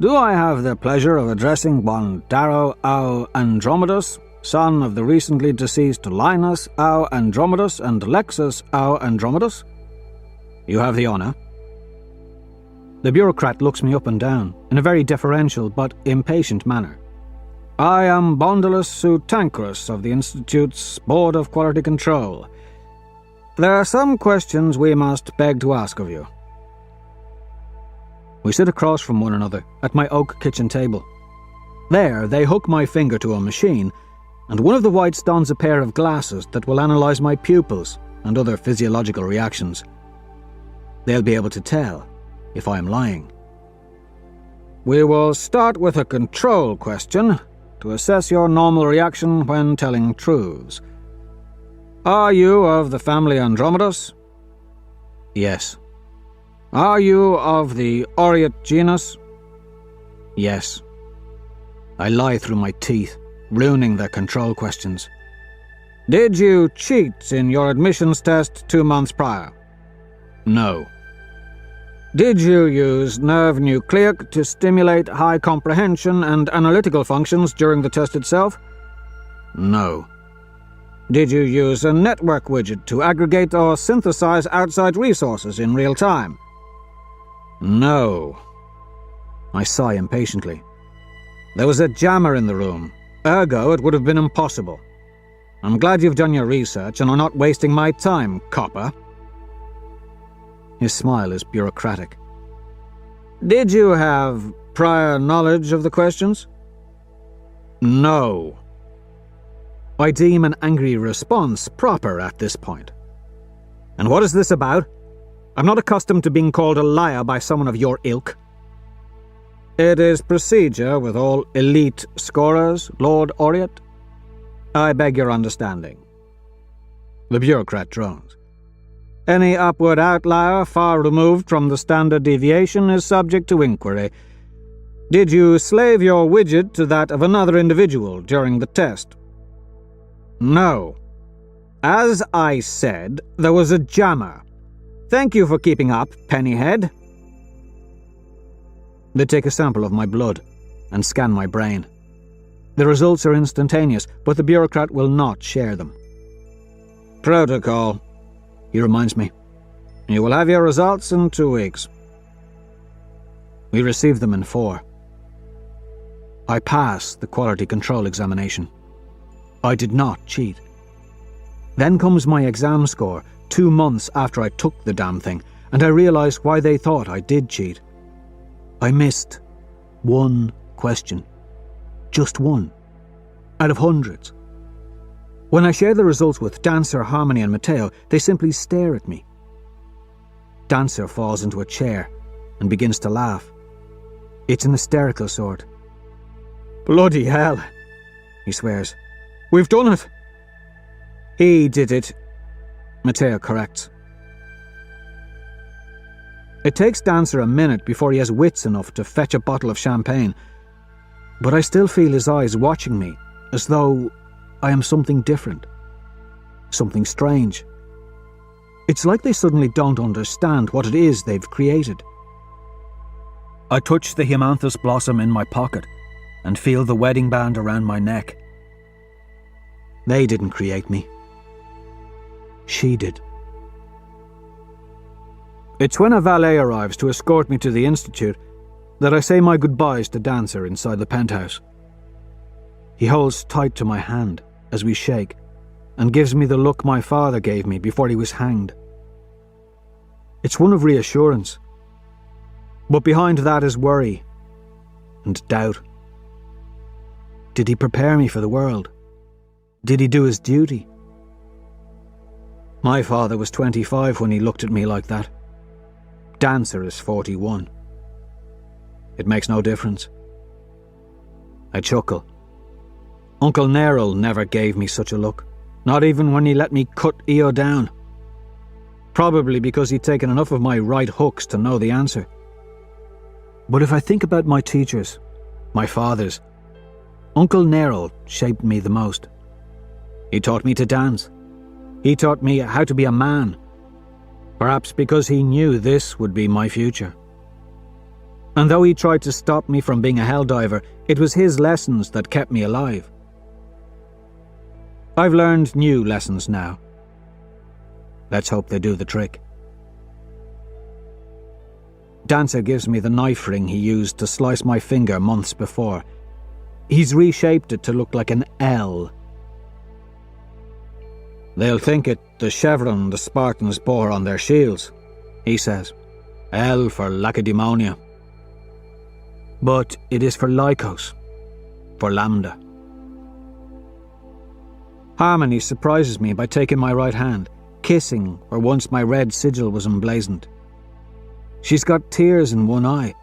Do I have the pleasure of addressing one Darrow Au Andromedus, son of the recently deceased Linus Au Andromedus and Lexus Au Andromedus? You have the honour. The bureaucrat looks me up and down in a very deferential but impatient manner. I am Bondulus Sutancrus of the Institute's Board of Quality Control. There are some questions we must beg to ask of you. We sit across from one another at my oak kitchen table. There, they hook my finger to a machine, and one of the whites dons a pair of glasses that will analyse my pupils and other physiological reactions. They'll be able to tell if I am lying. We will start with a control question to assess your normal reaction when telling truths. Are you of the family Andromedus? Yes. Are you of the Aureate genus? Yes. I lie through my teeth, ruining their control questions. Did you cheat in your admissions test 2 months prior? No. Did you use nerve nucleic to stimulate high comprehension and analytical functions during the test itself? No. Did you use a network widget to aggregate or synthesize outside resources in real time? No. I sigh impatiently. There was a jammer in the room, ergo it would have been impossible. I'm glad you've done your research and are not wasting my time, copper. His smile is bureaucratic. Did you have prior knowledge of the questions? No. I deem an angry response proper at this point. And what is this about? I'm not accustomed to being called a liar by someone of your ilk. It is procedure with all elite scorers, Lord Aureate. I beg your understanding. The bureaucrat drones. Any upward outlier far removed from the standard deviation is subject to inquiry. Did you slave your widget to that of another individual during the test? No. As I said, there was a jammer. Thank you for keeping up, Pennyhead. They take a sample of my blood and scan my brain. The results are instantaneous, but the bureaucrat will not share them. Protocol, he reminds me. You will have your results in 2 weeks. We receive them in 4. I pass the quality control examination. I did not cheat. Then comes my exam score 2 months after I took the damn thing, and I realize why they thought I did cheat. I missed 1 question. Just 1. Out of hundreds. When I share the results with Dancer, Harmony and Mateo, they simply stare at me. Dancer falls into a chair and begins to laugh. It's an hysterical sort. Bloody hell, he swears. We've done it. He did it, Mateo corrects. It takes Dancer a minute before he has wits enough to fetch a bottle of champagne, but I still feel his eyes watching me, as though I am something different, something strange. It's like they suddenly don't understand what it is they've created. I touch the Hyamanthus blossom in my pocket and feel the wedding band around my neck. They didn't create me. She did. It's when a valet arrives to escort me to the Institute that I say my goodbyes to Dancer inside the penthouse. He holds tight to my hand as we shake and gives me the look my father gave me before he was hanged. It's one of reassurance, but behind that is worry and doubt. Did he prepare me for the world? Did he do his duty? My father was 25 when he looked at me like that. Dancer is 41. It makes no difference. I chuckle. Uncle Neril never gave me such a look, not even when he let me cut Io down. Probably because he'd taken enough of my right hooks to know the answer. But if I think about my teachers, my fathers, Uncle Neril shaped me the most. He taught me to dance. He taught me how to be a man. Perhaps because he knew this would be my future. And though he tried to stop me from being a helldiver, it was his lessons that kept me alive. I've learned new lessons now. Let's hope they do the trick. Dancer gives me the knife ring he used to slice my finger months before. He's reshaped it to look like an L. They'll think it the chevron the Spartans bore on their shields, he says. L for Lacedaemonia. But it is for Lycos, for Lambda. Harmony surprises me by taking my right hand, kissing where once my red sigil was emblazoned. She's got tears in one eye,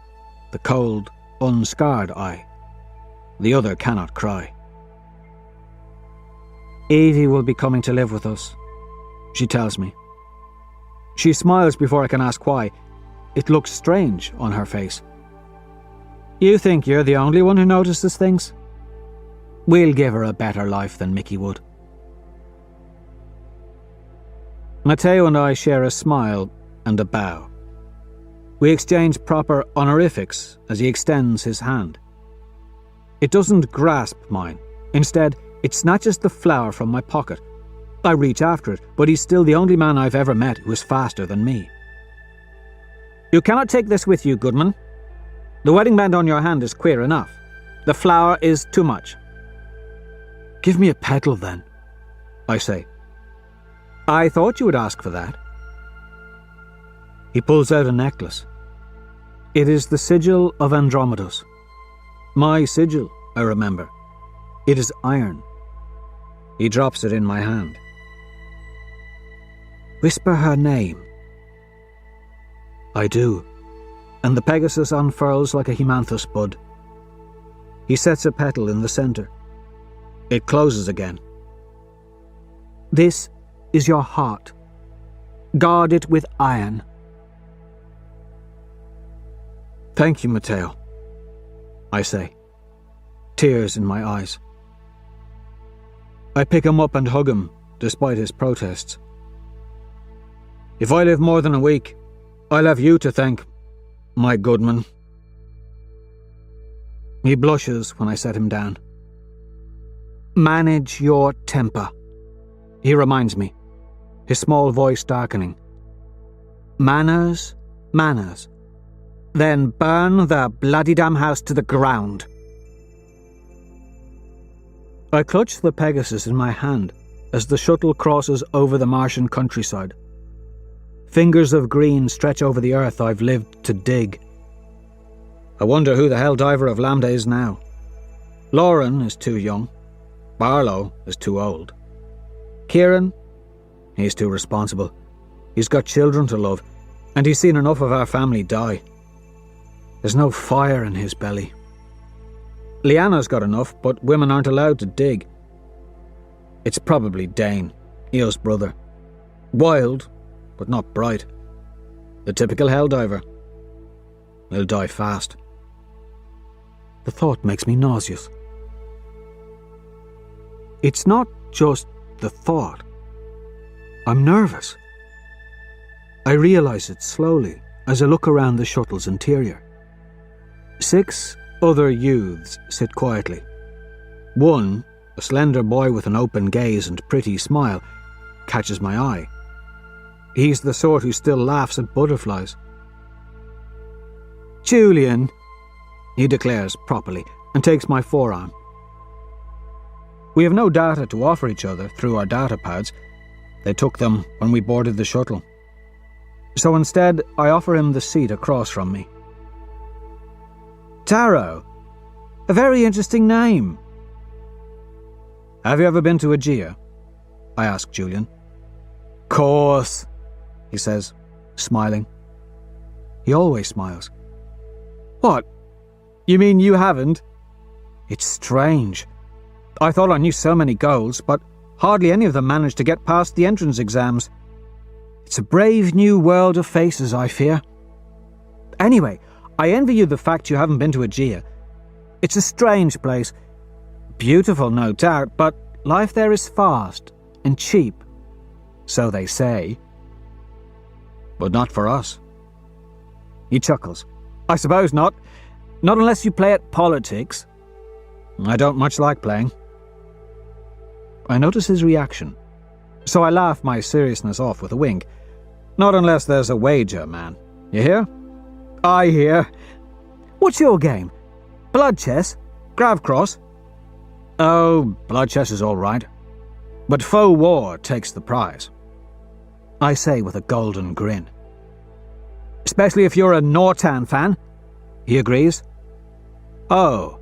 the cold, unscarred eye. The other cannot cry. Evie will be coming to live with us, she tells me. She smiles before I can ask why. it looks strange on her face. You think you're the only one who notices things? We'll give her a better life than Mickey would. Matteo and I share a smile and a bow. We exchange proper honorifics as he extends his hand. It doesn't grasp mine. Instead, it snatches the flower from my pocket. I reach after it, but he's still the only man I've ever met who is faster than me. You cannot take this with you, Goodman. The wedding band on your hand is queer enough. The flower is too much. Give me a petal, then, I say. I thought you would ask for that. He pulls out a necklace. It is the sigil of Andromedus. My sigil, I remember. It is iron. He drops it in my hand. Whisper her name. I do, and the Pegasus unfurls like a Hemanthus bud. He sets a petal in the centre. It closes again. This is your heart. Guard it with iron. Thank you, Matteo, I say, tears in my eyes. I pick him up and hug him, despite his protests. If I live more than a week, I'll have you to thank, my Goodman. He blushes when I set him down. Manage your temper, he reminds me, his small voice darkening. Manners, manners. Then burn the bloody damn house to the ground. I clutch the Pegasus in my hand as the shuttle crosses over the Martian countryside. Fingers of green stretch over the earth I've lived to dig. I wonder who the Helldiver of Lambda is now. Lauren is too young. Barlow is too old. Kieran? He's too responsible. He's got children to love, and he's seen enough of our family die. There's no fire in his belly. Liana's got enough, but women aren't allowed to dig. It's probably Dane, Eo's brother. Wild, but not bright. The typical Helldiver. He'll die fast. The thought makes me nauseous. It's not just the thought. I'm nervous. I realise it slowly as I look around the shuttle's interior. 6 other youths sit quietly. One, a slender boy with an open gaze and pretty smile, catches my eye. He's the sort who still laughs at butterflies. Julian, he declares properly, and takes my forearm. We have no data to offer each other through our data pads. They took them when we boarded the shuttle. So instead, I offer him the seat across from me. Taro, a very interesting name. Have you ever been to Aegea? I ask Julian. Course, he says, smiling. He always smiles. What? You mean you haven't? It's strange. I thought I knew so many goals, but hardly any of them managed to get past the entrance exams. It's a brave new world of faces, I fear. Anyway, I envy you the fact you haven't been to Aegea. It's a strange place. Beautiful, no doubt, but life there is fast and cheap. So they say. But not for us. He chuckles. I suppose not. Not unless you play at politics. I don't much like playing. I notice his reaction, so I laugh my seriousness off with a wink. Not unless there's a wager, man. You hear? I hear. What's your game? Blood chess? Gravcross? Oh, blood chess is all right. But faux war takes the prize. I say with a golden grin. Especially if you're a Nortan fan. He agrees. Oh.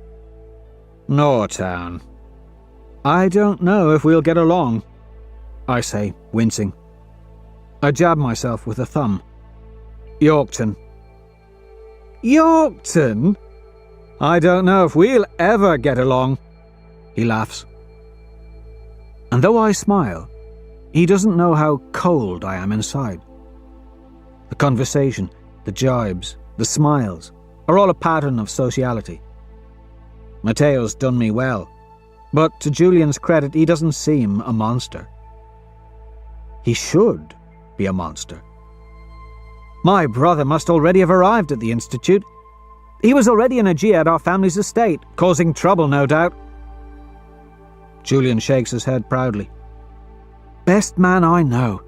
Nortan. I don't know if we'll get along, I say, wincing. I jab myself with a thumb. Yorkton. Yorkton? I don't know if we'll ever get along. He laughs. And though I smile, he doesn't know how cold I am inside. The conversation, the jibes, the smiles, are all a pattern of sociality. Matteo's done me well, but to Julian's credit, he doesn't seem a monster. He should be a monster. My brother must already have arrived at the Institute. He was already in Aegea at our family's estate, causing trouble, no doubt. Julian shakes his head proudly. Best man I know.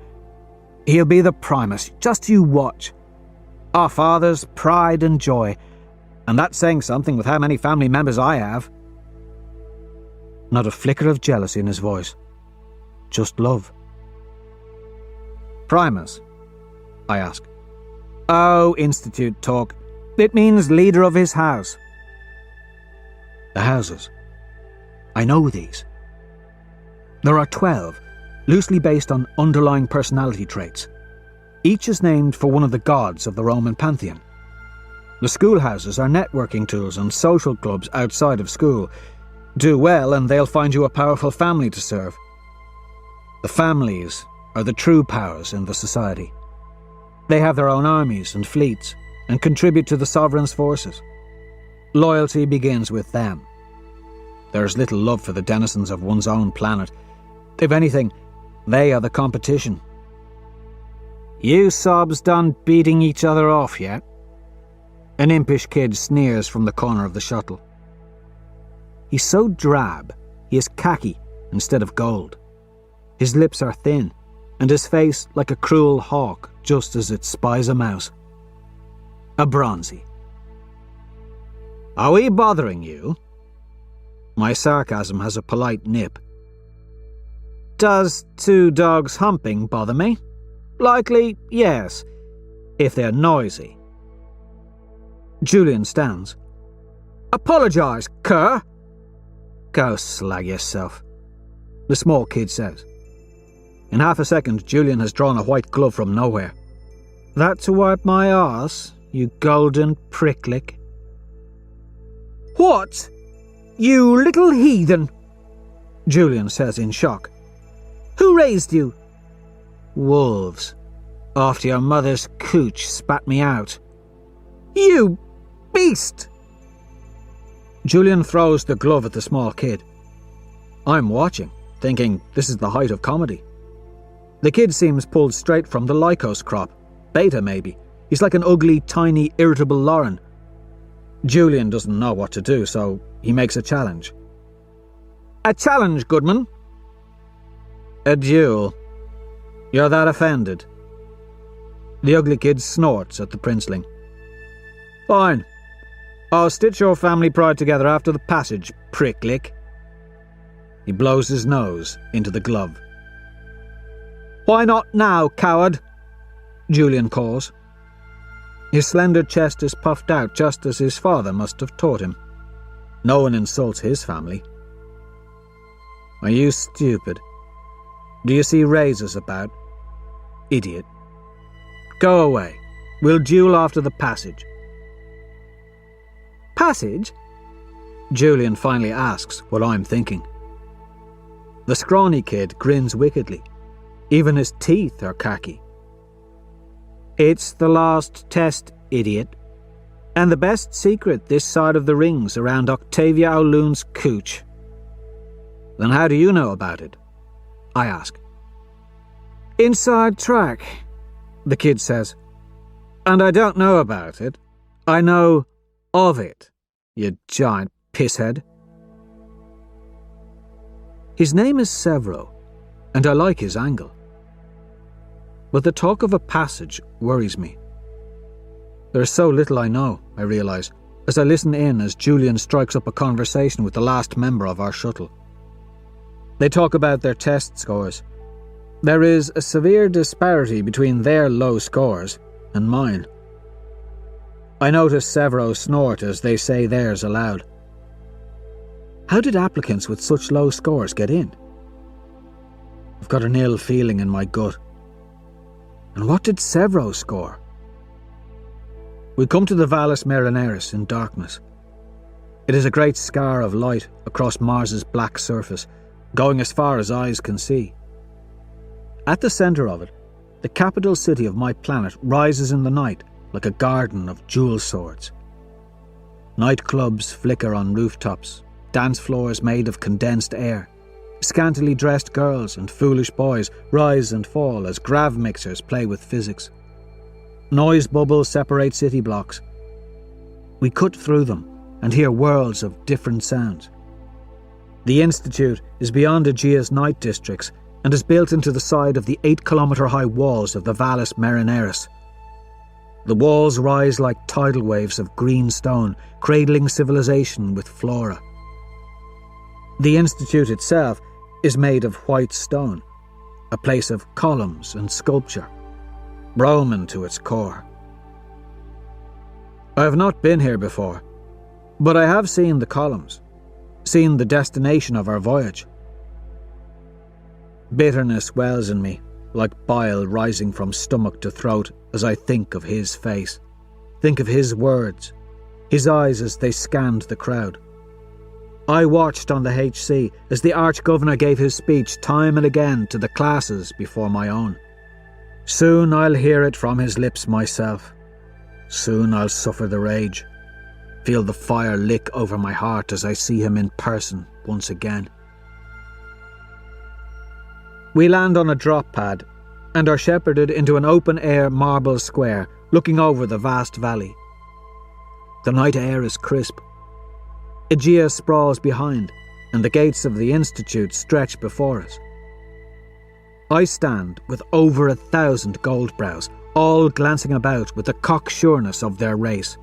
He'll be the Primus, just you watch. Our father's pride and joy, and that's saying something with how many family members I have. Not a flicker of jealousy in his voice, just love. Primus? I ask. Oh, Institute talk. It means leader of his house. The houses. I know these. There are 12, loosely based on underlying personality traits. Each is named for one of the gods of the Roman pantheon. The schoolhouses are networking tools and social clubs outside of school. Do well and they'll find you a powerful family to serve. The families are the true powers in the society. They have their own armies and fleets and contribute to the sovereign's forces. Loyalty begins with them. There's little love for the denizens of one's own planet. If anything, they are the competition. You sobs done beating each other off yet? An impish kid sneers from the corner of the shuttle. He's so drab, he is khaki instead of gold. His lips are thin, and his face like a cruel hawk just as it spies a mouse. A bronzy. Are we bothering you? My sarcasm has a polite nip. Does two dogs humping bother me? Likely, yes, if they're noisy. Julian stands. Apologise, cur! Go slag yourself, the small kid says. In half a second, Julian has drawn a white glove from nowhere. That to wipe my arse, you golden pricklick? What? You little heathen! Julian says in shock. Who raised you? Wolves. After your mother's cooch spat me out. You beast! Julian throws the glove at the small kid. I'm watching, thinking this is the height of comedy. The kid seems pulled straight from the Lycos crop. Beta, maybe. He's like an ugly, tiny, irritable Lauren. Julian doesn't know what to do, so he makes a challenge. A challenge, Goodman? A duel. You're that offended? The ugly kid snorts at the princeling. Fine. I'll stitch your family pride together after the passage, pricklick. He blows his nose into the glove. Why not now, coward? Julian calls. His slender chest is puffed out just as his father must have taught him. No one insults his family. Are you stupid? Do you see razors about? Idiot. Go away. We'll duel after the passage. Passage? Julian finally asks what I'm thinking. The scrawny kid grins wickedly. Even his teeth are khaki. It's the last test, idiot. And the best secret this side of the rings around Octavia O'Loon's cooch. Then how do you know about it? I ask. Inside track, the kid says. And I don't know about it. I know of it, you giant pisshead. His name is Severo, and I like his angle. But the talk of a passage worries me. There is so little I know, I realise, as I listen in as Julian strikes up a conversation with the last member of our shuttle. They talk about their test scores. There is a severe disparity between their low scores and mine. I notice Severo snort as they say theirs aloud. How did applicants with such low scores get in? I've got an ill feeling in my gut. And what did Severo score? We come to the Valles Marineris in darkness. It is a great scar of light across Mars's black surface, going as far as eyes can see. At the centre of it, the capital city of my planet rises in the night, like a garden of jewel swords. Nightclubs flicker on rooftops, dance floors made of condensed air. Scantily dressed girls and foolish boys rise and fall as grav mixers play with physics. Noise bubbles separate city blocks. We cut through them and hear worlds of different sounds. The Institute is beyond Aegea's night districts and is built into the side of the 8-kilometre-high walls of the Valles Marineris. The walls rise like tidal waves of green stone, cradling civilization with flora. The Institute itself is made of white stone, a place of columns and sculpture, Roman to its core. I have not been here before, but I have seen the columns, seen the destination of our voyage. Bitterness wells in me, like bile rising from stomach to throat as I think of his face, think of his words, his eyes as they scanned the crowd. I watched on the HC as the Arch-Governor gave his speech time and again to the classes before my own. Soon I'll hear it from his lips myself. Soon I'll suffer the rage, feel the fire lick over my heart as I see him in person once again. We land on a drop pad and are shepherded into an open-air marble square looking over the vast valley. The night air is crisp. Aegea sprawls behind, and the gates of the Institute stretch before us. I stand with over 1,000 Goldbrows, all glancing about with the cocksureness of their race.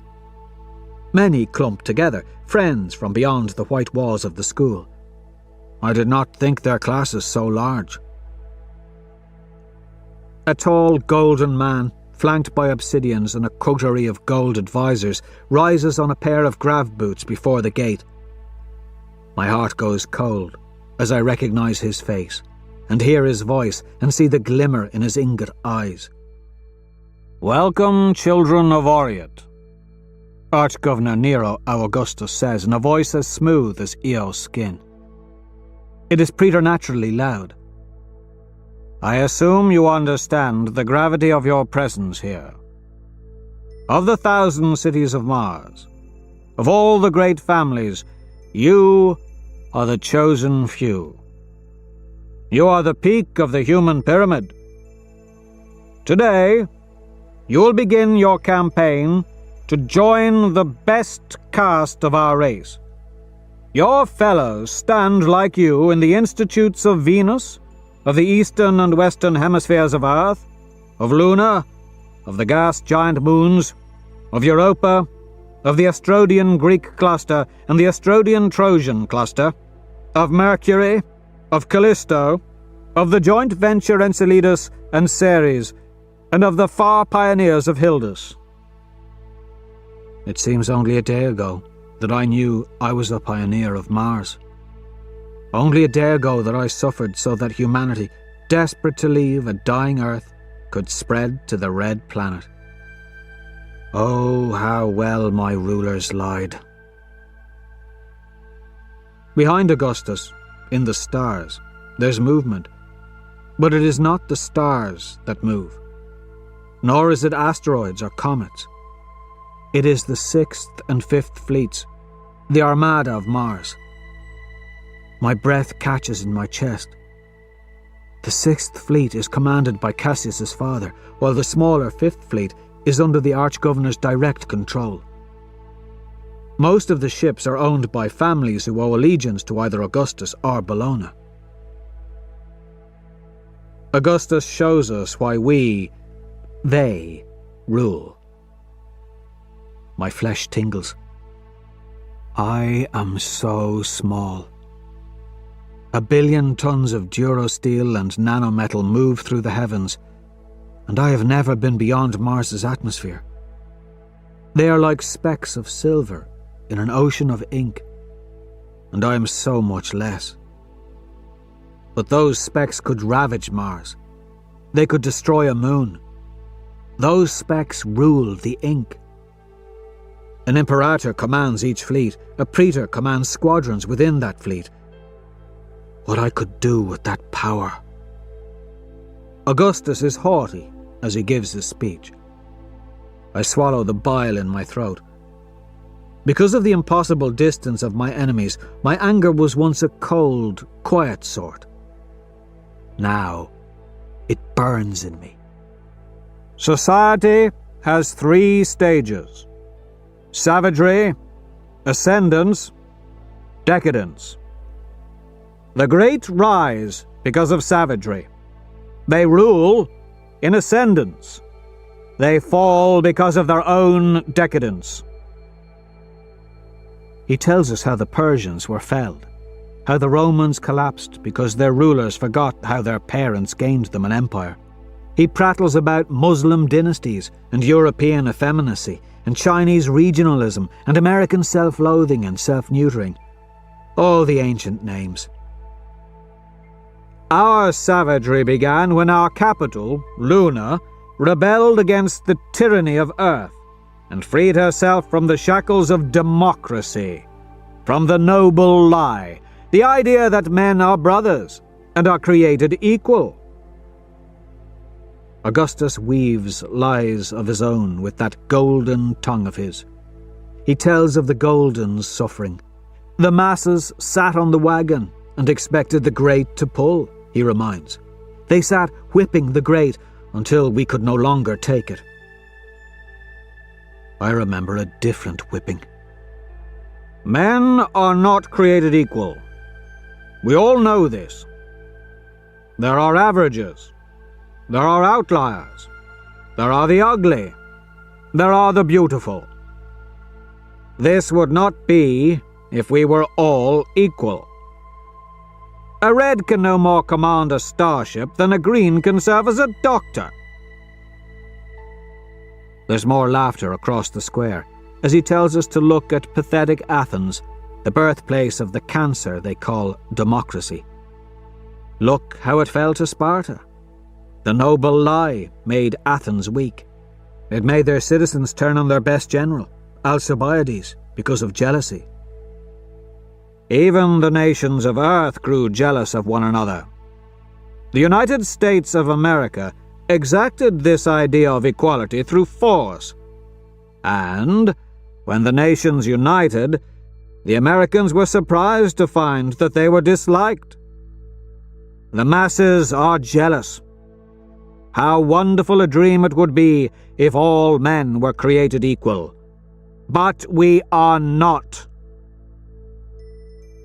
Many clump together, friends from beyond the white walls of the school. I did not think their classes so large. A tall golden man, flanked by obsidians and a coterie of gold advisors, rises on a pair of grav boots before the gate. My heart goes cold as I recognise his face, and hear his voice, and see the glimmer in his ingot eyes. "Welcome, children of Oriat," Arch-Governor Nero Augustus says in a voice as smooth as Eo's skin. It is preternaturally loud. "I assume you understand the gravity of your presence here. Of the 1,000 cities of Mars, of all the great families, you are the chosen few. You are the peak of the human pyramid. Today, you will begin your campaign to join the best caste of our race. Your fellows stand like you in the institutes of Venus, of the eastern and western hemispheres of Earth, of Luna, of the gas giant moons, of Europa, of the Astrodian Greek cluster and the Astrodian Trojan cluster, of Mercury, of Callisto, of the joint venture Enceladus and Ceres, and of the far pioneers of Hildus. It seems only a day ago that I knew I was a pioneer of Mars. Only a day ago that I suffered so that humanity, desperate to leave a dying Earth, could spread to the red planet. Oh, how well my rulers lied. Behind Augustus, in the stars, there's movement. But it is not the stars that move. Nor is it asteroids or comets. It is the 6th and 5th fleets, the Armada of Mars. My breath catches in my chest. The 6th fleet is commanded by Cassius's father, while the smaller 5th fleet is under the Arch-Governor's direct control. Most of the ships are owned by families who owe allegiance to either Augustus or Bellona. Augustus shows us why they, rule. My flesh tingles. I am so small. 1 billion tons of durosteel and nanometal move through the heavens, and I have never been beyond Mars's atmosphere. They are like specks of silver in an ocean of ink, and I am so much less. But those specks could ravage Mars. They could destroy a moon. Those specks rule the ink. An imperator commands each fleet. A praetor commands squadrons within that fleet. What I could do with that power. Augustus is haughty as he gives his speech. I swallow the bile in my throat. Because of the impossible distance of my enemies, my anger was once a cold, quiet sort. Now, it burns in me. Society has 3 stages: savagery, ascendance, decadence. The great rise because of savagery. They rule in ascendance. They fall because of their own decadence. He tells us how the Persians were felled, how the Romans collapsed because their rulers forgot how their parents gained them an empire. He prattles about Muslim dynasties and European effeminacy and Chinese regionalism and American self-loathing and self-neutering. All the ancient names. Our savagery began when our capital, Luna, rebelled against the tyranny of Earth and freed herself from the shackles of democracy, from the noble lie, the idea that men are brothers and are created equal. Augustus weaves lies of his own with that golden tongue of his. He tells of the Goldens' suffering. The masses sat on the wagon and expected the great to pull, he reminds. They sat whipping the great until we could no longer take it. I remember a different whipping. Men are not created equal. We all know this. There are averages. There are outliers. There are the ugly. There are the beautiful. This would not be if we were all equal. A red can no more command a starship than a green can serve as a doctor. There's more laughter across the square as he tells us to look at pathetic Athens, the birthplace of the cancer they call democracy. Look how it fell to Sparta. The noble lie made Athens weak. It made their citizens turn on their best general, Alcibiades, because of jealousy. Even the nations of Earth grew jealous of one another. The United States of America exacted this idea of equality through force. And, when the nations united, the Americans were surprised to find that they were disliked. The masses are jealous. How wonderful a dream it would be if all men were created equal. But we are not.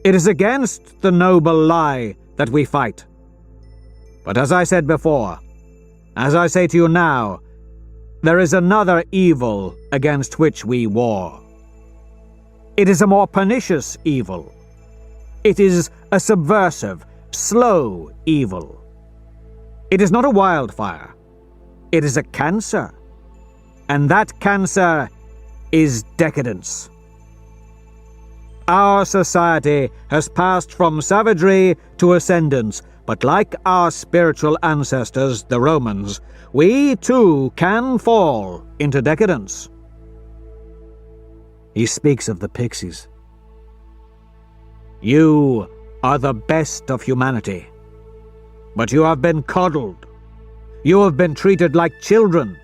It is against the noble lie that we fight. But as I said before, as I say to you now, there is another evil against which we war. It is a more pernicious evil. It is a subversive, slow evil. It is not a wildfire. It is a cancer. And that cancer is decadence. Our society has passed from savagery to ascendance, but like our spiritual ancestors, the Romans, we too can fall into decadence. He speaks of the pixies. You are the best of humanity, but you have been coddled. You have been treated like children.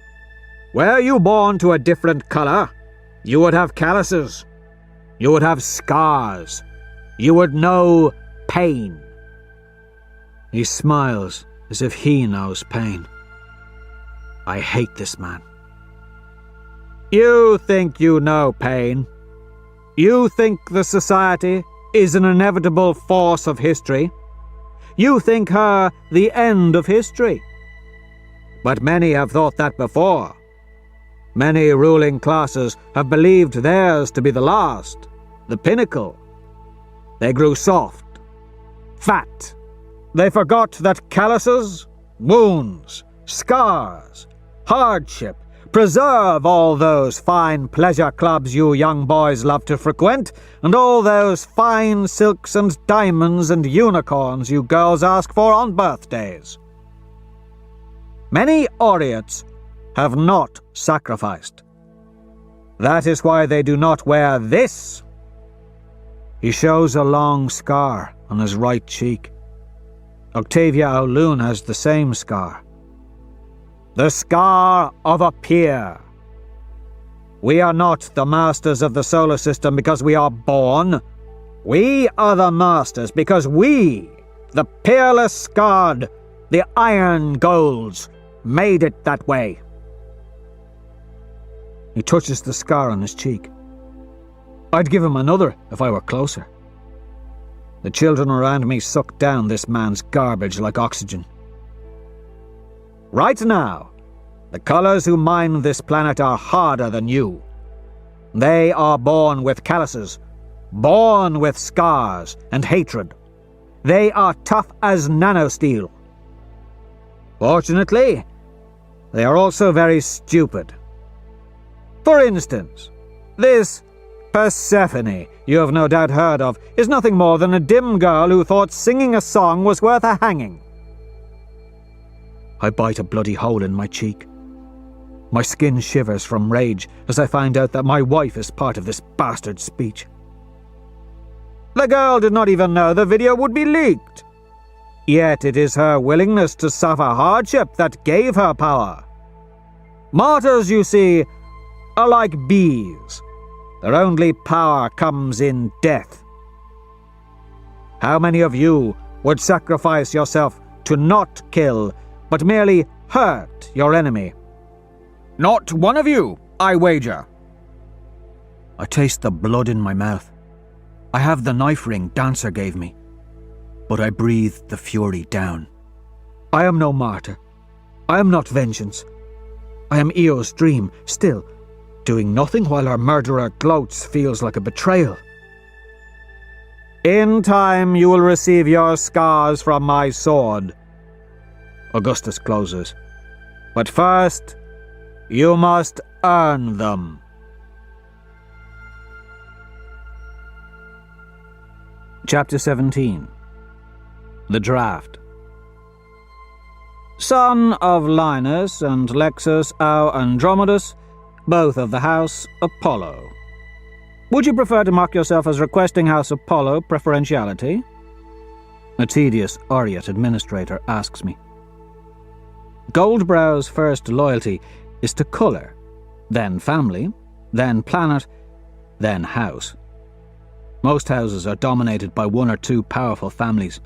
Were you born to a different color, you would have calluses. You would have scars. You would know pain. He smiles as if he knows pain. I hate this man. You think you know pain. You think the society is an inevitable force of history. You think her the end of history. But many have thought that before. Many ruling classes have believed theirs to be the last, the pinnacle. They grew soft, fat. They forgot that calluses, wounds, scars, hardship preserve all those fine pleasure clubs you young boys love to frequent, and all those fine silks and diamonds and unicorns you girls ask for on birthdays. Many Oreots have not sacrificed. That is why they do not wear this. He shows a long scar on his right cheek. Octavia O'Loon has the same scar. The scar of a peer. We are not the masters of the solar system because we are born. We are the masters because we, the peerless Skard, the Iron Golds, made it that way. He touches the scar on his cheek. I'd give him another if I were closer. The children around me suck down this man's garbage like oxygen. Right now, the colours who mine this planet are harder than you. They are born with calluses, born with scars and hatred. They are tough as nanosteel. Fortunately, they are also very stupid. For instance, this Persephone you have no doubt heard of is nothing more than a dim girl who thought singing a song was worth a hanging. I bite a bloody hole in my cheek. My skin shivers from rage as I find out that my wife is part of this bastard speech. The girl did not even know the video would be leaked. Yet it is her willingness to suffer hardship that gave her power. Martyrs, you see, are like bees. Their only power comes in death. How many of you would sacrifice yourself to not kill, but merely hurt your enemy? Not one of you, I wager. I taste the blood in my mouth. I have the knife ring Dancer gave me, but I breathe the fury down. I am no martyr. I am not vengeance. I am Eo's dream. Still, doing nothing while our murderer gloats feels like a betrayal. In time you will receive your scars from my sword. Augustus closes. But first, you must earn them. Chapter 17. The Draft. Son of Linus and Lexus au Andromedus, both of the House Apollo. Would you prefer to mark yourself as requesting House Apollo preferentiality? A tedious Oriat administrator asks me. Goldbrow's first loyalty is to colour, then family, then planet, then house. Most houses are dominated by one or two powerful families.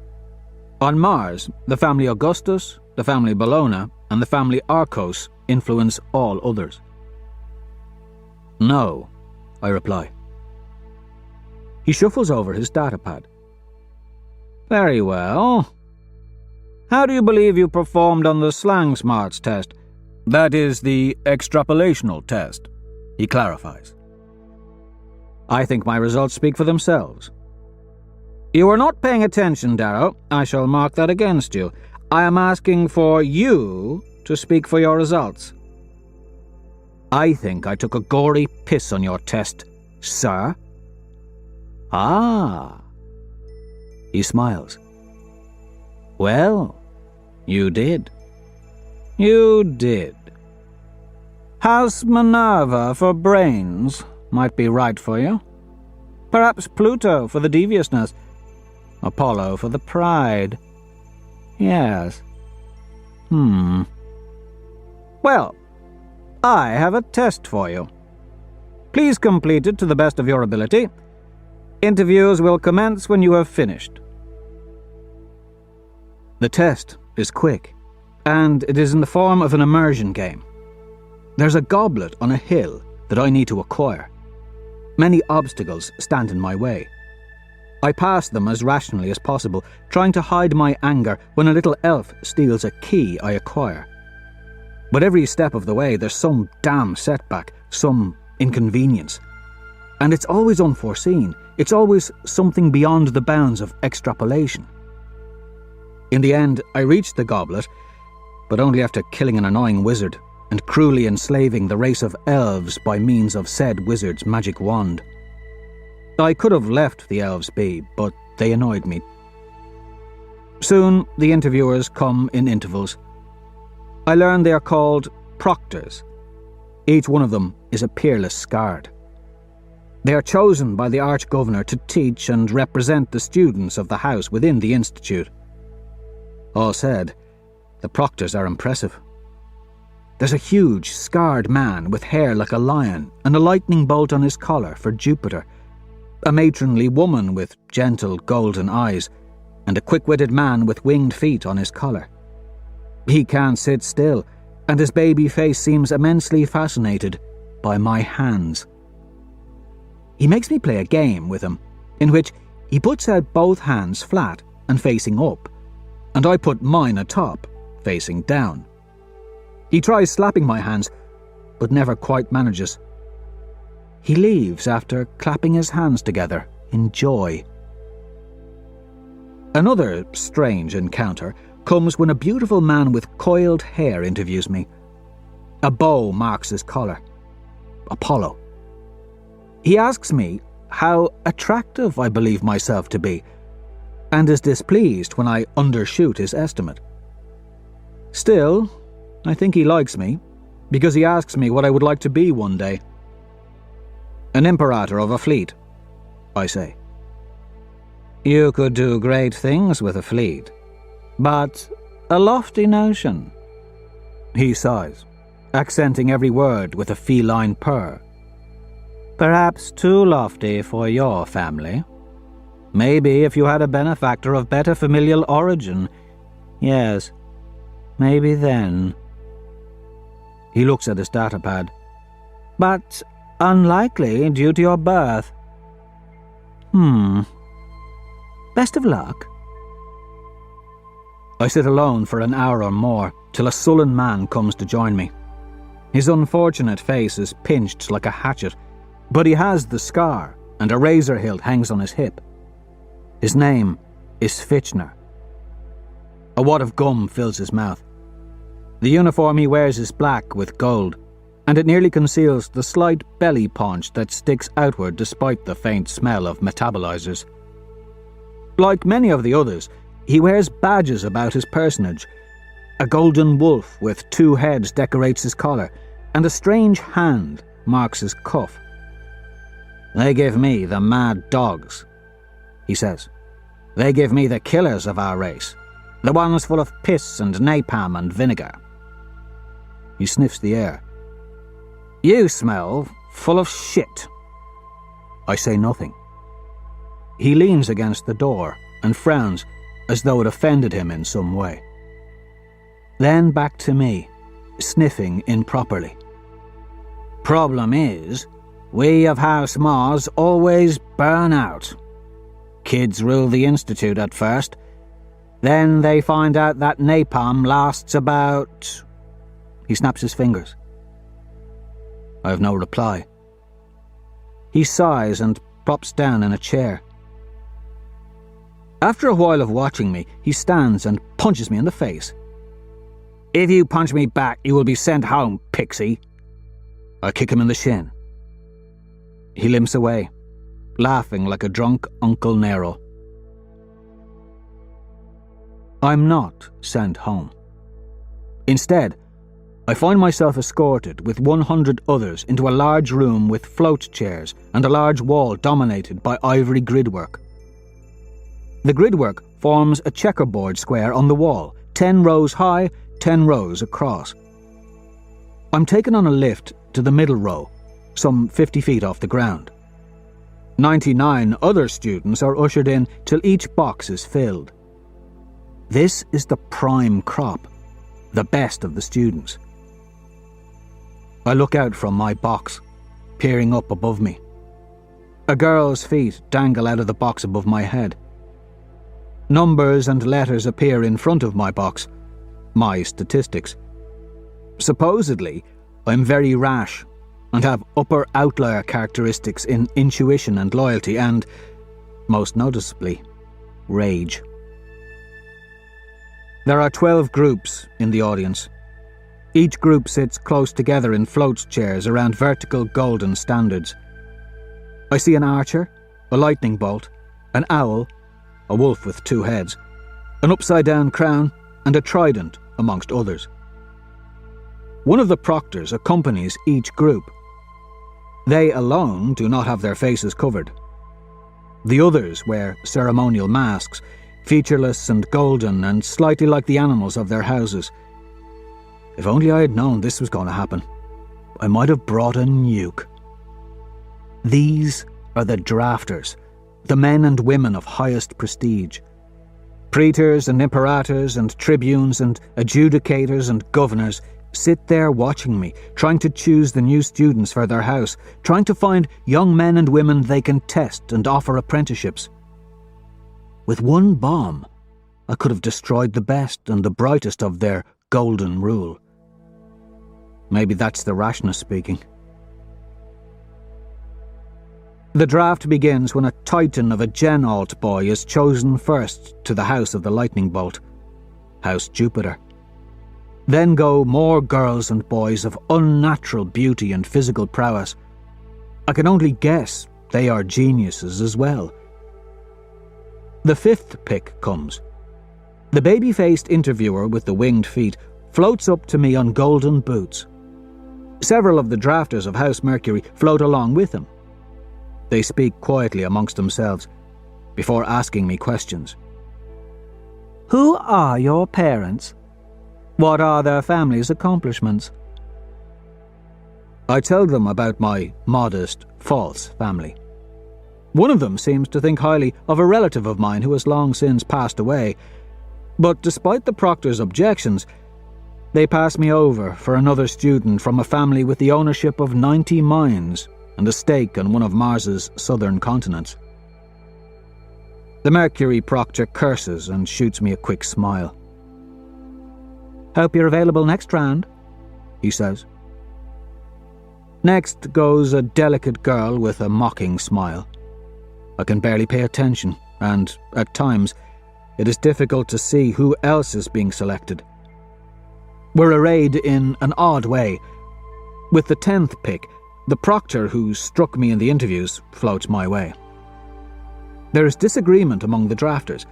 On Mars, the family Augustus, the family Bellona, and the family Arcos influence all others. No, I reply. He shuffles over his datapad. Very well. How do you believe you performed on the Slang Smarts test? That is the extrapolational test, he clarifies. I think my results speak for themselves. You are not paying attention, Darrow. I shall mark that against you. I am asking for you to speak for your results. I think I took a gory piss on your test, sir. Ah. He smiles. Well, you did. You did. House Minerva for brains might be right for you. Perhaps Pluto for the deviousness. Apollo for the pride. Yes. Well, I have a test for you. Please complete it to the best of your ability. Interviews will commence when you have finished. The test is quick, and it is in the form of an immersion game. There's a goblet on a hill that I need to acquire. Many obstacles stand in my way. I pass them as rationally as possible, trying to hide my anger when a little elf steals a key I acquire. But every step of the way there's some damn setback, some inconvenience. And it's always unforeseen. It's always something beyond the bounds of extrapolation. In the end, I reach the goblet, but only after killing an annoying wizard and cruelly enslaving the race of elves by means of said wizard's magic wand. I could have left the elves be, but they annoyed me. Soon, the interviewers come in intervals. I learn they are called proctors. Each one of them is a peerless Skard. They are chosen by the Arch-Governor to teach and represent the students of the house within the Institute. All said, the proctors are impressive. There's a huge, scarred man with hair like a lion and a lightning bolt on his collar for Jupiter, a matronly woman with gentle golden eyes, and a quick-witted man with winged feet on his collar. He can't sit still, and his baby face seems immensely fascinated by my hands. He makes me play a game with him, in which he puts out both hands flat and facing up, and I put mine atop, facing down. He tries slapping my hands, but never quite manages. He leaves after clapping his hands together in joy. Another strange encounter comes when a beautiful man with coiled hair interviews me. A bow marks his collar. Apollo. He asks me how attractive I believe myself to be, and is displeased when I undershoot his estimate. Still, I think he likes me, because he asks me what I would like to be one day. An imperator of a fleet, I say. You could do great things with a fleet, but a lofty notion. He sighs, accenting every word with a feline purr. Perhaps too lofty for your family. Maybe if you had a benefactor of better familial origin, yes, maybe then. He looks at his datapad. But unlikely due to your birth. Best of luck. I sit alone for an hour or more, till a sullen man comes to join me. His unfortunate face is pinched like a hatchet, but he has the scar, and a razor hilt hangs on his hip. His name is Fitchner. A wad of gum fills his mouth. The uniform he wears is black with gold, and it nearly conceals the slight belly paunch that sticks outward despite the faint smell of metabolizers. Like many of the others, he wears badges about his personage. A golden wolf with 2 heads decorates his collar, and a strange hand marks his cuff. They give me the mad dogs, he says. They give me the killers of our race, the ones full of piss and napalm and vinegar. He sniffs the air. You smell full of shit. I say nothing. He leans against the door and frowns as though it offended him in some way. Then back to me, sniffing improperly. Problem is, we of House Mars always burn out. Kids rule the Institute at first. Then they find out that napalm lasts about... He snaps his fingers. I have no reply. He sighs and plops down in a chair. After a while of watching me, he stands and punches me in the face. If you punch me back, you will be sent home, pixie. I kick him in the shin. He limps away, laughing like a drunk Uncle Nero. I'm not sent home. Instead, I find myself escorted with 100 others into a large room with float chairs and a large wall dominated by ivory gridwork. The gridwork forms a checkerboard square on the wall, 10 rows high, 10 rows across. I'm taken on a lift to the middle row, some 50 feet off the ground. 99 other students are ushered in till each box is filled. This is the prime crop, the best of the students. I look out from my box, peering up above me. A girl's feet dangle out of the box above my head. Numbers and letters appear in front of my box, my statistics. Supposedly, I'm very rash and have upper outlier characteristics in intuition and loyalty and, most noticeably, rage. There are 12 groups in the audience. Each group sits close together in float chairs around vertical golden standards. I see an archer, a lightning bolt, an owl, a wolf with 2 heads, an upside-down crown, and a trident, amongst others. One of the proctors accompanies each group. They alone do not have their faces covered. The others wear ceremonial masks, featureless and golden and slightly like the animals of their houses. If only I had known this was going to happen, I might have brought a nuke. These are the drafters, the men and women of highest prestige. Praetors and imperators and tribunes and adjudicators and governors sit there watching me, trying to choose the new students for their house, trying to find young men and women they can test and offer apprenticeships. With one bomb, I could have destroyed the best and the brightest of their golden rule. Maybe that's the rashness speaking. The draft begins when a titan of a Gen Alt boy is chosen first to the House of the Lightning Bolt, House Jupiter. Then go more girls and boys of unnatural beauty and physical prowess. I can only guess they are geniuses as well. The fifth pick comes. The baby-faced interviewer with the winged feet floats up to me on golden boots. Several of the drafters of House Mercury float along with him. They speak quietly amongst themselves before asking me questions. Who are your parents? What are their family's accomplishments? I tell them about my modest, false family. One of them seems to think highly of a relative of mine who has long since passed away, but despite the proctor's objections, they pass me over for another student from a family with the ownership of 90 mines and a stake on one of Mars's southern continents. The Mercury proctor curses and shoots me a quick smile. Hope you're available next round, he says. Next goes a delicate girl with a mocking smile. I can barely pay attention, and, at times, it is difficult to see who else is being selected. We're arrayed in an odd way. With the 10th pick, the proctor who struck me in the interviews floats my way. There is disagreement among the drafters.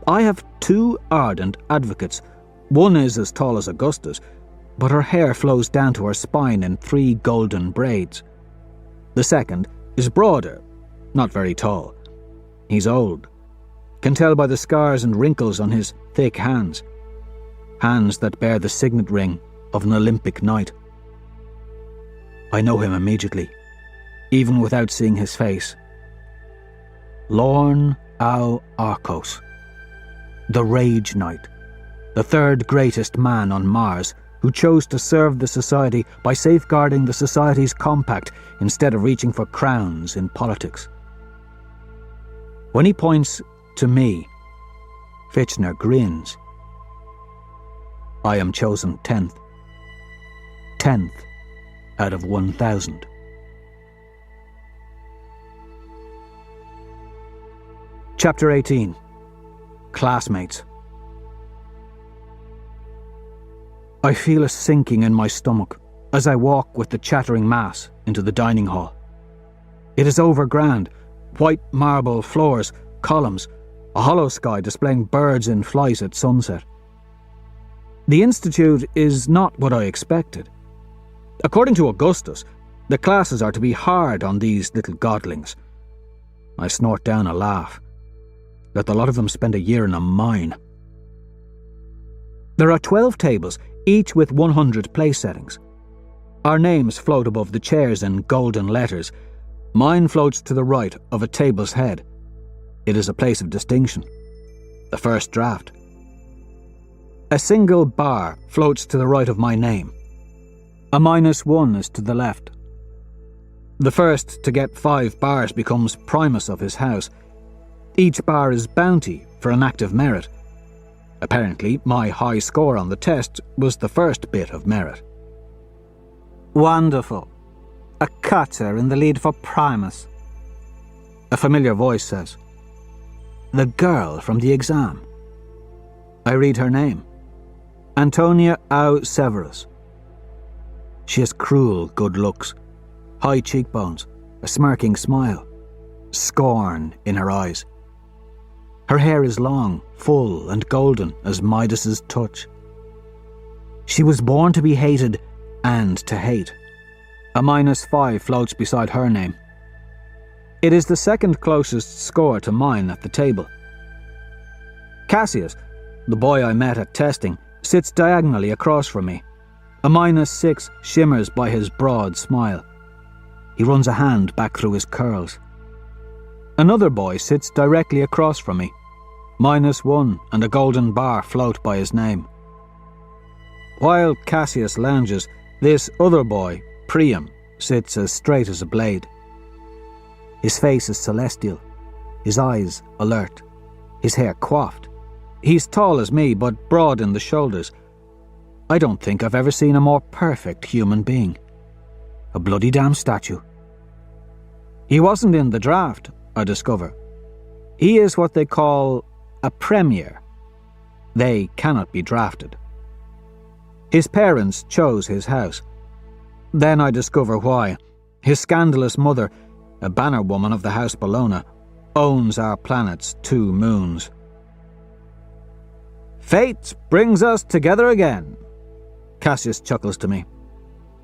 I have two ardent advocates. One is as tall as Augustus, but her hair flows down to her spine in 3 golden braids. The second is broader, not very tall. He's old. Can tell by the scars and wrinkles on his thick hands. Hands that bear the signet ring of an Olympic knight. I know him immediately, even without seeing his face. Lorn au Arcos, the Rage Knight, the third greatest man on Mars, who chose to serve the Society by safeguarding the Society's compact instead of reaching for crowns in politics. When he points to me, Fitchner grins. I am chosen 10th. 10th out of 1,000. Chapter 18. Classmates. I feel a sinking in my stomach as I walk with the chattering mass into the dining hall. It is overgrand, white marble floors, columns, a hollow sky displaying birds in flight at sunset. The Institute is not what I expected. According to Augustus, the classes are to be hard on these little godlings. I snort down a laugh. Let the lot of them spend a year in a mine. There are 12 tables, each with 100 place settings. Our names float above the chairs in golden letters. Mine floats to the right of a table's head. It is a place of distinction. The first draft. A single bar floats to the right of my name. A -1 is to the left. The first to get 5 bars becomes primus of his house. Each bar is bounty for an act of merit. Apparently, my high score on the test was the first bit of merit. Wonderful. A cutter in the lead for primus. A familiar voice says. The girl from the exam. I read her name. Antonia Au Severus. She has cruel good looks, high cheekbones, a smirking smile, scorn in her eyes. Her hair is long, full and golden as Midas's touch. She was born to be hated and to hate. A -5 floats beside her name. It is the second closest score to mine at the table. Cassius, the boy I met at testing, sits diagonally across from me. A -6 shimmers by his broad smile. He runs a hand back through his curls. Another boy sits directly across from me. -1 and a golden bar float by his name. While Cassius lounges, this other boy, Priam, sits as straight as a blade. His face is celestial, his eyes alert, his hair coiffed. He's tall as me, but broad in the shoulders. I don't think I've ever seen a more perfect human being. A bloody damn statue. He wasn't in the draft, I discover. He is what they call a premier. They cannot be drafted. His parents chose his house. Then I discover why. His scandalous mother, a banner woman of the House Bologna, owns our planet's 2 moons. Fate brings us together again, Cassius chuckles to me.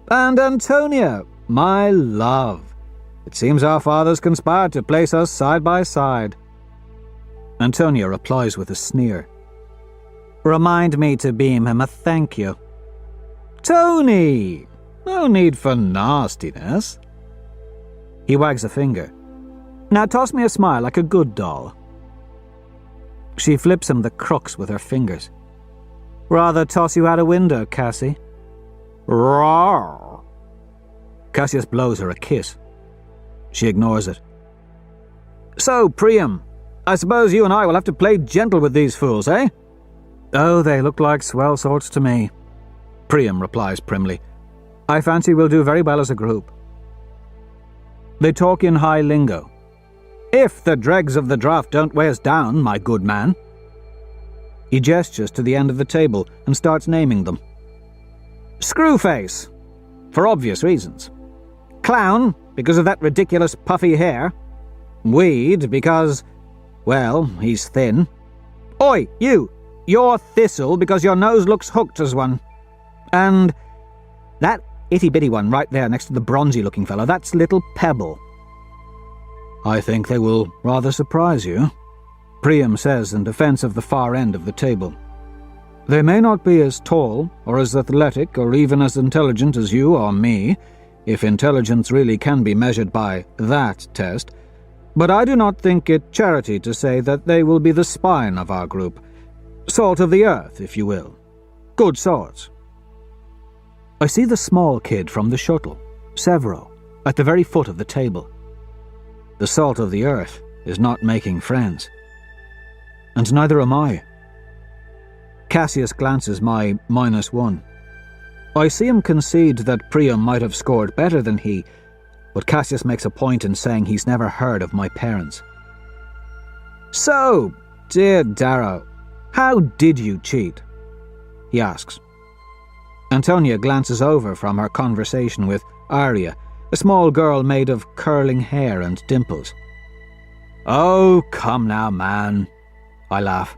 And Antonia, my love. It seems our fathers conspired to place us side by side. Antonia replies with a sneer. Remind me to beam him a thank you. Tony! No need for nastiness. He wags a finger. Now toss me a smile like a good doll. She flips him the crux with her fingers. Rather toss you out a window, Cassie. Roar! Cassius blows her a kiss. She ignores it. So, Priam, I suppose you and I will have to play gentle with these fools, eh? Oh, they look like swell sorts to me. Priam replies primly. I fancy we'll do very well as a group. They talk in high lingo. If the dregs of the draft don't weigh us down, my good man. He gestures to the end of the table and starts naming them. Screwface, for obvious reasons. Clown, because of that ridiculous puffy hair. Weed, because, well, he's thin. Oi, you're Thistle because your nose looks hooked as one. And that itty-bitty one right there next to the bronzy-looking fellow, that's little Pebble. I think they will rather surprise you, Priam says in defense of the far end of the table. They may not be as tall, or as athletic, or even as intelligent as you or me, if intelligence really can be measured by that test, but I do not think it charity to say that they will be the spine of our group. Salt of the earth, if you will. Good sorts. I see the small kid from the shuttle, Severo, at the very foot of the table. The salt of the earth is not making friends. And neither am I. Cassius glances my -1. I see him concede that Priam might have scored better than he, but Cassius makes a point in saying he's never heard of my parents. So, dear Darrow, how did you cheat? He asks. Antonia glances over from her conversation with Arya, a small girl made of curling hair and dimples. Oh, come now, man, I laugh.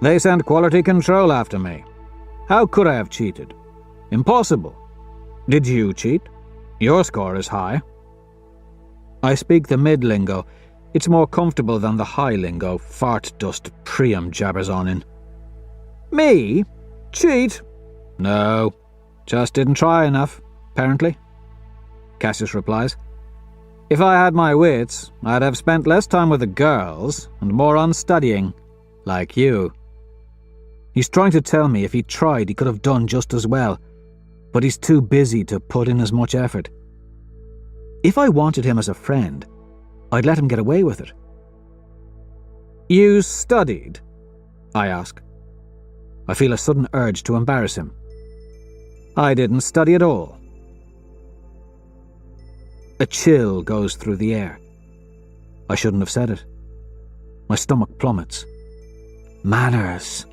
They sent quality control after me. How could I have cheated? Impossible. Did you cheat? Your score is high. I speak the mid-lingo. It's more comfortable than the high lingo fart dust Priam jabbers on in. Me? Cheat? No, just didn't try enough, apparently. Cassius replies. If I had my wits, I'd have spent less time with the girls and more on studying, like you. He's trying to tell me if he tried he could have done just as well, but he's too busy to put in as much effort. If I wanted him as a friend, I'd let him get away with it. You studied? I ask. I feel a sudden urge to embarrass him. I didn't study at all. A chill goes through the air. I shouldn't have said it. My stomach plummets. Manners.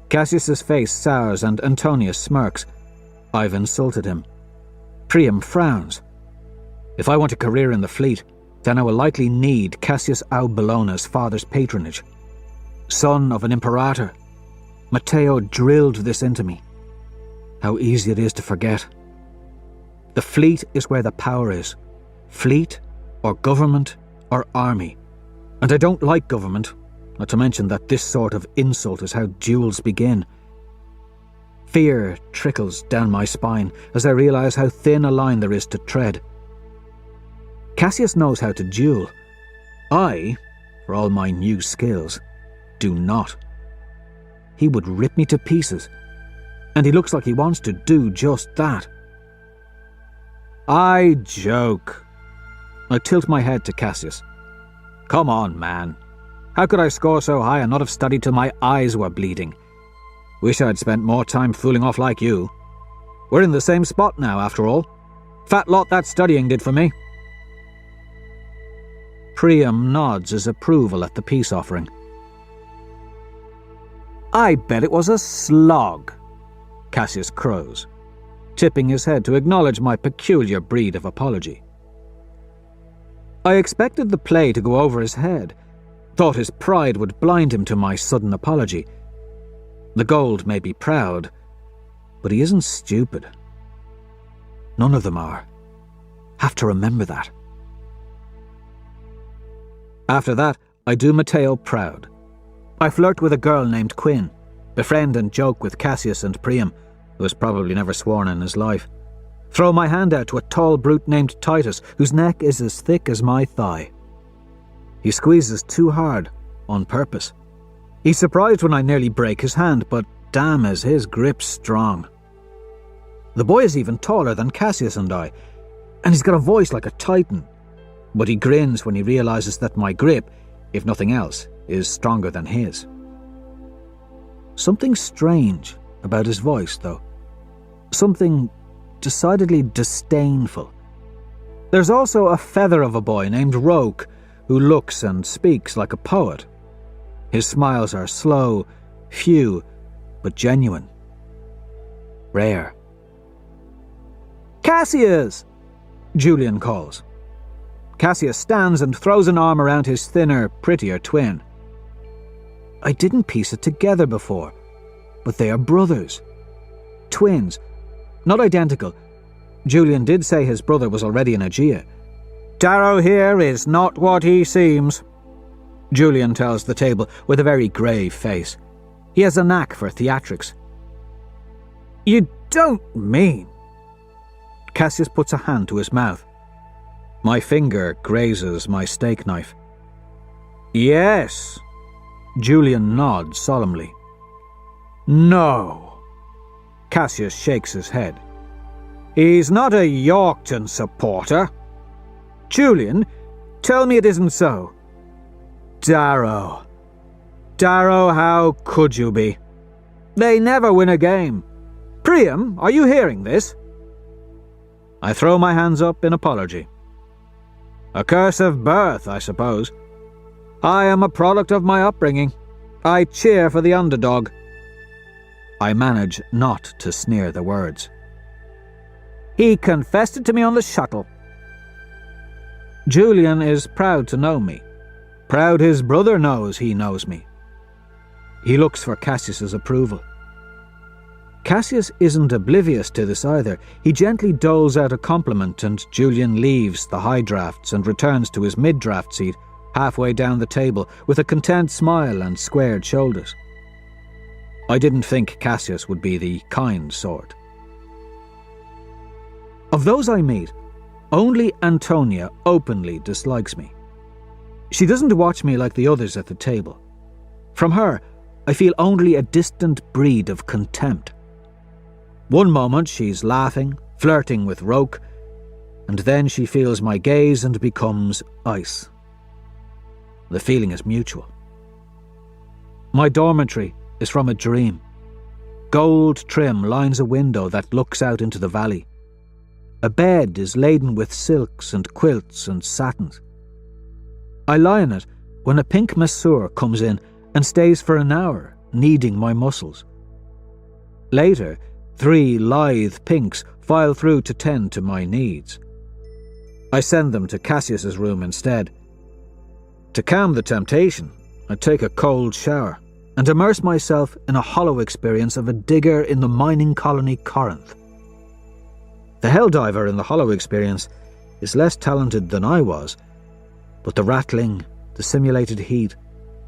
Cassius's face sours and Antonia smirks. I've insulted him. Priam frowns. If I want a career in the fleet, then I will likely need Cassius Bologna's father's patronage. Son of an imperator. Matteo drilled this into me. How easy it is to forget. The fleet is where the power is. Fleet, or government, or army. And I don't like government, not to mention that this sort of insult is how duels begin. Fear trickles down my spine as I realize how thin a line there is to tread. Cassius knows how to duel. I, for all my new skills, do not. He would rip me to pieces, and he looks like he wants to do just that. I joke. I tilt my head to Cassius. Come on, man. How could I score so high and not have studied till my eyes were bleeding? Wish I'd spent more time fooling off like you. We're in the same spot now, after all. Fat lot that studying did for me. Priam nods his approval at the peace offering. I bet it was a slog, Cassius crows, tipping his head to acknowledge my peculiar breed of apology. I expected the play to go over his head, thought his pride would blind him to my sudden apology. The gold may be proud, but he isn't stupid. None of them are. Have to remember that. After that, I do Matteo proud. I flirt with a girl named Quinn, befriend and joke with Cassius and Priam, who has probably never sworn in his life. Throw my hand out to a tall brute named Titus, whose neck is as thick as my thigh. He squeezes too hard, on purpose. He's surprised when I nearly break his hand, but damn is his grip strong. The boy is even taller than Cassius and I, and he's got a voice like a titan, but he grins when he realizes that my grip, if nothing else, is stronger than his. Something strange about his voice, though. Something decidedly disdainful. There's also a feather of a boy named Roke, who looks and speaks like a poet. His smiles are slow, few, but genuine. Rare. Cassius! Julian calls. Cassius stands and throws an arm around his thinner, prettier twin. I didn't piece it together before, but they are brothers. Twins. Not identical. Julian did say his brother was already in Aegea. Darrow here is not what he seems, Julian tells the table with a very grave face. He has a knack for theatrics. You don't mean... Cassius puts a hand to his mouth. My finger grazes my steak knife. Yes, Julian nods solemnly. No, Cassius shakes his head. He's not a Yorkton supporter. Julian, tell me it isn't so. Darrow, how could you be? They never win a game. Priam, are you hearing this? I throw my hands up in apology. A curse of birth, I suppose. I am a product of my upbringing. I cheer for the underdog. I manage not to sneer the words. He confessed it to me on the shuttle. Julian is proud to know me. Proud his brother knows he knows me. He looks for Cassius's approval. Cassius isn't oblivious to this either. He gently doles out a compliment and Julian leaves the high drafts and returns to his mid-draft seat halfway down the table with a content smile and squared shoulders. I didn't think Cassius would be the kind sort. Of those I meet, only Antonia openly dislikes me. She doesn't watch me like the others at the table. From her, I feel only a distant breed of contempt. One moment she's laughing, flirting with Roke, and then she feels my gaze and becomes ice. The feeling is mutual. My dormitory is from a dream. Gold trim lines a window that looks out into the valley. A bed is laden with silks and quilts and satins. I lie on it when a pink masseur comes in and stays for an hour, kneading my muscles. Later, 3 lithe pinks file through to tend to my needs. I send them to Cassius's room instead. To calm the temptation, I take a cold shower and immerse myself in a hollow experience of a digger in the mining colony Corinth. The helldiver in the hollow experience is less talented than I was, but the rattling, the simulated heat,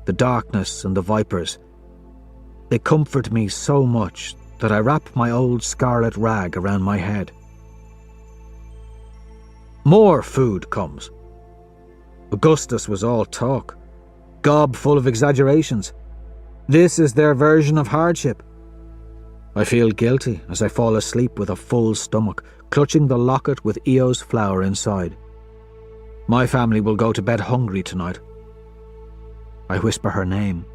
the darkness and the vipers, they comfort me so much that I wrap my old scarlet rag around my head. More food comes. Augustus was all talk, gob full of exaggerations. This is their version of hardship. I feel guilty as I fall asleep with a full stomach, clutching the locket with Eo's flower inside. My family will go to bed hungry tonight. I whisper her name.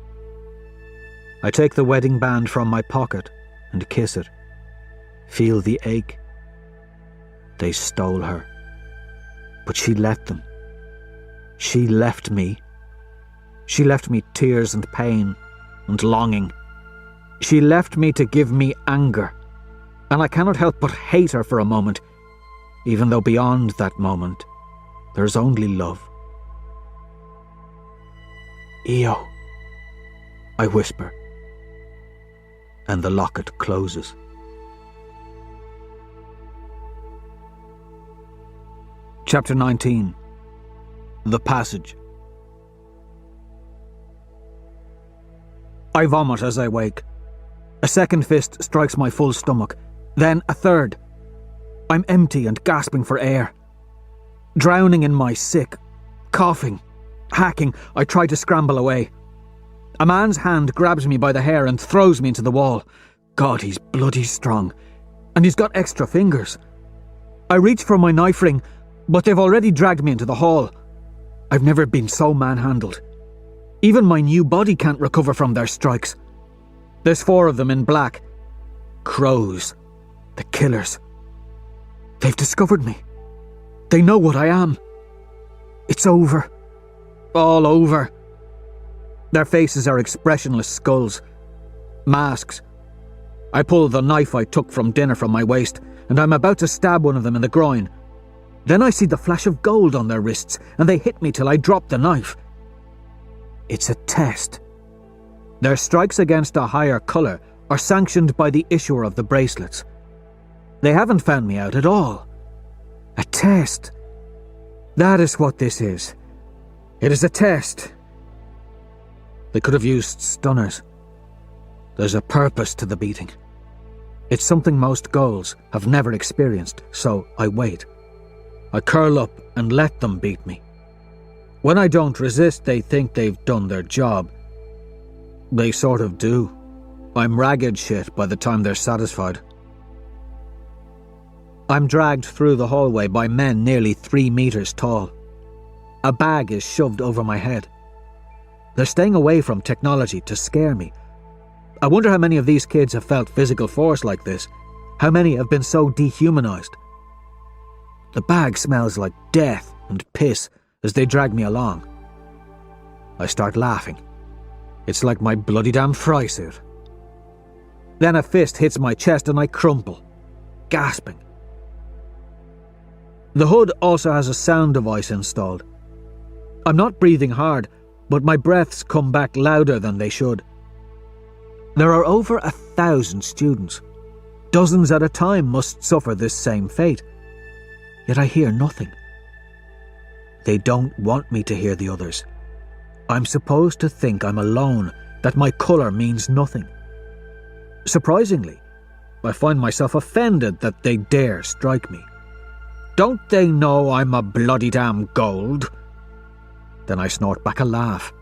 I take the wedding band from my pocket and kiss it. Feel the ache. They stole her. But she let them. She left me. She left me tears and pain and longing. She left me to give me anger, and I cannot help but hate her for a moment, even though beyond that moment there's only love. Eo, I whisper, and the locket closes. Chapter 19. The Passage. I vomit as I wake. A second fist strikes my full stomach, then a third. I'm empty and gasping for air. Drowning in my sick, coughing, hacking, I try to scramble away. A man's hand grabs me by the hair and throws me into the wall. God, he's bloody strong. And he's got extra fingers. I reach for my knife ring, but they've already dragged me into the hall. I've never been so manhandled. Even my new body can't recover from their strikes. There's 4 of them in black. Crows. The killers. They've discovered me. They know what I am. It's over. All over. Their faces are expressionless skulls. Masks. I pull the knife I took from dinner from my waist, and I'm about to stab one of them in the groin. Then I see the flash of gold on their wrists, and they hit me till I drop the knife. It's a test. Their strikes against a higher colour are sanctioned by the issuer of the bracelets. They haven't found me out at all. A test. That is what this is. It is a test. They could have used stunners. There's a purpose to the beating. It's something most ghouls have never experienced, so I wait. I curl up and let them beat me. When I don't resist, they think they've done their job. They sort of do. I'm ragged shit by the time they're satisfied. I'm dragged through the hallway by men nearly 3 meters tall. A bag is shoved over my head. They're staying away from technology to scare me. I wonder how many of these kids have felt physical force like this. How many have been so dehumanized? The bag smells like death and piss as they drag me along. I start laughing. It's like my bloody damn fry suit. Then a fist hits my chest and I crumple, gasping. The hood also has a sound device installed. I'm not breathing hard, but my breaths come back louder than they should. There are over 1,000 students. Dozens at a time must suffer this same fate. Yet I hear nothing. They don't want me to hear the others. I'm supposed to think I'm alone, that my colour means nothing. Surprisingly, I find myself offended that they dare strike me. Don't they know I'm a bloody damn gold? Then I snort back a laugh.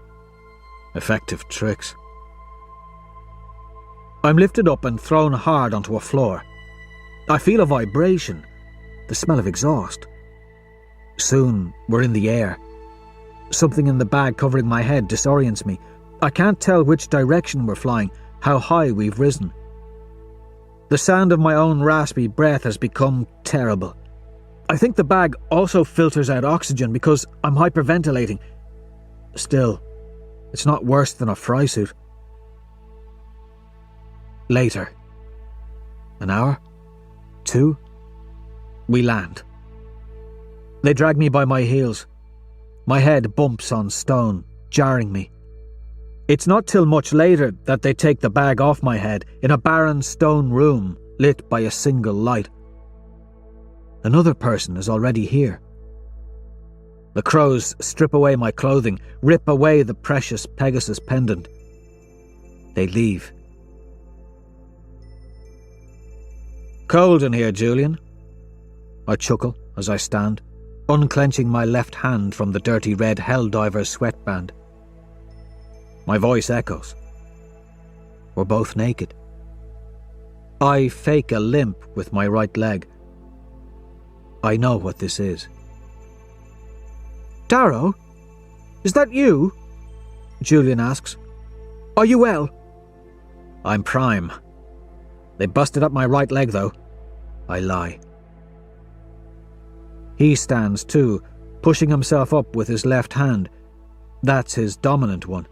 Effective tricks. I'm lifted up and thrown hard onto a floor. I feel a vibration, the smell of exhaust. Soon, we're in the air. Something in the bag covering my head disorients me. I can't tell which direction we're flying, how high we've risen. The sound of my own raspy breath has become terrible. I think the bag also filters out oxygen because I'm hyperventilating. Still, it's not worse than a fry suit. Later. An hour? 2? We land. They drag me by my heels. My head bumps on stone, jarring me. It's not till much later that they take the bag off my head in a barren stone room lit by a single light. Another person is already here. The crows strip away my clothing, rip away the precious Pegasus pendant. They leave. Cold in here, Julian. I chuckle as I stand, unclenching my left hand from the dirty red Helldiver sweatband. My voice echoes. We're both naked. I fake a limp with my right leg. I know what this is. Darrow? Is that you? Julian asks. Are you well? I'm prime. They busted up my right leg, though. I lie. He stands too, pushing himself up with his left hand. That's his dominant one.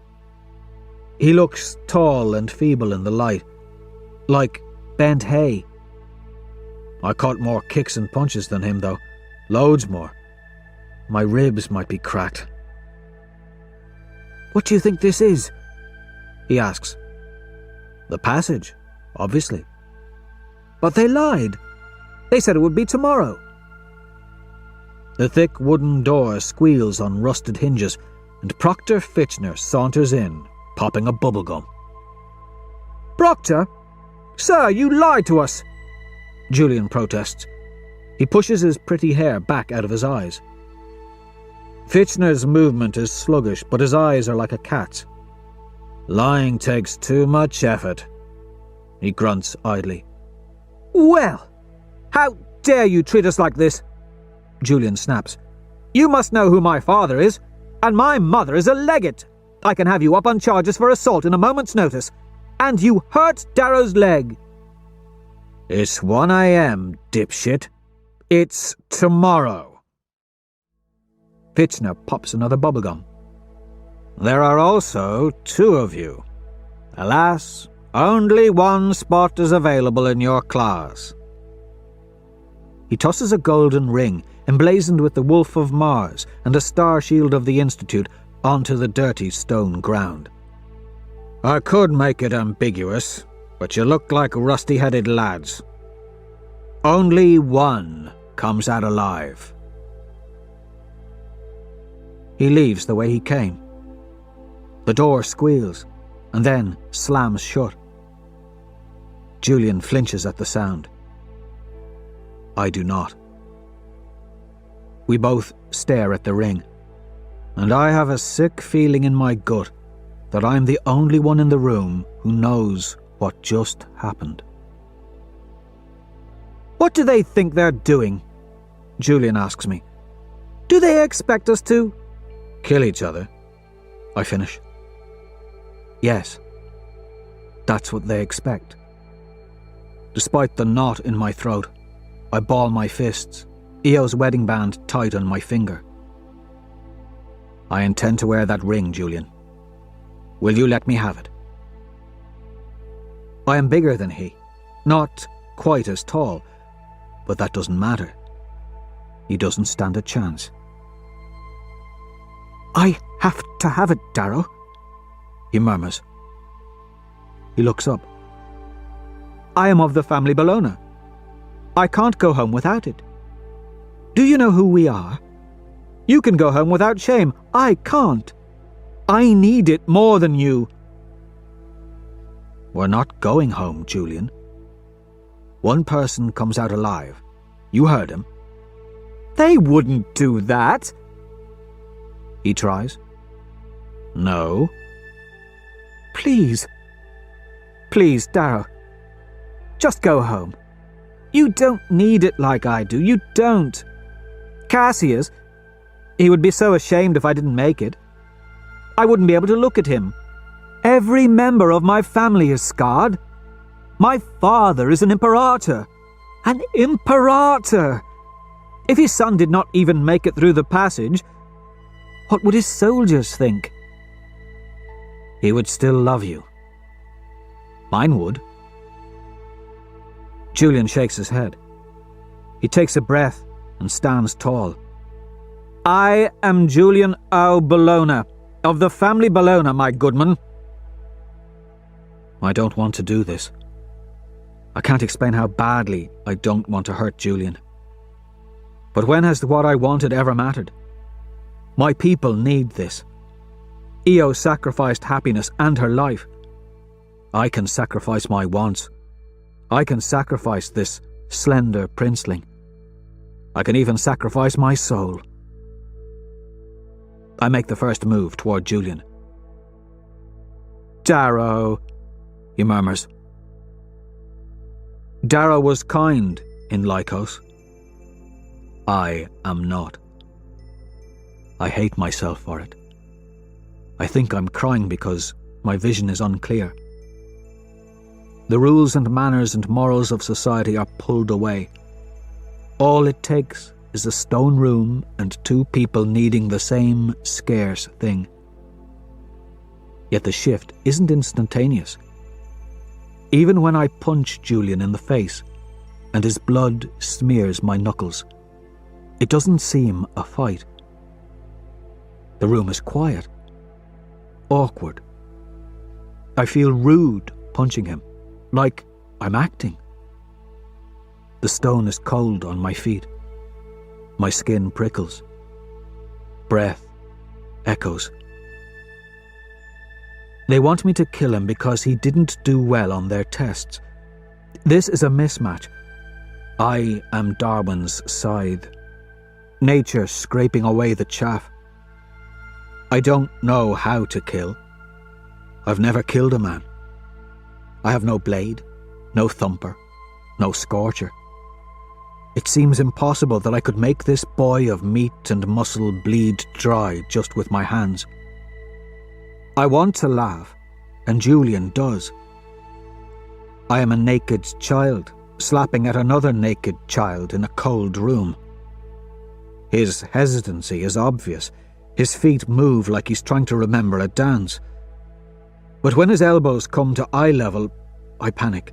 He looks tall and feeble in the light, like bent hay. I caught more kicks and punches than him, though. Loads more. My ribs might be cracked. What do you think this is? He asks. The passage, obviously. But they lied. They said it would be tomorrow. The thick wooden door squeals on rusted hinges, and Proctor Fitchner saunters in, popping a bubblegum. Proctor? Sir, you lied to us! Julian protests. He pushes his pretty hair back out of his eyes. Fitchner's movement is sluggish, but his eyes are like a cat's. Lying takes too much effort, he grunts idly. Well, how dare you treat us like this? Julian snaps. You must know who my father is, and my mother is a legate. I can have you up on charges for assault in a moment's notice. And you hurt Darrow's leg. It's 1 a.m., dipshit. It's tomorrow. Fitchner pops another bubblegum. There are also 2 of you. Alas, only 1 spot is available in your class. He tosses a golden ring, emblazoned with the Wolf of Mars and a star shield of the Institute, onto the dirty stone ground. I could make it ambiguous, but you look like rusty-headed lads. Only 1 comes out alive. He leaves the way he came. The door squeals, and then slams shut. Julian flinches at the sound. I do not. We both stare at the ring, and I have a sick feeling in my gut that I'm the only one in the room who knows what just happened. What do they think they're doing? Julian asks me. Do they expect us to? Kill each other, I finish. Yes, that's what they expect. Despite the knot in my throat, I ball my fists, Eo's wedding band tight on my finger. I intend to wear that ring, Julian. Will you let me have it? I am bigger than he, not quite as tall, but that doesn't matter. He doesn't stand a chance. I have to have it, Darrow, he murmurs. He looks up. I am of the family Bologna. I can't go home without it. Do you know who we are? You can go home without shame. I can't. I need it more than you. We're not going home, Julian. 1 person comes out alive. You heard him. They wouldn't do that. He tries. No. Please. Please, Darrow. Just go home. You don't need it like I do. You don't. Cassius, he would be so ashamed if I didn't make it. I wouldn't be able to look at him. Every member of my family is scarred. My father is an imperator. An imperator! If his son did not even make it through the passage, what would his soldiers think? He would still love you. Mine would. Julian shakes his head. He takes a breath and stands tall. I am Julian O. Bologna, of the family Bologna, my goodman. I don't want to do this. I can't explain how badly I don't want to hurt Julian. But when has what I wanted ever mattered? My people need this. Io sacrificed happiness and her life. I can sacrifice my wants. I can sacrifice this slender princeling. I can even sacrifice my soul. I make the first move toward Julian. "Darrow," he murmurs. Darrow was kind in Lycos. I am not. I hate myself for it. I think I'm crying because my vision is unclear. The rules and manners and morals of society are pulled away. All it takes is a stone room and two people needing the same scarce thing. Yet the shift isn't instantaneous. Even when I punch Julian in the face and his blood smears my knuckles, it doesn't seem a fight. The room is quiet, awkward. I feel rude punching him, like I'm acting. The stone is cold on my feet. My skin prickles. Breath echoes. They want me to kill him because he didn't do well on their tests. This is a mismatch. I am Darwin's scythe, nature scraping away the chaff. I don't know how to kill. I've never killed a man. I have no blade, no thumper, no scorcher. It seems impossible that I could make this boy of meat and muscle bleed dry just with my hands. I want to laugh, and Julian does. I am a naked child, slapping at another naked child in a cold room. His hesitancy is obvious. His feet move like he's trying to remember a dance. But when his elbows come to eye level, I panic.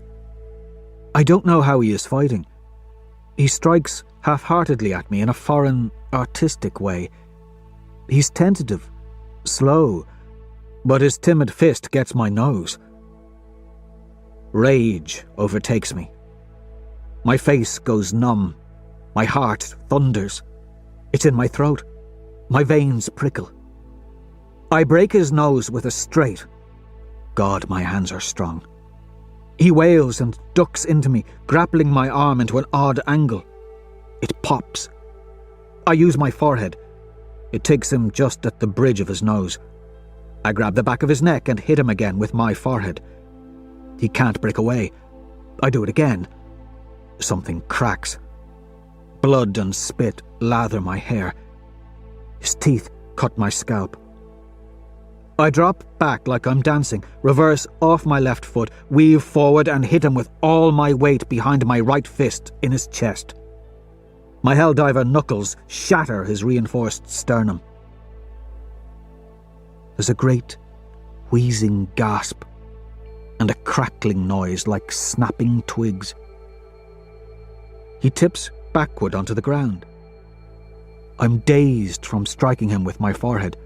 I don't know how he is fighting. He strikes half-heartedly at me in a foreign, artistic way. He's tentative, slow, but his timid fist gets my nose. Rage overtakes me. My face goes numb. My heart thunders. It's in my throat. My veins prickle. I break his nose with a straight. God, my hands are strong. He wails and ducks into me, grappling my arm into an odd angle. It pops. I use my forehead. It takes him just at the bridge of his nose. I grab the back of his neck and hit him again with my forehead. He can't break away. I do it again. Something cracks. Blood and spit lather my hair. His teeth cut my scalp. I drop back like I'm dancing, reverse off my left foot, weave forward and hit him with all my weight behind my right fist in his chest. My Helldiver knuckles shatter his reinforced sternum. There's a great, wheezing gasp and a crackling noise like snapping twigs. He tips backward onto the ground. I'm dazed from striking him with my forehead.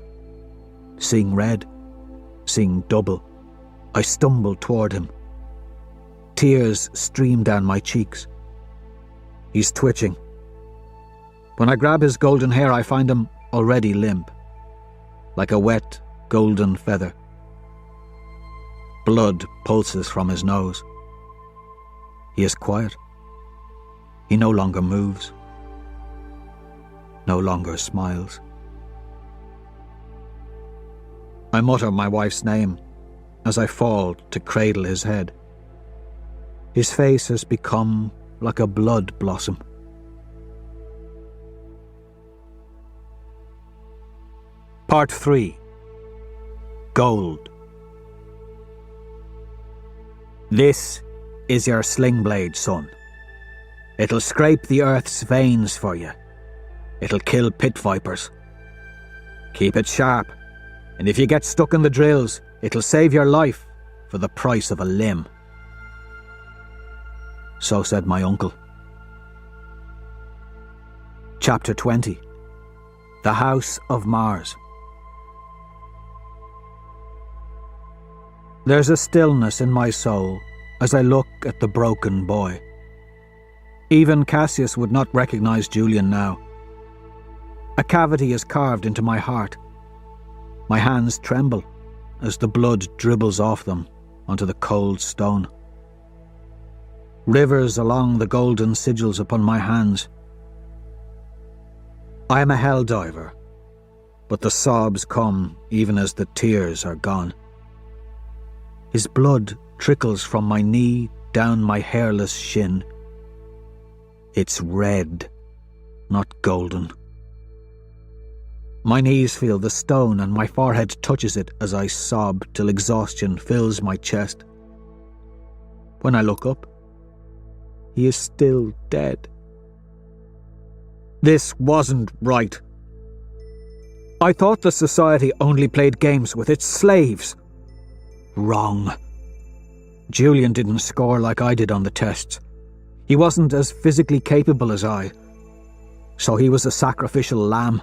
Seeing red, seeing double, I stumble toward him. Tears stream down my cheeks. He's twitching. When I grab his golden hair, I find him already limp, like a wet, golden feather. Blood pulses from his nose. He is quiet. He no longer moves, no longer smiles. I mutter my wife's name as I fall to cradle his head. His face has become like a blood blossom. Part 3. Gold. This is your sling blade, son. It'll scrape the earth's veins for you. It'll kill pit vipers. Keep it sharp, and if you get stuck in the drills, it'll save your life for the price of a limb. So said my uncle. Chapter 20. The House of Mars. There's a stillness in my soul as I look at the broken boy. Even Cassius would not recognize Julian now. A cavity is carved into my heart. My hands tremble as the blood dribbles off them onto the cold stone. rivers along the golden sigils upon my hands. I am a hell diver, but the sobs come even as the tears are gone. His blood trickles from my knee down my hairless shin. It's red, not golden. My knees feel the stone and my forehead touches it as I sob till exhaustion fills my chest. When I look up, he is still dead. This wasn't right. I thought the society only played games with its slaves. Wrong. Julian didn't score like I did on the tests. He wasn't as physically capable as I, so he was a sacrificial lamb.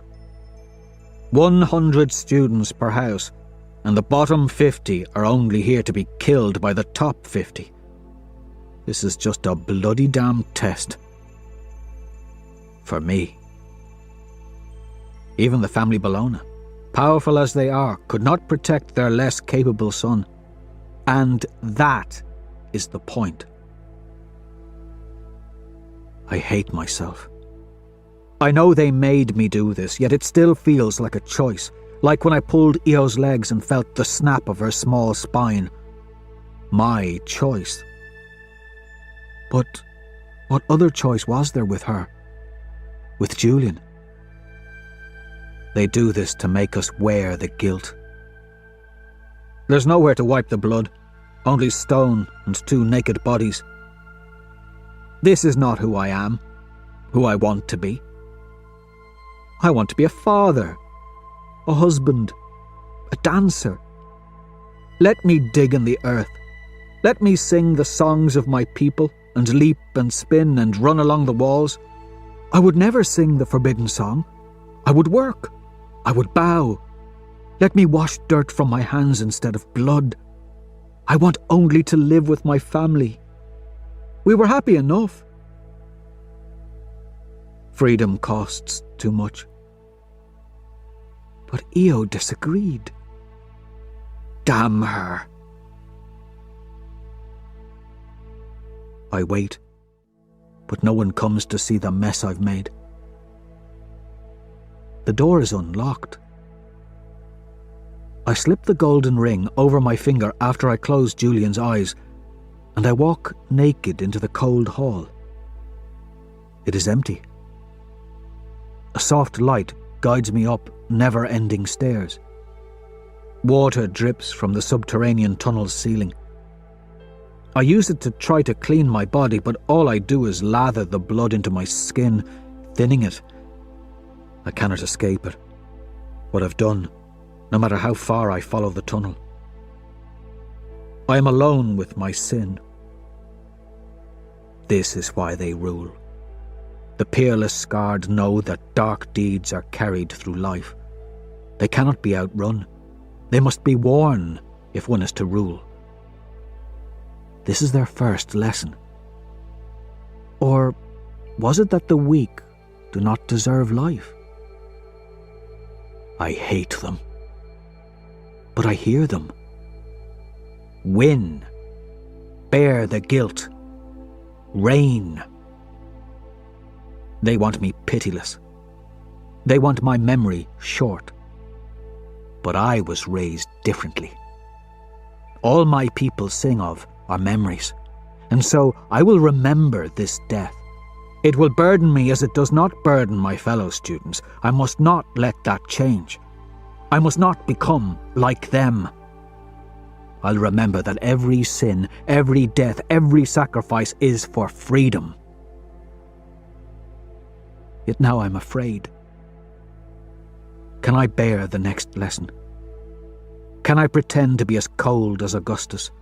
100 students per house, and the bottom 50 are only here to be killed by the top 50. This is just a bloody damn test. For me. Even the family Bologna, powerful as they are, could not protect their less capable son. And that is the point. I hate myself. I know they made me do this, yet it still feels like a choice, like when I pulled Io's legs and felt the snap of her small spine. My choice. But what other choice was there with her? With Julian? They do this to make us wear the guilt. There's nowhere to wipe the blood, only stone and 2 naked bodies. This is not who I am, who I want to be. I want to be a father, a husband, a dancer. Let me dig in the earth. Let me sing the songs of my people and leap and spin and run along the walls. I would never sing the forbidden song. I would work. I would bow. Let me wash dirt from my hands instead of blood. I want only to live with my family. We were happy enough. Freedom costs too much. But Io disagreed. Damn her. I wait, but no one comes to see the mess I've made. The door is unlocked. I slip the golden ring over my finger after I close Julian's eyes, and I walk naked into the cold hall. It is empty. A soft light guides me up never-ending stairs. Water drips from the subterranean tunnel's ceiling. I use it to try to clean my body, but all I do is lather the blood into my skin, thinning it. I cannot escape it. What I've done, no matter how far I follow the tunnel. I am alone with my sin. This is why they rule. The peerless scarred know that dark deeds are carried through life. They cannot be outrun. They must be worn if one is to rule. This is their first lesson. Or was it that the weak do not deserve life? I hate them. But I hear them. Win. Bear the guilt. Reign. They want me pitiless. They want my memory short. But I was raised differently. All my people sing of are memories, and so I will remember this death. It will burden me as it does not burden my fellow students. I must not let that change. I must not become like them. I'll remember that every sin, every death, every sacrifice is for freedom. Yet now I'm afraid. Can I bear the next lesson? Can I pretend to be as cold as Augustus?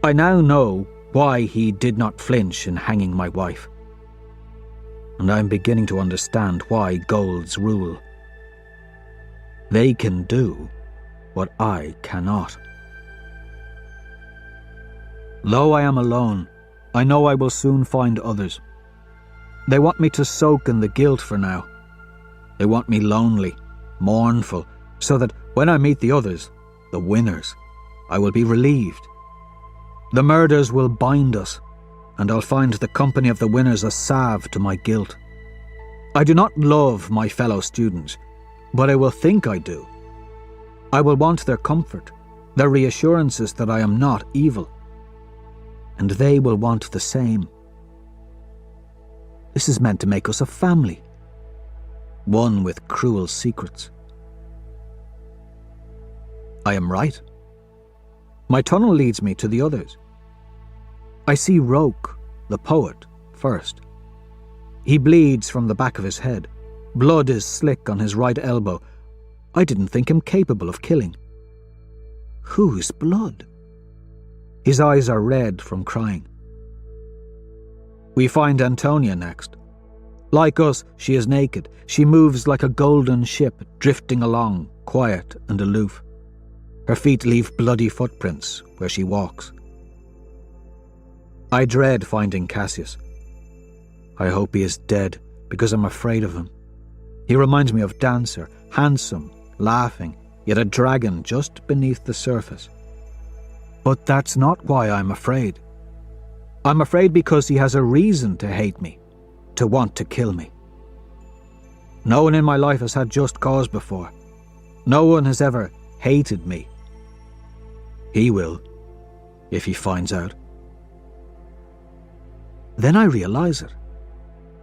I now know why he did not flinch in hanging my wife. And I'm beginning to understand why golds rule. They can do what I cannot. Though I am alone, I know I will soon find others. They want me to soak in the guilt for now. They want me lonely, mournful, so that when I meet the others, the winners, I will be relieved. The murders will bind us, and I'll find the company of the winners a salve to my guilt. I do not love my fellow students, but I will think I do. I will want their comfort, their reassurances that I am not evil. And they will want the same. This is meant to make us a family, one with cruel secrets. I am right. My tunnel leads me to the others. I see Roke, the poet, first. He bleeds from the back of his head. Blood is slick on his right elbow. I didn't think him capable of killing. Whose blood? His eyes are red from crying. We find Antonia next. Like us, she is naked. She moves like a golden ship, drifting along, quiet and aloof. Her feet leave bloody footprints where she walks. I dread finding Cassius. I hope he is dead, because I'm afraid of him. He reminds me of Dancer, handsome, laughing, yet a dragon just beneath the surface. But that's not why I'm afraid. I'm afraid because he has a reason to hate me, to want to kill me. No one in my life has had just cause before. No one has ever hated me. He will, if he finds out. Then I realize it.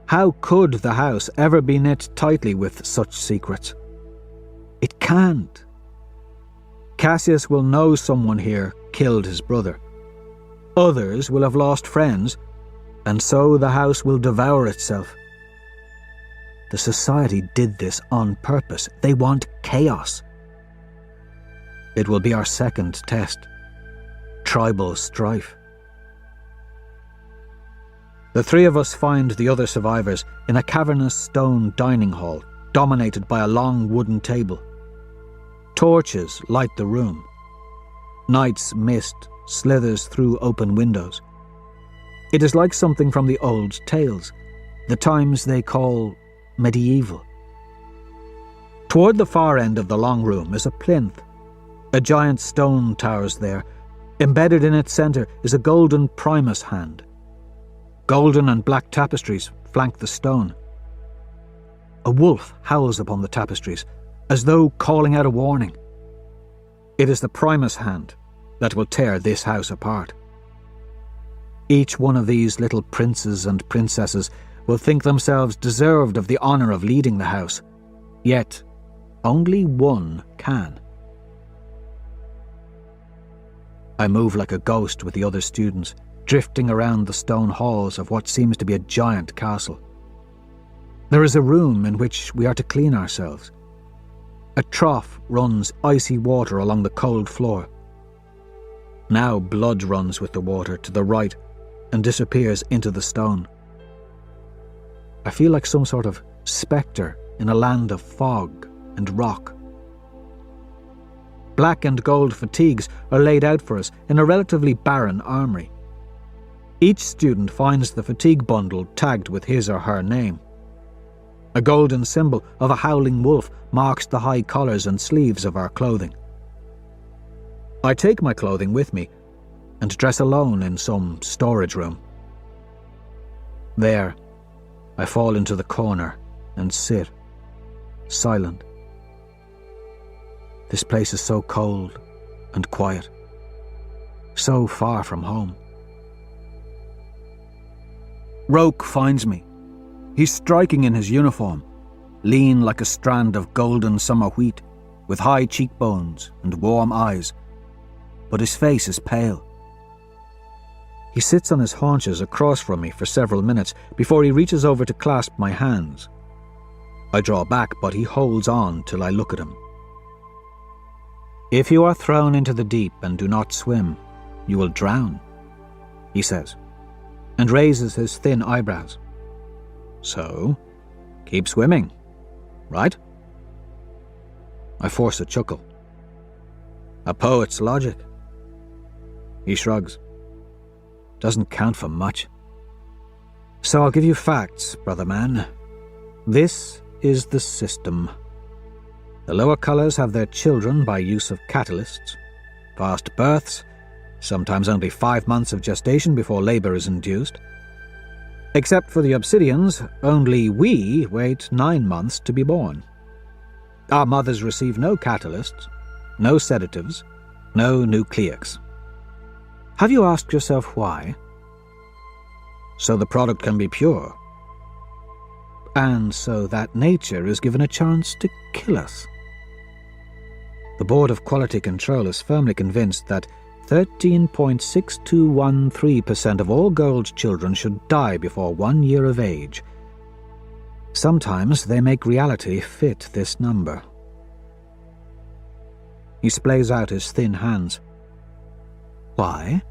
How could the house ever be knit tightly with such secrets? It can't. Cassius will know someone here killed his brother. Others will have lost friends, and so the house will devour itself. The society did this on purpose. They want chaos. It will be our second test. Tribal strife. The three of us find the other survivors in a cavernous stone dining hall dominated by a long wooden table. Torches light the room. Night's mist slithers through open windows. It is like something from the old tales, the times they call medieval. Toward the far end of the long room is a plinth. A giant stone towers there. Embedded in its centre is a golden Primus hand. Golden and black tapestries flank the stone. A wolf howls upon the tapestries, as though calling out a warning. It is the Primus hand that will tear this house apart. Each one of these little princes and princesses will think themselves deserved of the honour of leading the house, yet only one can. I move like a ghost with the other students, drifting around the stone halls of what seems to be a giant castle. There is a room in which we are to clean ourselves. A trough runs icy water along the cold floor. Now blood runs with the water to the right and disappears into the stone. I feel like some sort of spectre in a land of fog and rock. Black and gold fatigues are laid out for us in a relatively barren armoury. Each student finds the fatigue bundle tagged with his or her name. A golden symbol of a howling wolf marks the high collars and sleeves of our clothing. I take my clothing with me and dress alone in some storage room. There, I fall into the corner and sit, silent. This place is so cold and quiet, so far from home. Roke finds me. He's striking in his uniform, lean like a strand of golden summer wheat, with high cheekbones and warm eyes, but his face is pale. He sits on his haunches across from me for several minutes before he reaches over to clasp my hands. I draw back, but he holds on till I look at him. "If you are thrown into the deep and do not swim, you will drown," he says, and raises his thin eyebrows. "So, keep swimming, right?" I force a chuckle. A poet's logic. He shrugs. Doesn't count for much. "So I'll give you facts, brother man. This is the system. The lower colours have their children by use of catalysts, fast births, sometimes only 5 months of gestation before labour is induced. Except for the obsidians, only we wait 9 months to be born. Our mothers receive no catalysts, no sedatives, no nucleics. Have you asked yourself why? So the product can be pure. And so that nature is given a chance to kill us. The Board of Quality Control is firmly convinced that 13.6213% of all gold children should die before 1 year of age. Sometimes they make reality fit this number. He splays out his thin hands. Why?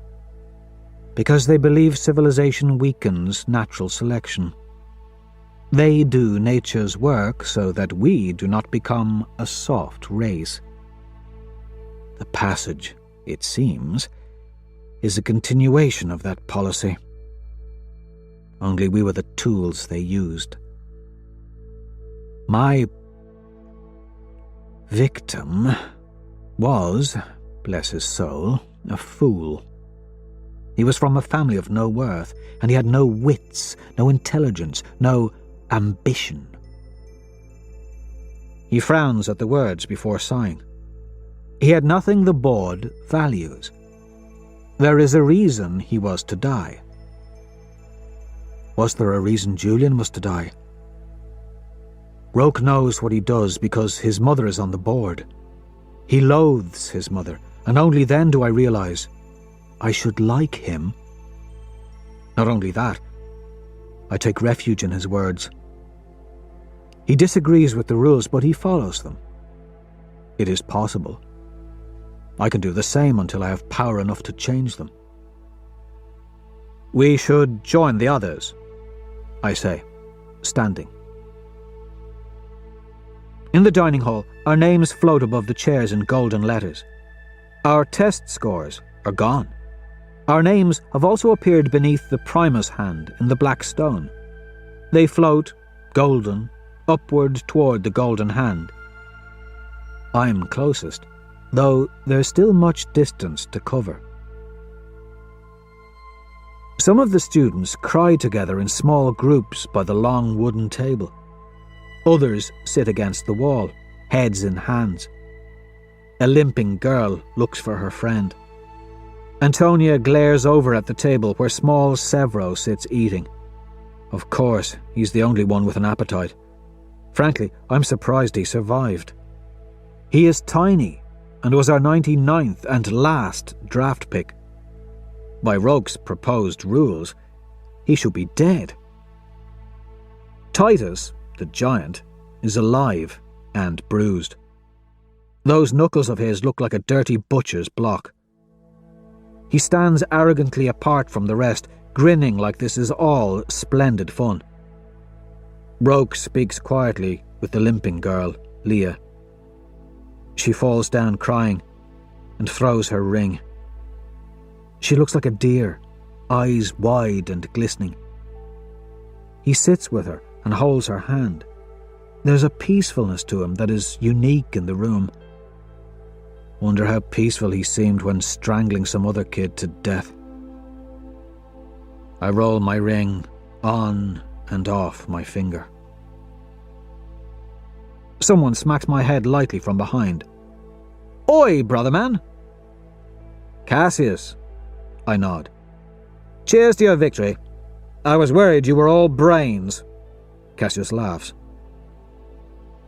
Because they believe civilization weakens natural selection. They do nature's work so that we do not become a soft race. The passage, it seems, is a continuation of that policy. Only we were the tools they used. My victim was, bless his soul, a fool. He was from a family of no worth, and he had no wits, no intelligence, no ambition. He frowns at the words before sighing. He had nothing the board values. There is a reason he was to die. Was there a reason Julian was to die? Roke knows what he does because his mother is on the board. He loathes his mother, and only then do I realize I should like him. Not only that, I take refuge in his words. He disagrees with the rules, but he follows them. It is possible. I can do the same until I have power enough to change them. We should join the others, I say, standing. In the dining hall, our names float above the chairs in golden letters. Our test scores are gone. Our names have also appeared beneath the Primus hand in the black stone. They float, golden, upward toward the golden hand. I'm closest, though there's still much distance to cover. Some of the students cry together in small groups by the long wooden table. Others sit against the wall, heads in hands. A limping girl looks for her friend. Antonia glares over at the table where small Severo sits eating. Of course, he's the only one with an appetite. Frankly, I'm surprised he survived. He is tiny and was our 99th and last draft pick. By Roke's proposed rules, he should be dead. Titus, the giant, is alive and bruised. Those knuckles of his look like a dirty butcher's block. He stands arrogantly apart from the rest, grinning like this is all splendid fun. Roke speaks quietly with the limping girl, Leah. She falls down crying and throws her ring. She looks like a deer, eyes wide and glistening. He sits with her and holds her hand. There's a peacefulness to him that is unique in the room. Wonder how peaceful he seemed when strangling some other kid to death. I roll my ring on and off my finger. Someone smacks my head lightly from behind. Oi, brother man! Cassius, I nod. Cheers to your victory. I was worried you were all brains. Cassius laughs.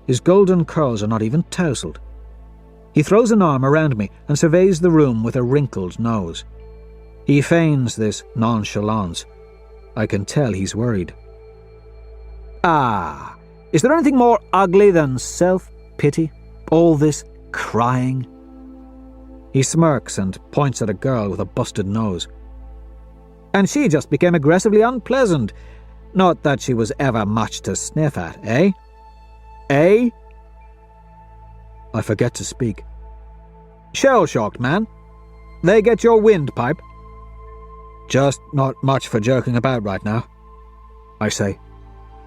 His golden curls are not even tousled. He throws an arm around me and surveys the room with a wrinkled nose. He feigns this nonchalance. I can tell he's worried. Ah, is there anything more ugly than self-pity? All this crying? He smirks and points at a girl with a busted nose. And she just became aggressively unpleasant. Not that she was ever much to sniff at, eh? Eh? I forget to speak. Shell-shocked, man. They get your windpipe? Just not much for joking about right now, I say.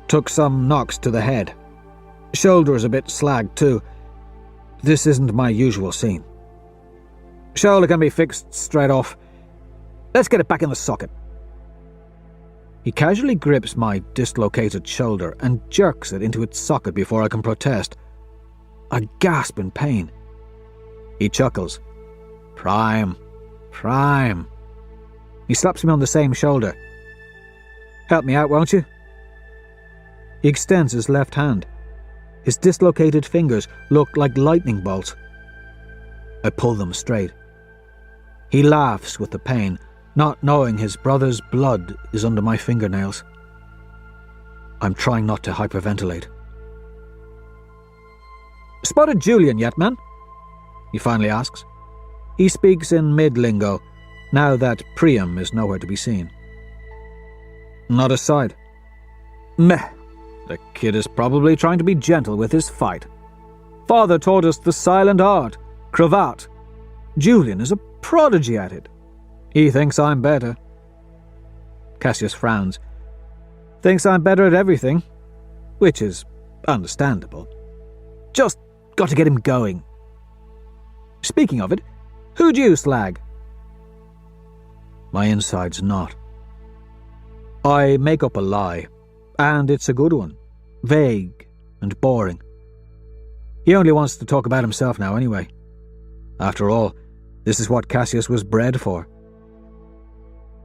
Took some knocks to the head. Shoulder's a bit slagged too. This isn't my usual scene. Shoulder can be fixed straight off. Let's get it back in the socket. He casually grips my dislocated shoulder and jerks it into its socket before I can protest. I gasp in pain. He chuckles. Prime. He slaps me on the same shoulder. Help me out, won't you? He extends his left hand. His dislocated fingers look like lightning bolts. I pull them straight. He laughs with the pain, not knowing his brother's blood is under my fingernails. I'm trying not to hyperventilate. Spotted Julian yet, man? He finally asks. He speaks in mid-lingo, now that Priam is nowhere to be seen. Not a sight. Meh. The kid is probably trying to be gentle with his fight. Father taught us the silent art, cravat. Julian is a prodigy at it. He thinks I'm better. Cassius frowns. Thinks I'm better at everything, which is understandable. Just got to get him going. Speaking of it, who'd you slag? My inside's knot. I make up a lie, and it's a good one. Vague and boring. He only wants to talk about himself now anyway. After all, this is what Cassius was bred for.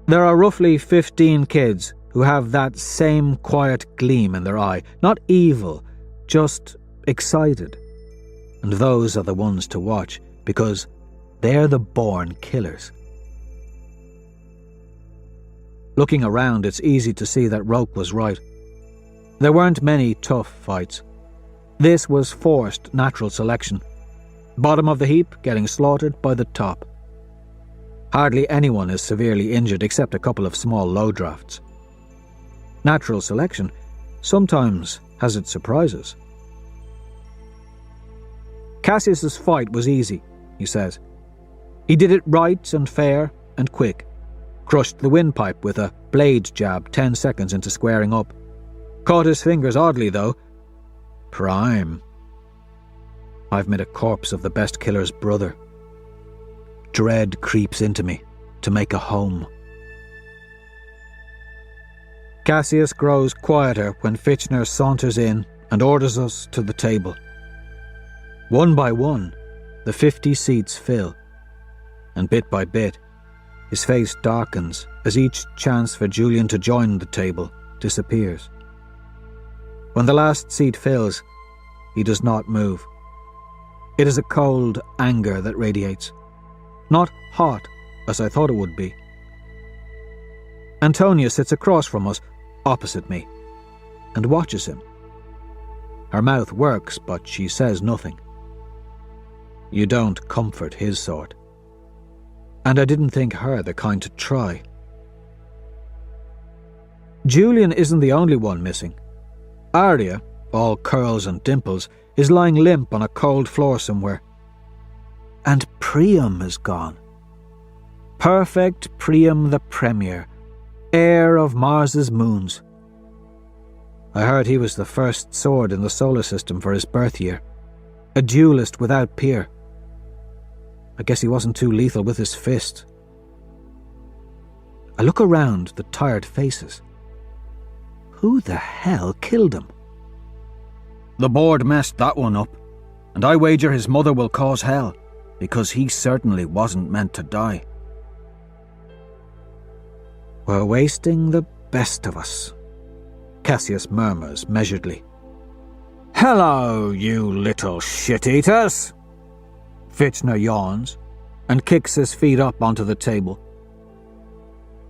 There are roughly 15 kids who have that same quiet gleam in their eye, not evil, just excited. And those are the ones to watch, because they're the born killers. Looking around, it's easy to see that Roke was right. There weren't many tough fights. This was forced natural selection. Bottom of the heap getting slaughtered by the top. Hardly anyone is severely injured except a couple of small low drafts. Natural selection sometimes has its surprises. Cassius's fight was easy, he says. He did it right and fair and quick. Crushed the windpipe with a blade jab 10 seconds into squaring up. Caught his fingers oddly, though. Prime. I've made a corpse of the best killer's brother. Dread creeps into me to make a home. Cassius grows quieter when Fitchner saunters in and orders us to the table. One by one, the 50 seats fill, and bit by bit, his face darkens as each chance for Julian to join the table disappears. When the last seat fills, he does not move. It is a cold anger that radiates. Not hot, as I thought it would be. Antonia sits across from us, opposite me, and watches him. Her mouth works, but she says nothing. You don't comfort his sort. And I didn't think her the kind to try. Julian isn't the only one missing. Arya, all curls and dimples, is lying limp on a cold floor somewhere. And Priam is gone. Perfect Priam the Premier, heir of Mars's moons. I heard he was the first sword in the solar system for his birth year. A duelist without peer. I guess he wasn't too lethal with his fist. I look around the tired faces. Who the hell killed him? The board messed that one up, and I wager his mother will cause hell, because he certainly wasn't meant to die. We're wasting the best of us, Cassius murmurs measuredly. Hello, you little shit-eaters! Fitchner yawns and kicks his feet up onto the table.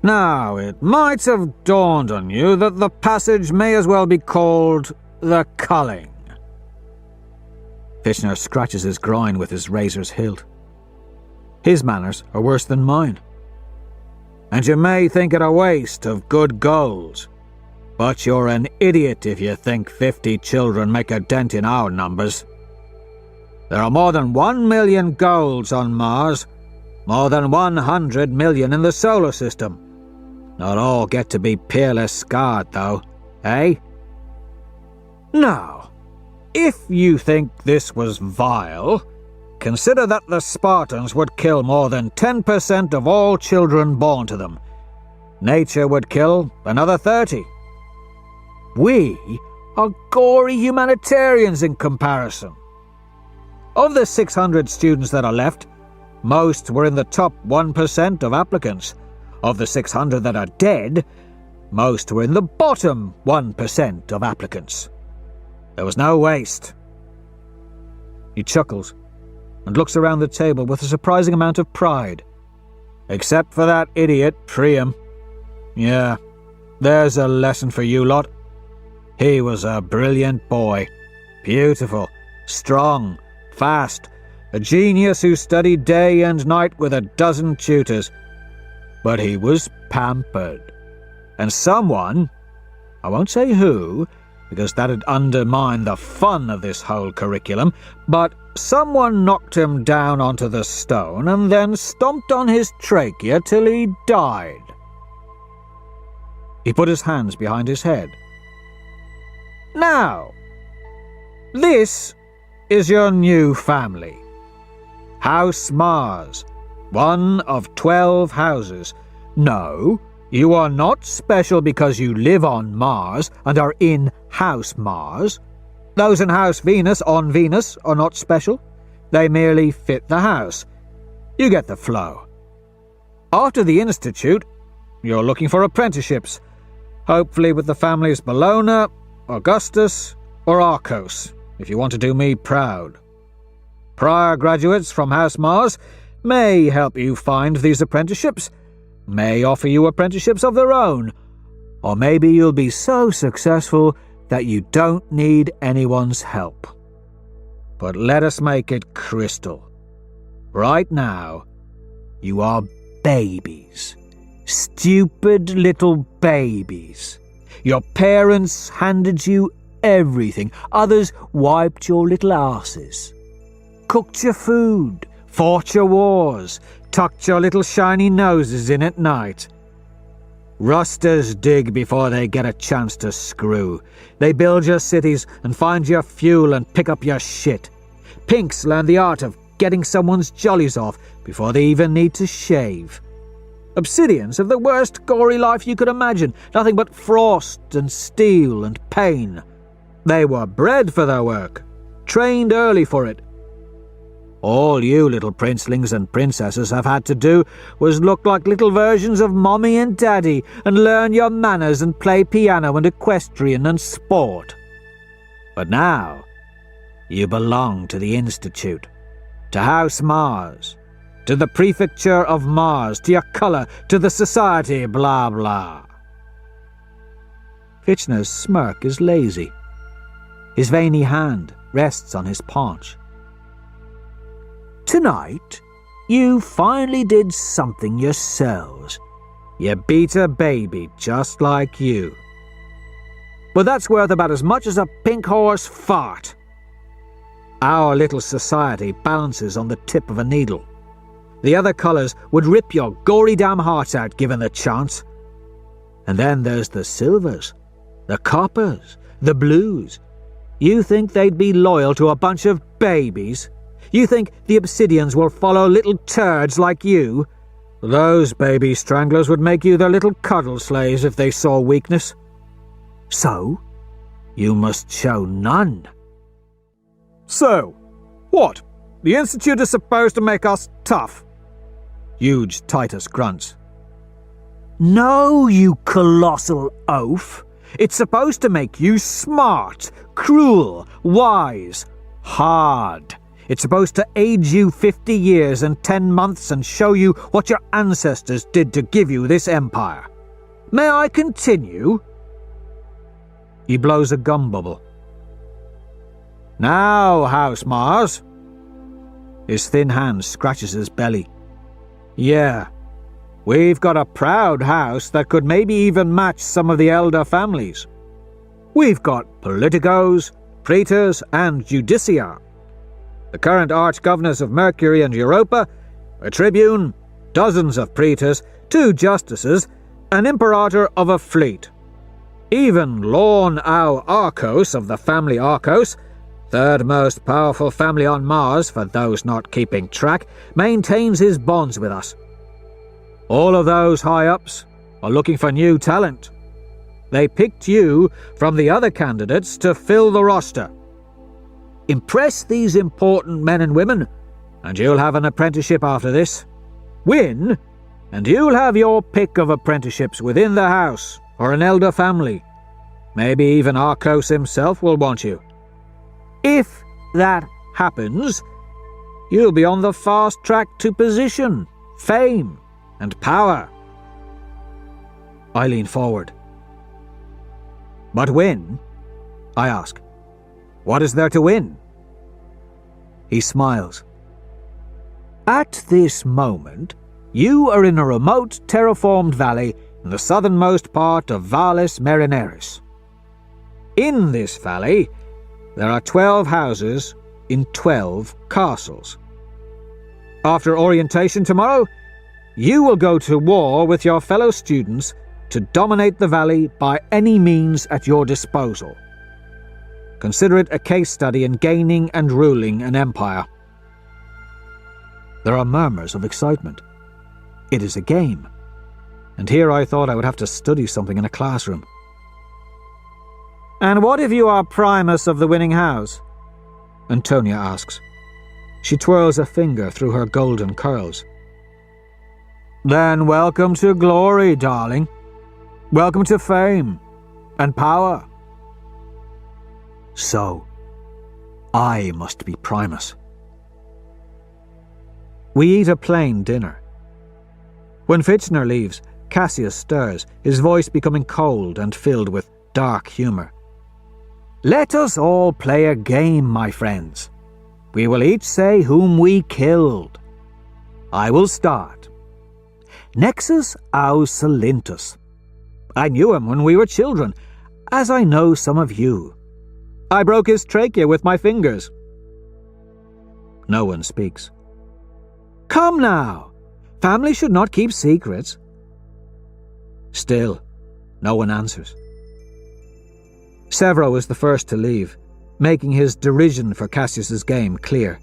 Now, it might have dawned on you that the passage may as well be called the Culling. Fitchner scratches his groin with his razor's hilt. His manners are worse than mine. And you may think it a waste of good gold, but you're an idiot if you think 50 children make a dent in our numbers. There are more than 1 million golds on Mars, more than 100 million in the solar system. Not all get to be peerless scarred, though, eh? Now, if you think this was vile, consider that the Spartans would kill more than 10% of all children born to them. Nature would kill another 30. We are gory humanitarians in comparison. Of the 600 students that are left, most were in the top 1% of applicants. Of the 600 that are dead, most were in the bottom 1% of applicants. There was no waste. He chuckles and looks around the table with a surprising amount of pride. Except for that idiot, Priam. Yeah, there's a lesson for you lot. He was a brilliant boy. Beautiful, strong, fast, a genius who studied day and night with a dozen tutors. But he was pampered. And someone, I won't say who, because that'd undermine the fun of this whole curriculum, but someone knocked him down onto the stone and then stomped on his trachea till he died. He put his hands behind his head. Now, this is your new family. House Mars, one of 12 houses. No, you are not special because you live on Mars and are in House Mars. Those in House Venus on Venus are not special. They merely fit the house. You get the flow. After the Institute, you're looking for apprenticeships, hopefully with the families Bellona, Augustus, or Arcos, if you want to do me proud. Prior graduates from House Mars may help you find these apprenticeships, may offer you apprenticeships of their own, or maybe you'll be so successful that you don't need anyone's help. But let us make it crystal. Right now, you are babies. Stupid little babies. Your parents handed you everything. Others wiped your little asses. Cooked your food, fought your wars, tucked your little shiny noses in at night. Rusters dig before they get a chance to screw. They build your cities and find your fuel and pick up your shit. Pinks learn the art of getting someone's jollies off before they even need to shave. Obsidians have the worst gory life you could imagine, nothing but frost and steel and pain. They were bred for their work, trained early for it. All you little princelings and princesses have had to do was look like little versions of Mommy and Daddy and learn your manners and play piano and equestrian and sport. But now, you belong to the Institute, to House Mars, to the Prefecture of Mars, to your colour, to the Society, blah blah. Fitchner's smirk is lazy. His veiny hand rests on his paunch. Tonight, you finally did something yourselves. You beat a baby just like you. But that's worth about as much as a pink horse fart. Our little society balances on the tip of a needle. The other colours would rip your gory damn hearts out given the chance. And then there's the silvers, the coppers, the blues. You think they'd be loyal to a bunch of babies? You think the Obsidians will follow little turds like you? Those baby stranglers would make you their little cuddle slaves if they saw weakness. So, you must show none. So, what? The Institute is supposed to make us tough? Huge Titus grunts. No, you colossal oaf. It's supposed to make you smart, cruel, wise, hard. It's supposed to age you 50 years and 10 months and show you what your ancestors did to give you this empire. May I continue? He blows a gum bubble. Now, House Mars. His thin hand scratches his belly. Yeah, we've got a proud house that could maybe even match some of the elder families. We've got politicos, praetors, and judicia. The current arch-governors of Mercury and Europa, a tribune, dozens of praetors, 2 justices, an imperator of a fleet. Even Lorn Au Arcos of the family Arcos, third most powerful family on Mars, for those not keeping track, maintains his bonds with us. All of those high-ups are looking for new talent. They picked you from the other candidates to fill the roster. Impress these important men and women, and you'll have an apprenticeship after this. Win, and you'll have your pick of apprenticeships within the house or an elder family. Maybe even Arcos himself will want you. If that happens, you'll be on the fast track to position, fame, and power. I lean forward. But win? I ask. What is there to win? He smiles. At this moment, you are in a remote terraformed valley in the southernmost part of Valles Marineris. In this valley, there are 12 houses in 12 castles. After orientation tomorrow, you will go to war with your fellow students to dominate the valley by any means at your disposal. Consider it a case study in gaining and ruling an empire. There are murmurs of excitement. It is a game, and here I thought I would have to study something in a classroom. And what if you are Primus of the winning house? Antonia asks. She twirls a finger through her golden curls. Then welcome to glory, darling. Welcome to fame and power. So, I must be Primus. We eat a plain dinner. When Fitchner leaves, Cassius stirs, his voice becoming cold and filled with dark humour. Let us all play a game, my friends. We will each say whom we killed. I will start. Nexus Aus Salintus. I knew him when we were children, as I know some of you. I broke his trachea with my fingers. No one speaks. Come now! Family should not keep secrets. Still, no one answers. Severo is the first to leave, making his derision for Cassius's game clear.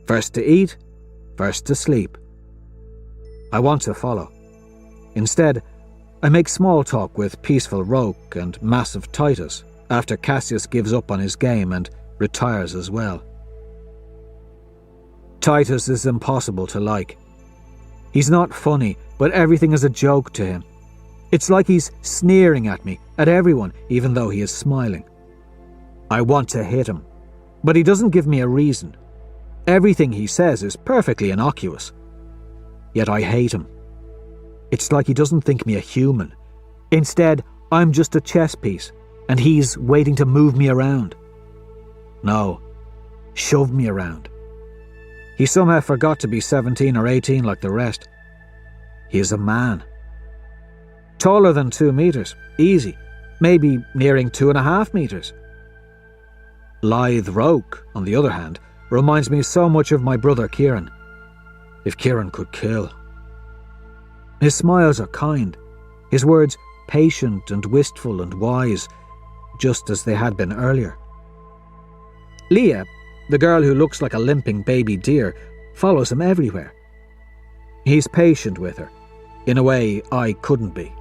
First to eat, first to sleep. I want to follow. Instead, I make small talk with Peaceful Roke and Massive Titus after Cassius gives up on his game and retires as well. Titus is impossible to like. He's not funny, but everything is a joke to him. It's like he's sneering at me, at everyone, even though he is smiling. I want to hit him, but he doesn't give me a reason. Everything he says is perfectly innocuous. Yet I hate him. It's like he doesn't think me a human. Instead, I'm just a chess piece, and he's waiting to move me around. No, shove me around. He somehow forgot to be 17 or 18 like the rest. He is a man. Taller than 2 meters, easy, maybe nearing 2.5 meters. Lithe Roke, on the other hand, reminds me so much of my brother Kieran. If Kieran could kill. His smiles are kind, his words patient and wistful and wise, just as they had been earlier. Leah, the girl who looks like a limping baby deer, follows him everywhere. He's patient with her, in a way I couldn't be.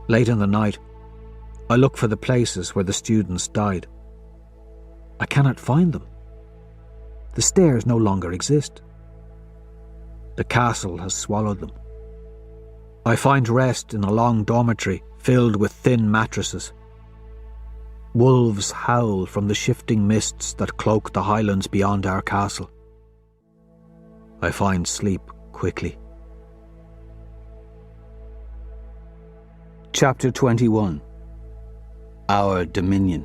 Late in the night, I look for the places where the students died. I cannot find them. The stairs no longer exist. The castle has swallowed them. I find rest in a long dormitory filled with thin mattresses. Wolves howl from the shifting mists that cloak the highlands beyond our castle. I find sleep quickly. Chapter 21. Our Dominion.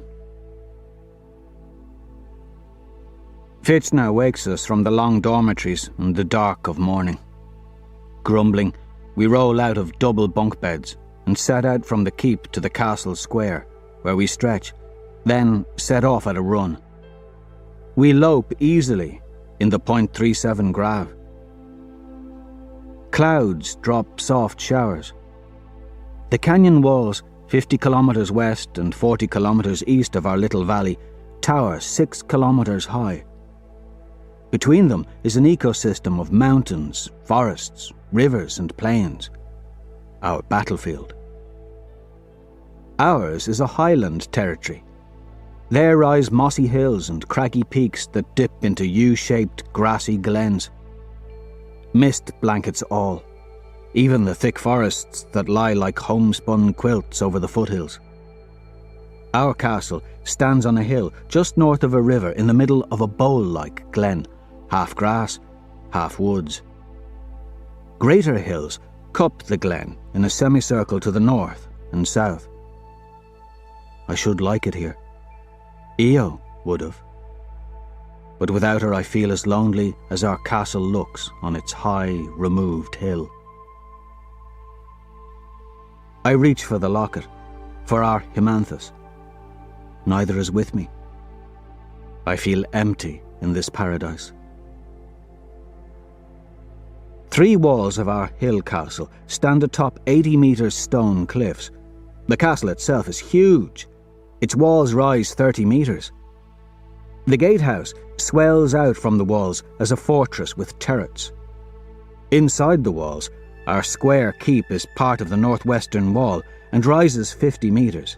Fitchner wakes us from the long dormitories in the dark of morning. Grumbling, we roll out of double bunk beds and set out from the keep to the castle square, where we stretch, then set off at a run. We lope easily in the .37 grav. Clouds drop soft showers. The canyon walls 50 kilometres west and 40 kilometres east of our little valley, tower 6 kilometres high. Between them is an ecosystem of mountains, forests, rivers and plains. Our battlefield. Ours is a highland territory. There rise mossy hills and craggy peaks that dip into U-shaped grassy glens. Mist blankets all, even the thick forests that lie like homespun quilts over the foothills. Our castle stands on a hill just north of a river in the middle of a bowl-like glen, half grass, half woods. Greater hills cup the glen in a semicircle to the north and south. I should like it here. Io would have. But without her I feel as lonely as our castle looks on its high, removed hill. I reach for the locket, for our Hymanthus. Neither is with me. I feel empty in this paradise. 3 walls of our hill castle stand atop 80-metre stone cliffs. The castle itself is huge. Its walls rise 30 metres. The gatehouse swells out from the walls as a fortress with turrets. Inside the walls, our square keep is part of the northwestern wall and rises 50 metres.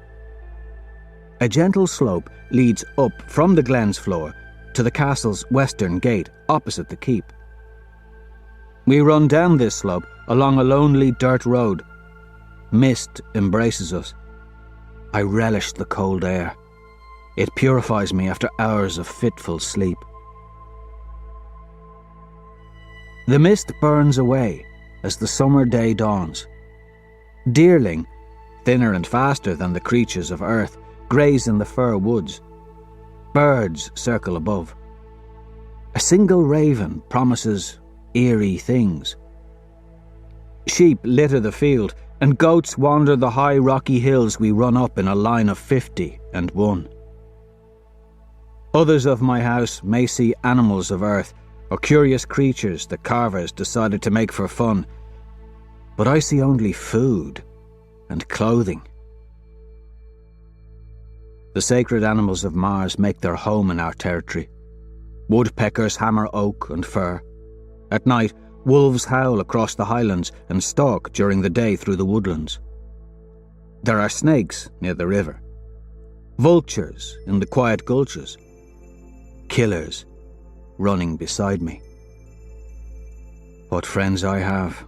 A gentle slope leads up from the glen's floor to the castle's western gate opposite the keep. We run down this slope along a lonely dirt road. Mist embraces us. I relish the cold air. It purifies me after hours of fitful sleep. The mist burns away as the summer day dawns. Deerling, thinner and faster than the creatures of earth, graze in the fir woods. Birds circle above. A single raven promises eerie things. Sheep litter the field, and goats wander the high rocky hills we run up in a line of 50 and 1. Others of my house may see animals of earth or curious creatures the carvers decided to make for fun, but I see only food and clothing. The sacred animals of Mars make their home in our territory. Woodpeckers hammer oak and fir. At night, wolves howl across the highlands and stalk during the day through the woodlands. There are snakes near the river, vultures in the quiet gulches, killers running beside me. What friends I have.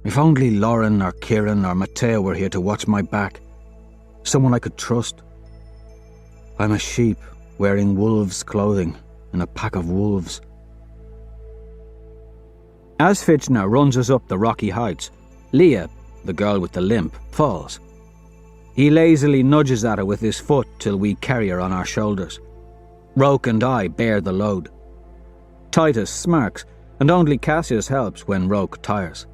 If only Lauren or Kieran or Matteo were here to watch my back, someone I could trust. I'm a sheep wearing wolves' clothing in a pack of wolves. As Fitchner runs us up the rocky heights, Leah, the girl with the limp, falls. He lazily nudges at her with his foot till we carry her on our shoulders. Roke and I bear the load. Titus smirks, and only Cassius helps when Roke tires.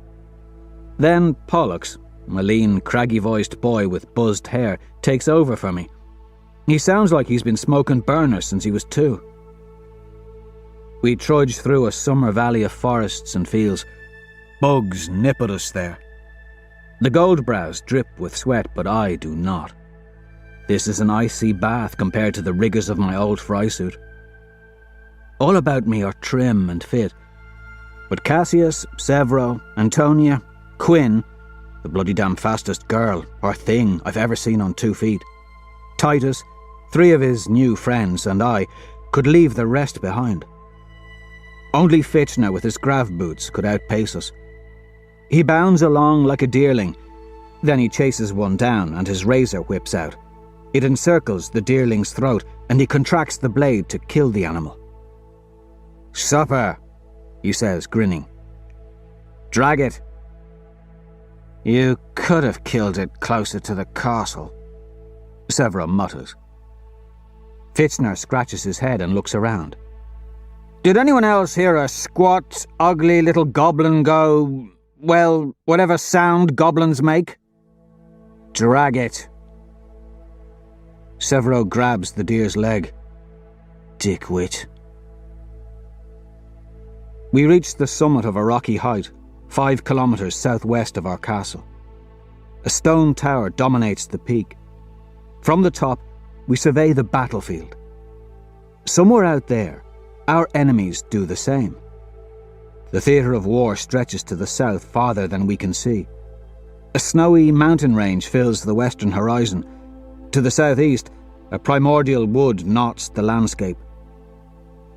Then Pollux, a lean, craggy-voiced boy with buzzed hair, takes over for me. He sounds like he's been smoking burners since he was 2. We trudge through a summer valley of forests and fields. Bugs nip at us there. The Goldbrows drip with sweat, but I do not. This is an icy bath compared to the rigours of my old fry suit. All about me are trim and fit, but Cassius, Severo, Antonia, Quinn, the bloody damn fastest girl or thing I've ever seen on 2 feet, Titus, 3 of his new friends, and I could leave the rest behind. Only Fitchner with his grav boots could outpace us. He bounds along like a deerling, then he chases one down and his razor whips out. It encircles the deerling's throat and he contracts the blade to kill the animal. "Supper," he says, grinning. "Drag it." "You could have killed it closer to the castle," Severo mutters. Fitchner scratches his head and looks around. "Did anyone else hear a squat, ugly little goblin go, well, whatever sound goblins make?" "Drag it." Severo grabs the deer's leg. "Dickwit." We reach the summit of a rocky height, 5 kilometres southwest of our castle. A stone tower dominates the peak. From the top, we survey the battlefield. Somewhere out there, our enemies do the same. The theatre of war stretches to the south farther than we can see. A snowy mountain range fills the western horizon. To the southeast, a primordial wood knots the landscape.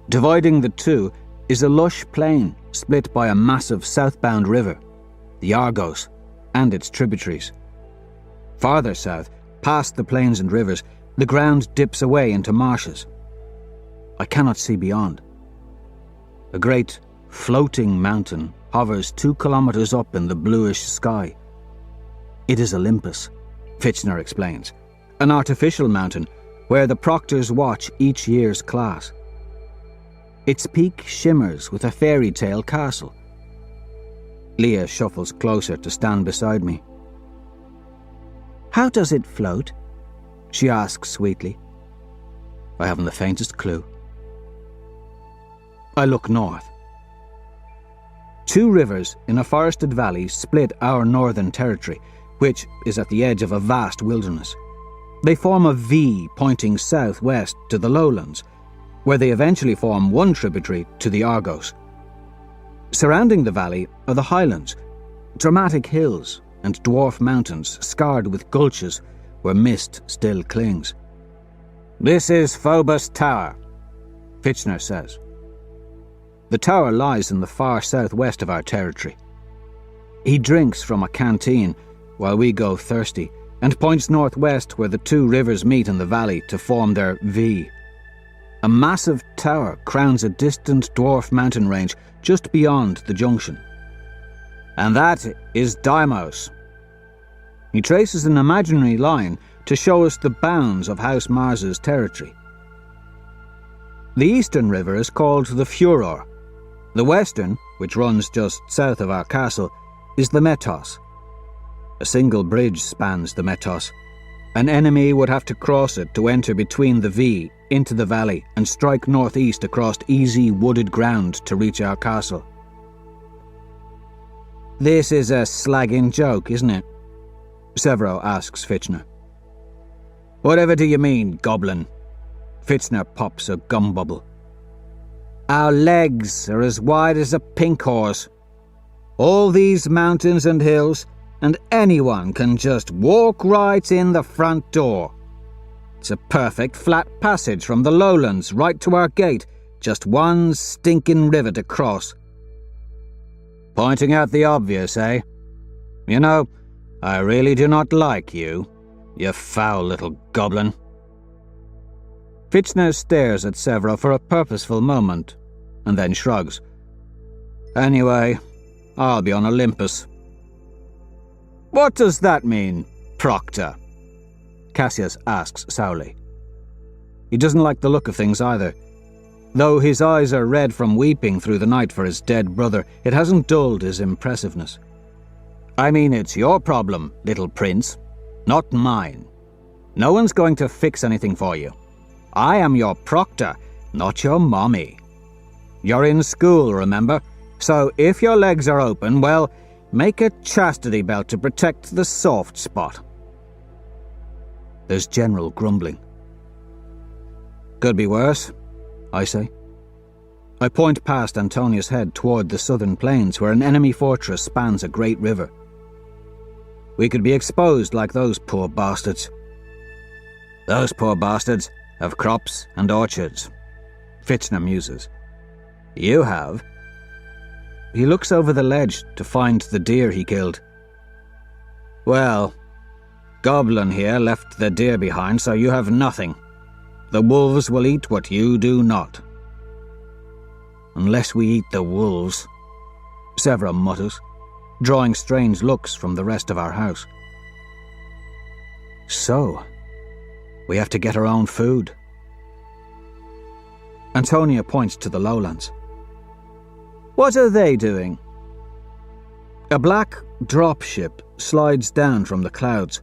Dividing the two is a lush plain split by a massive southbound river, the Argos, and its tributaries. Farther south, past the plains and rivers, the ground dips away into marshes. I cannot see beyond. A great, floating mountain hovers 2 kilometers up in the bluish sky. It is Olympus, Fitchner explains, an artificial mountain where the proctors watch each year's class. Its peak shimmers with a fairy tale castle. Leah shuffles closer to stand beside me. "How does it float?" she asks sweetly. I haven't the faintest clue. I look north. 2 rivers in a forested valley split our northern territory, which is at the edge of a vast wilderness. They form a V pointing southwest to the lowlands, where they eventually form one tributary to the Argos. Surrounding the valley are the highlands, dramatic hills and dwarf mountains scarred with gulches where mist still clings. "This is Phobos Tower," Fitchner says. The tower lies in the far southwest of our territory. He drinks from a canteen while we go thirsty and points northwest where the 2 rivers meet in the valley to form their V. A massive tower crowns a distant dwarf mountain range just beyond the junction. "And that is Deimos." He traces an imaginary line to show us the bounds of House Mars's territory. The eastern river is called the Furor. The western, which runs just south of our castle, is the Metos. A single bridge spans the Metos. An enemy would have to cross it to enter between the V into the valley and strike northeast across easy wooded ground to reach our castle. "This is a slagging joke, isn't it?" Severo asks Fitchner. "Whatever do you mean, goblin?" Fitchner pops a gum bubble. "Our legs are as wide as a pink horse. All these mountains and hills, and anyone can just walk right in the front door. It's a perfect flat passage from the lowlands right to our gate, just one stinking river to cross." Pointing out the obvious, eh? You know, I really do not like you, you foul little goblin. Fitchner stares at Severo for a purposeful moment, and then shrugs. "Anyway, I'll be on Olympus." "What does that mean, Proctor?" Cassius asks sourly. He doesn't like the look of things either. Though his eyes are red from weeping through the night for his dead brother, it hasn't dulled his impressiveness. "I mean, it's your problem, little prince, not mine. No one's going to fix anything for you. I am your proctor, not your mommy. You're in school, remember? So if your legs are open, well, make a chastity belt to protect the soft spot." There's general grumbling. "Could be worse," I say. I point past Antonia's head toward the southern plains where an enemy fortress spans a great river. "We could be exposed like those poor bastards." "Those poor bastards have crops and orchards," Fitchner muses. "You have." He looks over the ledge to find the deer he killed. "Well, Goblin here left the deer behind, so you have nothing. The wolves will eat what you do not." "Unless we eat the wolves," Severo mutters, drawing strange looks from the rest of our house. "So, we have to get our own food." Antonia points to the lowlands. "What are they doing?" A black dropship slides down from the clouds.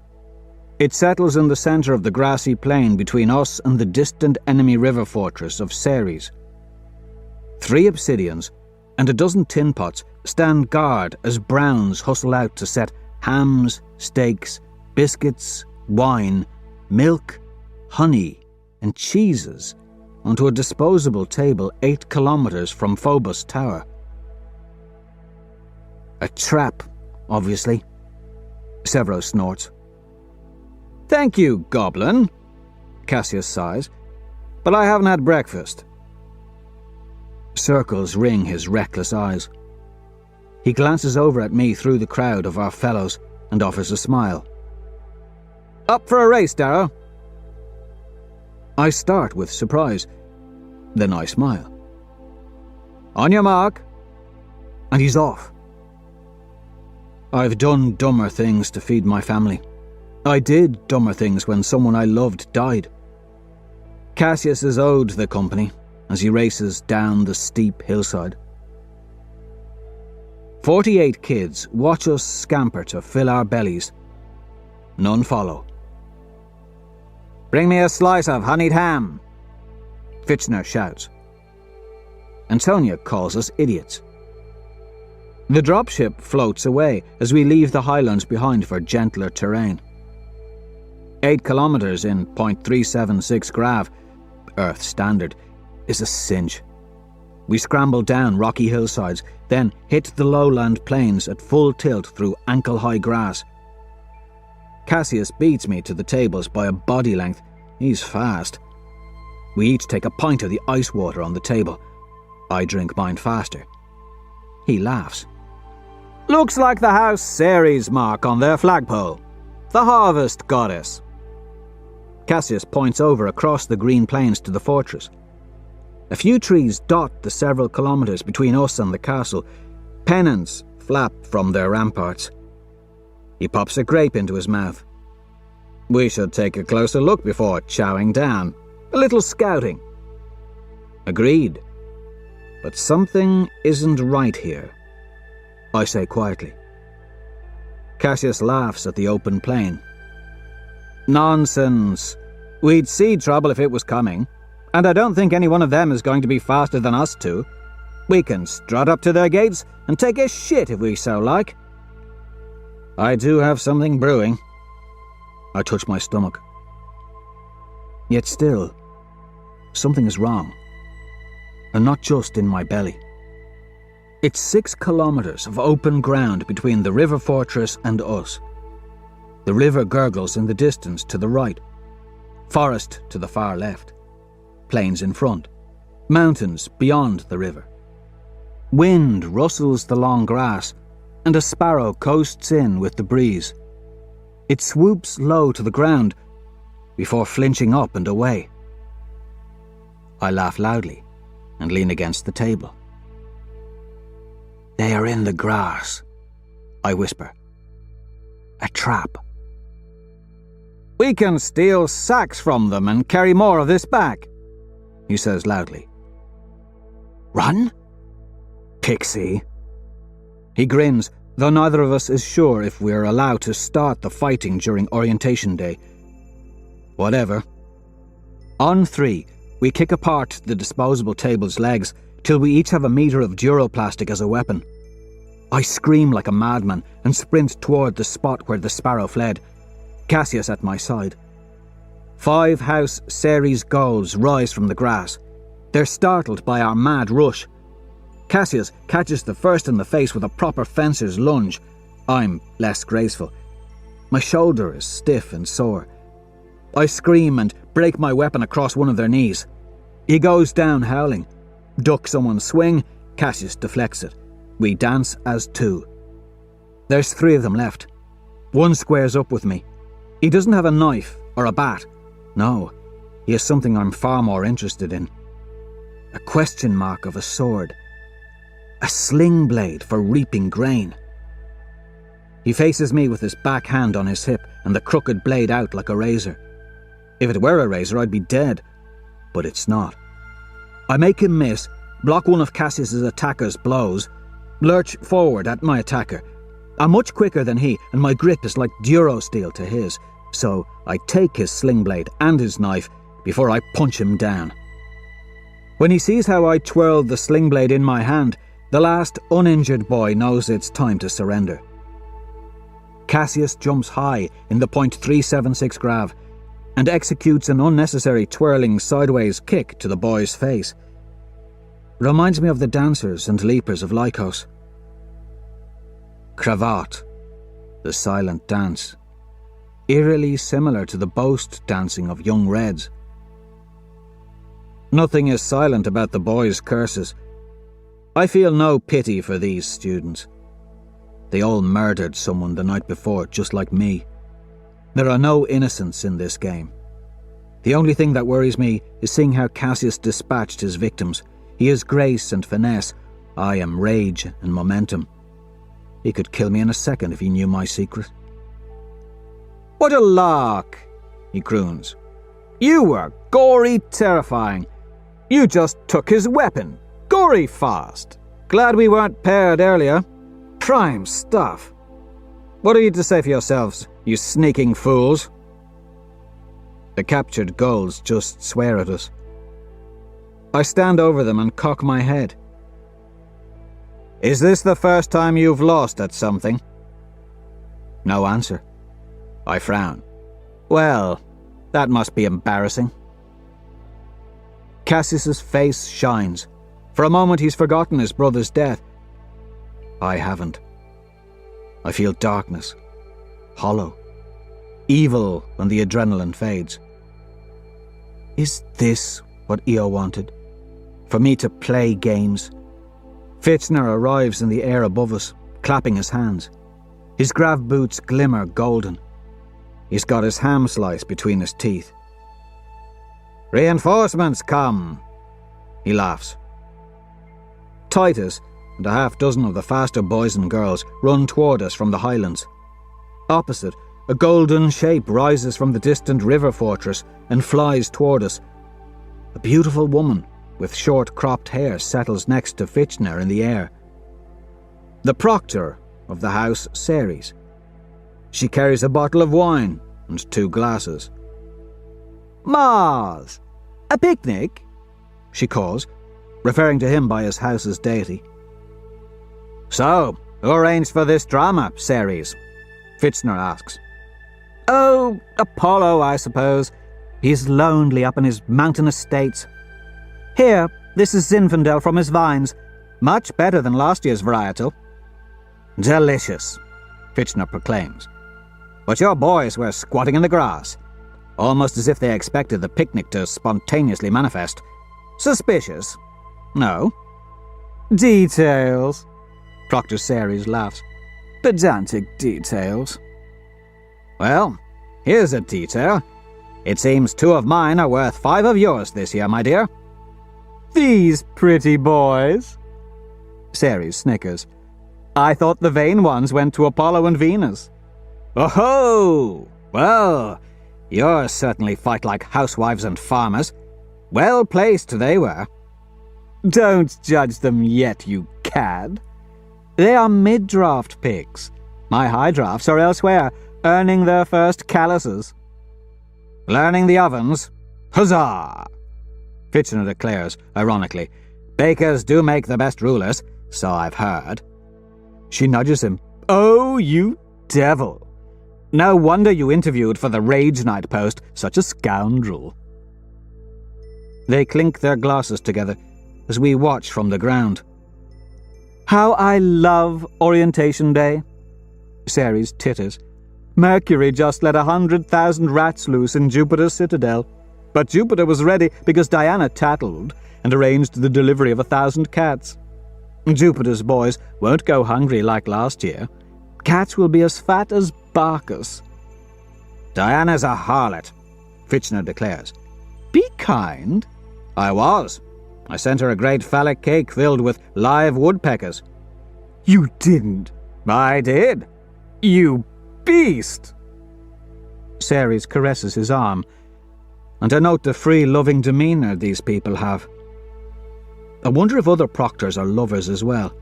It settles in the center of the grassy plain between us and the distant enemy river fortress of Ceres. 3 obsidians and a dozen tin pots stand guard as Browns hustle out to set hams, steaks, biscuits, wine, milk, honey, and cheeses onto a disposable table 8 kilometers from Phobos Tower. A trap, obviously. Severo snorts. "Thank you, Goblin," Cassius sighs, "but I haven't had breakfast." Circles ring his reckless eyes. He glances over at me through the crowd of our fellows and offers a smile. "Up for a race, Darrow?" I start with surprise. Then I smile. "On your mark." And he's off. I've done dumber things to feed my family. I did dumber things when someone I loved died. Cassius is owed the company as he races down the steep hillside. 48 kids watch us scamper to fill our bellies. None follow. "Bring me a slice of honeyed ham," Fitchner shouts. Antonia calls us idiots. The dropship floats away as we leave the highlands behind for gentler terrain. 8 kilometers in 0.376 grav, Earth standard, is a cinch. We scramble down rocky hillsides, then hit the lowland plains at full tilt through ankle-high grass. Cassius beats me to the tables by a body length. He's fast. We each take a pint of the ice water on the table. I drink mine faster. He laughs. "Looks like the House Ceres mark on their flagpole. The Harvest Goddess." Cassius points over across the green plains to the fortress. A few trees dot the several kilometers between us and the castle. Pennants flap from their ramparts. He pops a grape into his mouth. "We should take a closer look before chowing down. A little scouting." Agreed. But something isn't right here, I say quietly. Cassius laughs at the open plain. "Nonsense. We'd see trouble if it was coming. And I don't think any one of them is going to be faster than us two. We can strut up to their gates and take a shit if we so like." I do have something brewing. I touch my stomach. Yet still, something is wrong. And not just in my belly. It's 6 kilometers of open ground between the river fortress and us. The river gurgles in the distance to the right. Forest to the far left. Plains in front, mountains beyond the river. Wind rustles the long grass, and a sparrow coasts in with the breeze. It swoops low to the ground before flinching up and away. I laugh loudly and lean against the table. "They are in the grass," I whisper. "A trap." "We can steal sacks from them and carry more of this back," he says loudly. "Run? Pixie." He grins, though neither of us is sure if we're allowed to start the fighting during orientation day. Whatever. On 3, we kick apart the disposable table's legs till we each have a meter of duroplastic as a weapon. I scream like a madman and sprint toward the spot where the sparrow fled, Cassius at my side. 5 House Ceres gulls rise from the grass. They're startled by our mad rush. Cassius catches the first in the face with a proper fencer's lunge. I'm less graceful. My shoulder is stiff and sore. I scream and break my weapon across one of their knees. He goes down howling. Duck someone's swing, Cassius deflects it. We dance as 2. There's 3 of them left. One squares up with me. He doesn't have a knife or a bat. No, he has something I'm far more interested in. A question mark of a sword. A sling blade for reaping grain. He faces me with his back hand on his hip and the crooked blade out like a razor. If it were a razor, I'd be dead. But it's not. I make him miss, block one of Cassius's attacker's blows, lurch forward at my attacker. I'm much quicker than he, and my grip is like Durosteel to his, so I take his sling blade and his knife before I punch him down. When he sees how I twirl the sling blade in my hand, the last uninjured boy knows it's time to surrender. Cassius jumps high in the .376 grav and executes an unnecessary twirling sideways kick to the boy's face. Reminds me of the dancers and leapers of Lycos. Cravat, the silent dance, eerily similar to the boast dancing of young Reds. Nothing is silent about the boy's curses. I feel no pity for these students. They all murdered someone the night before, just like me. There are no innocents in this game. The only thing that worries me is seeing how Cassius dispatched his victims. He is grace and finesse. I am rage and momentum. He could kill me in a second if he knew my secret. What a lark, he croons. You were gory terrifying. You just took his weapon. Gory fast. Glad we weren't paired earlier. Prime stuff. What are you to say for yourselves, you sneaking fools? The captured gulls just swear at us. I stand over them and cock my head. Is this the first time you've lost at something? No answer. I frown. Well, that must be embarrassing. Cassius's face shines. For a moment he's forgotten his brother's death. I haven't. I feel darkness, hollow, evil when the adrenaline fades. Is this what Io wanted? For me to play games? Fitchner arrives in the air above us, clapping his hands. His grav boots glimmer golden. He's got his ham slice between his teeth. Reinforcements come, he laughs. Titus and a half dozen of the faster boys and girls run toward us from the highlands. Opposite, a golden shape rises from the distant river fortress and flies toward us. A beautiful woman with short cropped hair settles next to Fitchner in the air. The proctor of the house Ceres. She carries a bottle of wine and 2 glasses. Mars! A picnic? She calls, referring to him by his house's deity. So, who arranged for this drama, Ceres? Fitchner asks. Oh, Apollo, I suppose. He's lonely up in his mountain estates. Here, this is Zinfandel from his vines. Much better than last year's varietal. Delicious, Fitchner proclaims. But your boys were squatting in the grass, almost as if they expected the picnic to spontaneously manifest. Suspicious? No. Details, Proctor Ceres laughs. Pedantic details. Well, here's a detail. It seems 2 of mine are worth 5 of yours this year, my dear. These pretty boys? Ceres snickers. I thought the vain ones went to Apollo and Venus. Oh-ho! Well, yours certainly fight like housewives and farmers. Well placed they were. Don't judge them yet, you cad. They are mid-draft picks. My high drafts are elsewhere, earning their first calluses. Learning the ovens? Huzzah! Fitchner declares, ironically. Bakers do make the best rulers, so I've heard. She nudges him. Oh, you devil! No wonder you interviewed for the Rage Night post, such a scoundrel. They clink their glasses together as we watch from the ground. How I love Orientation Day. Ceres titters. Mercury just let 100,000 rats loose in Jupiter's citadel. But Jupiter was ready because Diana tattled and arranged the delivery of 1,000 cats. Jupiter's boys won't go hungry like last year. Cats will be as fat as Bacchus. Diana's a harlot, Fitchner declares. Be kind. I was. I sent her a great phallic cake filled with live woodpeckers. You didn't. I did. You beast! Ceres caresses his arm, and I note the free, loving demeanour these people have. I wonder if other proctors are lovers as well.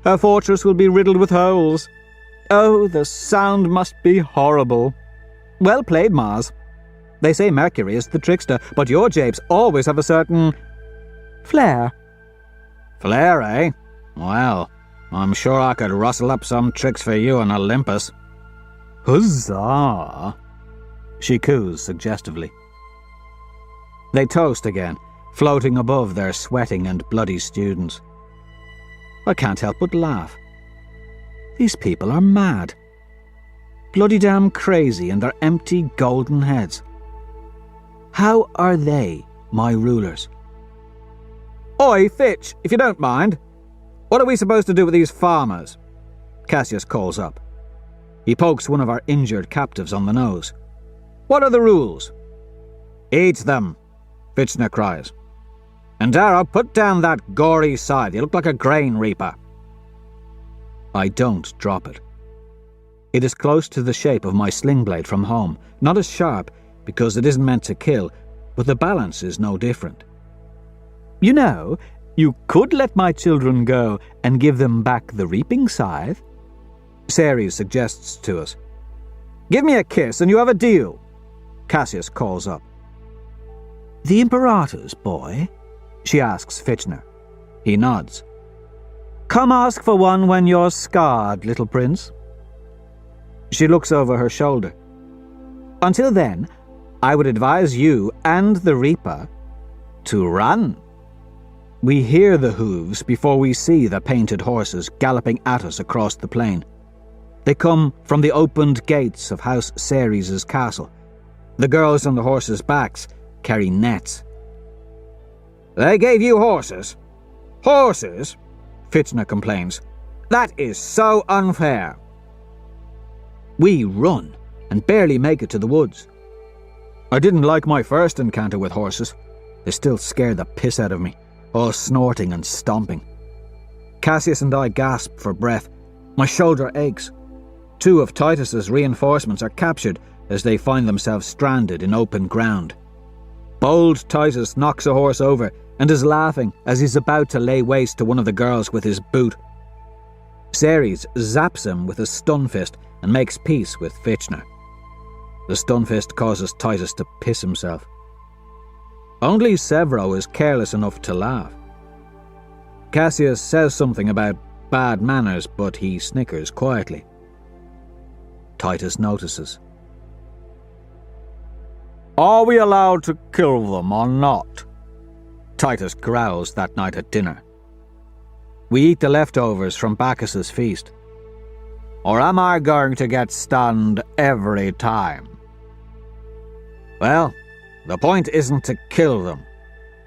Her fortress will be riddled with holes. Oh, the sound must be horrible. Well played, Mars. They say Mercury is the trickster, but your japes always have a certain flair. Flair, eh? Well, I'm sure I could rustle up some tricks for you on Olympus. Huzzah! She coos suggestively. They toast again, floating above their sweating and bloody students. I can't help but laugh. These people are mad. Bloody damn crazy in their empty golden heads. How are they my rulers? Oi, Fitch, if you don't mind. What are we supposed to do with these farmers? Cassius calls up. He pokes one of our injured captives on the nose. What are the rules? Eat them, Fitchner cries. And Darrow, put down that gory scythe. You look like a grain reaper. I don't drop it. It is close to the shape of my sling blade from home, not as sharp, because it isn't meant to kill, but the balance is no different. You know, you could let my children go and give them back the reaping scythe, Ceres suggests to us. Give me a kiss and you have a deal, Cassius calls up. The Imperator's boy? She asks Fitchner. He nods. Come ask for one when you're scarred, little prince. She looks over her shoulder. Until then, I would advise you and the Reaper to run. We hear the hooves before we see the painted horses galloping at us across the plain. They come from the opened gates of House Ceres' castle. The girls on the horses' backs carry nets. They gave you horses? Horses? Fitchner complains. That is so unfair. We run and barely make it to the woods. I didn't like my first encounter with horses. They still scare the piss out of me, all snorting and stomping. Cassius and I gasp for breath. My shoulder aches. 2 of Titus's reinforcements are captured as they find themselves stranded in open ground. Bold Titus knocks a horse over and is laughing as he's about to lay waste to one of the girls with his boot. Ceres zaps him with a stun fist and makes peace with Fitchner. The stun fist causes Titus to piss himself. Only Severo is careless enough to laugh. Cassius says something about bad manners, but he snickers quietly. Titus notices. Are we allowed to kill them or not? Titus growls that night at dinner. We eat the leftovers from Bacchus's feast. Or am I going to get stunned every time? Well, the point isn't to kill them,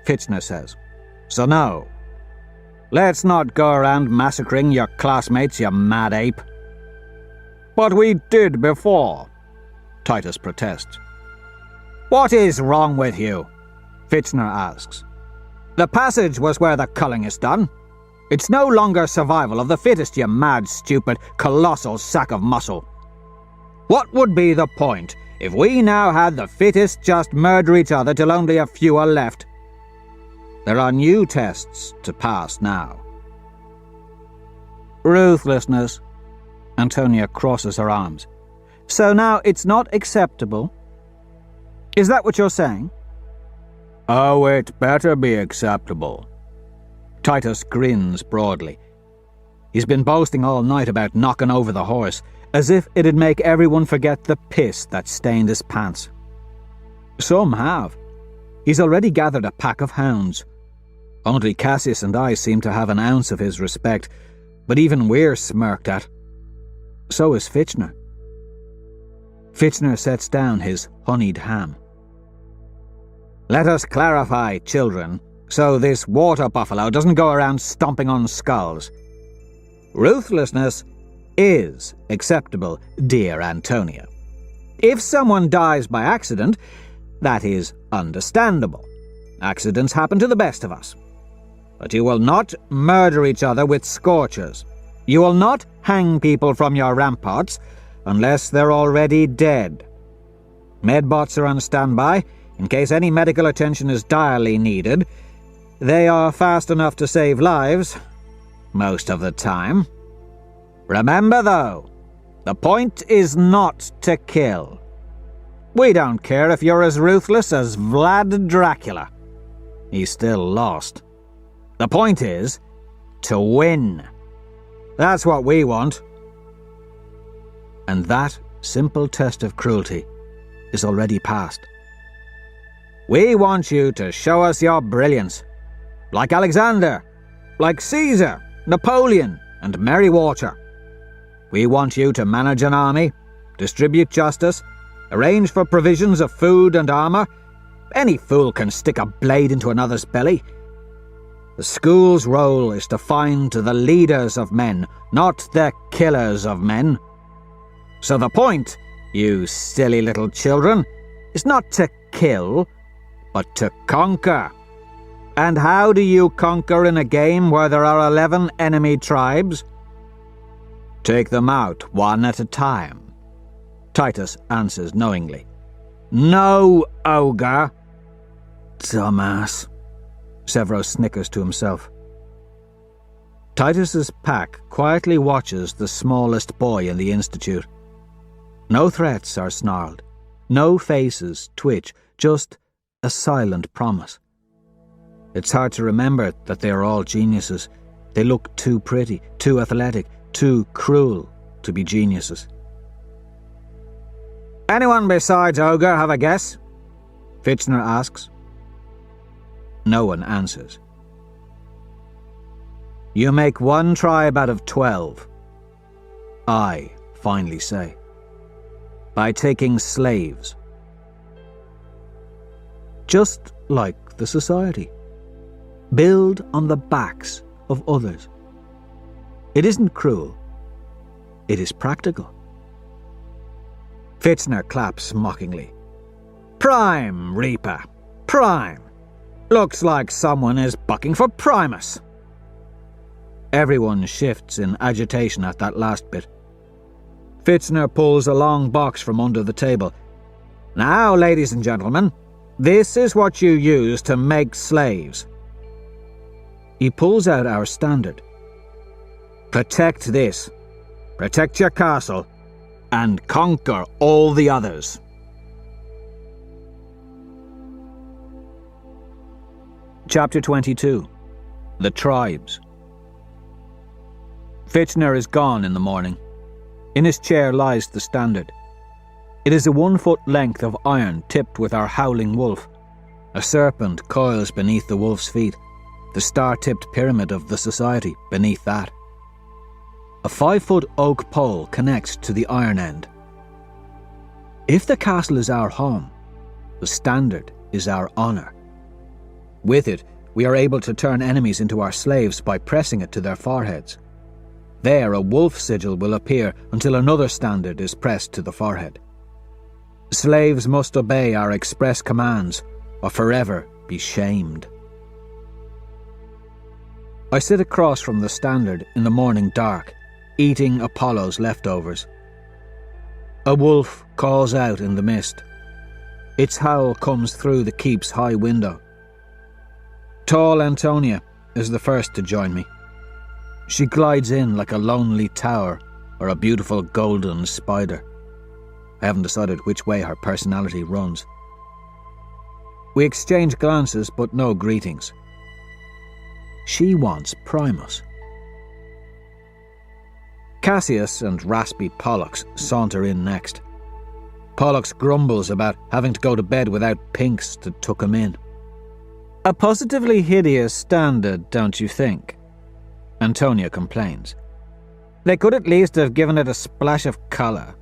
Fitchner says. So no. Let's not go around massacring your classmates, you mad ape. But we did before, Titus protests. What is wrong with you? Fitchner asks. The passage was where the culling is done. It's no longer survival of the fittest, you mad, stupid, colossal sack of muscle. What would be the point if we now had the fittest just murder each other till only a few are left? There are new tests to pass now. Ruthlessness. Antonia crosses her arms. So now it's not acceptable? Is that what you're saying? Oh, it better be acceptable. Titus grins broadly. He's been boasting all night about knocking over the horse, as if it'd make everyone forget the piss that stained his pants. Some have. He's already gathered a pack of hounds. Only Cassius and I seem to have an ounce of his respect, but even we're smirked at. So is Fitchner. Fitchner sets down his honeyed ham. Let us clarify, children, so this water buffalo doesn't go around stomping on skulls. Ruthlessness is acceptable, dear Antonia. If someone dies by accident, that is understandable. Accidents happen to the best of us. But you will not murder each other with scorchers. You will not hang people from your ramparts unless they're already dead. Medbots are on standby in case any medical attention is direly needed. They are fast enough to save lives, most of the time. Remember, though, the point is not to kill. We don't care if you're as ruthless as Vlad Dracula. He's still lost. The point is to win. That's what we want. And that simple test of cruelty is already passed. We want you to show us your brilliance, like Alexander, like Caesar, Napoleon, and Merrywater. We want you to manage an army, distribute justice, arrange for provisions of food and armour. Any fool can stick a blade into another's belly. The school's role is to find the leaders of men, not the killers of men. So the point, you silly little children, is not to kill, but to conquer. And how do you conquer in a game where there are 11 enemy tribes? Take them out one at a time. Titus answers knowingly. No, ogre. Dumbass. Severus snickers to himself. Titus's pack quietly watches the smallest boy in the institute. No threats are snarled. No faces twitch, just a silent promise. It's hard to remember that they are all geniuses. They look too pretty, too athletic, too cruel to be geniuses. Anyone besides Ogre have a guess? Fitchner asks. No one answers. You make one tribe out of 12. I finally say. By taking slaves. Just like the society. Build on the backs of others. It isn't cruel. It is practical. Fitchner claps mockingly. Prime, Reaper. Prime. Looks like someone is bucking for Primus. Everyone shifts in agitation at that last bit. Fitchner pulls a long box from under the table. Now, ladies and gentlemen, this is what you use to make slaves. He pulls out our standard. Protect this. Protect your castle. And conquer all the others. Chapter 22. The Tribes. Fitchner is gone in the morning. In his chair lies the standard. It is a 1 foot length of iron tipped with our howling wolf. A serpent coils beneath the wolf's feet, the star-tipped pyramid of the society beneath that. A 5 foot oak pole connects to the iron end. If the castle is our home, the standard is our honour. With it, we are able to turn enemies into our slaves by pressing it to their foreheads. There, a wolf sigil will appear until another standard is pressed to the forehead. Slaves must obey our express commands, or forever be shamed. I sit across from the standard in the morning dark, eating Apollo's leftovers. A wolf calls out in the mist. Its howl comes through the keep's high window. Tall Antonia is the first to join me. She glides in like a lonely tower or a beautiful golden spider. I haven't decided which way her personality runs. We exchange glances but no greetings. She wants Primus. Cassius and raspy Pollux saunter in next. Pollux grumbles about having to go to bed without Pinks to tuck him in. A positively hideous standard, don't you think? Antonia complains. They could at least have given it a splash of colour.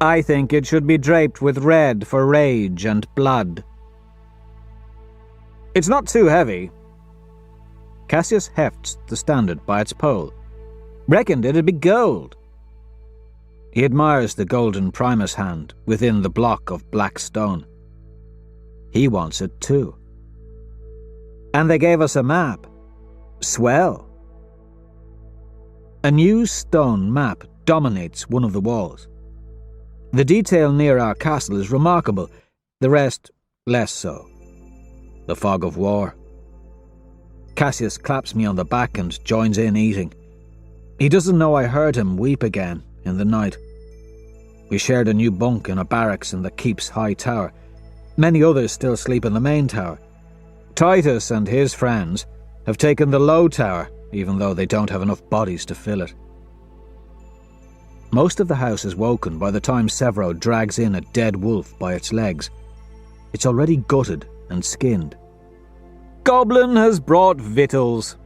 I think it should be draped with red for rage and blood. It's not too heavy. Cassius hefts the standard by its pole. Reckoned it'd be gold. He admires the golden Primus hand within the block of black stone. He wants it too. And they gave us a map. Swell. A new stone map dominates one of the walls. The detail near our castle is remarkable, the rest less so. The fog of war. Cassius claps me on the back and joins in eating. He doesn't know I heard him weep again in the night. We shared a new bunk in a barracks in the keep's high tower. Many others still sleep in the main tower. Titus and his friends have taken the low tower, even though they don't have enough bodies to fill it. Most of the house is woken by the time Severo drags in a dead wolf by its legs. It's already gutted and skinned. Goblin has brought victuals.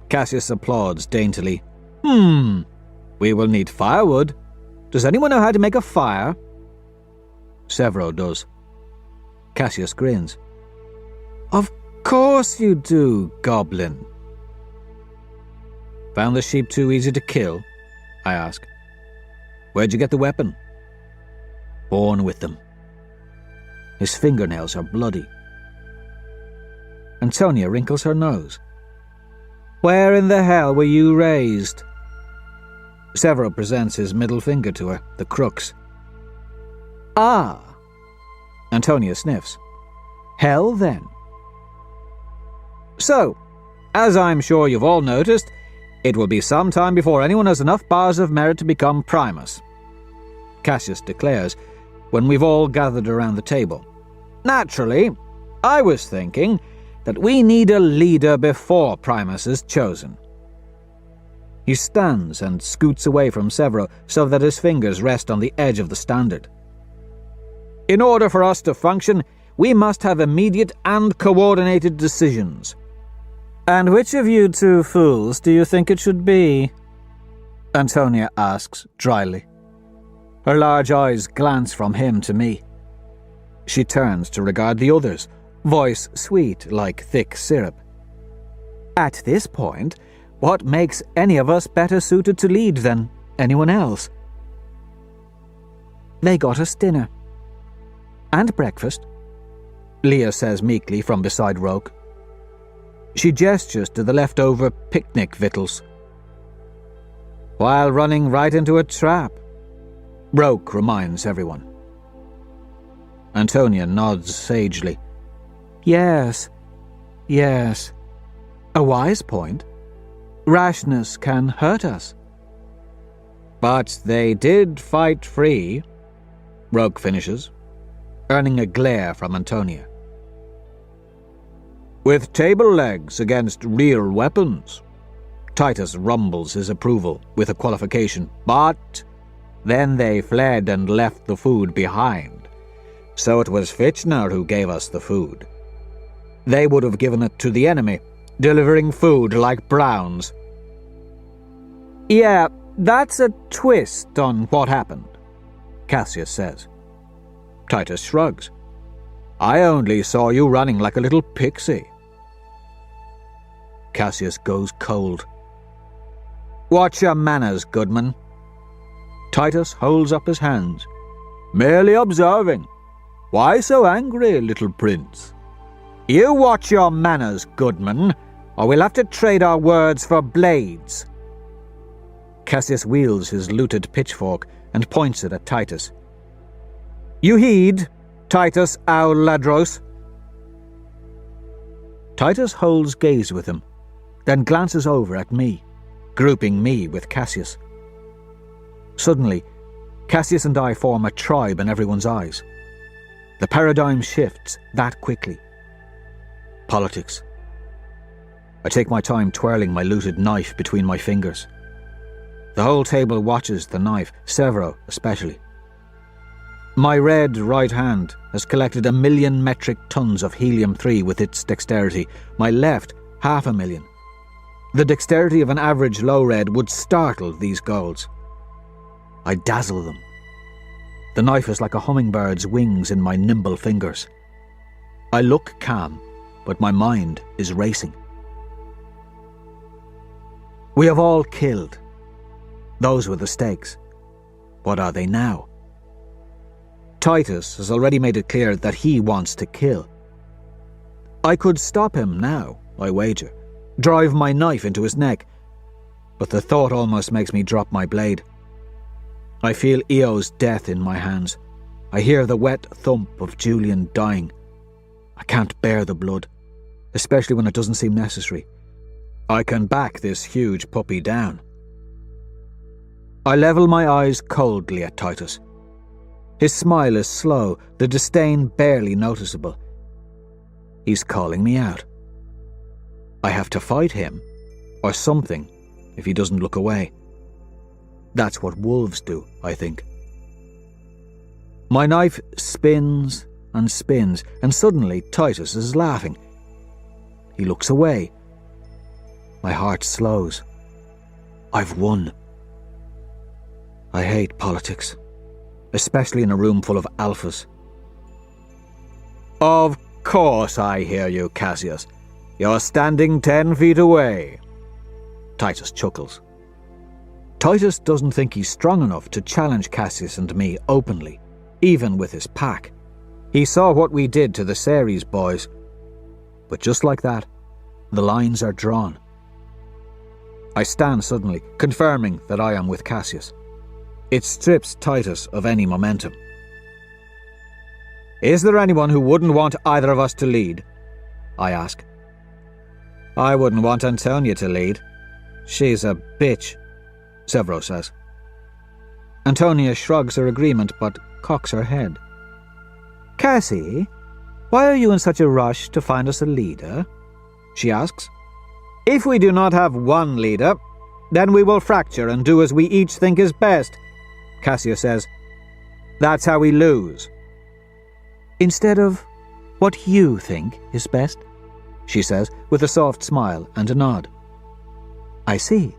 Cassius applauds daintily. We will need firewood. Does anyone know how to make a fire? Severo does. Cassius grins. Of course you do, Goblin. Found the sheep too easy to kill? I ask. Where'd you get the weapon? Born with them. His fingernails are bloody. Antonia wrinkles her nose. Where in the hell were you raised? Severo presents his middle finger to her, the crux. Ah! Antonia sniffs. Hell, then. So, as I'm sure you've all noticed, it will be some time before anyone has enough bars of merit to become Primus. Cassius declares, when we've all gathered around the table. Naturally, I was thinking that we need a leader before Primus is chosen. He stands and scoots away from Severo so that his fingers rest on the edge of the standard. In order for us to function, we must have immediate and coordinated decisions. And which of you two fools do you think it should be? Antonia asks dryly. Her large eyes glance from him to me. She turns to regard the others, voice sweet like thick syrup. At this point, what makes any of us better suited to lead than anyone else? They got us dinner. And breakfast, Leah says meekly from beside Roke. She gestures to the leftover picnic victuals. While running right into a trap, Roke reminds everyone. Antonia nods sagely. Yes. A wise point. Rashness can hurt us. But they did fight free, Roke finishes, earning a glare from Antonia. With table legs against real weapons. Titus rumbles his approval with a qualification, but then they fled and left the food behind. So it was Fitchner who gave us the food. They would have given it to the enemy, delivering food like Browns. Yeah, that's a twist on what happened, Cassius says. Titus shrugs. I only saw you running like a little pixie. Cassius goes cold. Watch your manners, Goodman. Titus holds up his hands. Merely observing. Why so angry, little prince? You watch your manners, Goodman, or we'll have to trade our words for blades. Cassius wields his looted pitchfork and points it at Titus. You heed, Titus Auladros. Titus holds gaze with him, then glances over at me, grouping me with Cassius. Suddenly, Cassius and I form a tribe in everyone's eyes. The paradigm shifts that quickly. Politics. I take my time twirling my looted knife between my fingers. The whole table watches the knife, Severo especially. My red right hand has collected 1 million metric tons of helium-3 with its dexterity, my left 500,000. The dexterity of an average low red would startle these golds. I dazzle them. The knife is like a hummingbird's wings in my nimble fingers. I look calm, but my mind is racing. We have all killed. Those were the stakes. What are they now? Titus has already made it clear that he wants to kill. I could stop him now, I wager, drive my knife into his neck, but the thought almost makes me drop my blade. I feel Eo's death in my hands. I hear the wet thump of Julian dying. I can't bear the blood, especially when it doesn't seem necessary. I can back this huge puppy down. I level my eyes coldly at Titus. His smile is slow, the disdain barely noticeable. He's calling me out. I have to fight him, or something, if he doesn't look away. That's what wolves do, I think. My knife spins and spins, and suddenly Titus is laughing. He looks away. My heart slows. I've won. I hate politics, especially in a room full of alphas. Of course I hear you, Cassius. You're standing 10 feet away. Titus chuckles. Titus doesn't think he's strong enough to challenge Cassius and me openly, even with his pack. He saw what we did to the Ceres boys. But just like that, the lines are drawn. I stand suddenly, confirming that I am with Cassius. It strips Titus of any momentum. Is there anyone who wouldn't want either of us to lead? I ask. I wouldn't want Antonia to lead. She's a bitch, Severo says. Antonia shrugs her agreement but cocks her head. Cassie, why are you in such a rush to find us a leader? She asks. If we do not have one leader, then we will fracture and do as we each think is best, Cassius says. That's how we lose. Instead of what you think is best, she says, with a soft smile and a nod. I see.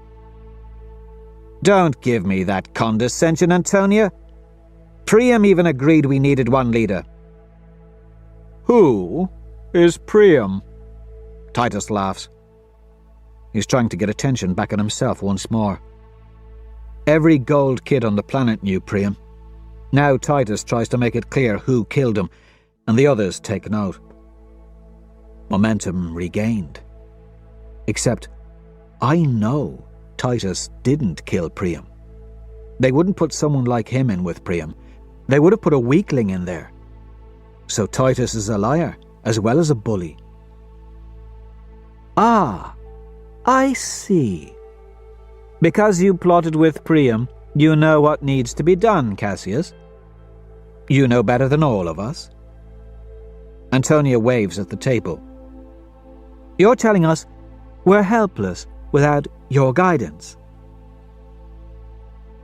Don't give me that condescension, Antonia. Priam even agreed we needed one leader. Who is Priam? Titus laughs. He's trying to get attention back on himself once more. Every gold kid on the planet knew Priam. Now Titus tries to make it clear who killed him, and the others take note. Momentum regained. Except, I know Titus didn't kill Priam. They wouldn't put someone like him in with Priam. They would have put a weakling in there. So Titus is a liar, as well as a bully. Ah, I see. Because you plotted with Priam, you know what needs to be done, Cassius. You know better than all of us. Antonia waves at the table. You're telling us we're helpless without your guidance.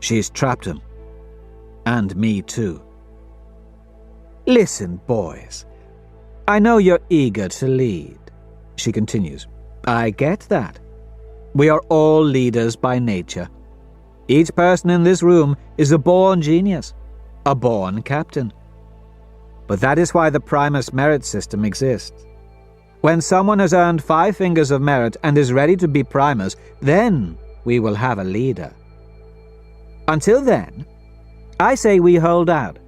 She's trapped him. And me too. Listen, boys. I know you're eager to lead, she continues. I get that. We are all leaders by nature. Each person in this room is a born genius, a born captain. But that is why the Primus merit system exists. When someone has earned 5 fingers of merit and is ready to be Primus, then we will have a leader. Until then, I say we hold out.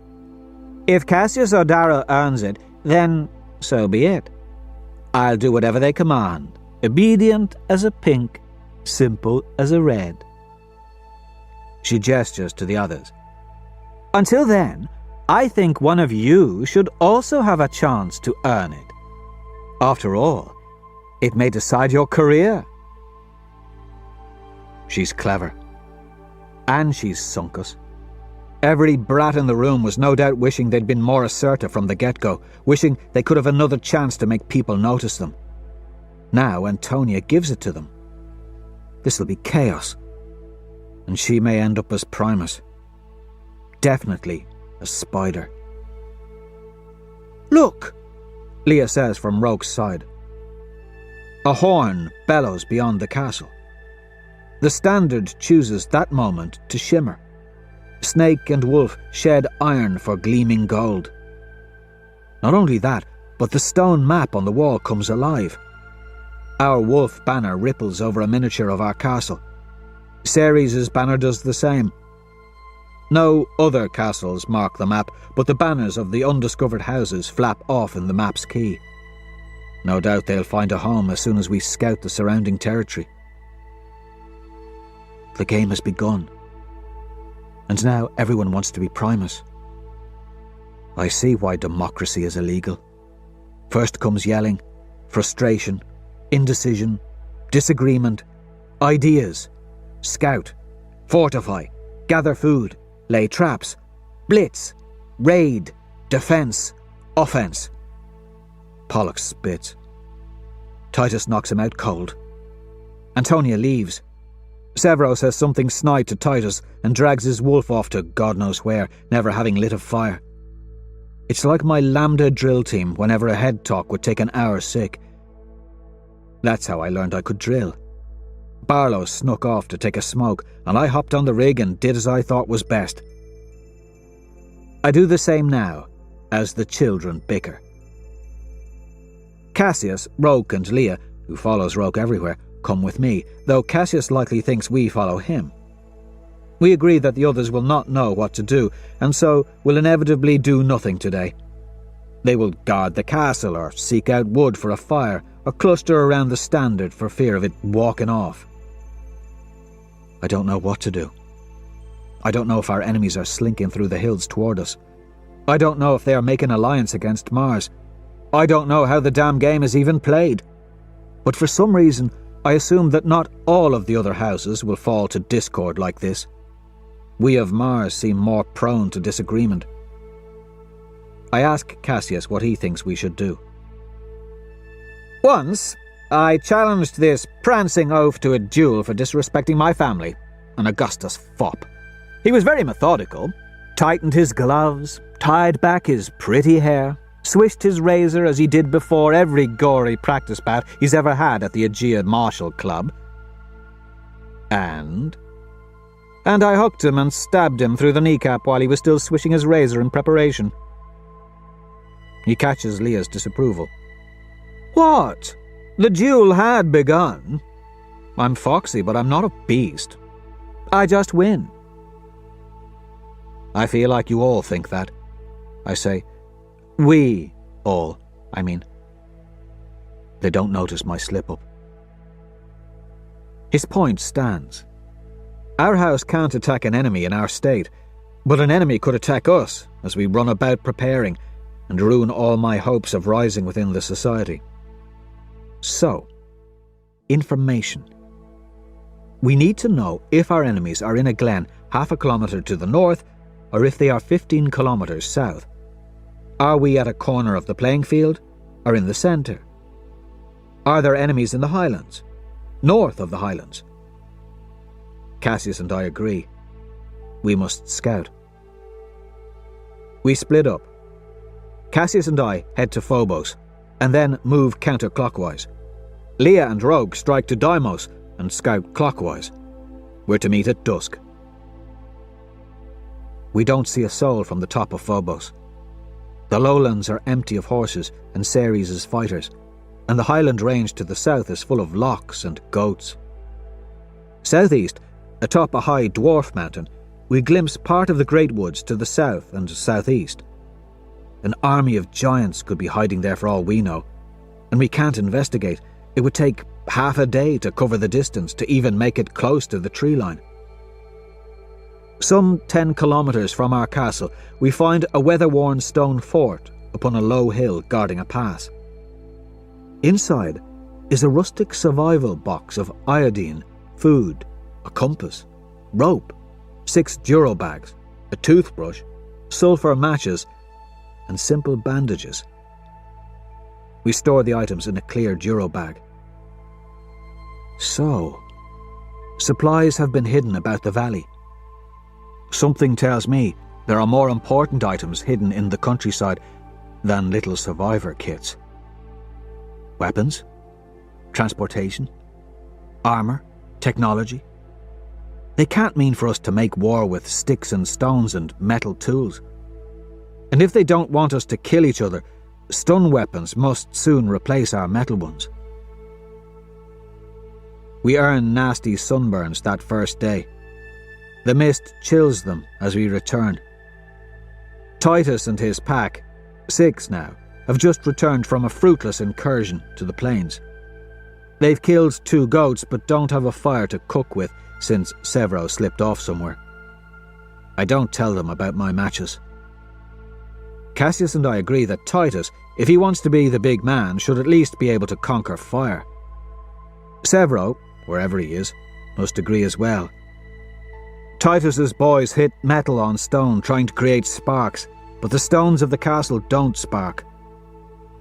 If Cassius or Darrow earns it, then so be it. I'll do whatever they command, obedient as a pink, simple as a red. She gestures to the others. Until then, I think one of you should also have a chance to earn it. After all, it may decide your career. She's clever. And she's sunk us. Every brat in the room was no doubt wishing they'd been more assertive from the get-go, wishing they could have another chance to make people notice them. Now Antonia gives it to them. This'll be chaos. And she may end up as Primus. Definitely a spider. Look, Leah says from Roke's side. A horn bellows beyond the castle. The standard chooses that moment to shimmer. Snake and wolf shed iron for gleaming gold. Not only that, but the stone map on the wall comes alive. Our wolf banner ripples over a miniature of our castle. Ceres' banner does the same. No other castles mark the map, but the banners of the undiscovered houses flap off in the map's key. No doubt they'll find a home as soon as we scout the surrounding territory. The game has begun. And now everyone wants to be Primus. I see why democracy is illegal. First comes yelling, frustration, indecision, disagreement, ideas, scout, fortify, gather food, lay traps, blitz, raid, defense, offense. Pollux spits. Titus knocks him out cold. Antonia leaves. Severo says something snide to Titus and drags his wolf off to God knows where, never having lit a fire. It's like my Lambda drill team whenever a head talk would take an hour sick. That's how I learned I could drill. Barlow snuck off to take a smoke, and I hopped on the rig and did as I thought was best. I do the same now, as the children bicker. Cassius, Roke and Leah, who follows Roke everywhere, come with me, though Cassius likely thinks we follow him. We agree that the others will not know what to do, and so will inevitably do nothing today. They will guard the castle, or seek out wood for a fire, or cluster around the standard for fear of it walking off. I don't know what to do. I don't know if our enemies are slinking through the hills toward us. I don't know if they are making alliance against Mars. I don't know how the damn game is even played. But for some reason, I assume that not all of the other houses will fall to discord like this. We of Mars seem more prone to disagreement. I ask Cassius what he thinks we should do. Once, I challenged this prancing oaf to a duel for disrespecting my family, an Augustus fop. He was very methodical, tightened his gloves, tied back his pretty hair, swished his razor as he did before every gory practice bout he's ever had at the Aegea Martial Club. And I hooked him and stabbed him through the kneecap while he was still swishing his razor in preparation. He catches Leah's disapproval. What? The duel had begun. I'm foxy, but I'm not a beast. I just win. I feel like you all think that. I say, we all, I mean. They don't notice my slip-up. His point stands. Our house can't attack an enemy in our state, but an enemy could attack us as we run about preparing and ruin all my hopes of rising within the society. So, information. We need to know if our enemies are in a glen half a kilometre to the north or if they are 15 kilometres south. Are we at a corner of the playing field or in the centre? Are there enemies in the highlands, north of the highlands? Cassius and I agree. We must scout. We split up. Cassius and I head to Phobos, and then move counterclockwise. Leah and Rogue strike to Deimos and scout clockwise. We're to meet at dusk. We don't see a soul from the top of Phobos. The lowlands are empty of horses and Ceres' fighters, and the highland range to the south is full of lochs and goats. Southeast, atop a high dwarf mountain, we glimpse part of the Great Woods to the south and southeast. An army of giants could be hiding there for all we know, and we can't investigate. It would take half a day to cover the distance to even make it close to the tree line. Some 10 kilometres from our castle, we find a weather-worn stone fort upon a low hill guarding a pass. Inside is a rustic survival box of iodine, food, a compass, rope, 6 duro bags, a toothbrush, sulphur matches, and simple bandages. We store the items in a clear duro bag. So, supplies have been hidden about the valley. Something tells me there are more important items hidden in the countryside than little survivor kits. Weapons, transportation, armour, technology. They can't mean for us to make war with sticks and stones and metal tools. And if they don't want us to kill each other, stun weapons must soon replace our metal ones. We earn nasty sunburns that first day. The mist chills them as we return. Titus and his pack, 6 now, have just returned from a fruitless incursion to the plains. They've killed 2 goats but don't have a fire to cook with since Severo slipped off somewhere. I don't tell them about my matches. Cassius and I agree that Titus, if he wants to be the big man, should at least be able to conquer fire. Severo, wherever he is, must agree as well. Titus's boys hit metal on stone trying to create sparks, but the stones of the castle don't spark.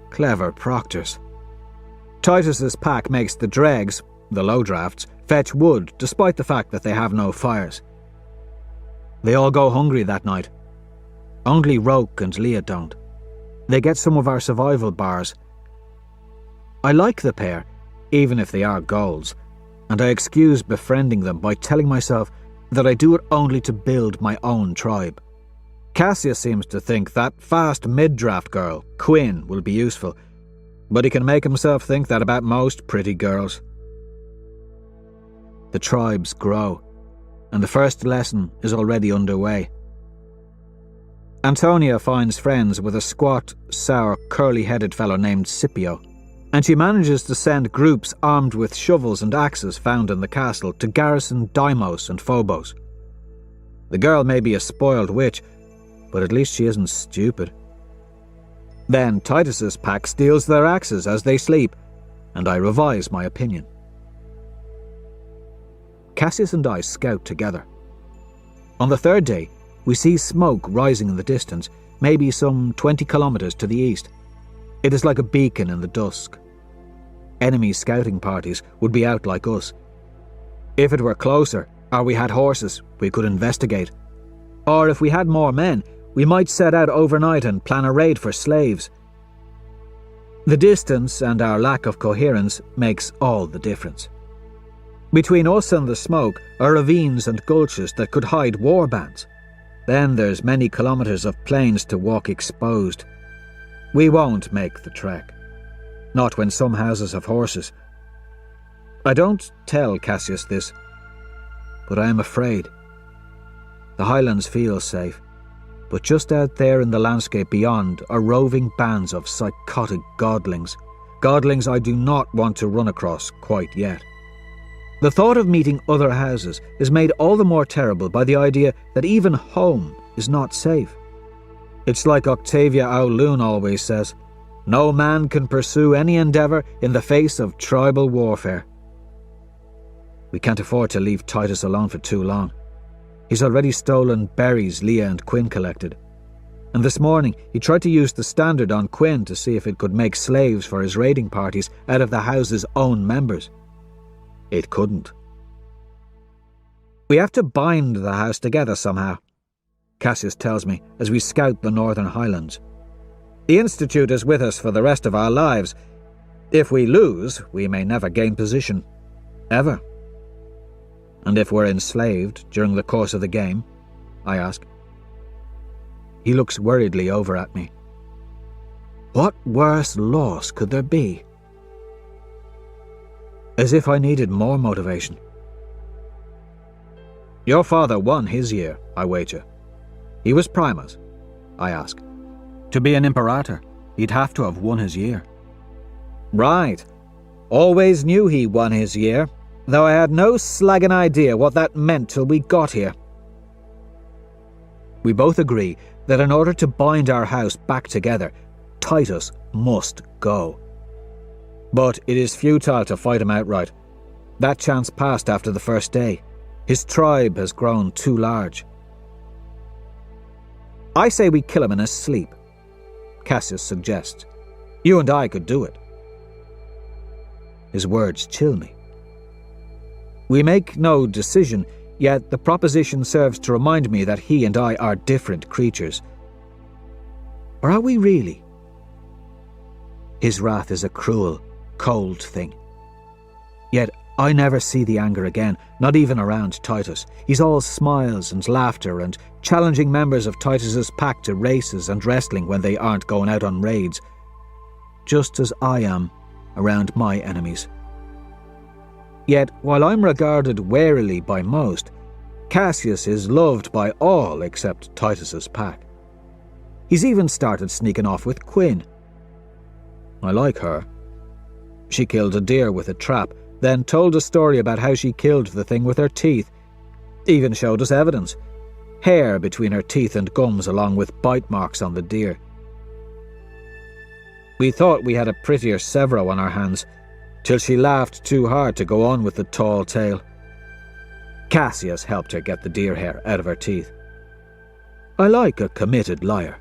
Clever proctors. Titus's pack makes the dregs, the low drafts, fetch wood despite the fact that they have no fires. They all go hungry that night. Only Roke and Leah don't. They get some of our survival bars. I like the pair, even if they are ghouls, and I excuse befriending them by telling myself that I do it only to build my own tribe. Cassius seems to think that fast mid-draft girl, Quinn, will be useful, but he can make himself think that about most pretty girls. The tribes grow, and the first lesson is already underway. Antonia finds friends with a squat, sour, curly-headed fellow named Scipio, and she manages to send groups armed with shovels and axes found in the castle to garrison Deimos and Phobos. The girl may be a spoiled witch, but at least she isn't stupid. Then Titus's pack steals their axes as they sleep, and I revise my opinion. Cassius and I scout together. On the third day, we see smoke rising in the distance, maybe some 20 kilometers to the east. It is like a beacon in the dusk. Enemy scouting parties would be out like us. If it were closer, or we had horses, we could investigate. Or if we had more men, we might set out overnight and plan a raid for slaves. The distance and our lack of coherence makes all the difference. Between us and the smoke are ravines and gulches that could hide war bands. Then there's many kilometers of plains to walk exposed. We won't make the trek. Not when some houses have horses. I don't tell Cassius this, but I am afraid. The highlands feel safe, but just out there in the landscape beyond are roving bands of psychotic godlings. Godlings I do not want to run across quite yet. The thought of meeting other houses is made all the more terrible by the idea that even home is not safe. It's like Octavia Aulun always says, no man can pursue any endeavour in the face of tribal warfare. We can't afford to leave Titus alone for too long. He's already stolen berries Leah and Quinn collected. And this morning he tried to use the standard on Quinn to see if it could make slaves for his raiding parties out of the house's own members. It couldn't. We have to bind the house together somehow, Cassius tells me as we scout the Northern Highlands. The Institute is with us for the rest of our lives. If we lose, we may never gain position. Ever. And if we're enslaved during the course of the game? I ask. He looks worriedly over at me. What worse loss could there be? As if I needed more motivation. Your father won his year, I wager. He was Primus, I ask. To be an Imperator, he'd have to have won his year. Right. Always knew he won his year, though I had no slagging idea what that meant till we got here. We both agree that in order to bind our house back together, Titus must go. But it is futile to fight him outright. That chance passed after the first day. His tribe has grown too large. I say we kill him in his sleep, Cassius suggests. You and I could do it. His words chill me. We make no decision, yet the proposition serves to remind me that he and I are different creatures. Or are we really? His wrath is a cruel, cold thing. Yet I never see the anger again, not even around Titus. He's all smiles and laughter and challenging members of Titus's pack to races and wrestling when they aren't going out on raids. Just as I am around my enemies. Yet, while I'm regarded warily by most, Cassius is loved by all except Titus's pack. He's even started sneaking off with Quinn. I like her. She killed a deer with a trap, then told a story about how she killed the thing with her teeth. Even showed us evidence. Hair between her teeth and gums along with bite marks on the deer. We thought we had a prettier Severo on our hands, till she laughed too hard to go on with the tall tale. Cassius helped her get the deer hair out of her teeth. I like a committed liar.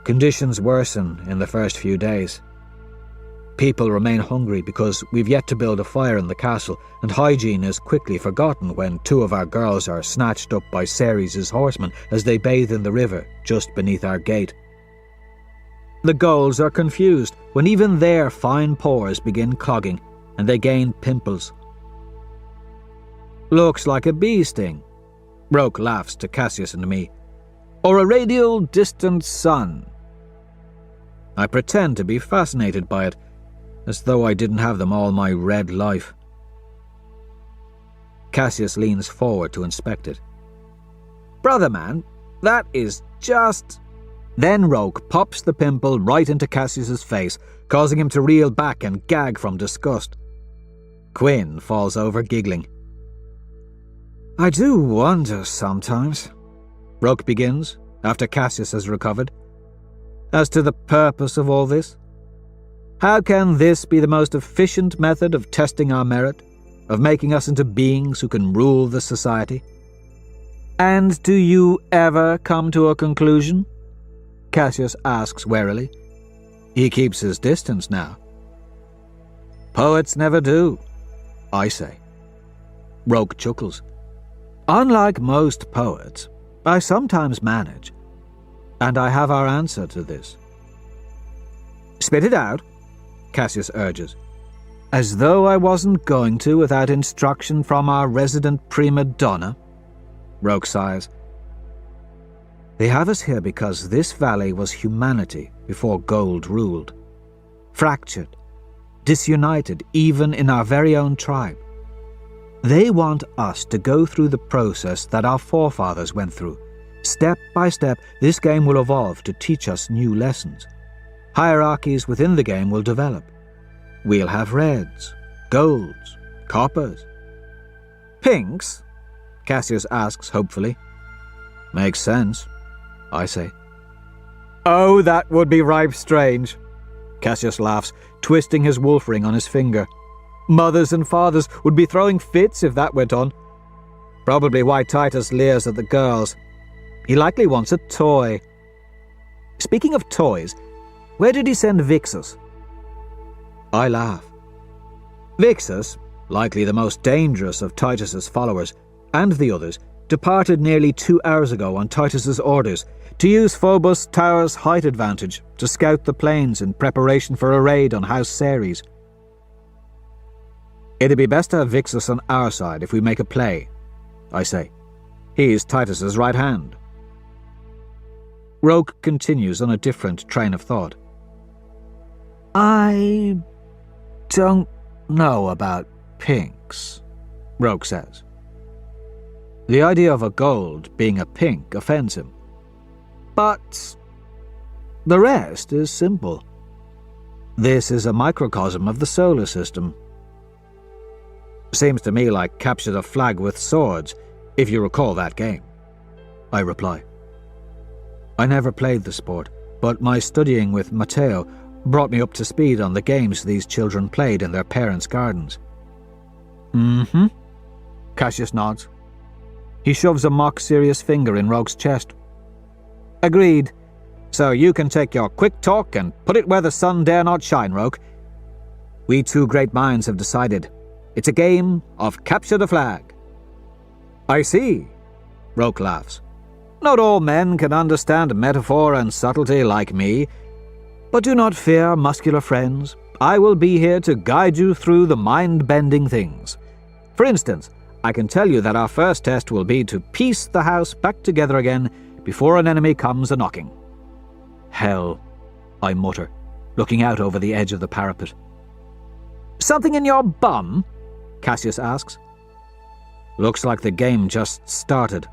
Conditions worsen in the first few days. People remain hungry because we've yet to build a fire in the castle, and hygiene is quickly forgotten when 2 of our girls are snatched up by Ceres' horsemen as they bathe in the river just beneath our gate. The gulls are confused when even their fine pores begin clogging, and they gain pimples. Looks like a bee sting, Roke laughs to Cassius and me. Or a radial distant sun. I pretend to be fascinated by it, as though I didn't have them all my red life. Cassius leans forward to inspect it. Brother man, that is just... Then Roke pops the pimple right into Cassius's face, causing him to reel back and gag from disgust. Quinn falls over giggling. I do wonder sometimes, Roke begins, after Cassius has recovered, as to the purpose of all this. How can this be the most efficient method of testing our merit, of making us into beings who can rule the society? And do you ever come to a conclusion? Cassius asks warily. He keeps his distance now. Poets never do, I say. Roke chuckles. Unlike most poets, I sometimes manage, and I have our answer to this. Spit it out, Cassius urges. As though I wasn't going to without instruction from our resident prima donna, Roke sighs. They have us here because this valley was humanity before gold ruled. Fractured, disunited even in our very own tribe. They want us to go through the process that our forefathers went through. Step by step, this game will evolve to teach us new lessons. Hierarchies within the game will develop. We'll have reds, golds, coppers. Pinks? Cassius asks hopefully. Makes sense, I say. Oh, that would be ripe strange, Cassius laughs, twisting his wolf ring on his finger. Mothers and fathers would be throwing fits if that went on. Probably why Titus leers at the girls. He likely wants a toy. Speaking of toys, where did he send Vixus? I laugh. Vixus, likely the most dangerous of Titus's followers, and the others, departed nearly 2 hours ago on Titus's orders to use Phobos Tower's height advantage to scout the plains in preparation for a raid on House Ceres. It'd be best to have Vixus on our side if we make a play, I say. He's Titus's right hand. Roke continues on a different train of thought. I don't know about pinks, Roke says. The idea of a gold being a pink offends him. But the rest is simple. This is a microcosm of the solar system. Seems to me like capture the flag with swords, if you recall that game, I reply. I never played the sport, but my studying with Matteo brought me up to speed on the games these children played in their parents' gardens. Mm-hmm, Cassius nods. He shoves a mock-serious finger in Roke's chest. Agreed. So you can take your quick talk and put it where the sun dare not shine, Roke. We 2 great minds have decided. It's a game of capture the flag. I see, Roke laughs. Not all men can understand metaphor and subtlety like me, but do not fear, muscular friends. I will be here to guide you through the mind-bending things. For instance, I can tell you that our first test will be to piece the house back together again before an enemy comes a-knocking. Hell, I mutter, looking out over the edge of the parapet. Something in your bum? Cassius asks. Looks like the game just started.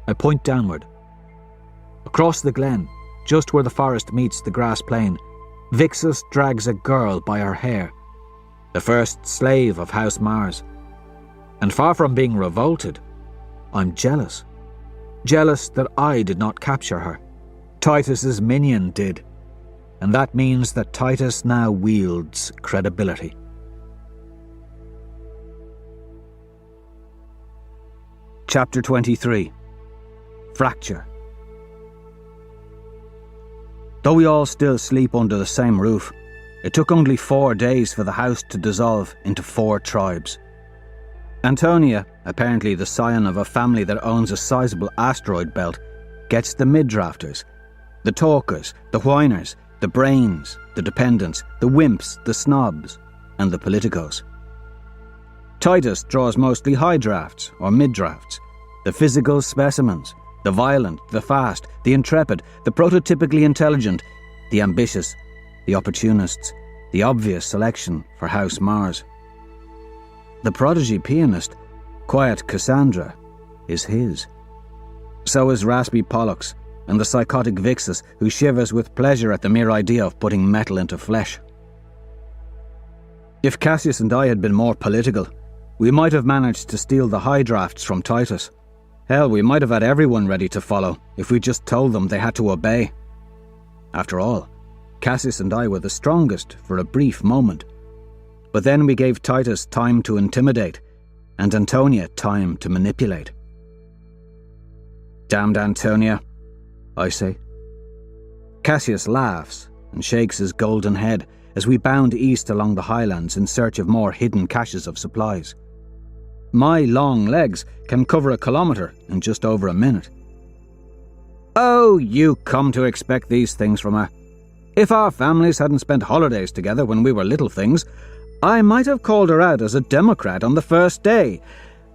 I point downward. Across the glen, just where the forest meets the grass plain, Vixus drags a girl by her hair, the first slave of House Mars. And far from being revolted, I'm jealous. Jealous that I did not capture her. Titus's minion did. And that means that Titus now wields credibility. Chapter 23. Fracture. Though we all still sleep under the same roof, It took only 4 days for the house to dissolve into 4 tribes. Antonia, apparently the scion of a family that owns a sizable asteroid belt, gets the mid-drafters, the talkers, the whiners, the brains, the dependents, the wimps, the snobs, and the politicos. Titus draws mostly high drafts or mid-drafts, the physical specimens, the violent, the fast, the intrepid, the prototypically intelligent, the ambitious, the opportunists, the obvious selection for House Mars. The prodigy pianist, Quiet Cassandra, is his. So is Raspy Pollux, and the psychotic Vixus who shivers with pleasure at the mere idea of putting metal into flesh. If Cassius and I had been more political, we might have managed to steal the high drafts from Titus. Hell, we might have had everyone ready to follow if we just told them they had to obey. After all, Cassius and I were the strongest for a brief moment. But then we gave Titus time to intimidate, and Antonia time to manipulate. "Damned Antonia," I say. Cassius laughs and shakes his golden head as we bound east along the highlands in search of more hidden caches of supplies. My long legs can cover a kilometre in just over a minute. "Oh, you come to expect these things from her. If our families hadn't spent holidays together when we were little things, I might have called her out as a Democrat on the first day.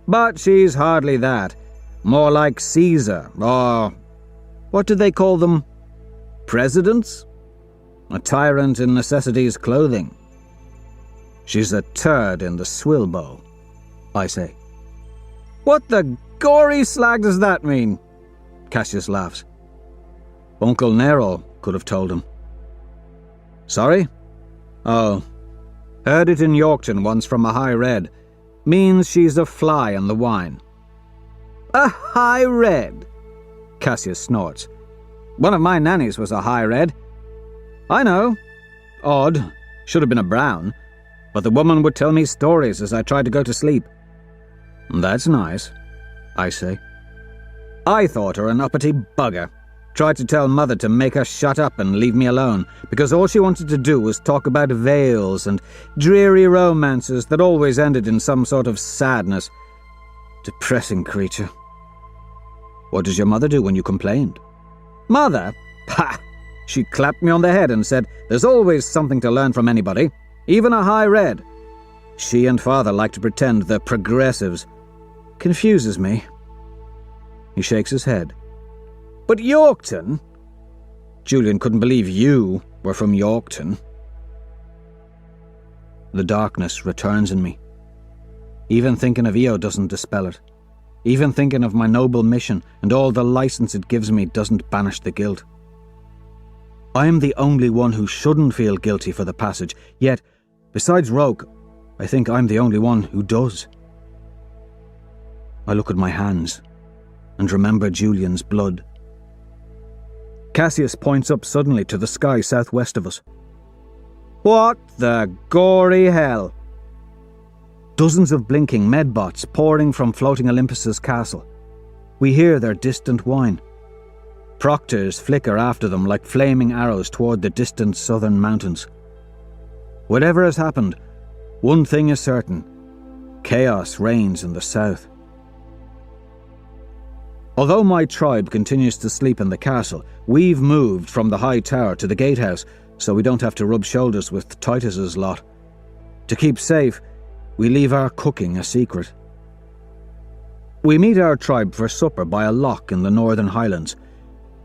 But she's hardly that. More like Caesar, or what do they call them? Presidents? A tyrant in necessity's clothing. She's a turd in the swill bowl," I say. "What the gory slag does that mean?" Cassius laughs. Uncle Nero could have told him. "Sorry? Oh, heard it in Yorkton once from a high red. Means she's a fly on the wine." "A high red?" Cassius snorts. "One of my nannies was a high red." "I know. Odd. Should have been a brown. But the woman would tell me stories as I tried to go to sleep." "That's nice," I say. "I thought her an uppity bugger. Tried to tell Mother to make her shut up and leave me alone, because all she wanted to do was talk about veils and dreary romances that always ended in some sort of sadness. Depressing creature." "What does your mother do when you complained?" "Mother? Pah! She clapped me on the head and said, 'There's always something to learn from anybody, even a high red.' She and Father like to pretend they're progressives. Confuses me." He shakes his head. "But Yorkton? Julian couldn't believe you were from Yorkton." The darkness returns in me. Even thinking of Io doesn't dispel it. Even thinking of my noble mission and all the license it gives me doesn't banish the guilt. I'm the only one who shouldn't feel guilty for the passage, yet, besides Rogue, I think I'm the only one who does. I look at my hands and remember Julian's blood. Cassius points up suddenly to the sky southwest of us. "What the gory hell?" Dozens of blinking medbots pouring from floating Olympus's castle. We hear their distant whine. Proctors flicker after them like flaming arrows toward the distant southern mountains. Whatever has happened, one thing is certain: chaos reigns in the south. Although my tribe continues to sleep in the castle, we've moved from the high tower to the gatehouse so we don't have to rub shoulders with Titus's lot. To keep safe, we leave our cooking a secret. We meet our tribe for supper by a loch in the northern highlands.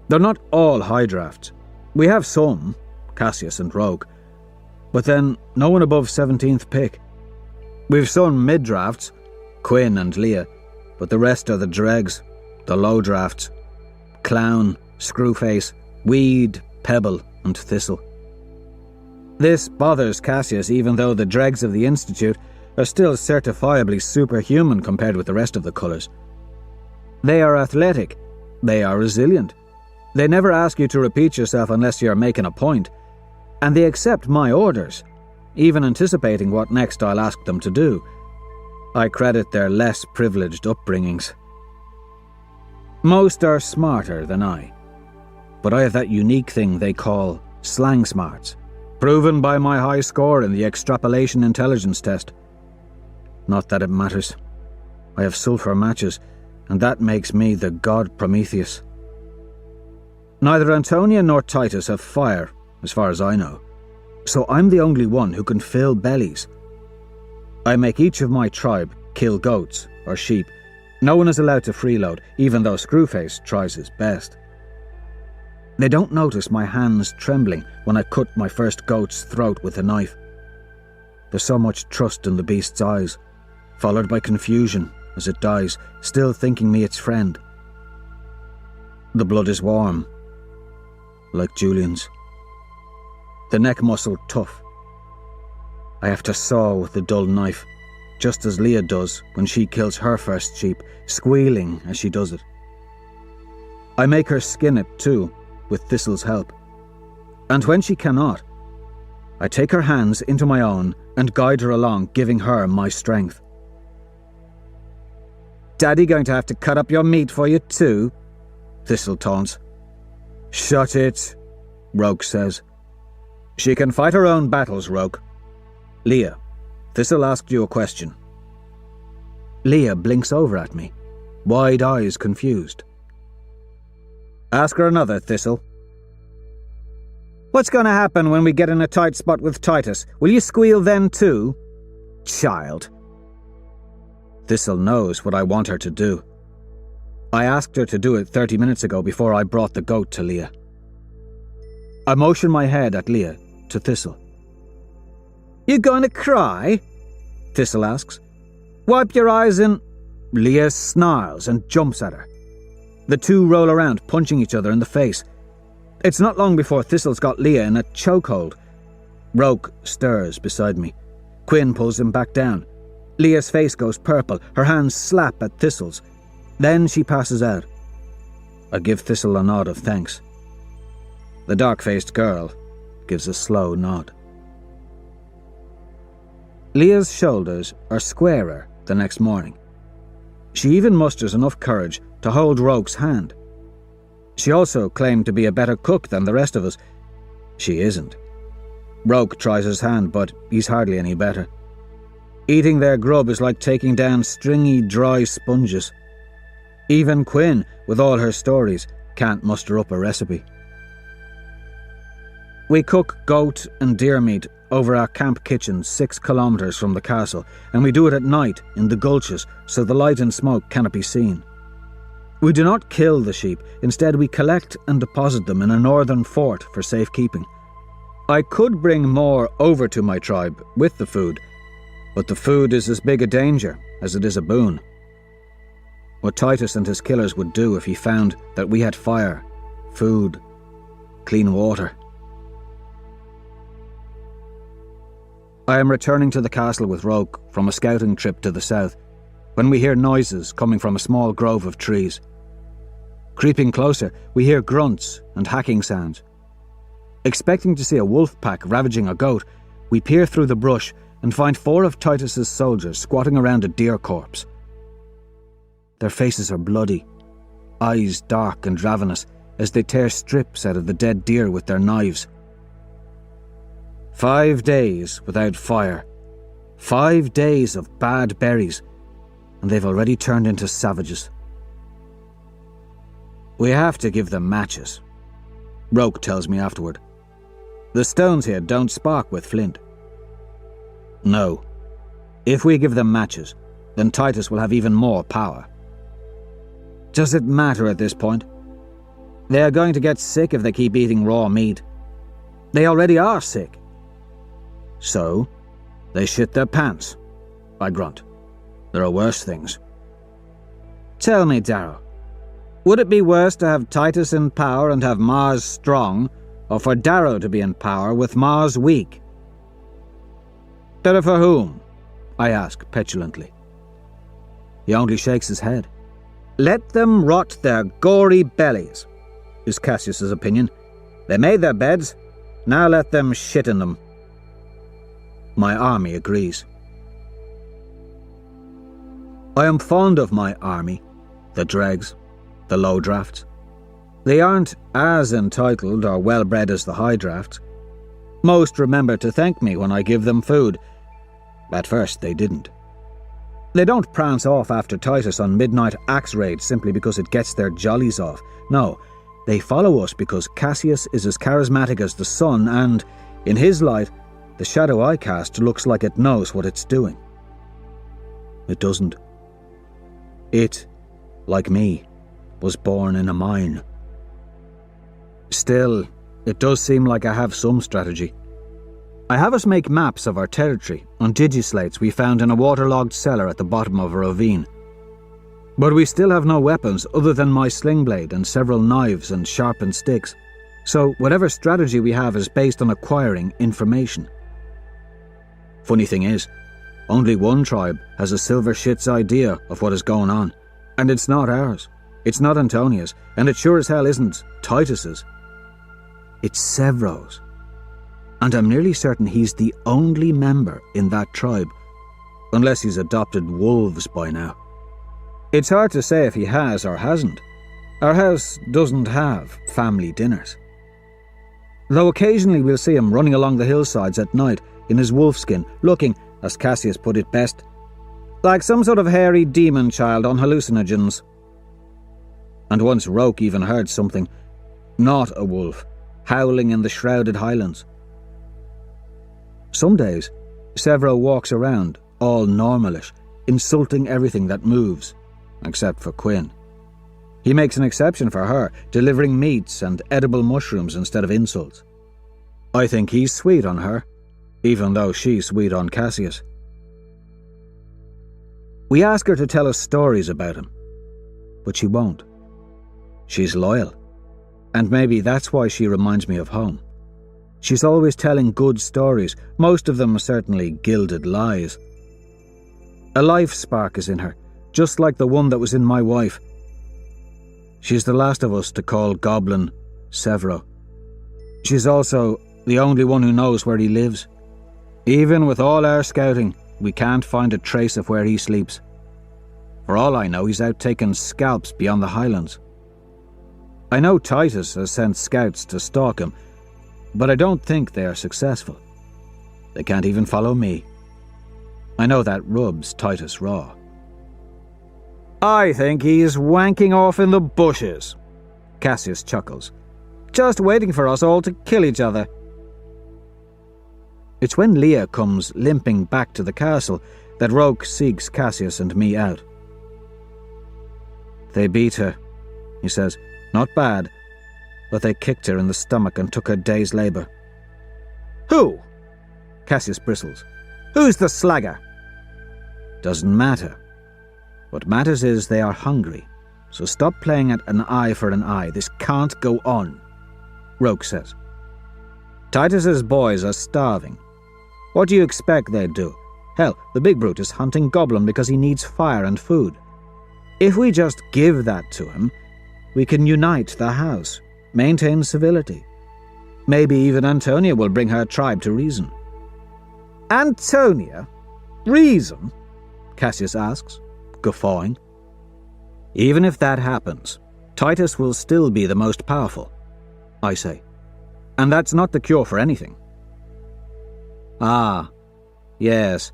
They're not all high drafts. We have some, Cassius and Rogue, but then no one above 17th pick. We've some mid-drafts, Quinn and Leah, but the rest are the dregs, the low drafts. Clown, Screwface, Weed, Pebble, and Thistle. This bothers Cassius even though the dregs of the Institute are still certifiably superhuman compared with the rest of the colours. They are athletic. They are resilient. They never ask you to repeat yourself unless you're making a point. And they accept my orders, even anticipating what next I'll ask them to do. I credit their less privileged upbringings. Most are smarter than I, but I have that unique thing they call slang smarts. Proven by my high score in the extrapolation intelligence test. Not that it matters. I have sulfur matches, and that makes me the god Prometheus. Neither Antonia nor Titus have fire, as far as I know, so I'm the only one who can fill bellies. I make each of my tribe kill goats or sheep. No one is allowed to freeload, even though Screwface tries his best. They don't notice my hands trembling when I cut my first goat's throat with a knife. There's so much trust in the beast's eyes, followed by confusion as it dies, still thinking me its friend. The blood is warm, like Julian's. The neck muscle tough. I have to saw with the dull knife, just as Leah does when she kills her first sheep, squealing as she does it. I make her skin it too, with Thistle's help. And when she cannot, I take her hands into my own and guide her along, giving her my strength. Daddy going to have to cut up your meat for you too? Thistle taunts. Shut it, Roke says. She can fight her own battles, Roke. Leah, Thistle asked you a question. Leah blinks over at me, wide eyes confused. Ask her another, Thistle. What's going to happen when we get in a tight spot with Titus? Will you squeal then too? Child. Thistle knows what I want her to do. I asked her to do it 30 minutes ago before I brought the goat to Leah. I motion my head at Leah to Thistle. You going to cry? Thistle asks. Wipe your eyes and... Leah snarls and jumps at her. The two roll around, punching each other in the face. It's not long before Thistle's got Leah in a chokehold. Roke stirs beside me. Quinn pulls him back down. Leah's face goes purple, her hands slap at Thistle's. Then she passes out. I give Thistle a nod of thanks. The dark-faced girl gives a slow nod. Leah's shoulders are squarer the next morning. She even musters enough courage to hold Roke's hand. She also claimed to be a better cook than the rest of us. She isn't. Roke tries his hand, but he's hardly any better. Eating their grub is like taking down stringy, dry sponges. Even Quinn, with all her stories, can't muster up a recipe. We cook goat and deer meat over our camp kitchen 6 kilometres from the castle, and we do it at night in the gulches so the light and smoke cannot be seen. We do not kill the sheep, instead we collect and deposit them in a northern fort for safekeeping. I could bring more over to my tribe with the food, but the food is as big a danger as it is a boon. What Titus and his killers would do if he found that we had fire, food, clean water. I am returning to the castle with Roke from a scouting trip to the south, when we hear noises coming from a small grove of trees. Creeping closer, we hear grunts and hacking sounds. Expecting to see a wolf pack ravaging a goat, we peer through the brush and find 4 of Titus's soldiers squatting around a deer corpse. Their faces are bloody, eyes dark and ravenous as they tear strips out of the dead deer with their knives. 5 days without fire, 5 days of bad berries, and they've already turned into savages. We have to give them matches, Roke tells me afterward. The stones here don't spark with flint. No. If we give them matches, then Titus will have even more power. Does it matter at this point? They are going to get sick if they keep eating raw meat. They already are sick. So, they shit their pants, I grunt. There are worse things. Tell me, Darrow, would it be worse to have Titus in power and have Mars strong, or for Darrow to be in power with Mars weak? Better for whom? I ask petulantly. He only shakes his head. Let them rot their gory bellies, is Cassius's opinion. They made their beds, now let them shit in them. My army agrees. I am fond of my army, the dregs, the low drafts. They aren't as entitled or well-bred as the high drafts. Most remember to thank me when I give them food. At first they didn't. They don't prance off after Titus on midnight axe raids simply because it gets their jollies off. No, they follow us because Cassius is as charismatic as the sun, and, in his light, the shadow I cast looks like it knows what it's doing. It doesn't. It, like me, was born in a mine. Still, it does seem like I have some strategy. I have us make maps of our territory on digislates we found in a waterlogged cellar at the bottom of a ravine. But we still have no weapons other than my sling blade and several knives and sharpened sticks, so whatever strategy we have is based on acquiring information. Funny thing is, only one tribe has a silver shit's idea of what is going on, and it's not ours. It's not Antonia's, and it sure as hell isn't Titus's. It's Sevro's. And I'm nearly certain he's the only member in that tribe, unless he's adopted wolves by now. It's hard to say if he has or hasn't. Our house doesn't have family dinners. Though occasionally we'll see him running along the hillsides at night in his wolfskin, looking, as Cassius put it best, like some sort of hairy demon child on hallucinogens. And once Roke even heard something, not a wolf, howling in the shrouded highlands. Some days, Sevro walks around, all normalish, insulting everything that moves, except for Quinn. He makes an exception for her, delivering meats and edible mushrooms instead of insults. I think he's sweet on her, even though she's sweet on Cassius. We ask her to tell us stories about him, but she won't. She's loyal, and maybe that's why she reminds me of home. She's always telling good stories, most of them certainly gilded lies. A life spark is in her, just like the one that was in my wife. She's the last of us to call Goblin Sevro. She's also the only one who knows where he lives. Even with all our scouting, we can't find a trace of where he sleeps. For all I know, he's out taking scalps beyond the highlands. I know Titus has sent scouts to stalk him, but I don't think they are successful. They can't even follow me. I know that rubs Titus raw. I think he's wanking off in the bushes, Cassius chuckles, just waiting for us all to kill each other. It's when Leah comes limping back to the castle that Roke seeks Cassius and me out. They beat her, he says. Not bad, but they kicked her in the stomach and took her day's labour. Who? Cassius bristles. Who's the slagger? Doesn't matter. What matters is they are hungry, so stop playing at an eye for an eye. This can't go on, Roke says. Titus's boys are starving. What do you expect they'd do? Hell, the big brute is hunting Goblin because he needs fire and food. If we just give that to him, we can unite the house, maintain civility. Maybe even Antonia will bring her tribe to reason. Antonia? Reason? Cassius asks, guffawing. Even if that happens, Titus will still be the most powerful, I say. And that's not the cure for anything. Ah, yes,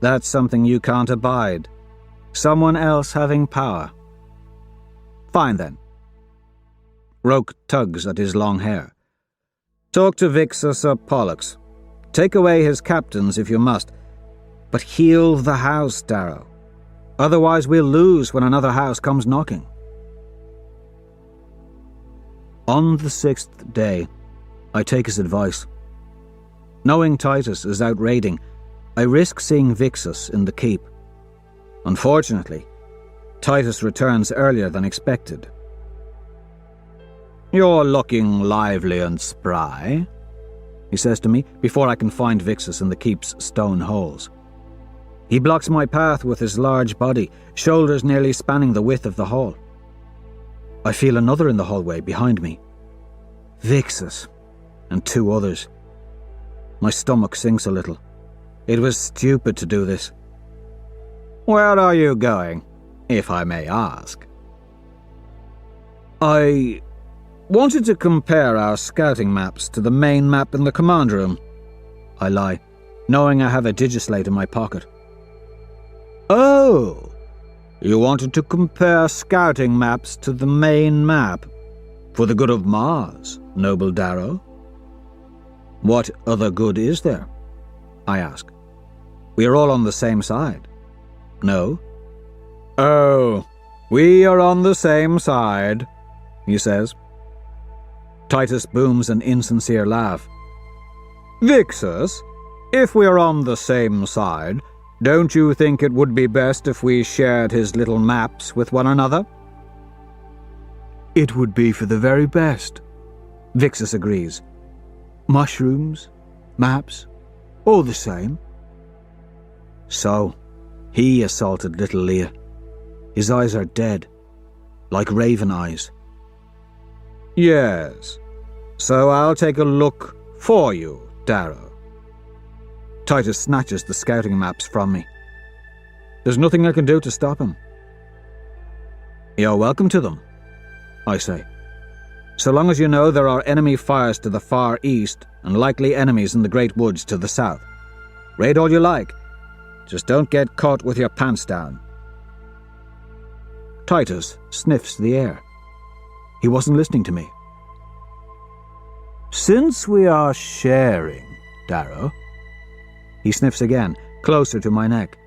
that's something you can't abide. Someone else having power. Fine then. Roke tugs at his long hair. Talk to Vixus or Pollux. Take away his captains if you must, but heal the house, Darrow. Otherwise we'll lose when another house comes knocking. On the 6th day, I take his advice. Knowing Titus is out raiding, I risk seeing Vixus in the keep. Unfortunately, Titus returns earlier than expected. You're looking lively and spry, he says to me before I can find Vixus in the keep's stone holes. He blocks my path with his large body, shoulders nearly spanning the width of the hall. I feel another in the hallway behind me. Vixus, and 2 others. My stomach sinks a little. It was stupid to do this. Where are you going, if I may ask? Wanted to compare our scouting maps to the main map in the command room. I lie, knowing I have a digislate in my pocket. Oh, you wanted to compare scouting maps to the main map. For the good of Mars, noble Darrow. What other good is there? I ask. We are all on the same side. No? Oh, we are on the same side, he says. Titus booms an insincere laugh. Vixus, if we are on the same side, don't you think it would be best if we shared his little maps with one another? It would be for the very best, Vixus agrees. Mushrooms, maps, all the same. So, he assaulted little Leah. His eyes are dead, like raven eyes. Yes, so I'll take a look for you, Darrow. Titus snatches the scouting maps from me. There's nothing I can do to stop him. You're welcome to them, I say. So long as you know there are enemy fires to the far east and likely enemies in the Great Woods to the south. Raid all you like. Just don't get caught with your pants down. Titus sniffs the air. He wasn't listening to me. Since we are sharing, Darrow, he sniffs again, closer to my neck.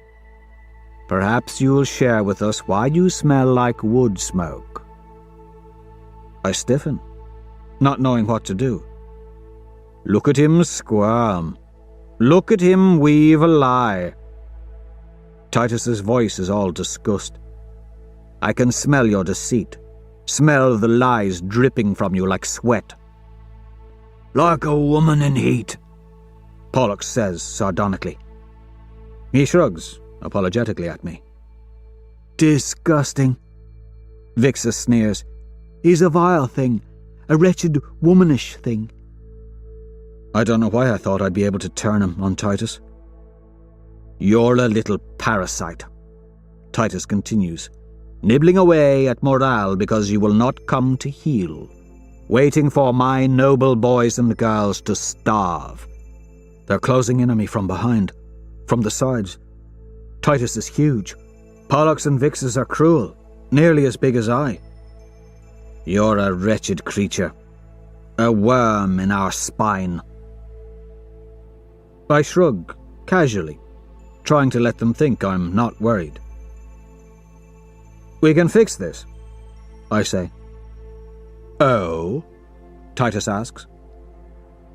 Perhaps you'll share with us why you smell like wood smoke. I stiffen, not knowing what to do. Look at him squirm. Look at him weave a lie. Titus's voice is all disgust. I can smell your deceit. Smell the lies dripping from you like sweat. Like a woman in heat, Pollux says sardonically. He shrugs apologetically at me. Disgusting, Vixus sneers. He's a vile thing, a wretched womanish thing. I don't know why I thought I'd be able to turn him on Titus. You're a little parasite, Titus continues, nibbling away at morale because you will not come to heal, waiting for my noble boys and girls to starve. They're closing in on me from behind, from the sides. Titus is huge. Pollux and Vixus are cruel, nearly as big as I. You're a wretched creature, a worm in our spine. I shrug, casually, trying to let them think I'm not worried. We can fix this, I say. Oh? Titus asks.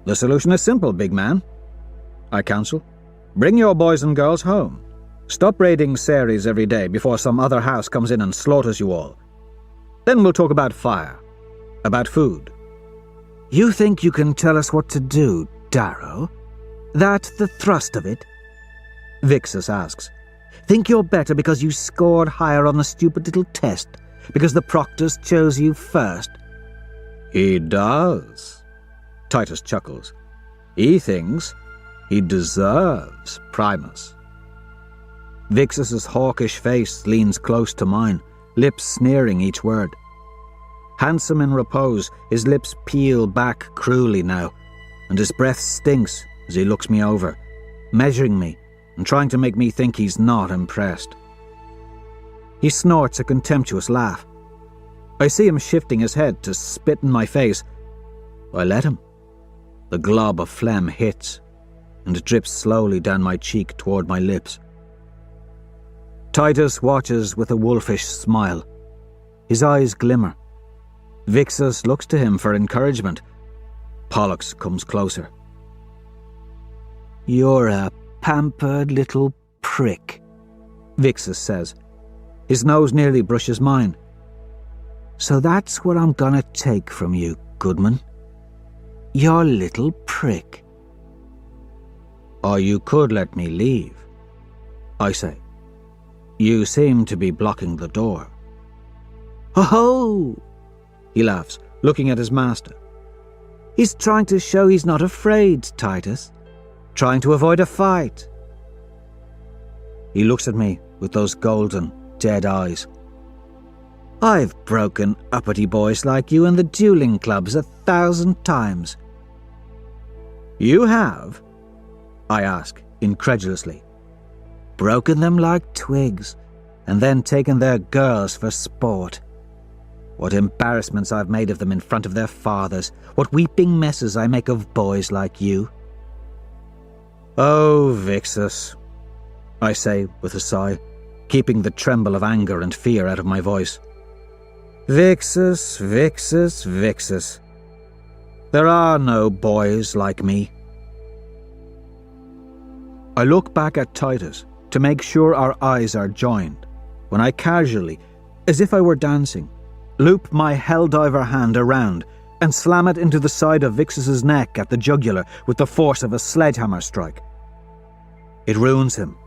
The solution is simple, big man, I counsel. Bring your boys and girls home. Stop raiding Ceres every day before some other house comes in and slaughters you all. Then we'll talk about fire, about food. You think you can tell us what to do, Darrow? That the thrust of it? Vixus asks. Think you're better because you scored higher on the stupid little test? Because the proctors chose you first? He does, Titus chuckles. He thinks he deserves Primus. Vixus's hawkish face leans close to mine, lips sneering each word. Handsome in repose, his lips peel back cruelly now, and his breath stinks as he looks me over, measuring me and trying to make me think he's not impressed. He snorts a contemptuous laugh. I see him shifting his head to spit in my face. I let him. The glob of phlegm hits, and it drips slowly down my cheek toward my lips. Titus watches with a wolfish smile. His eyes glimmer. Vixus looks to him for encouragement. Pollux comes closer. You're a pampered little prick, Vixus says. His nose nearly brushes mine. So that's what I'm gonna take from you, Goodman. Your little prick. Or you could let me leave, I say. You seem to be blocking the door. Ho-ho! He laughs, looking at his master. He's trying to show he's not afraid, Titus. Trying to avoid a fight. He looks at me with those golden, dead eyes. I've broken uppity boys like you in the dueling clubs 1,000 times. You have? I ask, incredulously. Broken them like twigs, and then taken their girls for sport. What embarrassments I've made of them in front of their fathers, what weeping messes I make of boys like you. Oh, Vixus, I say with a sigh, keeping the tremble of anger and fear out of my voice. Vixus, Vixus, Vixus. There are no boys like me. I look back at Titus to make sure our eyes are joined, when I casually, as if I were dancing, loop my Helldiver hand around and slam it into the side of Vixus's neck at the jugular with the force of a sledgehammer strike. It ruins him.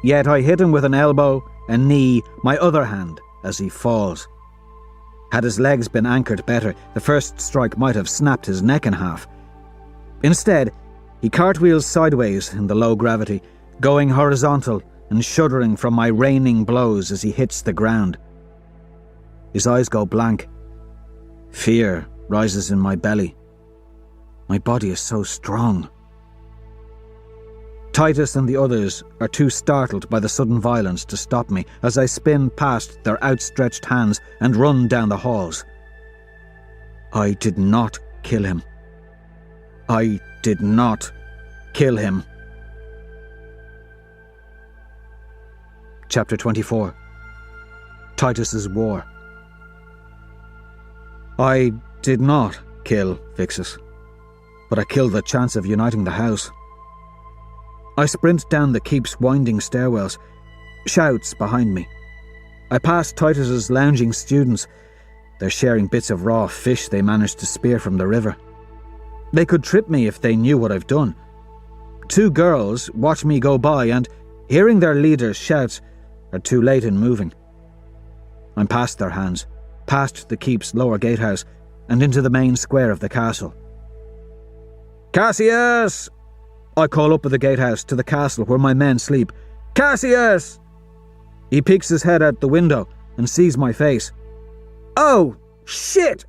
Yet I hit him with an elbow, a knee, my other hand, as he falls. Had his legs been anchored better, the first strike might have snapped his neck in half. Instead, he cartwheels sideways in the low gravity, going horizontal and shuddering from my raining blows as he hits the ground. His eyes go blank. Fear rises in my belly. My body is so strong. Titus and the others are too startled by the sudden violence to stop me as I spin past their outstretched hands and run down the halls. I did not kill him. I did not kill him. Chapter 24. Titus's War. I did not kill Vixus, but I killed the chance of uniting the house. I sprint down the keep's winding stairwells, shouts behind me. I pass Titus's lounging students. They're sharing bits of raw fish they managed to spear from the river. They could trip me if they knew what I've done. 2 girls watch me go by and, hearing their leader's shouts, are too late in moving. I'm past their hands, past the keep's lower gatehouse, and into the main square of the castle. Cassius! I call up at the gatehouse to the castle where my men sleep. Cassius! He peeks his head out the window and sees my face. Oh, shit!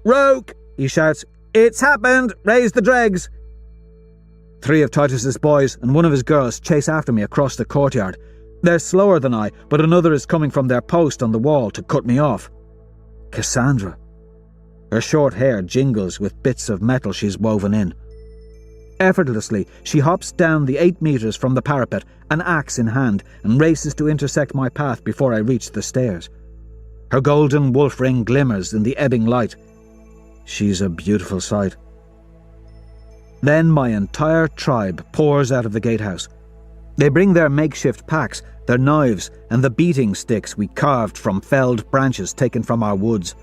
Roke! He shouts. It's happened! Raise the dregs! 3 of Titus's boys and 1 of his girls chase after me across the courtyard. They're slower than I, but another is coming from their post on the wall to cut me off. Cassandra. Her short hair jingles with bits of metal she's woven in. Effortlessly, she hops down the 8 meters from the parapet, an axe in hand, and races to intersect my path before I reach the stairs. Her golden wolf ring glimmers in the ebbing light. She's a beautiful sight. Then my entire tribe pours out of the gatehouse. They bring their makeshift packs, their knives, and the beating sticks we carved from felled branches taken from our woods.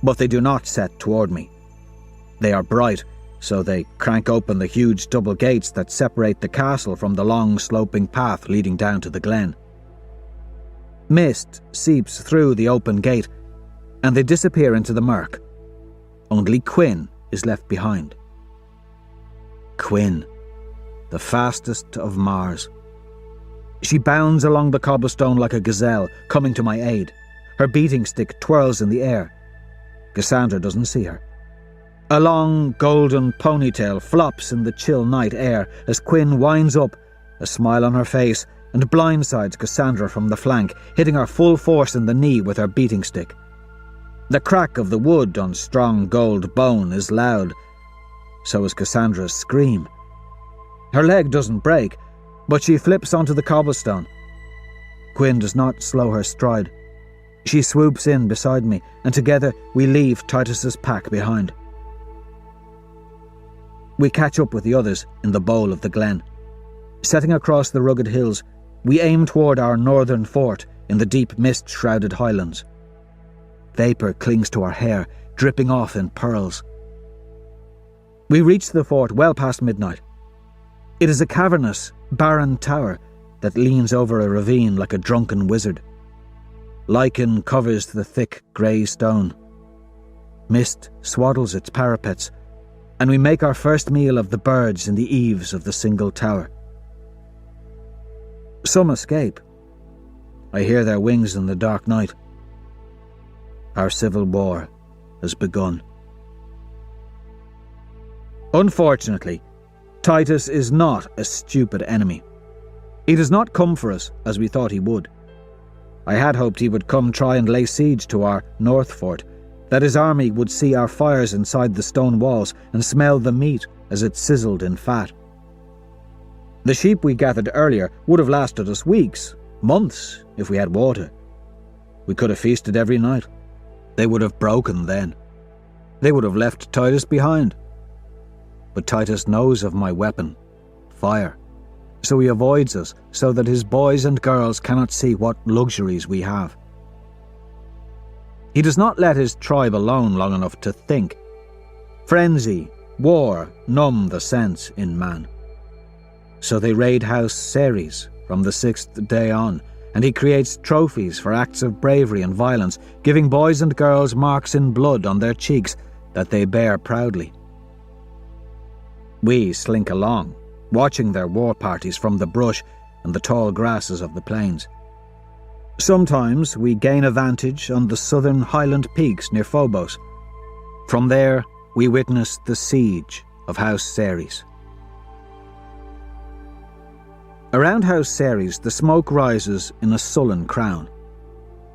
But they do not set toward me. They are bright, so they crank open the huge double gates that separate the castle from the long sloping path leading down to the glen. Mist seeps through the open gate, and they disappear into the murk. Only Quinn is left behind. Quinn, the fastest of Mars. She bounds along the cobblestone like a gazelle, coming to my aid. Her beating stick twirls in the air. Cassandra doesn't see her. A long, golden ponytail flops in the chill night air as Quinn winds up, a smile on her face, and blindsides Cassandra from the flank, hitting her full force in the knee with her beating stick. The crack of the wood on strong gold bone is loud. So is Cassandra's scream. Her leg doesn't break, but she flips onto the cobblestone. Quinn does not slow her stride. She swoops in beside me, and together we leave Titus's pack behind. We catch up with the others in the bowl of the glen. Setting across the rugged hills, we aim toward our northern fort in the deep mist-shrouded highlands. Vapour clings to our hair, dripping off in pearls. We reach the fort well past midnight. It is a cavernous, barren tower that leans over a ravine like a drunken wizard. Lichen covers the thick grey stone. Mist swaddles its parapets, and we make our first meal of the birds in the eaves of the single tower. Some escape. I hear their wings in the dark night. Our civil war has begun. Unfortunately, Titus is not a stupid enemy. He does not come for us as we thought he would. I had hoped he would come try and lay siege to our north fort, that his army would see our fires inside the stone walls and smell the meat as it sizzled in fat. The sheep we gathered earlier would have lasted us weeks, months, if we had water. We could have feasted every night. They would have broken then. They would have left Titus behind. But Titus knows of my weapon, fire, so he avoids us so that his boys and girls cannot see what luxuries we have. He does not let his tribe alone long enough to think. Frenzy, war numb the sense in man. So they raid House Ceres from the 6th day on, and he creates trophies for acts of bravery and violence, giving boys and girls marks in blood on their cheeks that they bear proudly. We slink along, watching their war parties from the brush and the tall grasses of the plains. Sometimes we gain a vantage on the southern highland peaks near Phobos. From there, we witness the siege of House Ceres. Around House Ceres, the smoke rises in a sullen crown.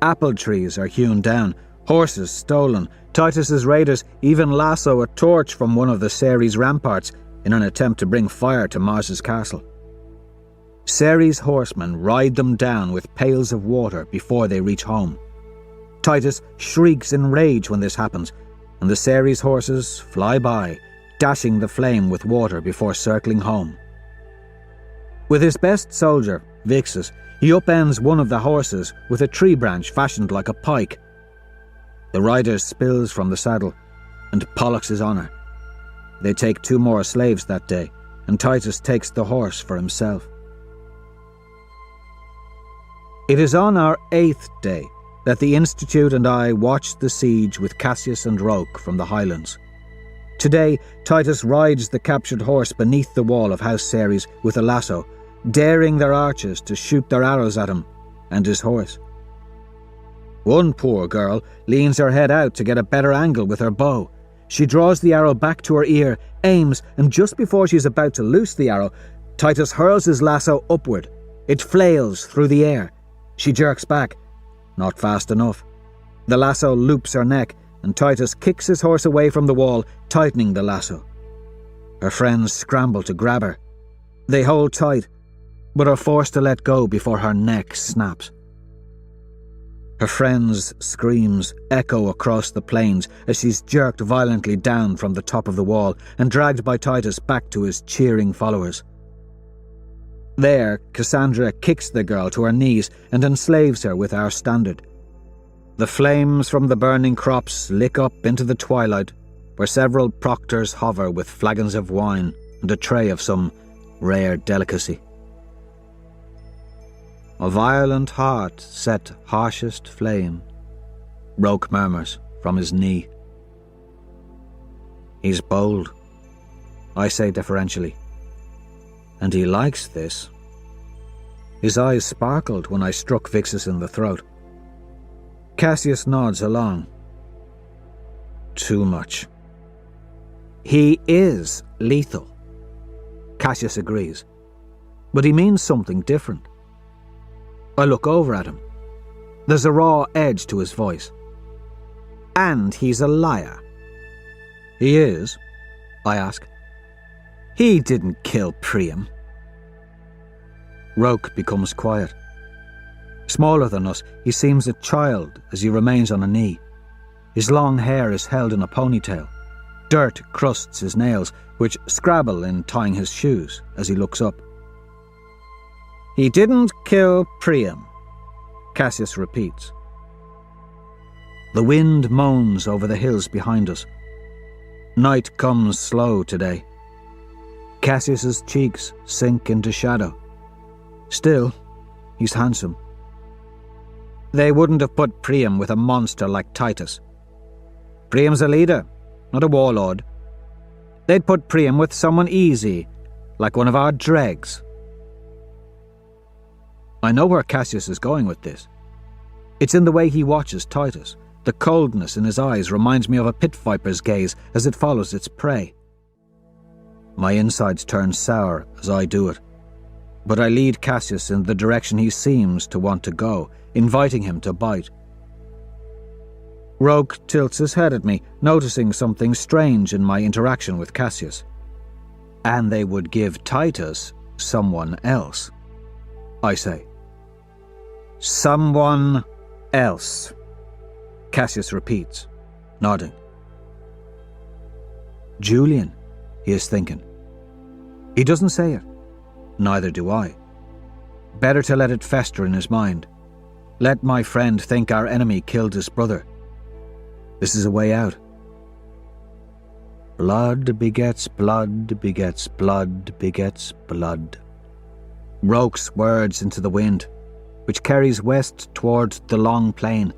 Apple trees are hewn down, horses stolen. Titus's raiders even lasso a torch from one of the Ceres ramparts in an attempt to bring fire to Mars's castle. Ceres horsemen ride them down with pails of water before they reach home. Titus shrieks in rage when this happens, and the Ceres horses fly by, dashing the flame with water before circling home. With his best soldier, Vixus, he upends one of the horses with a tree branch fashioned like a pike. The rider spills from the saddle, and Pollux is on her. They take 2 more slaves that day, and Titus takes the horse for himself. It is on our 8th day that the Institute and I watched the siege with Cassius and Roke from the highlands. Today, Titus rides the captured horse beneath the wall of House Ceres with a lasso, daring their archers to shoot their arrows at him and his horse. One poor girl leans her head out to get a better angle with her bow. She draws the arrow back to her ear, aims, and just before she's about to loose the arrow, Titus hurls his lasso upward. It flails through the air. She jerks back. Not fast enough. The lasso loops her neck, and Titus kicks his horse away from the wall, tightening the lasso. Her friends scramble to grab her. They hold tight, but are forced to let go before her neck snaps. Her friends' screams echo across the plains as she's jerked violently down from the top of the wall and dragged by Titus back to his cheering followers. There, Cassandra kicks the girl to her knees and enslaves her with our standard. The flames from the burning crops lick up into the twilight, where several proctors hover with flagons of wine and a tray of some rare delicacy. A violent heart set harshest flame, Roke murmurs from his knee. He's bold, I say deferentially. And he likes this. His eyes sparkled when I struck Vixus in the throat. Cassius nods along. Too much. He is lethal. Cassius agrees. But he means something different. I look over at him. There's a raw edge to his voice. And he's a liar. He is? I ask. He didn't kill Priam. Roke becomes quiet. Smaller than us, he seems a child as he remains on a knee. His long hair is held in a ponytail. Dirt crusts his nails, which scrabble in tying his shoes as he looks up. He didn't kill Priam, Cassius repeats. The wind moans over the hills behind us. Night comes slow today. Cassius's cheeks sink into shadow. Still, he's handsome. They wouldn't have put Priam with a monster like Titus. Priam's a leader, not a warlord. They'd put Priam with someone easy, like one of our dregs. I know where Cassius is going with this. It's in the way he watches Titus, The coldness in his eyes reminds me of a pit viper's gaze as it follows its prey. My insides turn sour as I do it, but I lead Cassius in the direction he seems to want to go, inviting him to bite. Roke tilts his head at me, noticing something strange in my interaction with Cassius. And they would give Titus someone else, I say. Someone else, Cassius repeats, nodding. Julian, he is thinking. He doesn't say it. Neither do I. Better to let it fester in his mind. Let my friend think our enemy killed his brother. This is a way out. Blood begets blood begets blood begets blood. Roke's words into the wind, which carries west towards the long plain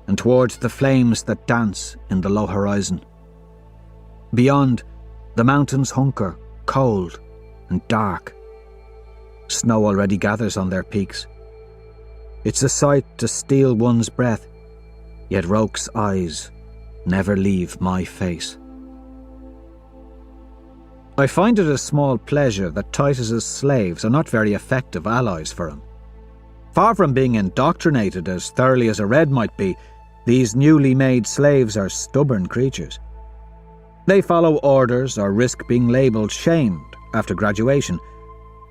and towards the flames that dance in the low horizon. Beyond, the mountains hunker, cold and dark. Snow already gathers on their peaks. It's a sight to steal one's breath, yet Roke's eyes never leave my face. I find it a small pleasure that Titus's slaves are not very effective allies for him. Far from being indoctrinated as thoroughly as a Red might be, these newly made slaves are stubborn creatures. They follow orders or risk being labelled shamed after graduation,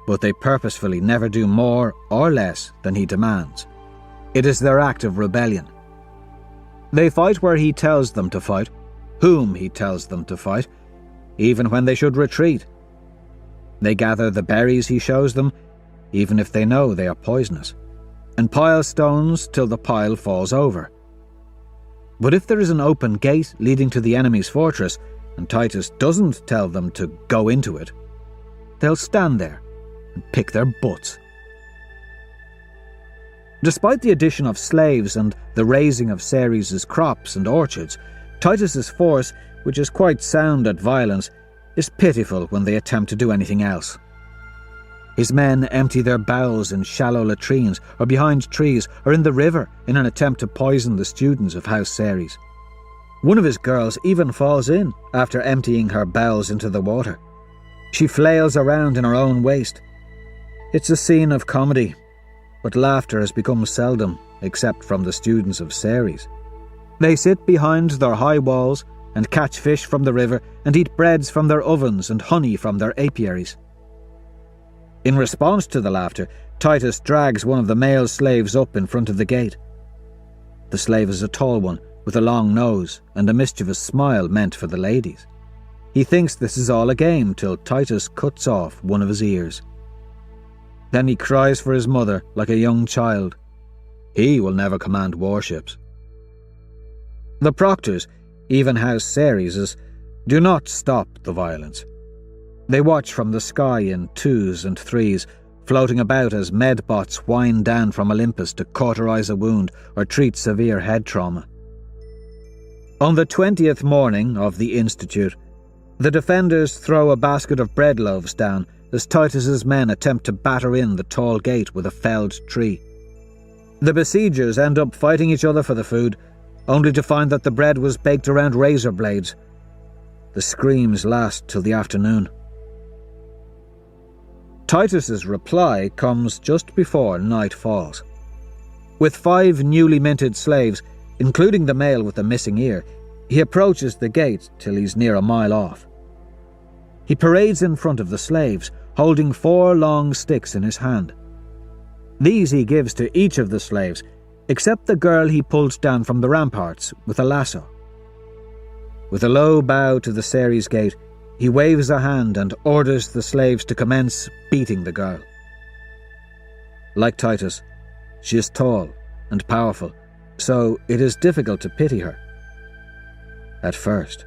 but they purposefully never do more or less than he demands. It is their act of rebellion. They fight where he tells them to fight, whom he tells them to fight, even when they should retreat. They gather the berries he shows them, even if they know they are poisonous, and pile stones till the pile falls over. But if there is an open gate leading to the enemy's fortress, and Titus doesn't tell them to go into it, they'll stand there and pick their butts. Despite the addition of slaves and the raising of Ceres' crops and orchards, Titus's force, which is quite sound at violence, is pitiful when they attempt to do anything else. His men empty their bowels in shallow latrines or behind trees or in the river in an attempt to poison the students of House Ceres. One of his girls even falls in after emptying her bowels into the water. She flails around in her own waste. It's a scene of comedy, but laughter has become seldom, except from the students of Ceres. They sit behind their high walls and catch fish from the river and eat breads from their ovens and honey from their apiaries. In response to the laughter, Titus drags one of the male slaves up in front of the gate. The slave is a tall one, with a long nose and a mischievous smile meant for the ladies. He thinks this is all a game till Titus cuts off one of his ears. Then he cries for his mother like a young child. He will never command warships. The proctors, even House Ceres', do not stop the violence. They watch from the sky in 2s and 3s, floating about as medbots wind down from Olympus to cauterize a wound or treat severe head trauma. On the 20th morning of the Institute, the defenders throw a basket of bread loaves down as Titus's men attempt to batter in the tall gate with a felled tree. The besiegers end up fighting each other for the food, only to find that the bread was baked around razor blades. The screams last till the afternoon. Titus's reply comes just before night falls. With 5 newly minted slaves, including the male with the missing ear, he approaches the gate till he's near a mile off. He parades in front of the slaves, holding 4 long sticks in his hand. These he gives to each of the slaves, except the girl he pulled down from the ramparts with a lasso. With a low bow to the Ceres gate, he waves a hand and orders the slaves to commence beating the girl. Like Titus, she is tall and powerful, so it is difficult to pity her. At first.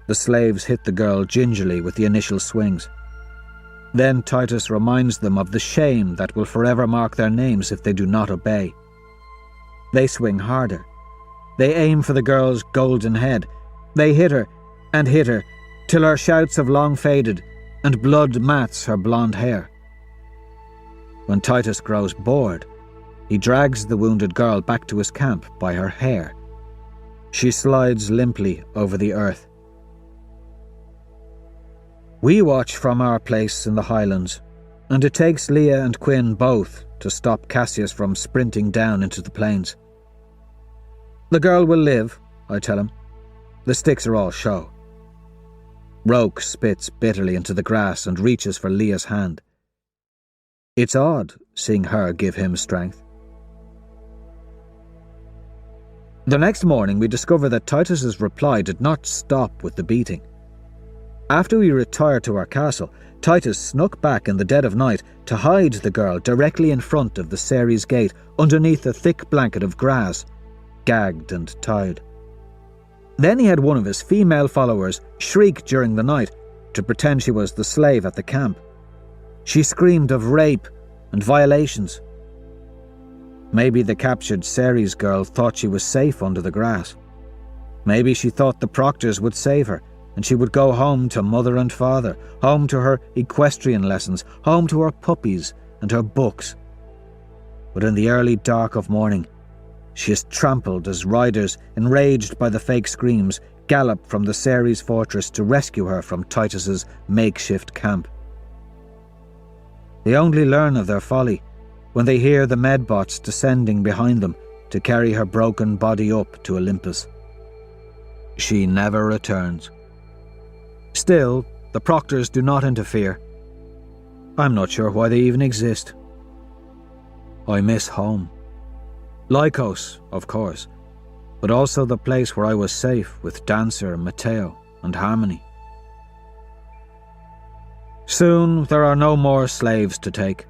The slaves hit the girl gingerly with the initial swings. Then Titus reminds them of the shame that will forever mark their names if they do not obey. They swing harder. They aim for the girl's golden head. They hit her, till her shouts have long faded, and blood mats her blonde hair. When Titus grows bored, He drags the wounded girl back to his camp by her hair. She slides limply over the earth. We watch from our place in the highlands, and it takes Leah and Quinn both to stop Cassius from sprinting down into the plains. The girl will live, I tell him. The sticks are all show. Roke spits bitterly into the grass and reaches for Leah's hand. It's odd seeing her give him strength. The next morning we discover that Titus's reply did not stop with the beating. After we retired to our castle, Titus snuck back in the dead of night to hide the girl directly in front of the Ceres gate underneath a thick blanket of grass, gagged and tied. Then he had one of his female followers shriek during the night to pretend she was the slave at the camp. She screamed of rape and violations. Maybe the captured Ceres girl thought she was safe under the grass. Maybe she thought the proctors would save her, and she would go home to mother and father, home to her equestrian lessons, home to her puppies and her books. But in the early dark of morning, she is trampled as riders, enraged by the fake screams, gallop from the Ceres fortress to rescue her from Titus's makeshift camp. They only learn of their folly when they hear the medbots descending behind them to carry her broken body up to Olympus. She never returns. Still, the proctors do not interfere. I'm not sure why they even exist. I miss home. Lycos, of course, but also the place where I was safe with Dancer, Matteo, and Harmony. Soon there are no more slaves to take.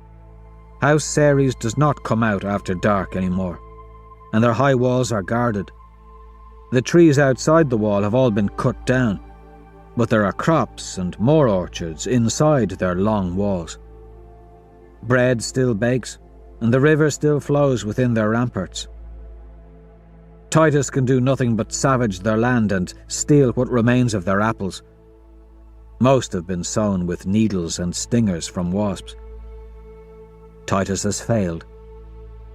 House Ceres does not come out after dark anymore, and their high walls are guarded. The trees outside the wall have all been cut down, but there are crops and more orchards inside their long walls. Bread still bakes, and the river still flows within their ramparts. Titus can do nothing but savage their land and steal what remains of their apples. Most have been sown with needles and stingers from wasps. Titus has failed,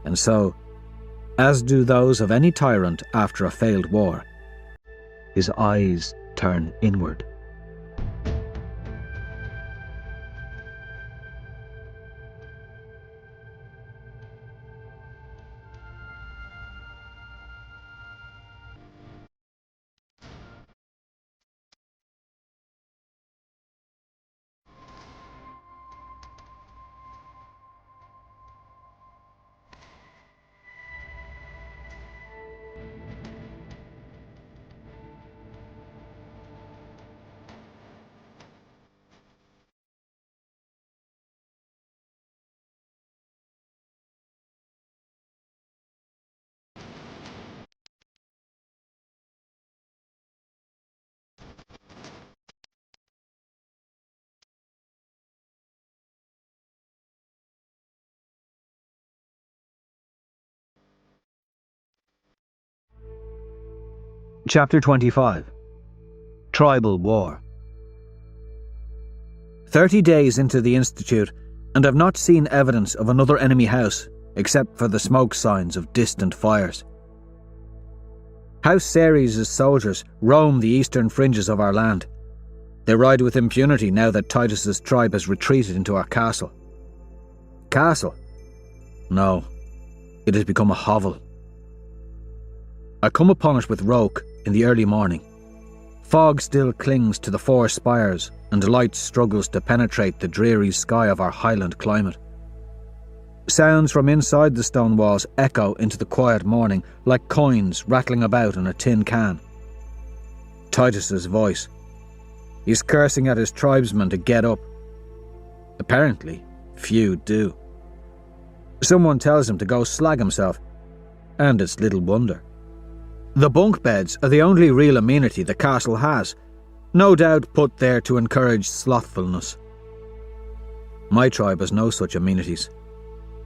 and so, as do those of any tyrant after a failed war, his eyes turn inward. Chapter 25. Tribal War. 30 days into the Institute, and I've not seen evidence of another enemy house, except for the smoke signs of distant fires. House Ceres' soldiers roam the eastern fringes of our land. They ride with impunity now that Titus's tribe has retreated into our castle. Castle? No, it has become a hovel. I come upon it with Roke in the early morning. Fog still clings to the four spires, and light struggles to penetrate the dreary sky of our highland climate. Sounds from inside the stone walls echo into the quiet morning like coins rattling about in a tin can. Titus's voice. He's cursing at his tribesmen to get up. Apparently, few do. Someone tells him to go slag himself, and it's little wonder. The bunk beds are the only real amenity the castle has, no doubt put there to encourage slothfulness. My tribe has no such amenities.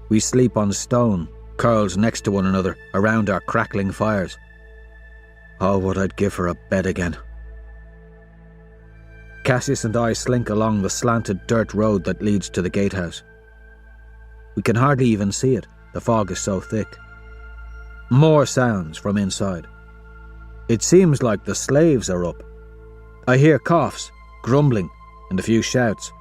We sleep on stone, curled next to one another around our crackling fires. Oh, what I'd give for a bed again. Cassius and I slink along the slanted dirt road that leads to the gatehouse. We can hardly even see it, The fog is so thick. More sounds from inside. It seems like the slaves are up. I hear coughs, grumbling, and a few shouts.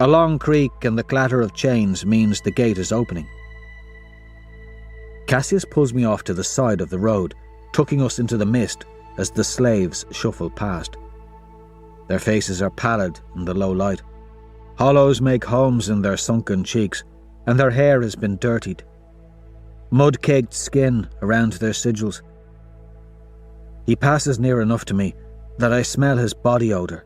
A long creak and the clatter of chains means the gate is opening. Cassius pulls me off to the side of the road, tucking us into the mist as the slaves shuffle past. Their faces are pallid in the low light. Hollows make homes in their sunken cheeks, and their hair has been dirtied. Mud-caked skin around their sigils. He passes near enough to me that I smell his body odour.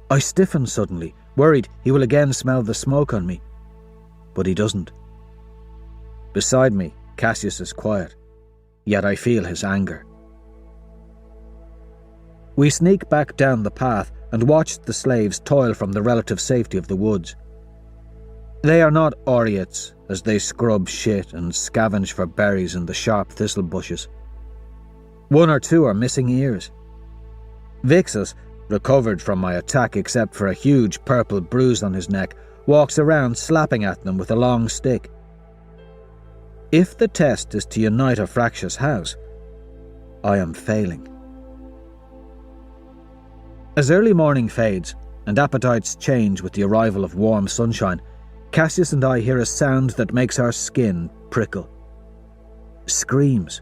I stiffen suddenly, worried he will again smell the smoke on me. But he doesn't. Beside me, Cassius is quiet, yet I feel his anger. We sneak back down the path and watch the slaves toil from the relative safety of the woods. They are not Oreates as they scrub shit and scavenge for berries in the sharp thistle bushes. One or two are missing ears. Vixus, recovered from my attack except for a huge purple bruise on his neck, walks around slapping at them with a long stick. If the test is to unite a fractious house, I am failing. As early morning fades and appetites change with the arrival of warm sunshine, Cassius and I hear a sound that makes our skin prickle. Screams.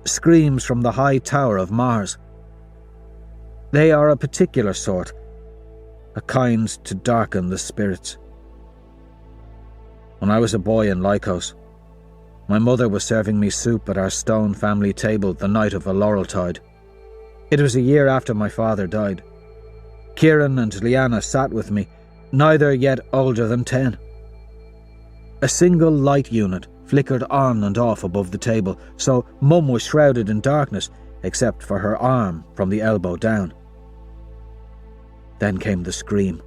Screams from the high tower of Mars. They are a particular sort, a kind to darken the spirits. When I was a boy in Lycos, my mother was serving me soup at our stone family table the night of a Laureltide. It was a year after my father died. Kieran and Liana sat with me, neither yet older than 10. A single light unit flickered on and off above the table, so Mum was shrouded in darkness except for her arm from the elbow down. Then came the scream,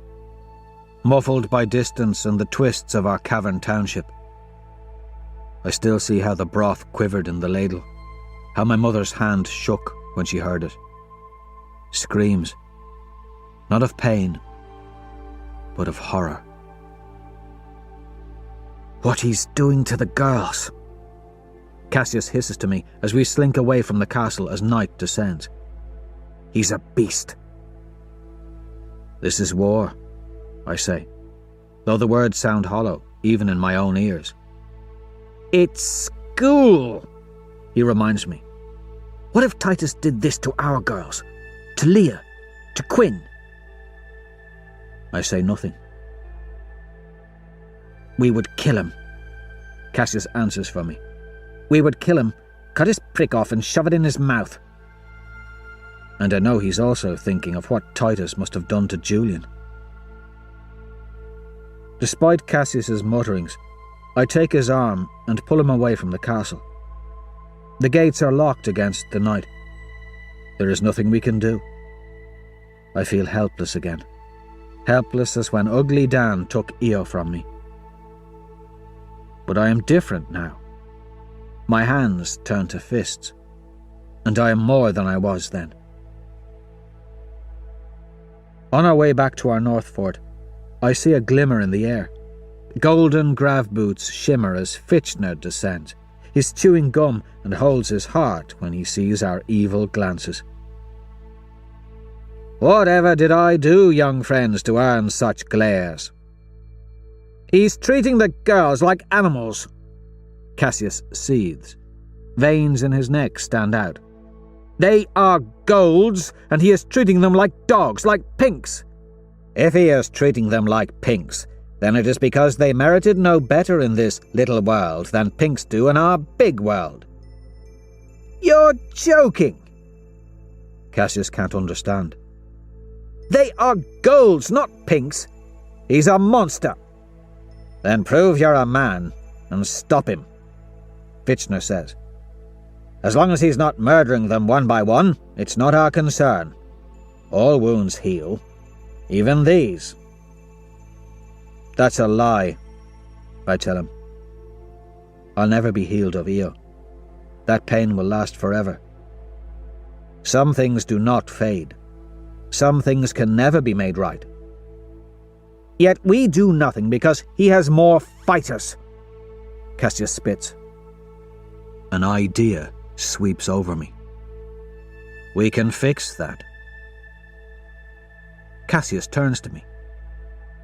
muffled by distance and the twists of our cavern township. I still see how the broth quivered in the ladle, how my mother's hand shook when she heard it. Screams, not of pain, but of horror. What he's doing to the girls! Cassius hisses to me as we slink away from the castle as night descends. He's a beast. This is war, I say, though the words sound hollow, even in my own ears. It's school, he reminds me. What if Titus did this to our girls? To Leah? To Quinn? I say nothing. We would kill him, Cassius answers for me. We would kill him, cut his prick off and shove it in his mouth. And I know he's also thinking of what Titus must have done to Julian. Despite Cassius's mutterings, I take his arm and pull him away from the castle. The gates are locked against the night. There is nothing we can do. I feel helpless again. Helpless as when Ugly Dan took Io from me. But I am different now. My hands turn to fists, and I am more than I was then. On our way back to our North Fort, I see a glimmer in the air. Golden grav boots shimmer as Fitchner descends. He's chewing gum and holds his heart when he sees our evil glances. Whatever did I do, young friends, to earn such glares? He's treating the girls like animals. Cassius seethes. Veins in his neck stand out. They are golds, and he is treating them like dogs, like pinks. If he is treating them like pinks, then it is because they merited no better in this little world than pinks do in our big world. You're joking. Cassius can't understand. They are golds, not pinks. He's a monster. Then prove you're a man and stop him, Fitchner says. As long as he's not murdering them one by one, it's not our concern. All wounds heal, even these. That's a lie, I tell him. I'll never be healed of Io. That pain will last forever. Some things do not fade. Some things can never be made right. Yet we do nothing because he has more fighters, Cassius spits. An idea sweeps over me. We can fix that. Cassius turns to me.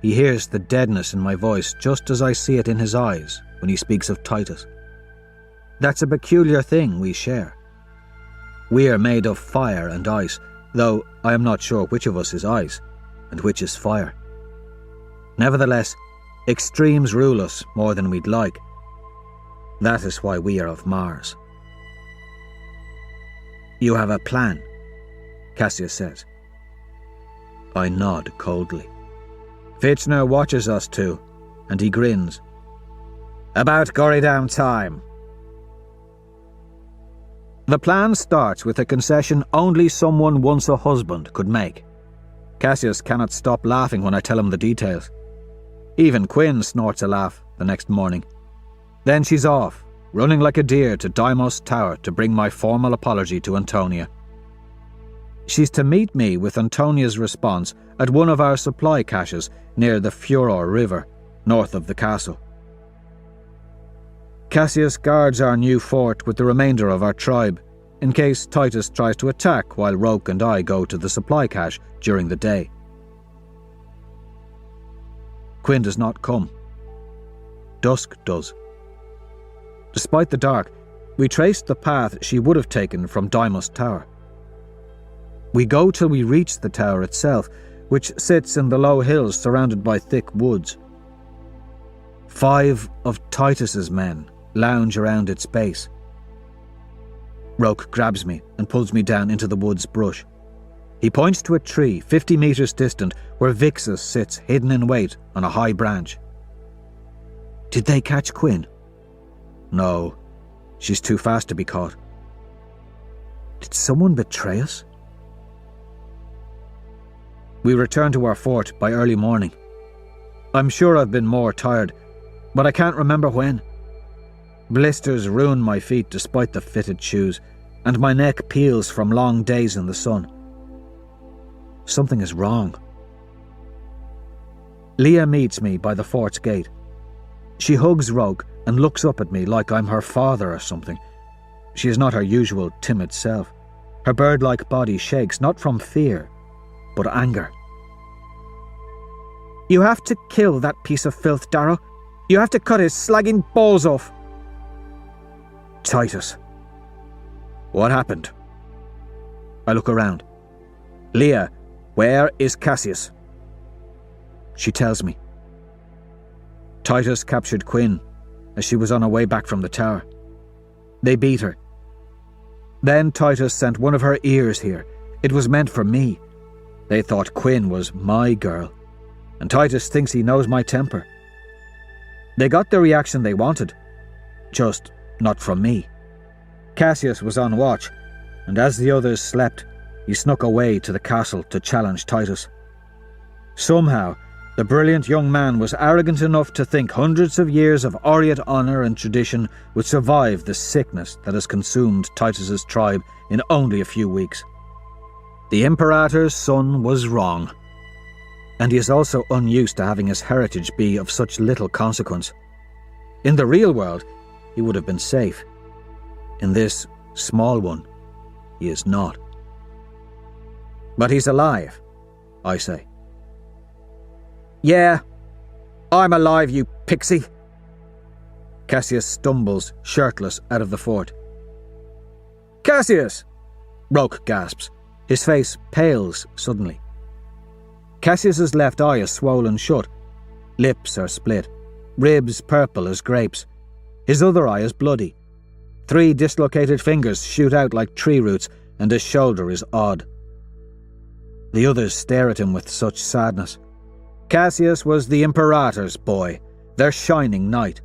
He hears the deadness in my voice just as I see it in his eyes when he speaks of Titus. That's a peculiar thing we share. We are made of fire and ice, though I am not sure which of us is ice and which is fire. Nevertheless, extremes rule us more than we'd like. That is why we are of Mars. You have a plan, Cassius says. I nod coldly. Fitchner watches us too, and he grins. About gory-damn time. The plan starts with a concession only someone once a husband could make. Cassius cannot stop laughing when I tell him the details. Even Quinn snorts a laugh the next morning. Then she's off, running like a deer to Deimos Tower to bring my formal apology to Antonia. She's to meet me with Antonia's response at one of our supply caches near the Furor River, north of the castle. Cassius guards our new fort with the remainder of our tribe, in case Titus tries to attack while Roke and I go to the supply cache during the day. Quinn does not come. Dusk does. Despite the dark, we traced the path she would have taken from Deimos Tower. We go till we reach the tower itself, which sits in the low hills surrounded by thick woods. 5 of Titus's men lounge around its base. Roke grabs me and pulls me down into the woods brush. He points to a tree 50 meters distant where Vixus sits hidden in wait on a high branch. Did they catch Quinn? No, she's too fast to be caught. Did someone betray us? We return to our fort by early morning. I'm sure I've been more tired, but I can't remember when. Blisters ruin my feet despite the fitted shoes, and my neck peels from long days in the sun. Something is wrong. Leah meets me by the fort's gate. She hugs Roke and looks up at me like I'm her father or something. She is not her usual timid self. Her bird-like body shakes, not from fear, but anger. You have to kill that piece of filth, Darrow. You have to cut his slagging balls off. Titus. What happened? I look around. Leah, where is Cassius? She tells me. Titus captured Quinn as she was on her way back from the tower. They beat her. Then Titus sent one of her ears here. It was meant for me. They thought Quinn was my girl, and Titus thinks he knows my temper. They got the reaction they wanted, just not from me. Cassius was on watch, and as the others slept, he snuck away to the castle to challenge Titus. Somehow, the brilliant young man was arrogant enough to think hundreds of years of Oriate honour and tradition would survive the sickness that has consumed Titus's tribe in only a few weeks. The Imperator's son was wrong, and he is also unused to having his heritage be of such little consequence. In the real world, he would have been safe. In this small one, he is not. But he's alive, I say. Yeah, I'm alive, you pixie. Cassius stumbles, shirtless, out of the fort. Cassius! Roke gasps. His face pales suddenly. Cassius's left eye is swollen shut. Lips are split. Ribs purple as grapes. His other eye is bloody. 3 dislocated fingers shoot out like tree roots, and his shoulder is odd. The others stare at him with such sadness. Cassius was the Imperator's boy, their shining knight,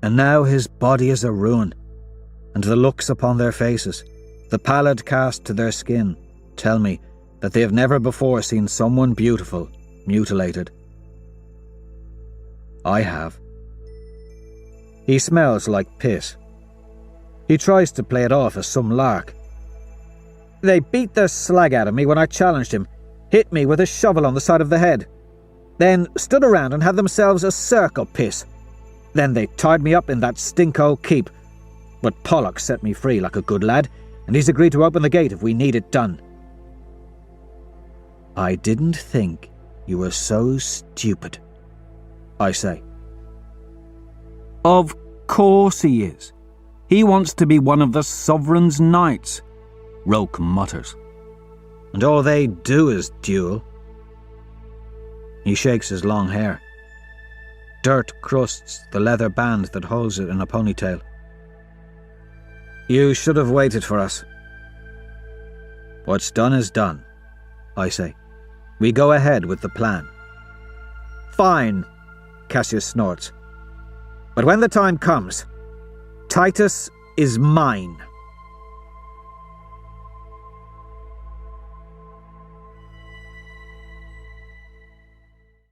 and now his body is a ruin, and the looks upon their faces, the pallid cast to their skin, tell me that they have never before seen someone beautiful mutilated. I have. He smells like piss. He tries to play it off as some lark. They beat the slag out of me when I challenged him, hit me with a shovel on the side of the head, then stood around and had themselves a circle piss. Then they tied me up in that stinko keep, but Pollock set me free like a good lad, and he's agreed to open the gate if we need it done. I didn't think you were so stupid, I say. Of course he is. He wants to be one of the Sovereign's knights, Roke mutters. And all they do is duel. He shakes his long hair. Dirt crusts the leather band that holds it in a ponytail. You should have waited for us. What's done is done, I say. We go ahead with the plan. Fine, Cassius snorts. But when the time comes, Titus is mine.